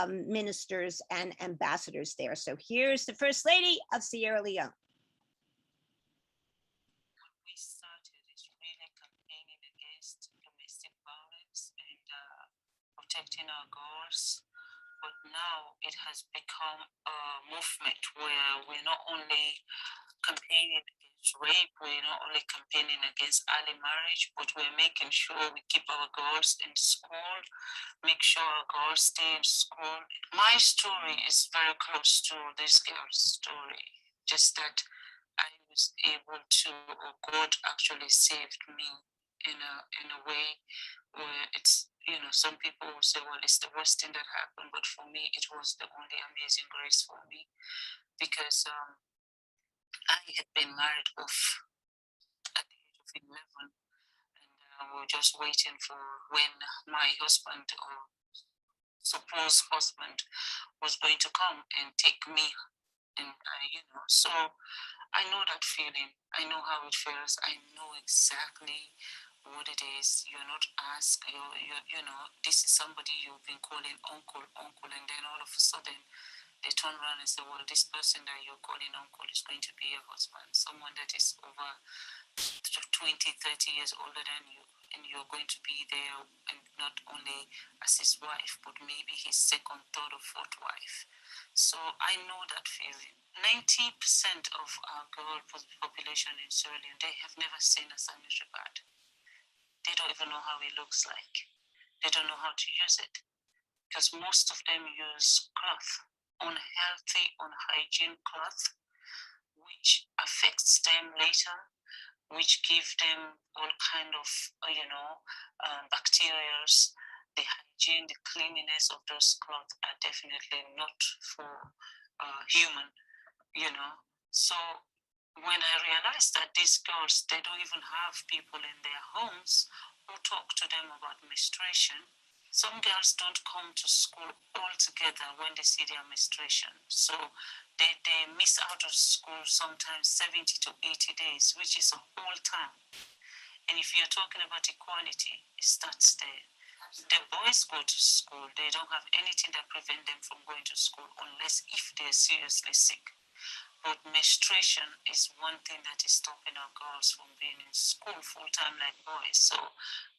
ministers and ambassadors there. So here's the First Lady of Sierra Leone. We started is really campaigning against domestic violence and protecting our girls. But now it has become a movement where we're not only campaigning against rape, we're not only campaigning against early marriage, but we're making sure we keep our girls in school, make sure our girls stay in school. My story is very close to this girl's story, just that I was able to, or God actually saved me in a way where it's, you know, some people will say, well, it's the worst thing that happened, but for me, it was the only amazing grace for me, because I had been married off at the age of 11, and we were just waiting for when my husband, or supposed husband, was going to come and take me, and you know, so I know that feeling. I know how it feels. I know exactly what it is. You're not asked. You know, this is somebody you've been calling uncle, and then all of a sudden they turn around and say, well, this person that you're calling uncle is going to be your husband, someone that is over 20, 30 years older than you, and you're going to be there, and not only as his wife, but maybe his second, third, or fourth wife. So I know that feeling. 90% of our girl population in Sierra Leone, they have never seen a sanitary pad. They don't even know how it looks like. They don't know how to use it, because most of them use cloth, unhealthy, unhygiene cloth, which affects them later, which give them all kind of, bacteria. The hygiene, the cleanliness of those clothes are definitely not for human, you know. So when I realized that these girls, they don't even have people in their homes who talk to them about menstruation, some girls don't come to school altogether when they see the administration. So they miss out of school sometimes 70 to 80 days, which is a whole term. And if you're talking about equality, it starts there. The boys go to school, they don't have anything that prevents them from going to school unless if they're seriously sick. But menstruation is one thing that is stopping our girls from being in school full-time like boys. So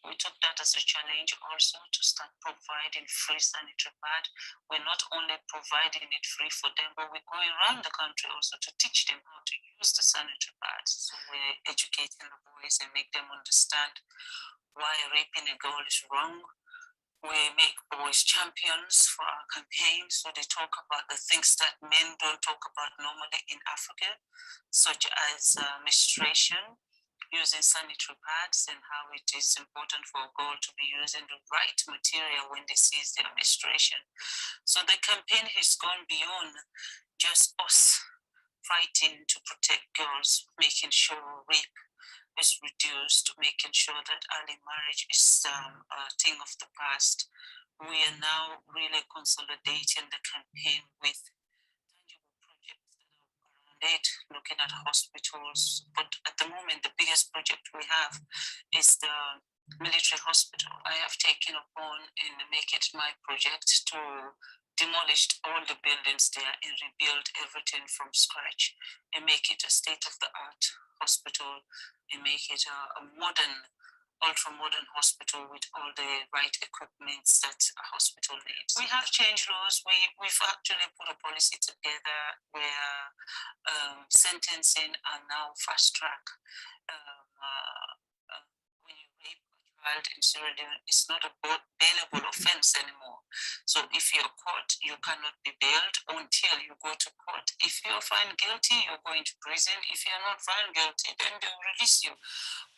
we took that as a challenge also to start providing free sanitary pad. We're not only providing it free for them, but we're going around the country also to teach them how to use the sanitary pads. So we're educating the boys and make them understand why raping a girl is wrong. We make boys champions for our campaign, so they talk about the things that men don't talk about normally in Africa, such as menstruation, using sanitary pads, and how it is important for a girl to be using the right material when they see their menstruation. So the campaign has gone beyond just us fighting to protect girls, making sure rape is reduced, making sure that early marriage is a thing of the past. We are now really consolidating the campaign with tangible projects that are around it, looking at hospitals. But at the moment, the biggest project we have is the military hospital. I have taken upon and make it my project to demolish all the buildings there and rebuild everything from scratch and make it a state-of-the-art hospital and make it a modern, ultra-modern hospital with all the right equipments that a hospital needs. We have changed laws. We've actually put a policy together where sentencing are now fast-track. When you rape a child in Sierra Leone, it's not a bailable offense anymore. So if you're caught, you cannot be bailed until you go to court. If you're found guilty, you're going to prison. If you're not found guilty, then they'll release you.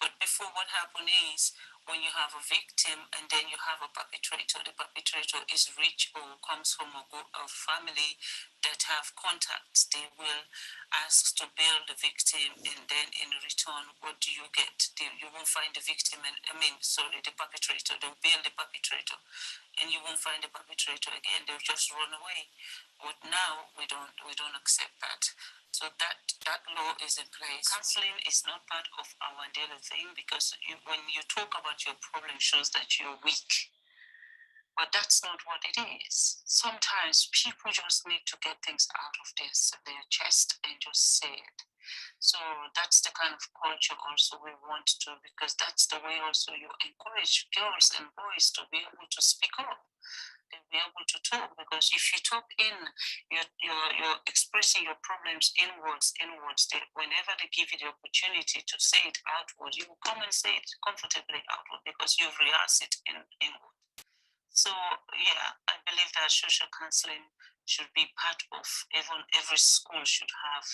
But before, what happened is, when you have a victim and then you have a perpetrator, the perpetrator is rich or comes from a family that have contacts. They will ask to bail the victim, and then in return, what do you get? You won't find the victim, the perpetrator. They'll bail the perpetrator, and you won't find the perpetrator again. They'll just run away. But now we don't accept that. So that law is in place. Counseling is not part of our daily thing, because when you talk about your problem, shows that you're weak. But that's not what it is. Sometimes people just need to get things out of their chest and just say it. So that's the kind of culture also we want to, because that's the way also you encourage girls and boys to be able to speak up. They'll be able to talk, because if you talk in, you're expressing your problems inwards, whenever they give you the opportunity to say it outward, you will come and say it comfortably outward because you've rehearsed it inward. So yeah, I believe that social counseling should be part of, even every school should have,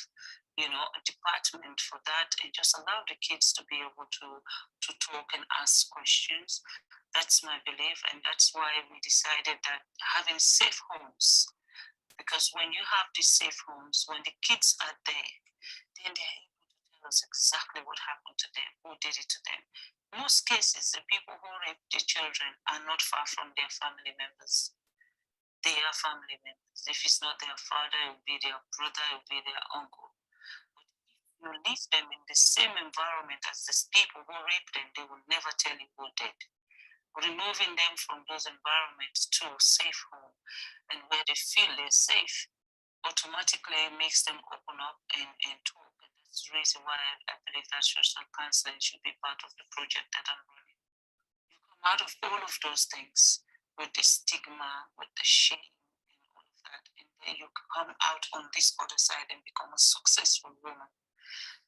a department for that, and just allow the kids to be able to talk and ask questions. That's my belief, and that's why we decided that having safe homes, because when you have these safe homes, when the kids are there, then they're able to tell us exactly what happened to them, who did it to them. In most cases, the people who rape the children are not far from their family members. They are family members. If it's not their father, it will be their brother, it will be their uncle. But if you leave them in the same environment as these people who rape them, they will never tell you who did. Removing them from those environments to a safe home and where they feel they're safe automatically makes them open up and talk. And that's the reason why I believe that social counseling should be part of the project that I'm running. You come out of all of those things with the stigma, with the shame, and all of that, and then you come out on this other side and become a successful woman.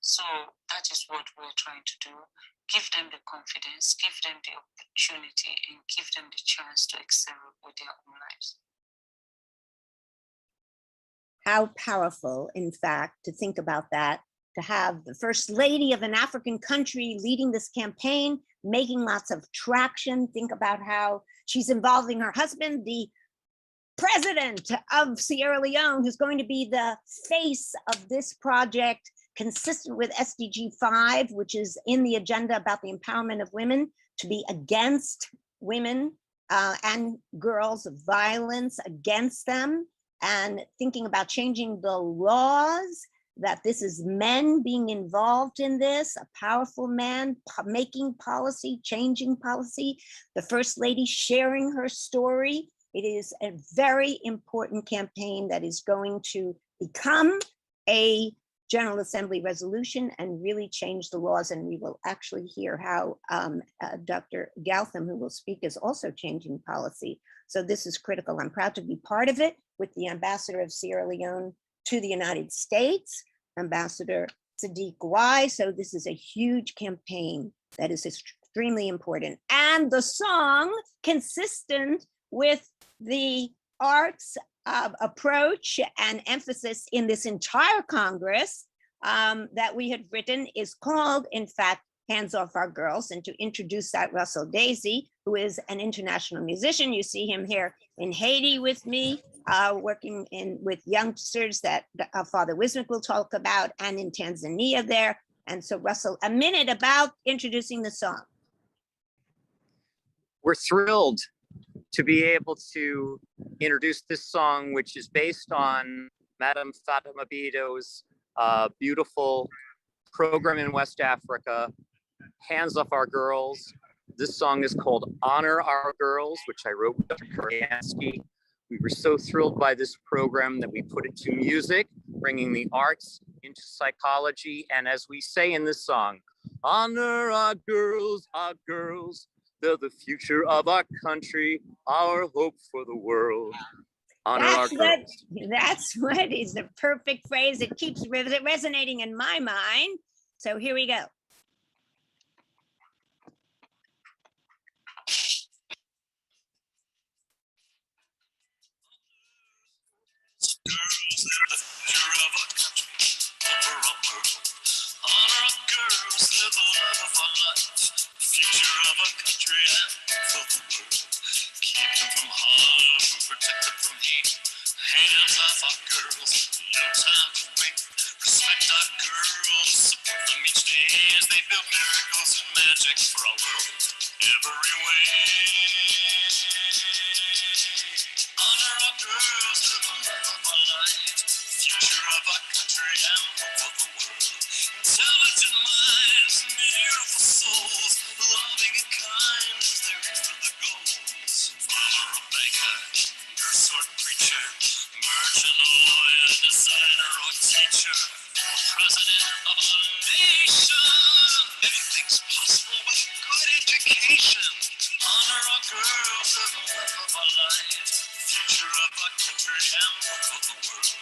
So that is what we're trying to do. Give them the confidence, give them the opportunity, and give them the chance to excel with their own lives. How powerful, in fact, to think about that, to have the first lady of an African country leading this campaign, making lots of traction. Think about how she's involving her husband, the president of Sierra Leone, who's going to be the face of this project, consistent with SDG 5, which is in the agenda about the empowerment of women, to be against women and girls, violence against them, and thinking about changing the laws, that this is men being involved in this, a powerful man making policy, changing policy, the First Lady sharing her story. It is a very important campaign that is going to become a General Assembly resolution and really change the laws. And we will actually hear how Dr. Gautam, who will speak, is also changing policy. So this is critical. I'm proud to be part of it with the Ambassador of Sierra Leone to the United States, Ambassador Sadiq Y. So this is a huge campaign that is extremely important. And the song, consistent with the arts approach and emphasis in this entire Congress that we had written, is called, in fact, Hands Off Our Girls. And to introduce that, Russell Daisy, who is an international musician. You see him here in Haiti with me, working with youngsters that Father Wismick will talk about, and in Tanzania there. And so Russell, a minute about introducing the song. We're thrilled to be able to introduce this song, which is based on Madame Fatima Bido's beautiful program in West Africa, Hands Off Our Girls. This song is called Honor Our Girls, which I wrote with Dr. Koreansky. We were so thrilled by this program that we put it to music, bringing the arts into psychology. And as we say in this song, honor our girls, they're the future of our country, our hope for the world. Honor our girls. That's what is the perfect phrase. It keeps resonating in my mind. So here we go. Hands off our girls, no time to wait. Respect our girls, support them each day as they build miracles and magic for our world every way. Honor our girls, they're the love of our life, future of our country and hope of the world. Intelligent minds, beautiful souls, loving and kind as they reach for the goals. Farmer or banker, nurse or preacher, merchant, lawyer, designer, or teacher, or president of a nation. Anything's possible with good education. Honor our girls, they're the love of our life, future of our country and hope of the world.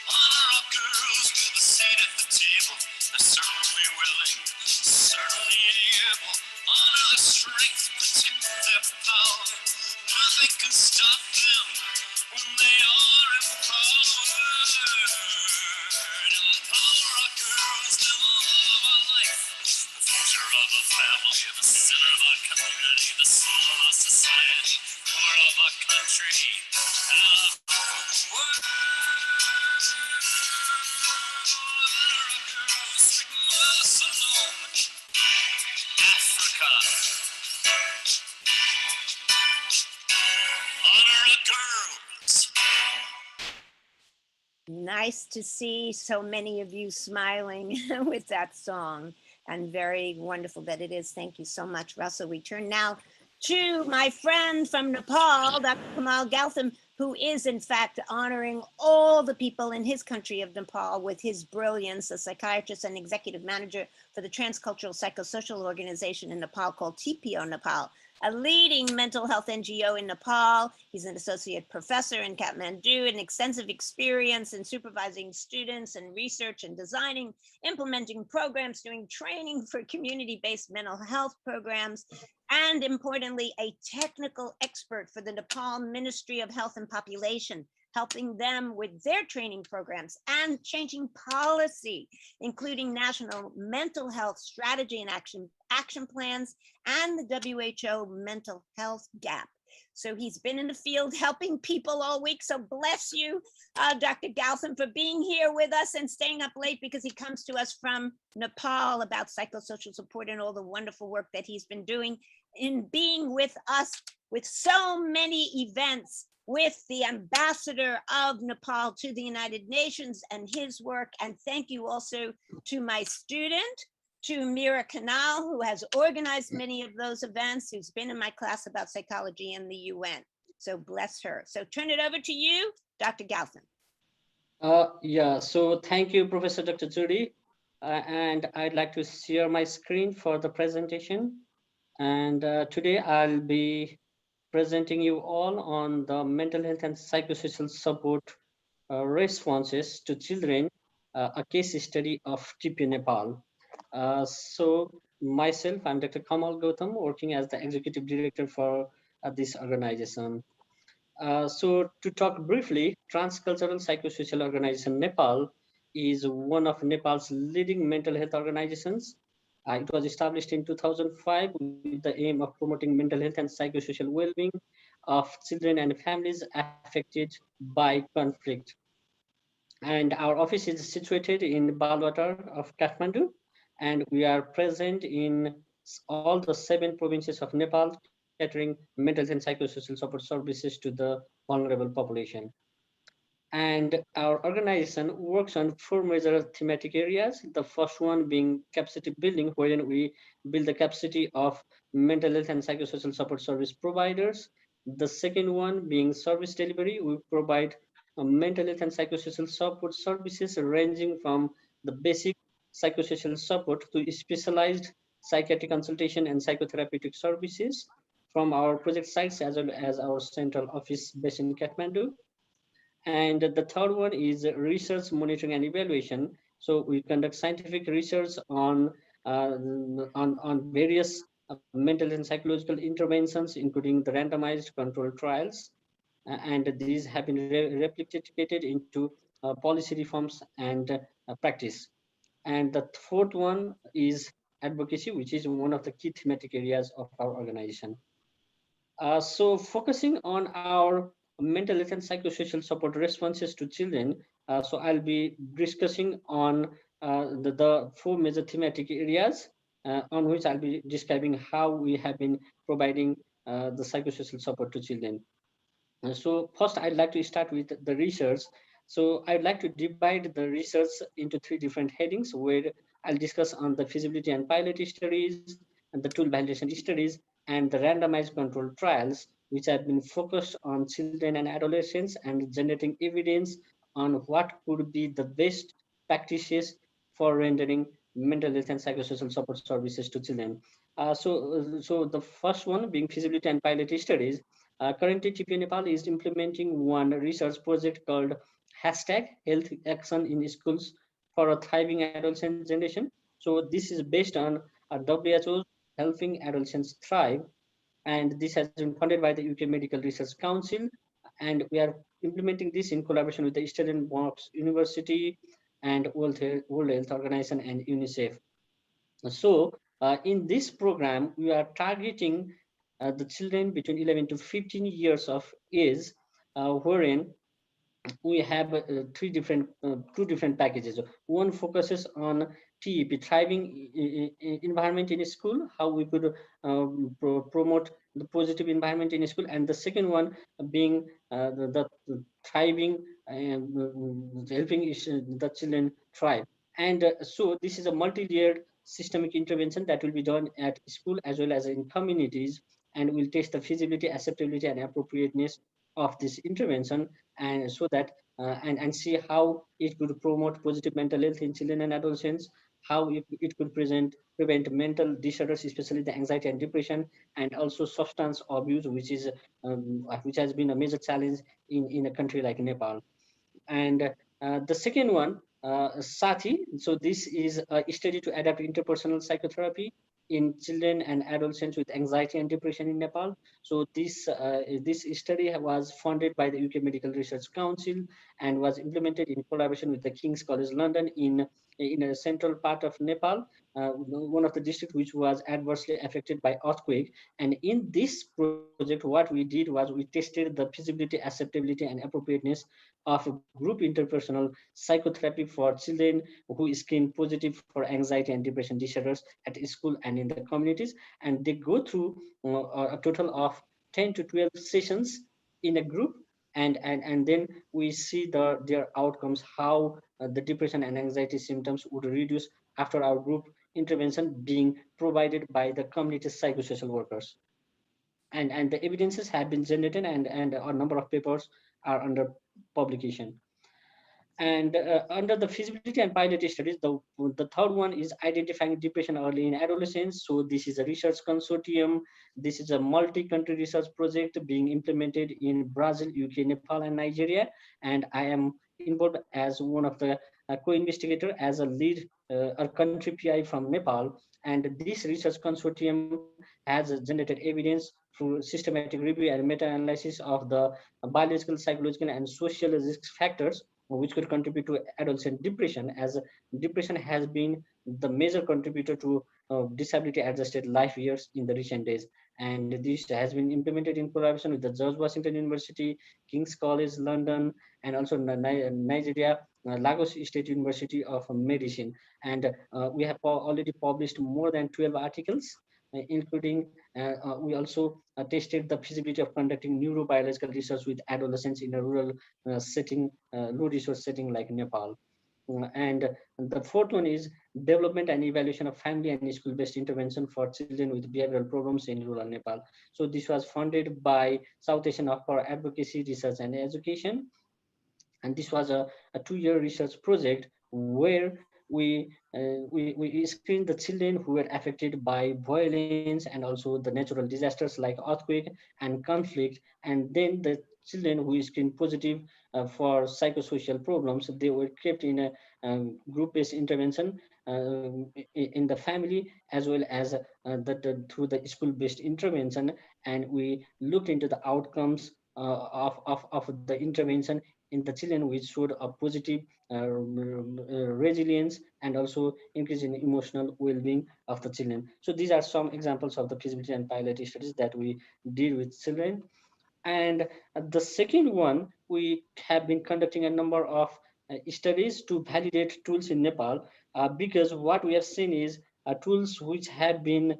Honor our girls with a seat at the table. They're certainly willing, certainly able. Honor their strength, protect their power. Nothing can stop them when they are empowered. Empower our girls, they're the love of our life, the future of our family, the center of our community, the soul of our society, core of our country, and our world. Africa. Honor our girls. Nice to see so many of you smiling with that song, and very wonderful that it is. Thank you so much, Russell. We turn now to my friend from Nepal, Dr. Kamal Gautam, who is in fact honoring all the people in his country of Nepal with his brilliance, a psychiatrist and executive manager for the transcultural psychosocial organization in Nepal called TPO Nepal, a leading mental health NGO in Nepal. He's an associate professor in Kathmandu, an extensive experience in supervising students and research and designing, implementing programs, doing training for community-based mental health programs, and importantly, a technical expert for the Nepal Ministry of Health and Population, helping them with their training programs and changing policy, including national mental health strategy and action plans, and the WHO mental health gap. So he's been in the field helping people all week. So bless you, Dr. Gautam, for being here with us and staying up late, because he comes to us from Nepal about psychosocial support and all the wonderful work that he's been doing. in being with us with so many events with the ambassador of Nepal to the United Nations and his work. And thank you also to my student, to Mira Kanal, who has organized many of those events, who's been in my class about psychology in the UN. So bless her. So turn it over to you, Dr. Galton. Yeah, so thank you, Professor Dr. Judy. And I'd like to share my screen for the presentation. And today I'll be presenting you all on the mental health and psychosocial support responses to children, a case study of TP Nepal. So myself, I'm Dr. Kamal Gautam, working as the Executive Director for this organization. So to talk briefly, Transcultural Psychosocial Organization Nepal is one of Nepal's leading mental health organizations. It was established in 2005 with the aim of promoting mental health and psychosocial well-being of children and families affected by conflict. And our office is situated in Balwatar of Kathmandu, and we are present in all the 7 provinces of Nepal, catering mental and psychosocial support services to the vulnerable population. And our organization works on 4 major thematic areas. The first one being capacity building, wherein we build the capacity of mental health and psychosocial support service providers. The second one being service delivery. We provide mental health and psychosocial support services ranging from the basic psychosocial support to specialized psychiatric consultation and psychotherapeutic services from our project sites as well as our central office based in Kathmandu. And the third one is research, monitoring, and evaluation. So we conduct scientific research on various mental and psychological interventions, including the randomized controlled trials. And these have been replicated into policy reforms and practice. And the fourth one is advocacy, which is one of the key thematic areas of our organization. So focusing on our mental health and psychosocial support responses to children, so I'll be discussing on the 4 major thematic areas on which I'll be describing how we have been providing the psychosocial support to children. So first, I'd like to start with the research. So I'd like to divide the research into 3 different headings, where I'll discuss on the feasibility and pilot studies, and the tool validation studies, and the randomized controlled trials, which have been focused on children and adolescents and generating evidence on what could be the best practices for rendering mental health and psychosocial support services to children. So the first one being feasibility and pilot studies. Currently, TP Nepal is implementing one research project called #Health Action in Schools for a Thriving Adolescent Generation. So this is based on WHO's Helping Adolescents Thrive, and this has been funded by the UK Medical Research Council, and we are implementing this in collaboration with the Stellenbosch University and World Health Organization and UNICEF. So in this program, we are targeting the children between 11 to 15 years of age, wherein we have two different packages. One focuses on TEP, thriving environment in school, how we could promote the positive environment in school, and the second one being the thriving and helping the children thrive. And so this is a multi-layered systemic intervention that will be done at school as well as in communities, and will test the feasibility, acceptability, and appropriateness of this intervention, and so that and see how it could promote positive mental health in children and adolescents, how it could prevent mental disorders, especially the anxiety and depression, and also substance abuse, which has been a major challenge in a country like Nepal. And the second one, Sati. So this is a study to adapt interpersonal psychotherapy in children and adolescents with anxiety and depression in Nepal. So this study was funded by the UK Medical Research Council and was implemented in collaboration with the King's College London in a central part of Nepal. one of the district which was adversely affected by earthquake. And in this project, what we did was we tested the feasibility, acceptability, and appropriateness of group interpersonal psychotherapy for children who screen positive for anxiety and depression disorders at school and in the communities. And they go through a total of 10 to 12 sessions in a group, and then we see their outcomes, how the depression and anxiety symptoms would reduce after our group intervention being provided by the community psychosocial workers. And the evidences have been generated, and a number of papers are under publication. And under the feasibility and pilot studies, the third one is identifying depression early in adolescence. So this is a research consortium. This is a multi-country research project being implemented in Brazil, UK, Nepal, and Nigeria. And I am involved as one of the co-investigator, as a lead a country PI from Nepal. And this research consortium has generated evidence through systematic review and meta-analysis of the biological, psychological, and social risk factors which could contribute to adolescent depression, as depression has been the major contributor to disability adjusted life years in the recent days. And this has been implemented in collaboration with the George Washington University, King's College London, and also Nigeria, Lagos State University of Medicine. And we have already published more than 12 articles, including we also tested the feasibility of conducting neurobiological research with adolescents in a rural setting, low resource setting like Nepal. And the fourth one is development and evaluation of family and school-based intervention for children with behavioral problems in rural Nepal. So this was funded by South Asian Hub for Advocacy, Research and Education. And this was a 2-year research project where we screened the children who were affected by violence and also the natural disasters like earthquake and conflict. And then the children who screened positive for psychosocial problems, they were kept in a group-based intervention in the family, as well as through the school-based intervention. And we looked into the outcomes of the intervention in the children, which showed a positive resilience and also increase in emotional well-being of the children. So these are some examples of the feasibility and pilot studies that we did with children. And the second one, we have been conducting a number of studies to validate tools in Nepal, because what we have seen is tools which have been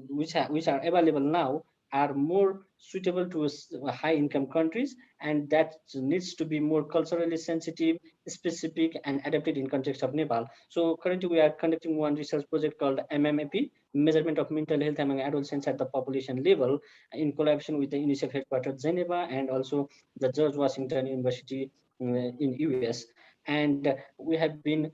which are available now are more suitable to high income countries, and that needs to be more culturally sensitive, specific, and adapted in context of Nepal. So currently we are conducting one research project called MMAP, measurement of mental health among adolescents at the population level, in collaboration with the UNICEF headquarters Geneva and also the George Washington University in US. And we have been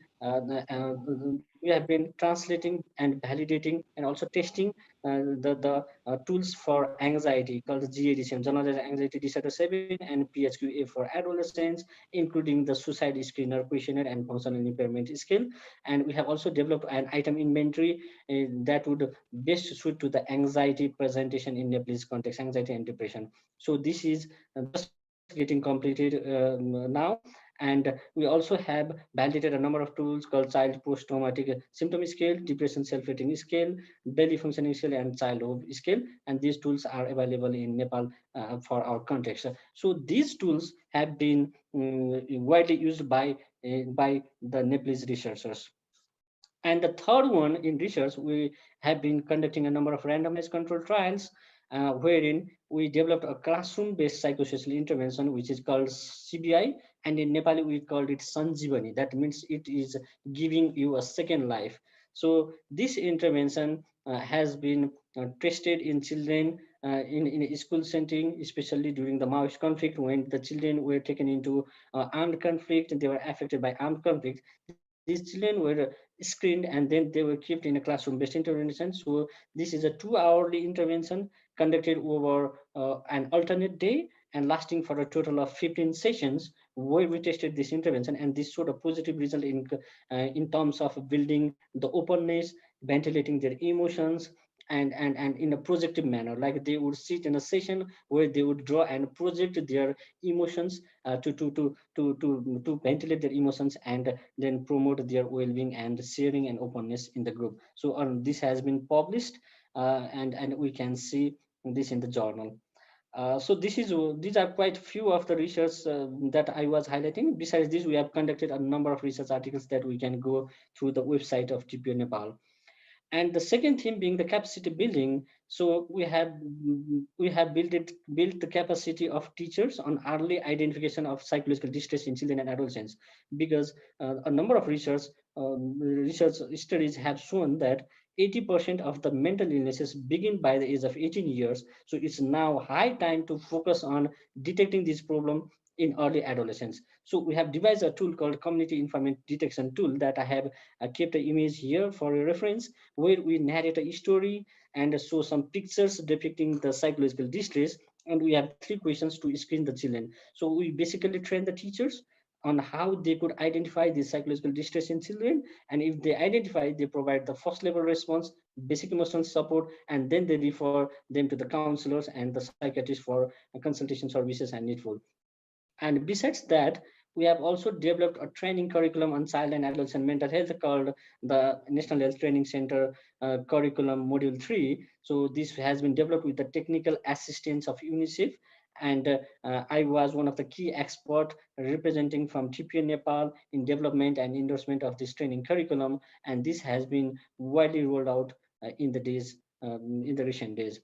translating and validating and also testing the tools for anxiety called the GADSM, Generalized Anxiety Disorder 7, and PHQA for adolescents, including the suicide screener questionnaire and functional impairment scale. And we have also developed an item inventory that would best suit to the anxiety presentation in Nepalese context, anxiety and depression. So this is just getting completed now. And we also have validated a number of tools called child post-traumatic symptom scale, depression self-rating scale, daily functioning scale, and child hope scale. And these tools are available in Nepal for our context. So these tools have been widely used by the Nepalese researchers. And the third one in research, we have been conducting a number of randomized control trials, wherein we developed a classroom-based psychosocial intervention, which is called CBI, and in Nepali we called it Sanjivani. That means it is giving you a second life. So this intervention has been tested in children in a school setting, especially during the Maoist conflict, when the children were taken into armed conflict and they were affected by armed conflict. These children were screened and then they were kept in a classroom-based intervention. So this is a 2-hourly intervention conducted over an alternate day and lasting for a total of 15 sessions, where we tested this intervention, and this showed a positive result in terms of building the openness, ventilating their emotions, and in a projective manner, like they would sit in a session where they would draw and project their emotions to ventilate their emotions and then promote their well-being and sharing and openness in the group. So this has been published, and we can see this in the journal. So these are quite few of the research that I was highlighting. Besides this, we have conducted a number of research articles that we can go through the website of TPO Nepal. And the second theme being the capacity building. So we have built the capacity of teachers on early identification of psychological distress in children and adolescents, because a number of research studies have shown that 80% of the mental illnesses begin by the age of 18 years. So it's now high time to focus on detecting this problem in early adolescence. So we have devised a tool called community informant detection tool that I have kept an image here for your reference, where we narrate a story and show some pictures depicting the psychological distress, and we have 3 questions to screen the children. So we basically train the teachers on how they could identify the psychological distress in children, and if they identify, they provide the first level response, basic emotional support, and then they refer them to the counselors and the psychiatrists for consultation services and needful. And besides that, we have also developed a training curriculum on child and adolescent mental health called the National Health Training Center Curriculum Module 3. So this has been developed with the technical assistance of UNICEF. And I was one of the key experts representing from TPN Nepal in development and endorsement of this training curriculum. And this has been widely rolled out in the recent days.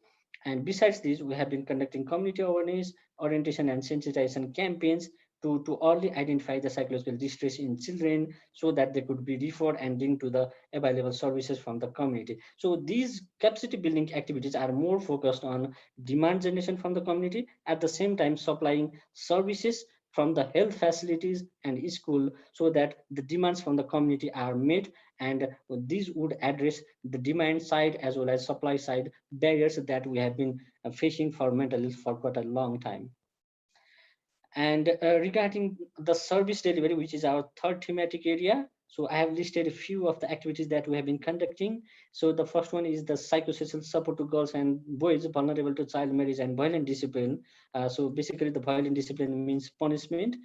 And besides this, we have been conducting community awareness, orientation, and sensitization campaigns to early identify the psychological distress in children, so that they could be referred and linked to the available services from the community. So these capacity building activities are more focused on demand generation from the community, at the same time supplying services from the health facilities and school, so that the demands from the community are met, and these would address the demand side as well as supply side barriers that we have been facing for mental health for quite a long time. And regarding the service delivery, which is our third thematic area, so I have listed a few of the activities that we have been conducting. So the first one is the psychosocial support to girls and boys vulnerable to child marriage and violent discipline. So basically the violent discipline means punishment.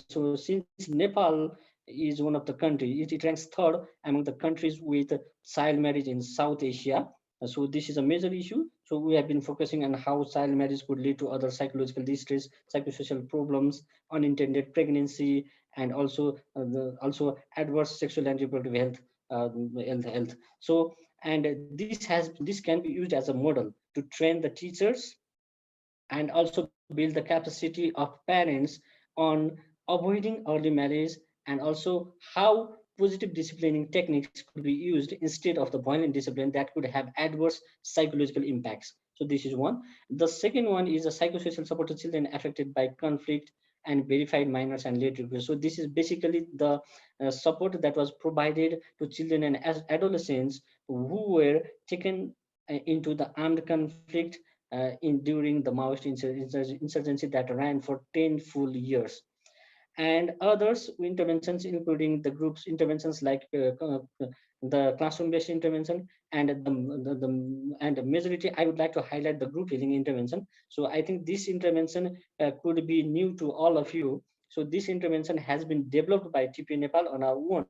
So since Nepal is one of the countries, it ranks third among the countries with child marriage in South Asia. So this is a major issue. So we have been focusing on how child marriage could lead to other psychological distress, psychosocial problems, unintended pregnancy, and also adverse sexual and reproductive health. So, and this can be used as a model to train the teachers and also build the capacity of parents on avoiding early marriage, and also how positive disciplining techniques could be used instead of the violent discipline that could have adverse psychological impacts. So this is one. The second one is a psychosocial support to children affected by conflict and verified minors and late refugees. So this is basically the support that was provided to children and adolescents who were taken into the armed conflict during the Maoist insurgency that ran for 10 full years. And others interventions, including the group's interventions like the classroom-based intervention, and the majority, I would like to highlight the group healing intervention. So I think this intervention could be new to all of you. So this intervention has been developed by TP Nepal on our own,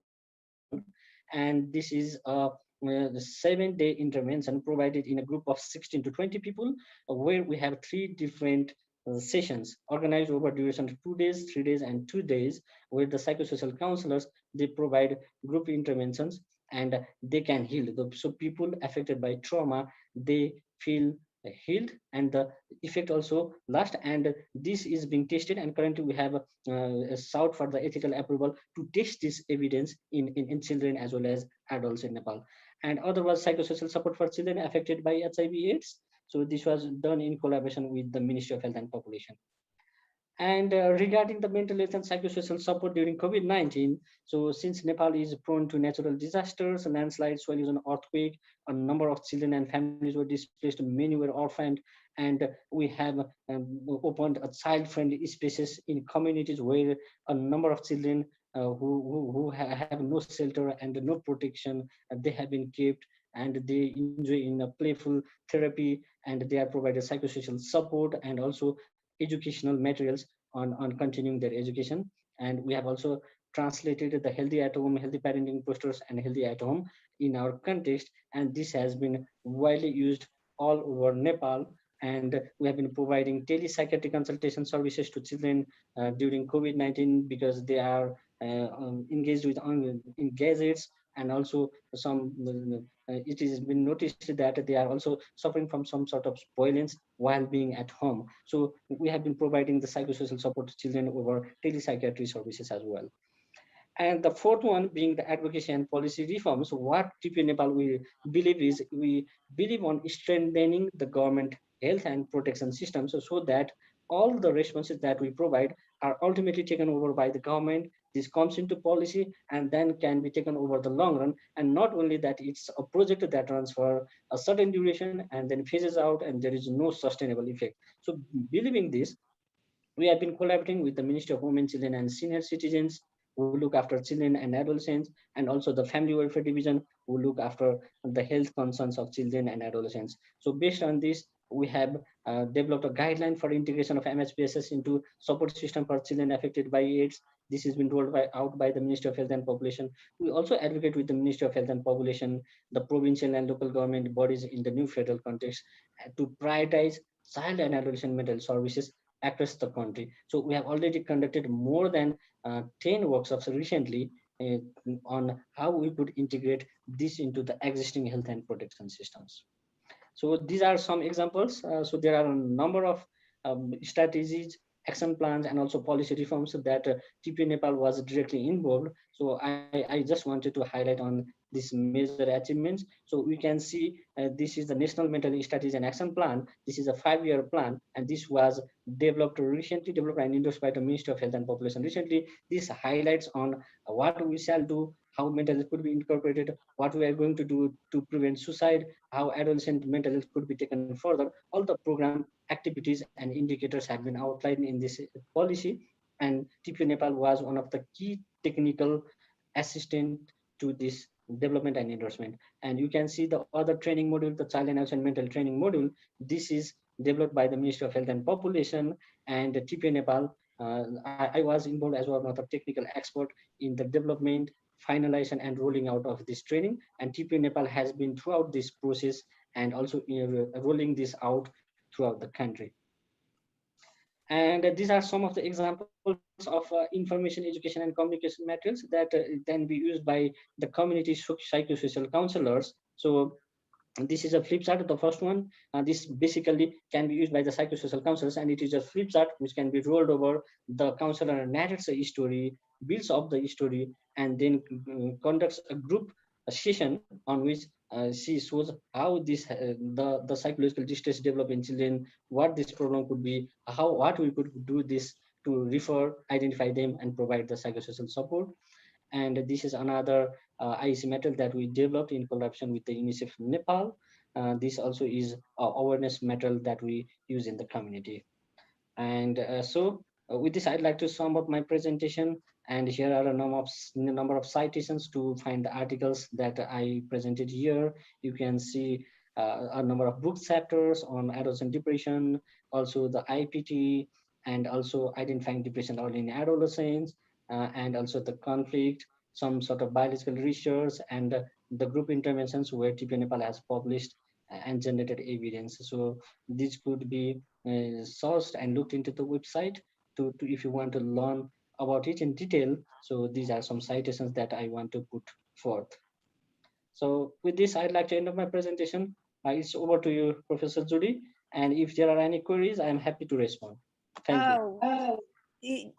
and this is the 7-day intervention provided in a group of 16 to 20 people, where we have 3 different sessions organized over duration of 2 days, 3 days, and 2 days, where the psychosocial counselors, they provide group interventions and they can heal. So people affected by trauma, they feel healed, and the effect also last. And this is being tested, and currently we have sought for the ethical approval to test this evidence in children as well as adults in Nepal. And other was psychosocial support for children affected by HIV/AIDS. So this was done in collaboration with the Ministry of Health and Population. And regarding the mental health and psychosocial support during COVID-19, so since Nepal is prone to natural disasters, landslides, soil erosion, earthquake, a number of children and families were displaced, many were orphaned, and we have opened a child-friendly spaces in communities where a number of children who have no shelter and no protection, they have been kept and they enjoy in a playful therapy, and they are provided psychosocial support and also educational materials on continuing their education. And we have also translated the healthy at home, healthy parenting posters and healthy at home in our context, and this has been widely used all over Nepal. And we have been providing telepsychiatric consultation services to children during COVID-19 because they are engaged with in gadgets, and also some it has been noticed that they are also suffering from some sort of violence while being at home. So we have been providing the psychosocial support to children over telepsychiatry services as well. And the fourth one being the advocacy and policy reforms. What TP Nepal we believe is, we believe on strengthening the government health and protection system, so that all the responses that we provide are ultimately taken over by the government. This comes into policy and then can be taken over the long run. And not only that, it's a project that runs for a certain duration and then phases out, and there is no sustainable effect. So believing this, we have been collaborating with the Ministry of Women, Children and Senior Citizens, who look after children and adolescents, and also the Family Welfare Division, who look after the health concerns of children and adolescents. So based on this, we have developed a guideline for integration of MHPSS into support system for children affected by AIDS. This has been rolled out by the Ministry of Health and Population. We also advocate with the Ministry of Health and Population, the provincial and local government bodies in the new federal context, to prioritize child and adolescent mental services across the country. So we have already conducted more than 10 workshops recently on how we could integrate this into the existing health and protection systems. So these are some examples. So there are a number of strategies, action plans, and also policy reforms that TP Nepal was directly involved. So I just wanted to highlight on these major achievements. So we can see this is the National Mental Strategy and Action Plan. This is a 5-year plan, and this was developed and endorsed by the Ministry of Health and Population recently. This highlights on what we shall do, how mental health could be incorporated, what we are going to do to prevent suicide, how adolescent mental health could be taken further. All the program activities and indicators have been outlined in this policy, and TP Nepal was one of the key technical assistant to this development and endorsement. And you can see the other training module, the child and adolescent mental training module. This is developed by the Ministry of Health and Population, and TP Nepal. I was involved as one of the technical expert in the development, finalization, and rolling out of this training. And TP Nepal has been throughout this process and also rolling this out throughout the country. And these are some of the examples of information, education, and communication materials that can be used by the community psychosocial counselors. So this is a flip chart, the first one. This basically can be used by the psychosocial counselors, and it is a flip chart which can be rolled over. The counselor narrates a story, builds up the story, and then conducts a group session on which she shows how this the psychological distress develop in children, what this problem could be, what we could do this to refer, identify them, and provide the psychosocial support. And this is another IEC material that we developed in collaboration with the UNICEF Nepal. This also is awareness material that we use in the community. And with this, I'd like to sum up my presentation. And here are a number of citations to find the articles that I presented here. You can see a number of book chapters on adolescent depression, also the IPT, and also identifying depression early in adolescence, and also the conflict, some sort of biological research, and the group interventions where TP Nepal has published and generated evidence. So this could be sourced and looked into the website to if you want to learn about it in detail. So these are some citations that I want to put forth. So with this, I'd like to end up my presentation. It's over to you, Professor Judy. And if there are any queries, I'm happy to respond. Thank you.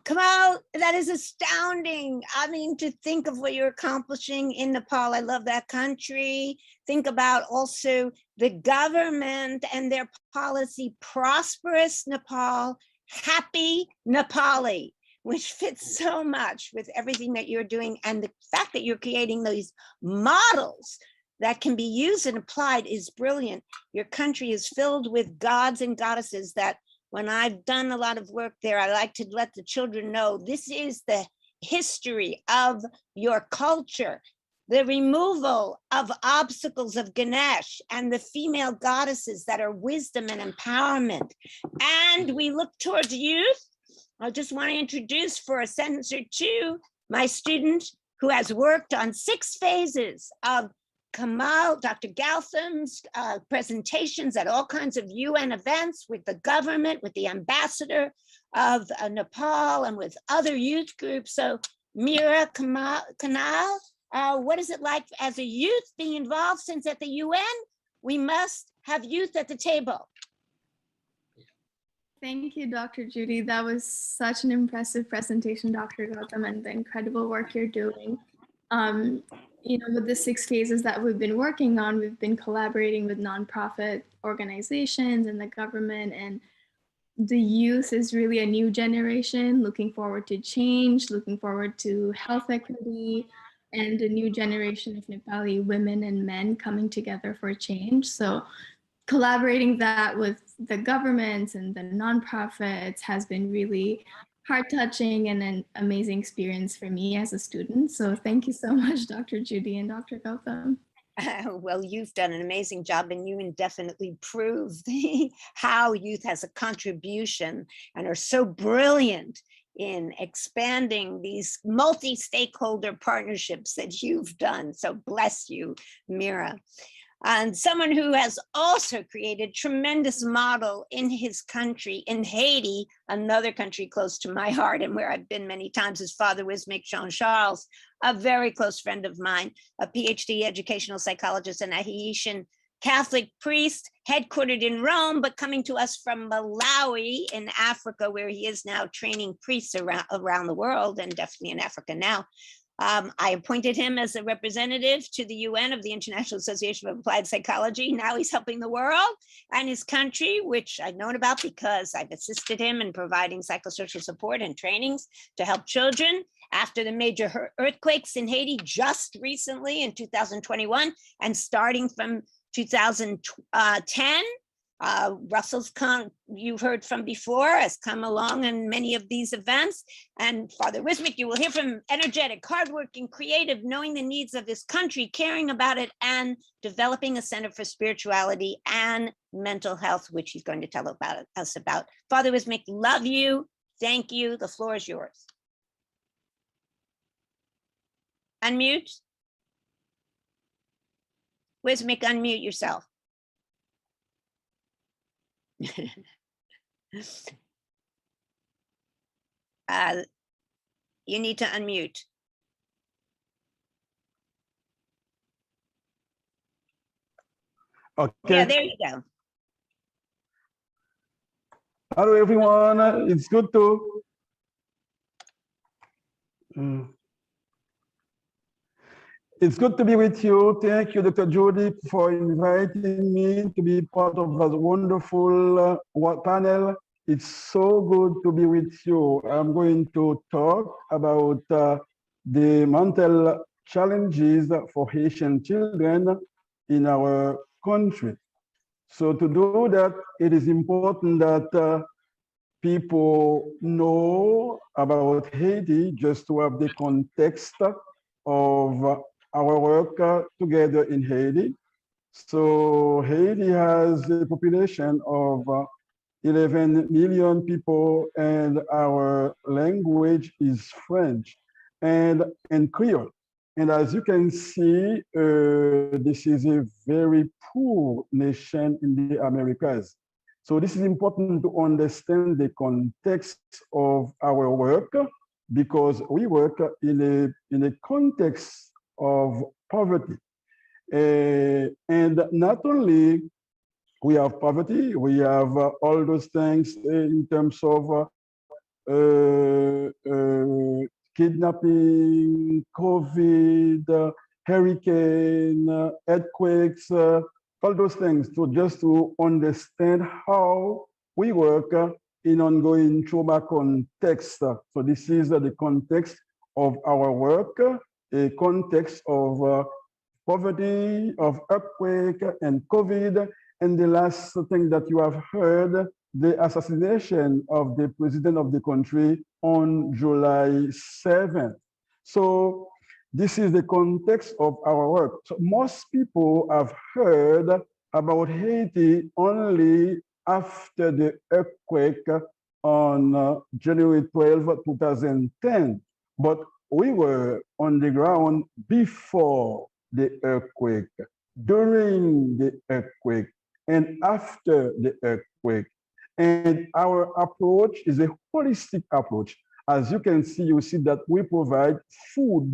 Kamal, that is astounding. I mean, to think of what you're accomplishing in Nepal. I love that country. Think about also the government and their policy, prosperous Nepal, happy Nepali, which fits so much with everything that you're doing. And the fact that you're creating these models that can be used and applied is brilliant. Your country is filled with gods and goddesses that when I've done a lot of work there, I like to let the children know this is the history of your culture. the removal of obstacles of Ganesh and the female goddesses that are wisdom and empowerment. And we look towards youth. I just want to introduce for a sentence or two my student who has worked on 6 phases of Kamal, Dr. Gautam's presentations at all kinds of UN events with the government, with the ambassador of Nepal, and with other youth groups. So Mira Kanal, what is it like as a youth being involved, since at the UN, we must have youth at the table? Thank you, Dr. Judy. That was such an impressive presentation, Dr. Gautam, and the incredible work you're doing. You know, with the 6 phases that we've been working on, we've been collaborating with nonprofit organizations and the government, and the youth is really a new generation looking forward to change, looking forward to health equity, and a new generation of Nepali women and men coming together for change. So collaborating that with the governments and the nonprofits has been really heart-touching and an amazing experience for me as a student. So thank you so much, Dr. Judy and Dr. Gautam. Well, you've done an amazing job, and you indefinitely prove how youth has a contribution and are so brilliant in expanding these multi-stakeholder partnerships that you've done. So bless you, Mira. And someone who has also created tremendous model in his country, in Haiti, another country close to my heart and where I've been many times, is Father Wismic Jean-Charles, a very close friend of mine, a PhD educational psychologist and a Haitian Catholic priest, headquartered in Rome, but coming to us from Malawi in Africa, where he is now training priests around the world, and definitely in Africa now. I appointed him as a representative to the UN of the International Association of Applied Psychology. Now he's helping the world and his country, which I've known about because I've assisted him in providing psychosocial support and trainings to help children after the major earthquakes in Haiti just recently in 2021, and starting from 2010. Russell's you've heard from before, has come along in many of these events. And Father Wismic, you will hear from him, energetic, hardworking, creative, knowing the needs of his country, caring about it, and developing a center for spirituality and mental health, which he's going to tell us about. Father Wismic, love you. Thank you. The floor is yours. Unmute. Wismic, unmute yourself. You need to unmute. Okay. Yeah, there you go. Hello, everyone. It's good to. It's good to be with you. Thank you, Dr. Judy, for inviting me to be part of this wonderful panel. It's so good to be with you. I'm going to talk about the mental challenges for Haitian children in our country. So to do that, it is important that people know about Haiti, just to have the context of our work together in Haiti. So Haiti has a population of 11 million people, and our language is French and Creole. And as you can see, this is a very poor nation in the Americas. So this is important to understand the context of our work, because we work in a context of poverty. And not only we have poverty, we have all those things in terms of kidnapping, COVID, hurricane, earthquakes, all those things. So just to understand how we work in ongoing trauma context. So this is the context of our work, a context of poverty, of earthquake and COVID. And the last thing that you have heard, the assassination of the president of the country on July 7th. So this is the context of our work. So most people have heard about Haiti only after the earthquake on January 12, 2010. But we were on the ground before the earthquake, during the earthquake, and after the earthquake. And our approach is a holistic approach. As you can see, you see that we provide food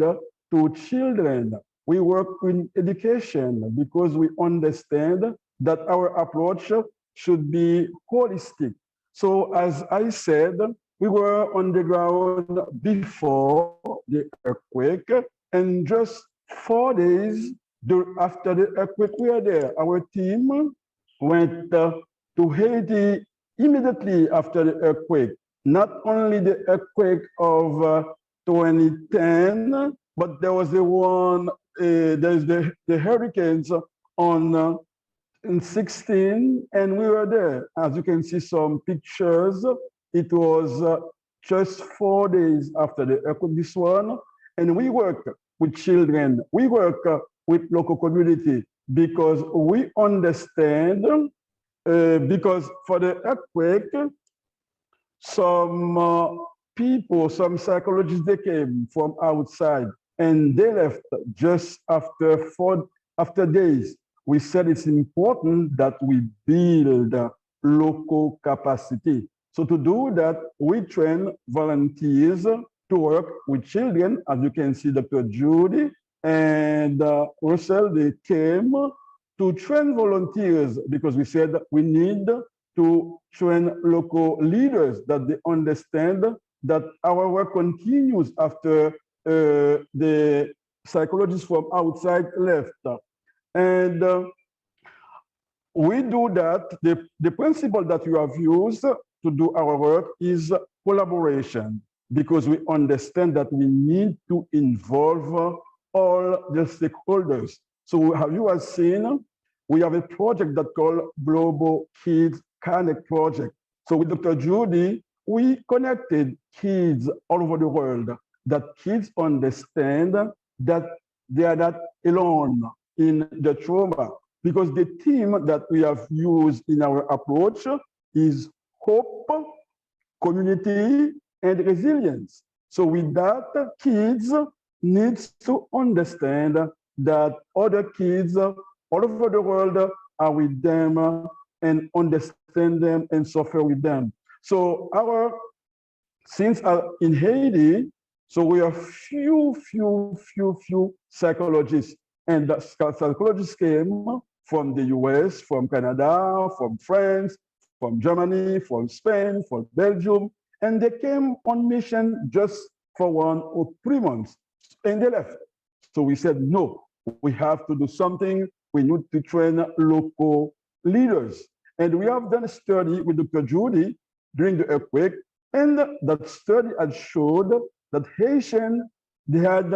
to children. We work in education because we understand that our approach should be holistic. So as I said, we were on the ground before the earthquake, and just 4 days after the earthquake, we are there. Our team went to Haiti immediately after the earthquake. Not only the earthquake of 2010, but there was the one, there's the hurricanes on in 16, and we were there. As you can see some pictures, it was just 4 days after the earthquake, this one, and we work with children, we work with local community, because we understand, because for the earthquake, some people, some psychologists, they came from outside and they left just after days. We said it's important that we build local capacity. So to do that, we train volunteers to work with children. As you can see, Dr. Judy and Russell, they came to train volunteers because we said we need to train local leaders, that they understand that our work continues after the psychologists from outside left. And we do that. The principle that we have used to do our work is collaboration, because we understand that we need to involve all the stakeholders. So you have seen, we have a project that called Global Kids Connect Project. So with Dr. Judy, we connected kids all over the world, that kids understand that they are not alone in the trauma, because the theme that we have used in our approach is hope, community, and resilience. So with that, kids need to understand that other kids all over the world are with them and understand them and suffer with them. So since in Haiti, so we are few psychologists, and the psychologists came from the US, from Canada, from France, from Germany, from Spain, from Belgium, and they came on mission just for 1 or 3 months, and they left. So we said, no, we have to do something. We need to train local leaders. And we have done a study with Dr. Judy during the earthquake, and that study had showed that Haitians, they had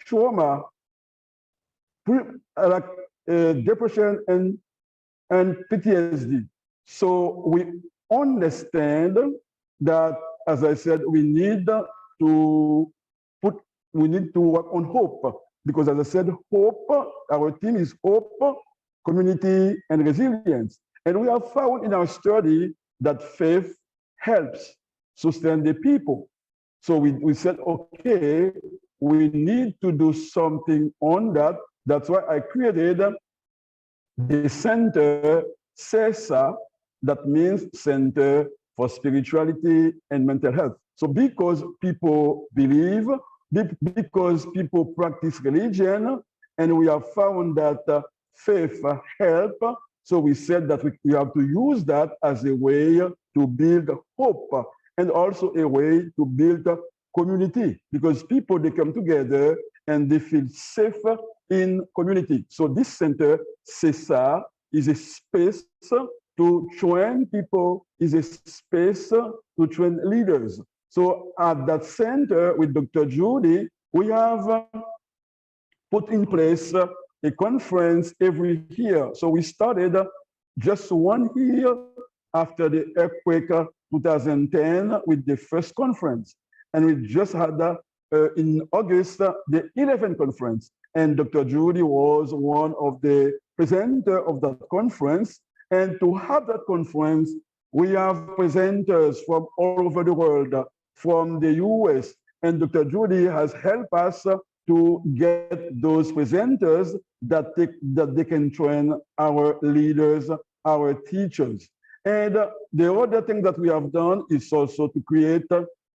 trauma, like depression and PTSD. So we understand that, as I said, we need to work on hope, because as I said, hope, our team is hope, community, and resilience. And we have found in our study that faith helps sustain the people. So we said, okay, we need to do something on that. That's why I created the center, CESA, that means Center for Spirituality and Mental Health. So because people believe, because people practice religion, and we have found that faith help, so we said that we have to use that as a way to build hope, and also a way to build community, because people, they come together and they feel safe in community. So this center, CESA, is a space to train people, is a space to train leaders. So at that center with Dr. Judy, we have put in place a conference every year. So we started just 1 year after the earthquake 2010 with the first conference. And we just had in August, the 11th conference. And Dr. Judy was one of the presenters of that conference. And to have that conference, we have presenters from all over the world, from the US, and Dr. Judy has helped us to get those presenters that they can train our leaders, our teachers. And the other thing that we have done is also to create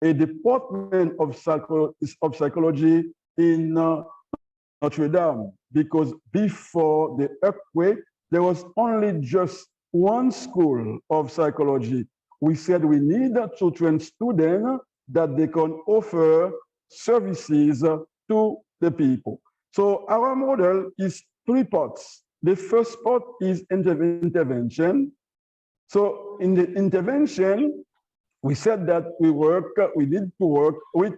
a department of psychology in Notre Dame, because before the earthquake, there was only just one school of psychology. We said we need to train students that they can offer services to the people. So our model is 3 parts. The first part is intervention. So in the intervention, we said that we need to work with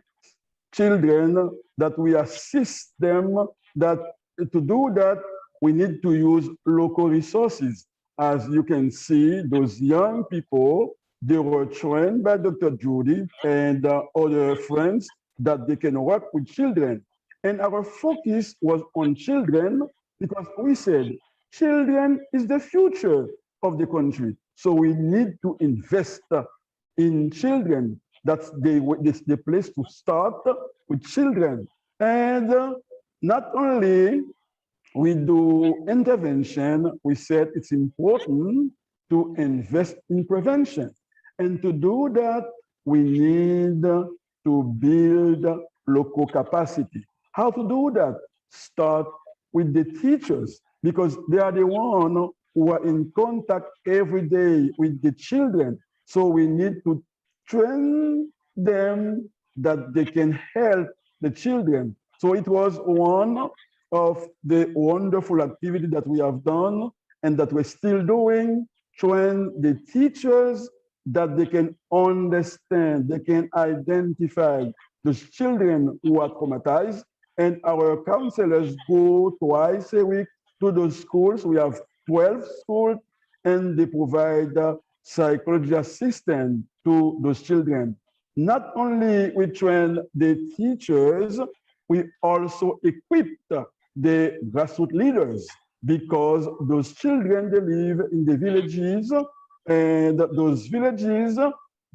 children, that we assist them, that to do that, we need to use local resources. As you can see, those young people, they were trained by Dr. Judy and other friends that they can work with children. And our focus was on children because we said, children is the future of the country. So we need to invest in children. That's the place to start with children. And not only we do intervention, we said it's important to invest in prevention. And to do that, we need to build local capacity. How to do that? Start with the teachers, because they are the ones who are in contact every day with the children. So we need to train them that they can help the children. So it was one of the wonderful activity that we have done and that we're still doing, train the teachers that they can understand, they can identify those children who are traumatized. And our counselors go twice a week to those schools. We have 12 schools, and they provide psychology assistance to those children. Not only we train the teachers, we also equip the grassroots leaders, because those children, they live in the villages, and those villages,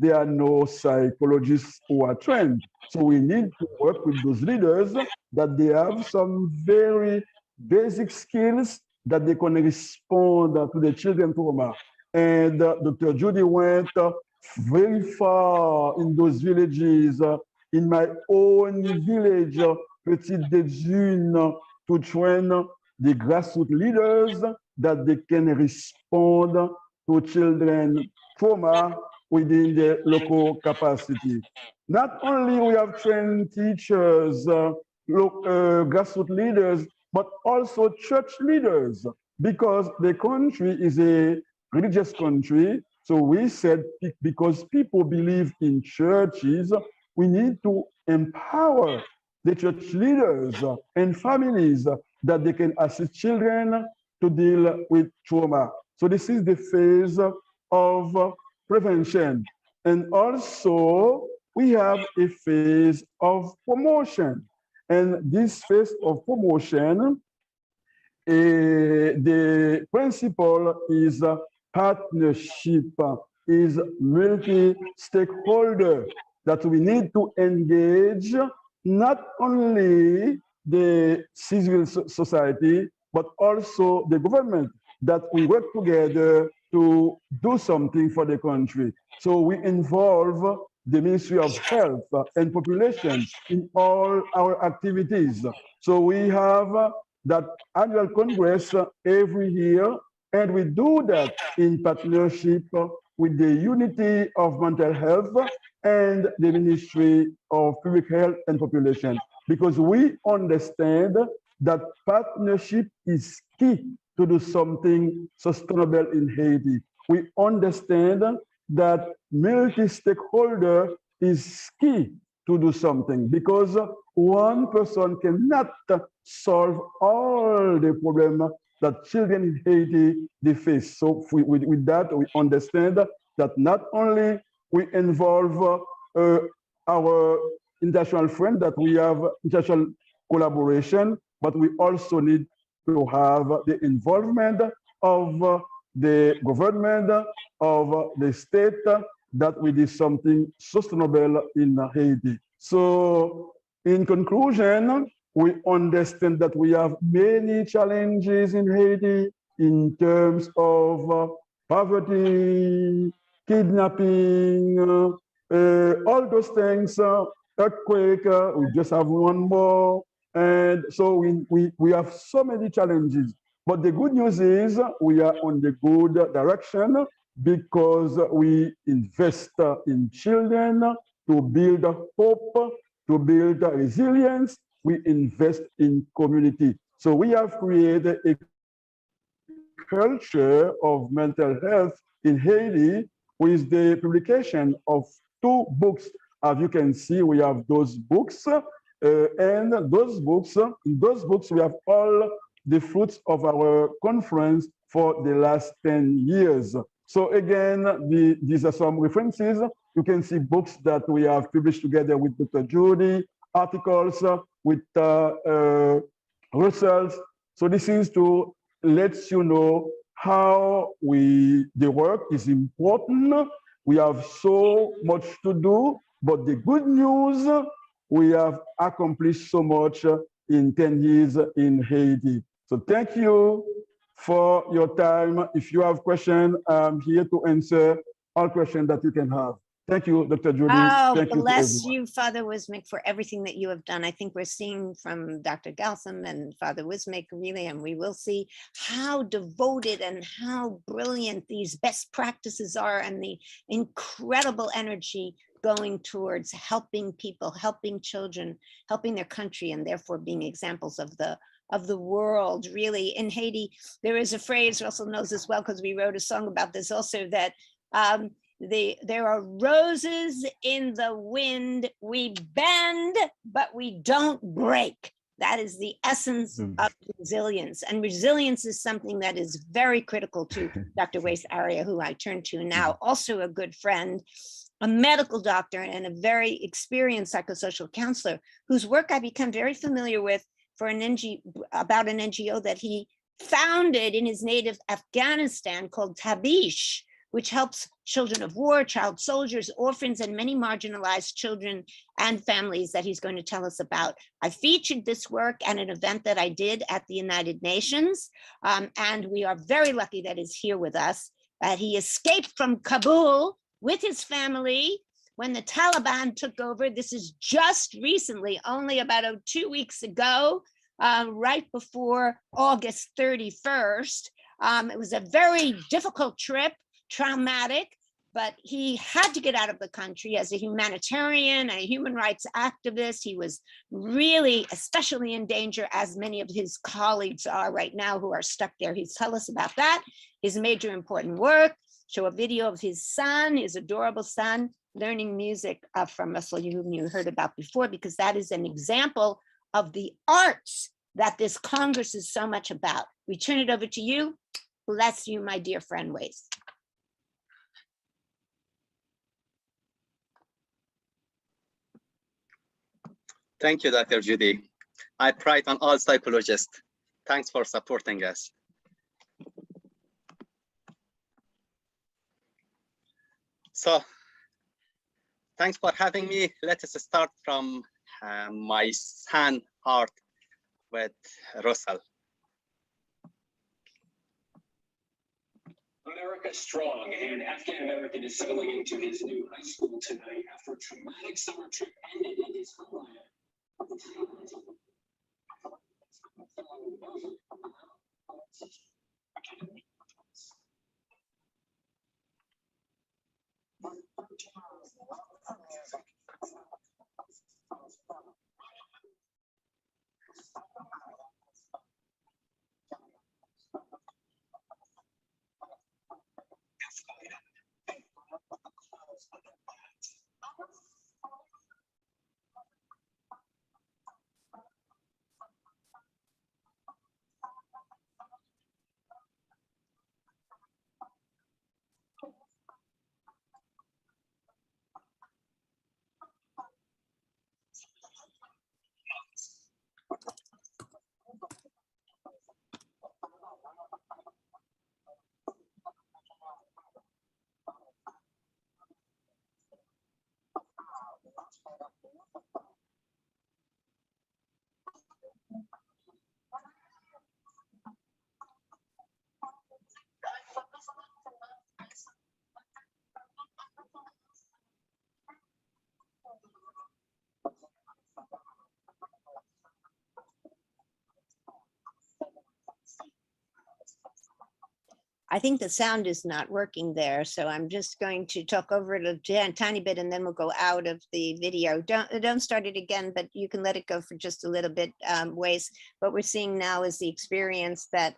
there are no psychologists who are trained. So we need to work with those leaders that they have some very basic skills that they can respond to the children trauma. And Dr. Judy went very far in those villages, in my own village, Petite des Dunes, to train the grassroots leaders that they can respond to children trauma within the local capacity. Not only we have trained teachers, grassroots leaders, but also church leaders, because the country is a religious country. So we said, because people believe in churches, we need to empower the church leaders and families that they can assist children to deal with trauma. So this is the phase of prevention. And also, we have a phase of promotion. And this phase of promotion, the principle is partnership, is multi-stakeholder, that we need to engage not only the civil society, but also the government, that we work together to do something for the country. So we involve the Ministry of Health and Population in all our activities. So we have that annual Congress every year, and we do that in partnership with the Unity of Mental Health and the Ministry of Public Health and Population, because we understand that partnership is key to do something sustainable in Haiti. We understand that multi-stakeholder is key to do something, because one person cannot solve all the problems that children in Haiti they face. So with that, we understand that not only we involve our international friends, that we have international collaboration, but we also need to have the involvement of the government, of the state, that we do something sustainable in Haiti. So in conclusion, we understand that we have many challenges in Haiti in terms of poverty, kidnapping, all those things, earthquake, we just have one more. And so we have so many challenges. But the good news is we are on the good direction because we invest in children to build hope, to build resilience. We invest in community. So we have created a culture of mental health in Haiti with the publication of 2 books. As you can see, we have those books, and in those books, we have all the fruits of our conference for the last 10 years. So again, these are some references. You can see books that we have published together with Dr. Judy, articles with results. So this is to let you know how the work is important. We have so much to do, but the good news, we have accomplished so much in 10 years in Haiti. So thank you for your time. If you have questions, I'm here to answer all questions that you can have. Thank you, Dr. Judy. Oh, Thank you, bless you, Father Wismick, for everything that you have done. I think we're seeing from Dr. Galsam and Father Wismick, really, and we will see how devoted and how brilliant these best practices are and the incredible energy going towards helping people, helping children, helping their country, and therefore being examples of the world. Really, in Haiti, there is a phrase, Russell knows this well because we wrote a song about this also, that there are roses in the wind, we bend, but we don't break. That is the essence of resilience. And resilience is something that is very critical to Dr. Wace Aria, who I turn to now, also a good friend, a medical doctor, and a very experienced psychosocial counselor, whose work I become very familiar with for about an NGO that he founded in his native Afghanistan called Tabish, which helps children of war, child soldiers, orphans, and many marginalized children and families that he's going to tell us about. I featured this work at an event that I did at the United Nations, and we are very lucky that he's here with us. He escaped from Kabul with his family when the Taliban took over. This is just recently, only about 2 weeks ago, right before August 31st. It was a very difficult trip, traumatic, but he had to get out of the country as a humanitarian, a human rights activist. He was really especially in danger, as many of his colleagues are right now who are stuck there. He'll tell us about that, his major important work, show a video of his son, his adorable son, learning music from Russell, whom you heard about before, because that is an example of the arts that this Congress is so much about. We turn it over to you. Bless you, my dear friend Wace. Thank you, Dr. Judy. I pride on all psychologists. Thanks for supporting us. So, thanks for having me. Let us start from my son heart with Russell. America strong, and Afghan American is settling into his new high school tonight after a traumatic summer trip ended in his homeland. I think the sound is not working there, so I'm just going to talk over it a tiny bit and then we'll go out of the video. Don't start it again, but you can let it go for just a little bit, Wace. What we're seeing now is the experience that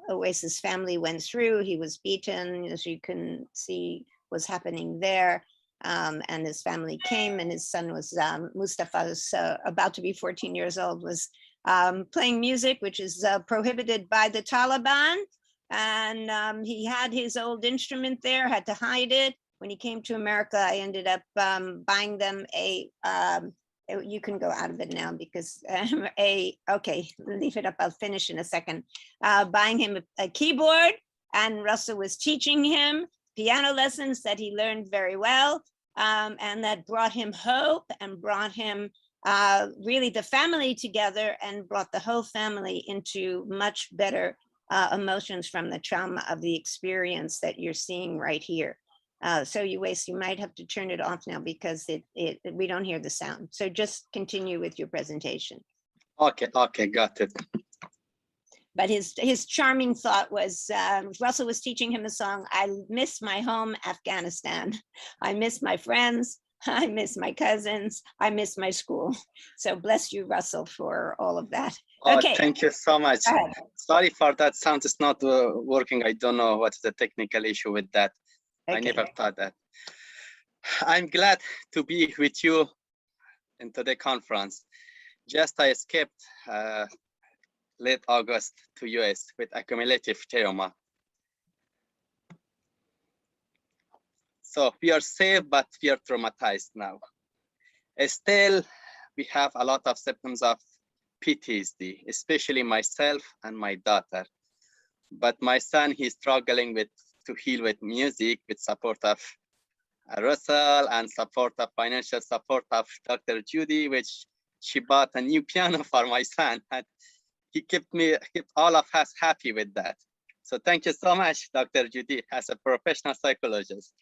Oasis family went through. He was beaten, as you can see was happening there. And his family came, and his son was, Mustafa was about to be 14 years old, was playing music, which is prohibited by the Taliban. And he had his old instrument there, had to hide it. When he came to America, I ended up buying them you can go out of it now because okay, leave it up, I'll finish in a second. Buying him a keyboard, and Russell was teaching him piano lessons that he learned very well, and that brought him hope and brought him really the family together and brought the whole family into much better emotions from the trauma of the experience that you're seeing right here. So you might have to turn it off now because we don't hear the sound. So just continue with your presentation. Okay, got it. But his charming thought was, Russell was teaching him a song, I miss my home, Afghanistan. I miss my friends. I miss my cousins. I miss my school. So bless you, Russell, for all of that. Okay. Thank you so much. Sorry for that sound. It's not working. I don't know what's the technical issue with that. Okay. I never thought that. I'm glad to be with you in today's conference. Just I escaped late August to US with accumulative trauma. So we are safe, but we are traumatized now. Still, we have a lot of symptoms of PTSD, especially myself and my daughter. But my son, he's struggling to heal with music, with support of Russell and financial support of Dr. Judy, which she bought a new piano for my son. And he kept all of us happy with that. So thank you so much, Dr. Judy, as a professional psychologist.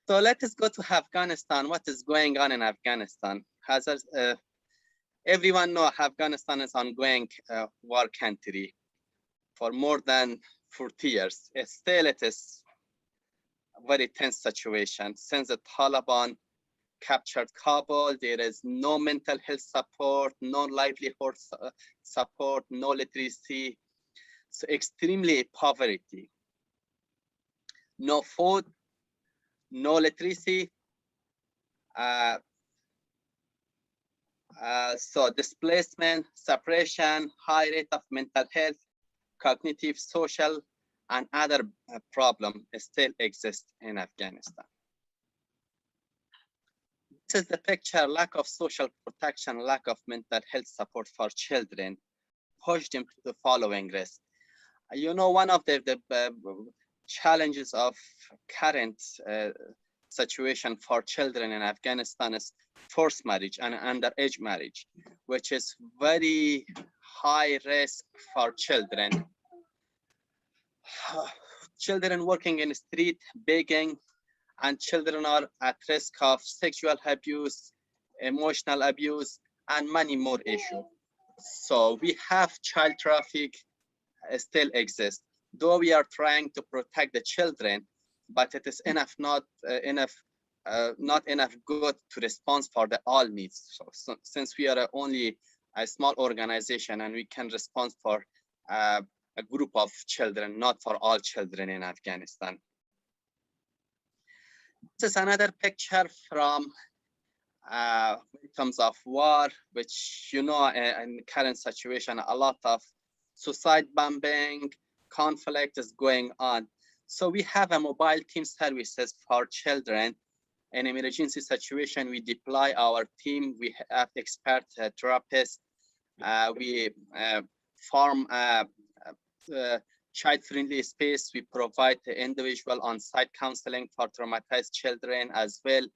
So let us go to Afghanistan. What is going on in Afghanistan? As everyone knows, Afghanistan is an ongoing war country for more than 40 years. Still, it is a very tense situation. Since the Taliban captured Kabul, there is no mental health support, no livelihood support, no literacy. So extremely poverty. No food, no literacy. So displacement, suppression, high rate of mental health, cognitive, social, and other problems still exist in Afghanistan. This is the picture: lack of social protection, lack of mental health support for children, pushed them to the following risk. You know, one of the challenges of current situation for children in Afghanistan is forced marriage and underage marriage, which is very high risk for children. Children working in the street, begging, and children are at risk of sexual abuse, emotional abuse, and many more issues. So we have child traffic still exists. Though we are trying to protect the children, but it is not enough good to respond for the all needs. So since we are only a small organization and we can respond for a group of children, not for all children in Afghanistan. This is another picture from victims of war, which, you know, in the current situation, a lot of suicide bombing, conflict is going on. So we have a mobile team services for children. In emergency situation, we deploy our team. We have expert therapists. We form a child-friendly space. We provide the individual on-site counseling for traumatized children as well.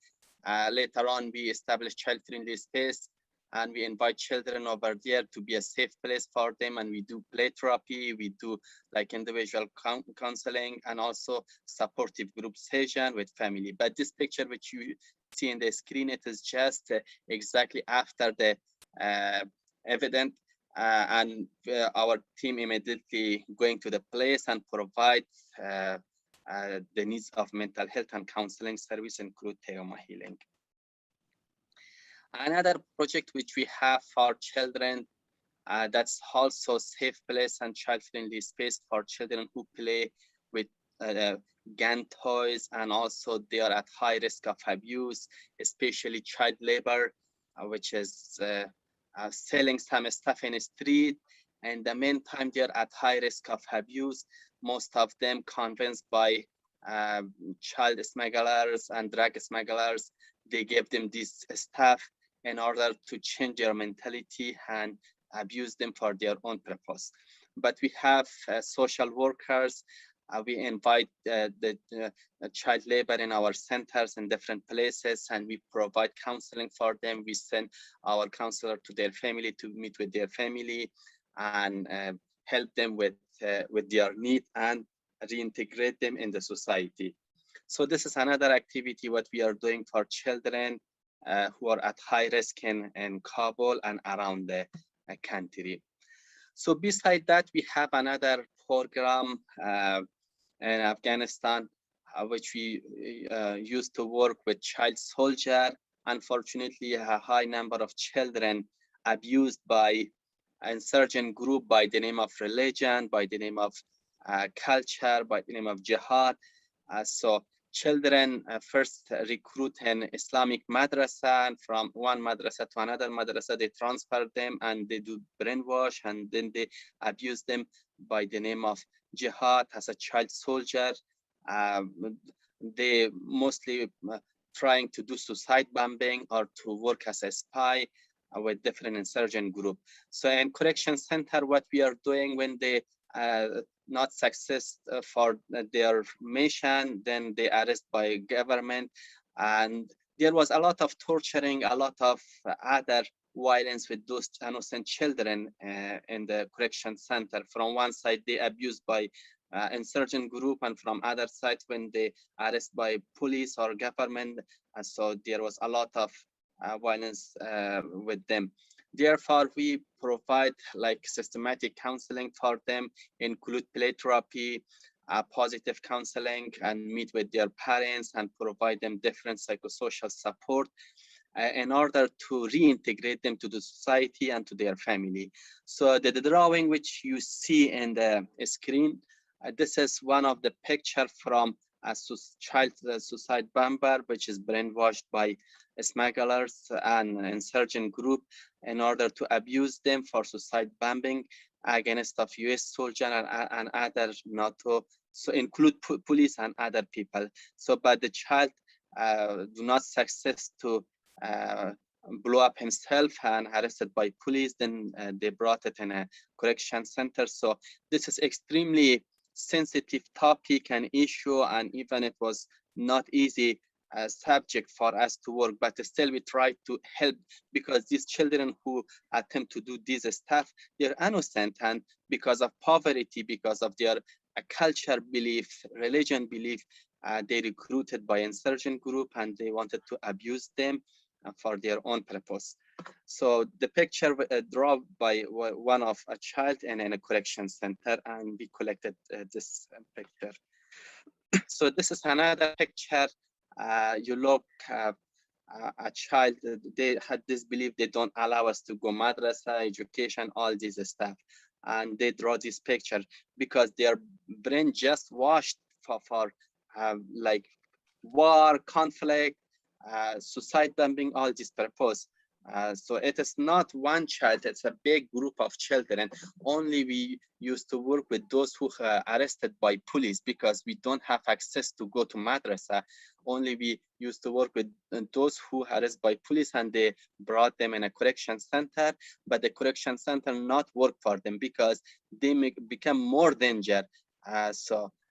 Later on, we establish child-friendly space, and we invite children over there to be a safe place for them. And we do play therapy, we do like individual counseling, and also supportive group session with family. But this picture which you see in the screen, it is just exactly after the event. and our team immediately going to the place and provide the needs of mental health and counseling service, include trauma healing. Another project which we have for children, that's also safe place and child-friendly space for children who play with gun toys, and also they are at high risk of abuse, especially child labor, which is selling some stuff in the street. And the meantime, they are at high risk of abuse. Most of them convinced by child smugglers and drug smugglers. They give them this stuff in order to change their mentality and abuse them for their own purpose. But we have social workers. We invite the child labor in our centers in different places, and we provide counseling for them. We send our counselor to their family to meet with their family and help them with their need and reintegrate them in the society. So this is another activity what we are doing for children who are at high risk in Kabul and around the country. So beside that, we have another program in Afghanistan, which we used to work with child soldier. Unfortunately, a high number of children abused by insurgent group by the name of religion, by the name of culture, by the name of jihad. So children first recruit in Islamic madrasa, and from one madrasa to another madrasa, they transfer them and they do brainwash, and then they abuse them by the name of jihad as a child soldier. They mostly trying to do suicide bombing or to work as a spy with different insurgent group. So in correction center, what we are doing when they not success for their mission, then they arrest by government. And there was a lot of torturing, a lot of other violence with those innocent children in the correction center. From one side, they abused by insurgent group, and from other side, when they arrest by police or government. So there was a lot of violence with them. Therefore, we provide like systematic counseling for them, include play therapy, positive counseling, and meet with their parents and provide them different psychosocial support in order to reintegrate them to the society and to their family. So the drawing which you see in the screen, this is one of the picture from a child suicide bomber, which is brainwashed by smugglers and insurgent group in order to abuse them for suicide bombing against of US soldier and other NATO, so include police and other people. So but the child do not success to blow up himself and arrested by police, then they brought it in a correction center. So this is extremely sensitive topic and issue, and even it was not easy subject for us to work, but still we try to help, because these children who attempt to do this stuff, they're innocent, and because of poverty, because of their culture belief, religion belief, they recruited by insurgent group and they wanted to abuse them for their own purpose. So the picture drawn by one of a child in a correction center, and we collected this picture. So this is another picture. You look a child, they had this belief they don't allow us to go madrasa, education, all this stuff. And they draw this picture because their brain just washed for like war, conflict, suicide bombing, all this purpose. So it is not one child, it's a big group of children. Only we used to work with those who are arrested by police because we don't have access to go to madrasa. Only we used to work with those who are arrested by police, and they brought them in a correction center, but the correction center not work for them because they become more danger.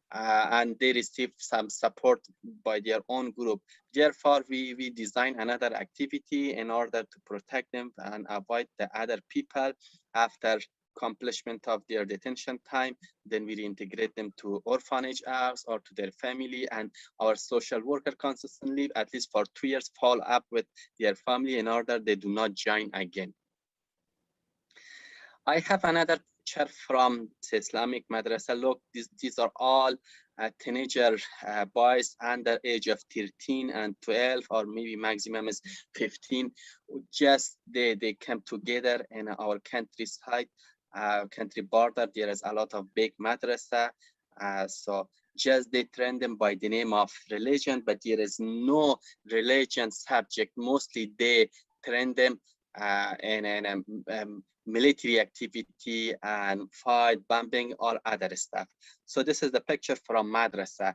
And they receive some support by their own group. Therefore, we design another activity in order to protect them and avoid the other people after accomplishment of their detention time. Then we reintegrate them to orphanage house or to their family, and our social worker consistently, at least for 2 years, follow up with their family in order they do not join again. I have another picture from Islamic madrasa. Look, these are all teenager boys under age of 13 and 12, or maybe maximum is 15. Just they came together in our countryside, country border. There is a lot of big madrasa. So just they train them by the name of religion, but there is no religion subject. Mostly they train them in military activity and fight, bombing, or other stuff. So this is the picture from madrasa.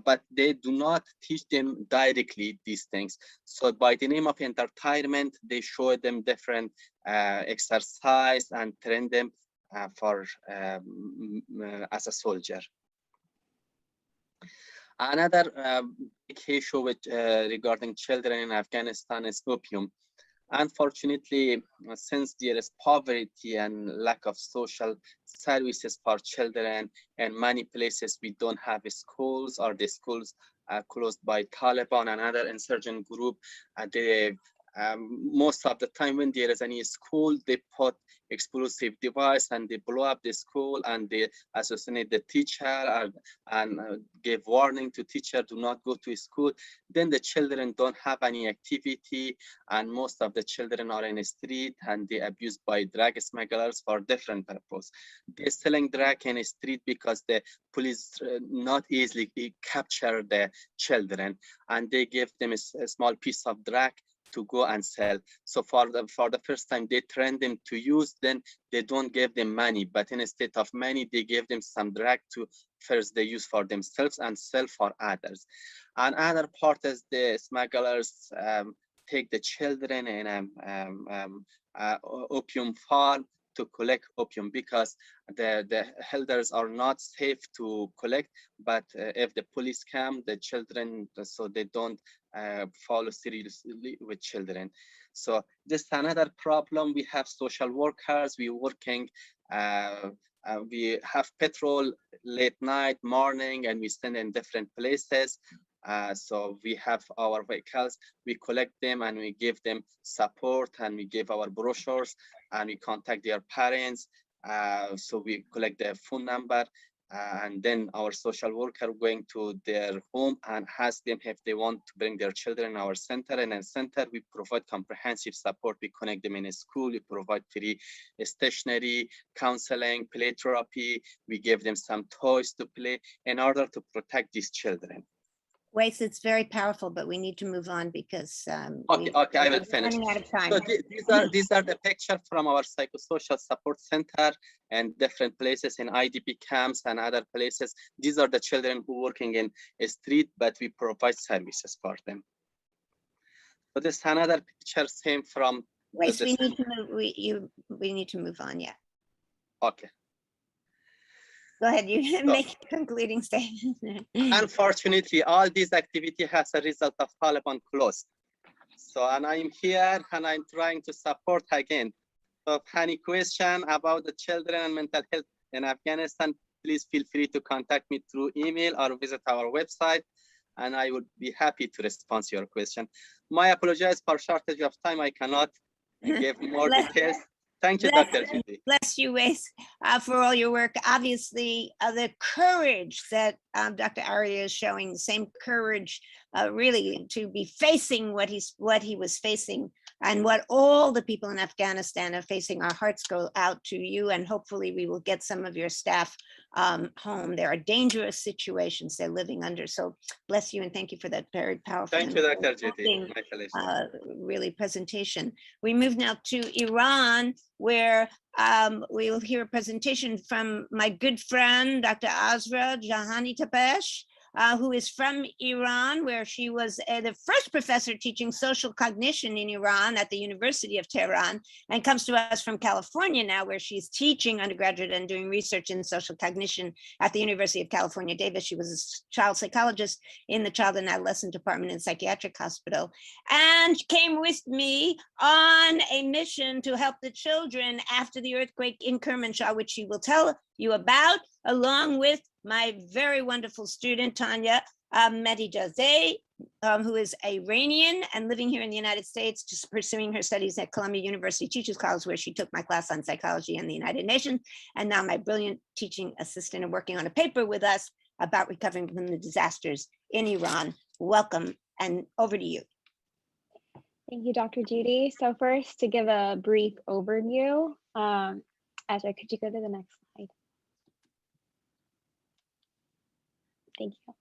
But they do not teach them directly these things. So by the name of entertainment, they show them different exercise and train them for as a soldier. Another big issue with regarding children in Afghanistan is opium. Unfortunately, since there is poverty and lack of social services for children, in many places we don't have schools, or the schools are closed by Taliban and other insurgent group. Most of the time when there is any school, they put explosive device and they blow up the school and they assassinate the teacher and give warning to teacher, do not go to school. Then the children don't have any activity, and most of the children are in the street and they abused by drug smugglers for different purpose. They're selling drug in the street because the police not easily capture the children, and they give them a small piece of drug to go and sell. So for the first time they train them to use, then they don't give them money, but instead of money they give them some drug to first they use for themselves and sell for others. And other part is the smugglers take the children in opium farm to collect opium, because the elders are not safe to collect, but if the police come, the children, so they don't follow seriously with children. So this is another problem. We have social workers, we working, we have patrol late night, morning, and we stand in different places. So we have our vehicles, we collect them and we give them support, and we give our brochures and we contact their parents. So we collect their phone number, and then our social worker going to their home and ask them if they want to bring their children in our center. And in center, we provide comprehensive support. We connect them in a school. We provide free stationery, counseling, play therapy. We give them some toys to play in order to protect these children. Wait, it's very powerful, but we need to move on because okay, I will finish. Running out of time. So these are the pictures from our psychosocial support center and different places in IDP camps and other places. These are the children who working in a street, but we provide services for them. So this another picture came from. Wait, we need to move. We need to move on. Yeah. Okay. Go ahead, you make a concluding statement. Unfortunately, all these activity has a result of Taliban closed. So, and I'm here and I'm trying to support again. So if any question about the children and mental health in Afghanistan, please feel free to contact me through email or visit our website, and I would be happy to respond to your question. My apologies for shortage of time. I cannot give more details. Thank you, Dr. Judy. Bless you, Wes, for all your work. Obviously, the courage that Dr. Arya is showing, the same courage really to be facing what he was facing and what all the people in Afghanistan are facing. Our hearts go out to you, and hopefully we will get some of your staff home. There are dangerous situations they're living under. So bless you and thank you for that very powerful. Thank you, Dr. Judy. Really presentation. We move now to Iran, where we will hear a presentation from my good friend, Dr. Azra Jahani Tapesh, who is from Iran, where she was the first professor teaching social cognition in Iran at the University of Tehran, and comes to us from California now, where she's teaching undergraduate and doing research in social cognition at the University of California, Davis. She was a child psychologist in the Child and Adolescent Department in Psychiatric Hospital, and came with me on a mission to help the children after the earthquake in Kermanshah, which she will tell you about, along with my very wonderful student, Tanya Medijazeh, who is Iranian and living here in the United States, just pursuing her studies at Columbia University Teachers College, where she took my class on psychology and the United Nations, and now my brilliant teaching assistant and working on a paper with us about recovering from the disasters in Iran. Welcome, and over to you. Thank you, Dr. Judy. So first, to give a brief overview, Ezra, could you go to the next slide? Thank you.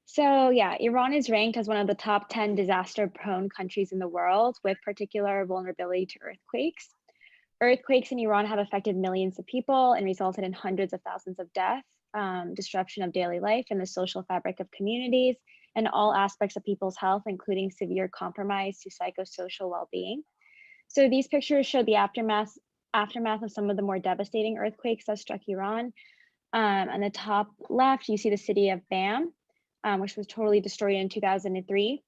So yeah, Iran is ranked as one of the top 10 disaster-prone countries in the world, with particular vulnerability to earthquakes. Earthquakes in Iran have affected millions of people and resulted in hundreds of thousands of deaths, disruption of daily life and the social fabric of communities, and all aspects of people's health, including severe compromise to psychosocial well-being. So these pictures show the aftermath of some of the more devastating earthquakes that struck Iran. On the top left, you see the city of Bam, which was totally destroyed in 2003.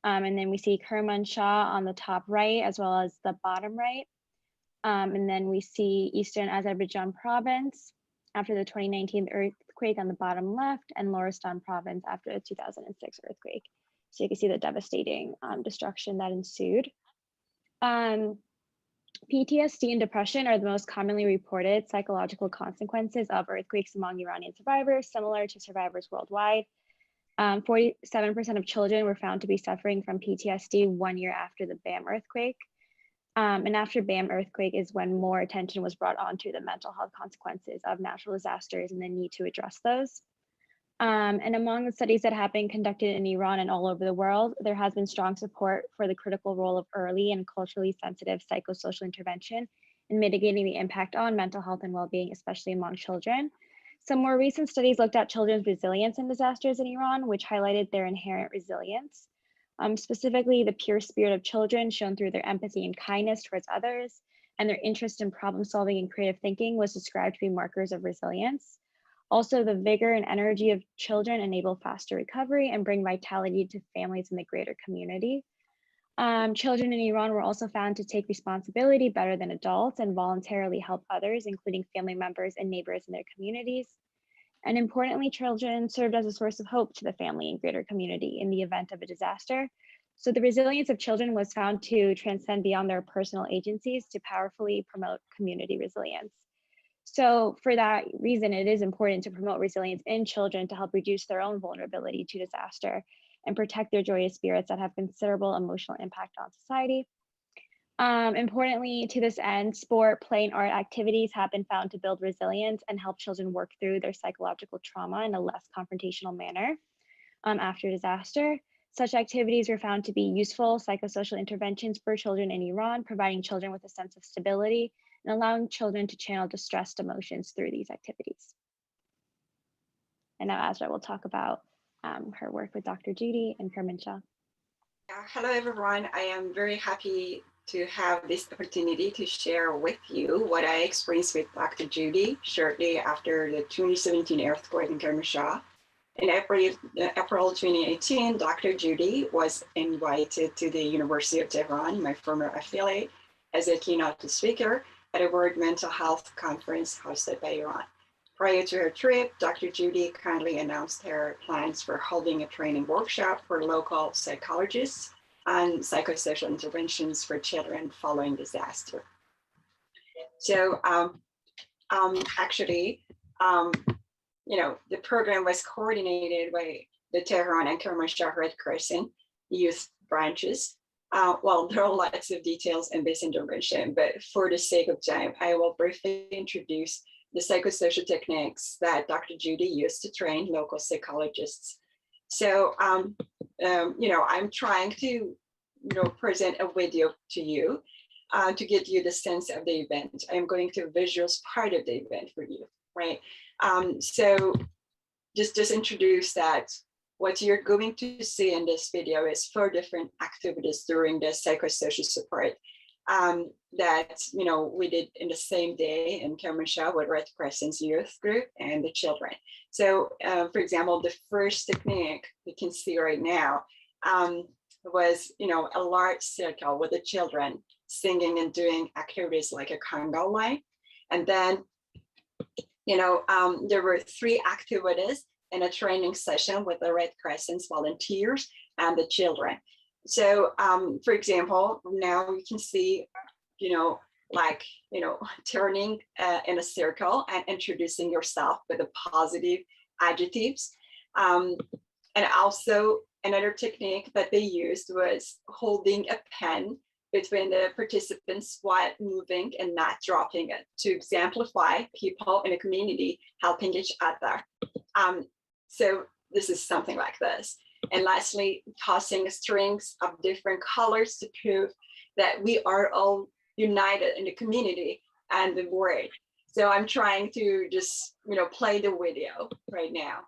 And then we see Kermanshah on the top right, as well as the bottom right. And then we see Eastern Azerbaijan province after the 2019 earthquake on the bottom left, and Lorestan province after the 2006 earthquake. So you can see the devastating destruction that ensued. PTSD and depression are the most commonly reported psychological consequences of earthquakes among Iranian survivors, similar to survivors worldwide. 47% of children were found to be suffering from PTSD 1 year after the Bam earthquake. And after Bam earthquake is when more attention was brought onto the mental health consequences of natural disasters and the need to address those. And among the studies that have been conducted in Iran and all over the world, there has been strong support for the critical role of early and culturally sensitive psychosocial intervention in mitigating the impact on mental health and well-being, especially among children. Some more recent studies looked at children's resilience in disasters in Iran, which highlighted their inherent resilience. Specifically, the pure spirit of children shown through their empathy and kindness towards others, and their interest in problem solving and creative thinking was described to be markers of resilience. Also, the vigor and energy of children enable faster recovery and bring vitality to families in the greater community. Children in Iran were also found to take responsibility better than adults and voluntarily help others, including family members and neighbors in their communities. And importantly, children served as a source of hope to the family and greater community in the event of a disaster. So the resilience of children was found to transcend beyond their personal agencies to powerfully promote community resilience. So for that reason, it is important to promote resilience in children to help reduce their own vulnerability to disaster and protect their joyous spirits that have considerable emotional impact on society. Importantly, to this end, sport, play, and art activities have been found to build resilience and help children work through their psychological trauma in a less confrontational manner after disaster. Such activities were found to be useful psychosocial interventions for children in Iran, providing children with a sense of stability and allowing children to channel distressed emotions through these activities. And now Azra will talk about her work with Dr. Judy and Kermanshah. Hello, everyone. I am very happy to have this opportunity to share with you what I experienced with Dr. Judy shortly after the 2017 earthquake in Kermanshah. In April 2018, Dr. Judy was invited to the University of Tehran, my former affiliate, as a keynote speaker at a World Mental Health Conference hosted by Iran. Prior to her trip, Dr. Judy kindly announced her plans for holding a training workshop for local psychologists on psychosocial interventions for children following disaster. So actually, the program was coordinated by the Tehran and Kermanshah Red Crescent youth branches. Well, there are lots of details in this intervention, but for the sake of time, I will briefly introduce the psychosocial techniques that Dr. Judy used to train local psychologists. So, I'm trying to, present a video to you to give you the sense of the event. I'm going to visualize part of the event for you, right? So just introduce that what you're going to see in this video is 4 different activities during the psychosocial support that we did in the same day in Kermanshah with Red Crescent's youth group and the children. So for example, the first technique we can see right now was a large circle with the children singing and doing activities like a conga line. And then there were 3 activities in a training session with the Red Crescent's volunteers and the children. So, for example, now you can see, like, turning in a circle and introducing yourself with the positive adjectives. And also another technique that they used was holding a pen between the participants while moving and not dropping it to exemplify people in a community helping each other. So this is something like this. And lastly, tossing strings of different colors to prove that we are all united in the community and the word. So I'm trying to just, play the video right now.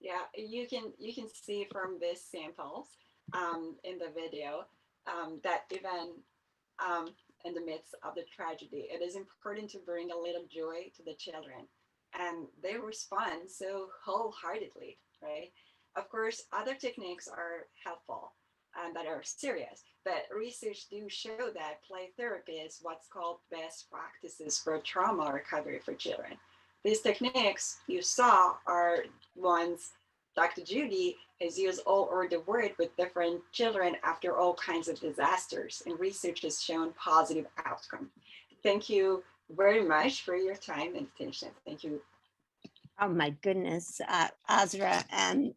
Yeah, you can see from these samples in the video that even in the midst of the tragedy, it is important to bring a little joy to the children, and they respond so wholeheartedly, right? Of course, other techniques are helpful and that are serious, but research do show that play therapy is what's called best practices for trauma recovery for children. These techniques you saw are ones Dr. Judy has used all over the world with different children after all kinds of disasters, and research has shown positive outcome. Thank you very much for your time and attention. Thank you. Oh my goodness, Azra and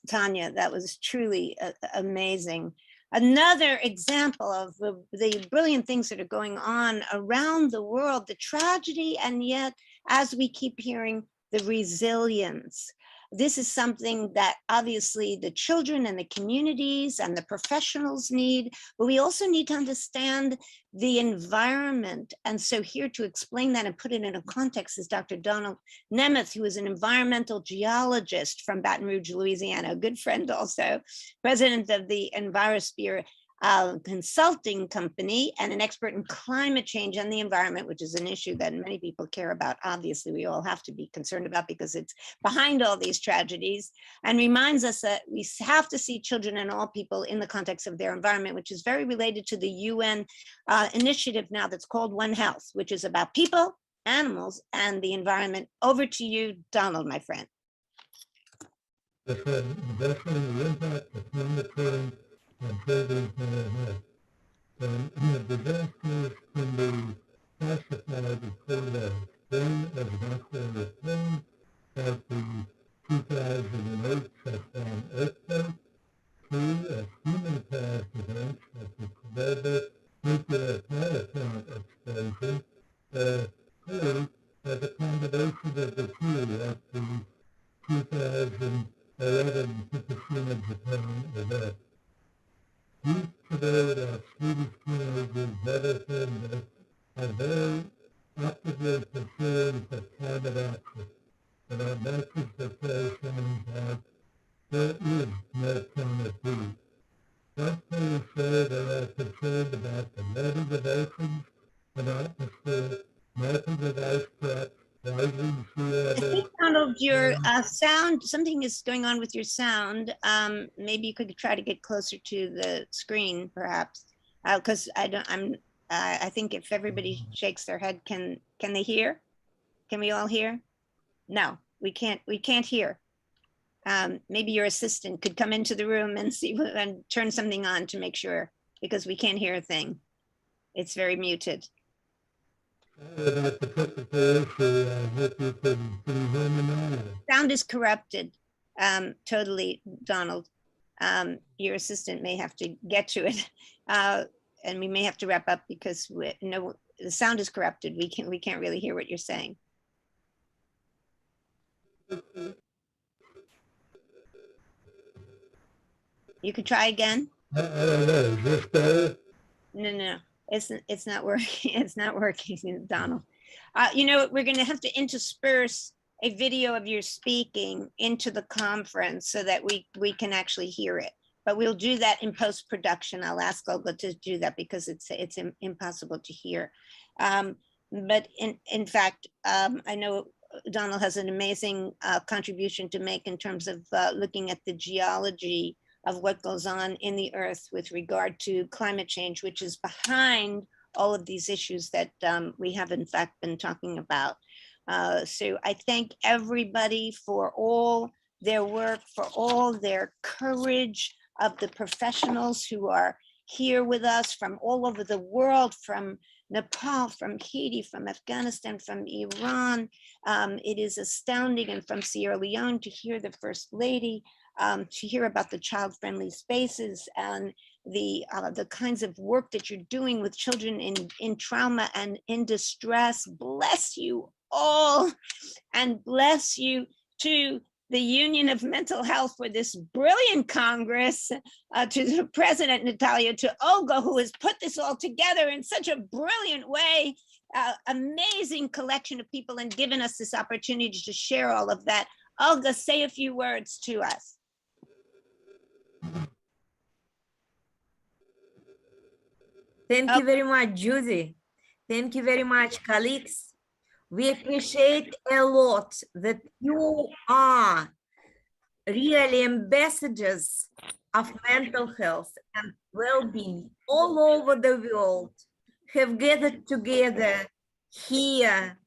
Tanya, that was truly amazing. Another example of the brilliant things that are going on around the world, the tragedy, and yet, as we keep hearing, the resilience. This is something that obviously the children and the communities and the professionals need, but we also need to understand the environment. And so here to explain that and put it in a context is Dr. Donald Nemeth, who is an environmental geologist from Baton Rouge, Louisiana, a good friend also, president of the Envirosphere consulting company, and an expert in climate change and the environment, which is an issue that many people care about. Obviously, we all have to be concerned about because it's behind all these tragedies, and reminds us that we have to see children and all people in the context of their environment, which is very related to the UN initiative now that's called One Health, which is about people, animals, and the environment. Over to you, Donald, my friend. And children and the disasters can be classified as then as after the thing as the 2008 shutdown earthquake, 2 as human past events as the Canada nuclear power plant explosion, 3 as a combination of the 2 as the 2011 Fukushima Japan event. Each today our Swedish teenagers better than are very actively pursuing the climate action, and our message to patients that there is no climate peace. What do you say they are concerned about the level of oceans and atmosphere, mapping of ice caps, rising sea levels? Donald, your sound, something is going on with your sound. Maybe you could try to get closer to the screen, perhaps, because I think if everybody shakes their head, can they hear? Can we all hear? No, we can't hear. Maybe your assistant could come into the room and see and turn something on to make sure, because we can't hear a thing. It's very muted. Sound is corrupted. Totally, Donald. Your assistant may have to get to it, and we may have to wrap up because the sound is corrupted. We can't really hear what you're saying. You could try again. No, it's not working. It's not working, Donald. We're going to have to intersperse a video of your speaking into the conference so that we can actually hear it. But we'll do that in post-production. I'll ask Olga to do that because it's impossible to hear. But in fact, I know Donald has an amazing contribution to make in terms of looking at the geology of what goes on in the earth with regard to climate change, which is behind all of these issues that we have in fact been talking about. So I thank everybody for all their work, for all their courage, of the professionals who are here with us from all over the world, from Nepal, from Haiti, from Afghanistan, from Iran. It is astounding, and from Sierra Leone to hear the First Lady, to hear about the child-friendly spaces and the kinds of work that you're doing with children in trauma and in distress. Bless you all, and bless you to the Union of Mental Health for this brilliant Congress, to the President Natalia, to Olga, who has put this all together in such a brilliant way, amazing collection of people, and given us this opportunity to share all of that. Olga, say a few words to us. Thank you very much, Judy. Thank you very much, colleagues. We appreciate a lot that you are really ambassadors of mental health and well-being all over the world, have gathered together here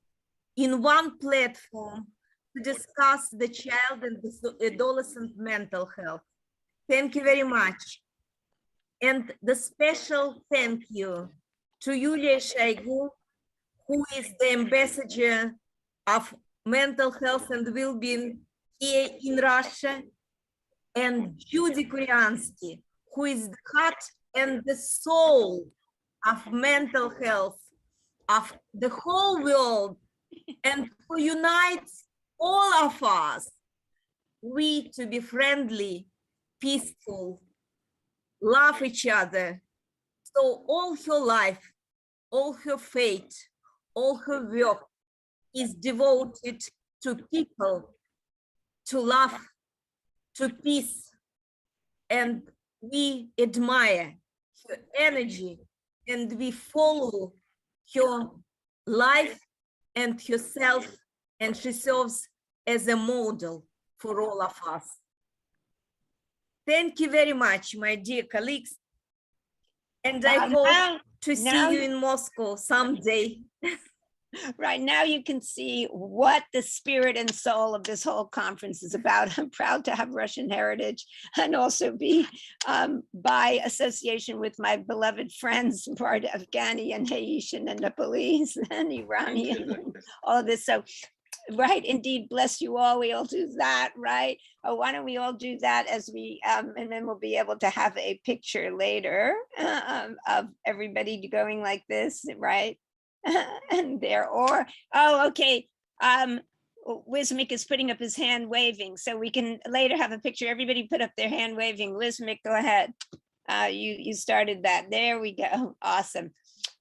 in one platform to discuss the child and the adolescent mental health. Thank you very much. And the special thank you to Yulia Shaigu, who is the ambassador of mental health and well-being here in Russia, and Judy Kuryansky, who is the heart and the soul of mental health of the whole world, and who unites all of us, we to be friendly, peaceful, love each other. So all her life, all her fate, all her work is devoted to people, to love, to peace. And we admire her energy, and we follow her life and herself, and she serves as a model for all of us. Thank you very much, my dear colleagues. And I hope to see you in Moscow someday. Right now you can see what the spirit and soul of this whole conference is about. I'm proud to have Russian heritage and also be by association with my beloved friends, part Afghani and Haitian and Nepalese and Iranian, and all of this. So, right, indeed, bless you all. We all do that, right? Oh, why don't we all do that as we, and then we'll be able to have a picture later of everybody going like this, right? And there, or, oh, okay. Wismik is putting up his hand waving, so we can later have a picture. Everybody put up their hand waving. Wismik, go ahead. You started that. There we go. Awesome.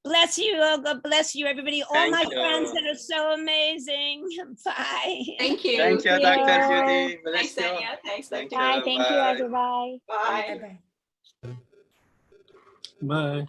Bless you, Olga. Bless you, everybody. All my friends that are so amazing. Bye. Thank you. Thank you, Dr. Judy. Thanks, Anya. Thanks, Dr. Bye. Thank you, everybody. Bye. Bye. Bye.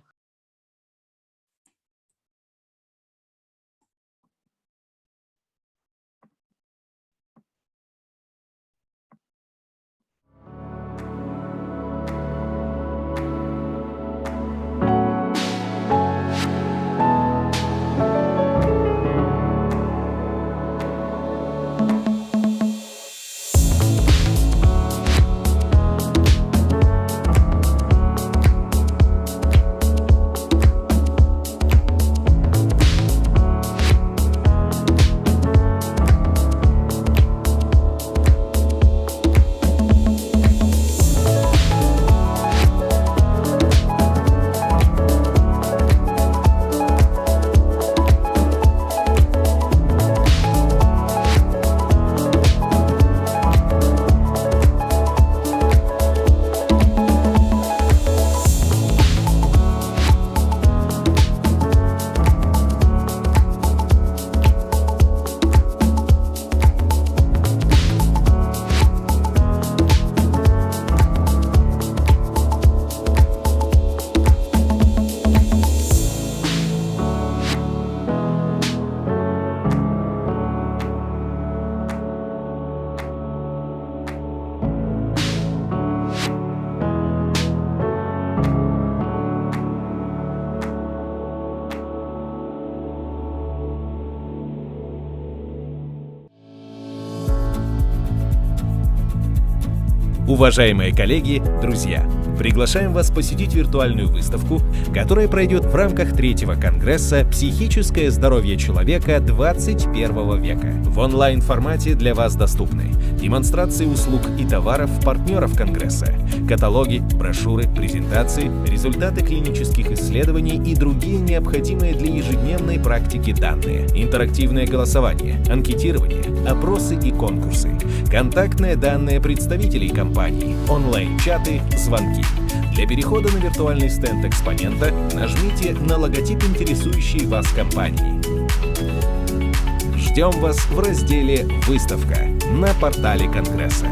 Уважаемые коллеги, друзья, приглашаем вас посетить виртуальную выставку, которая пройдет в рамках 3-го конгресса «Психическое здоровье человека 21 века». В онлайн-формате для вас доступны демонстрации услуг и товаров партнеров конгресса, каталоги, брошюры, презентации, результаты клинических исследований и другие необходимые для ежедневной практики данные, интерактивное голосование, анкетирование, опросы и конкурсы, контактные данные представителей компании, онлайн-чаты, звонки. Для перехода на виртуальный стенд экспонента нажмите на логотип интересующей вас компании. Ждем вас в разделе «Выставка» на портале Конгресса.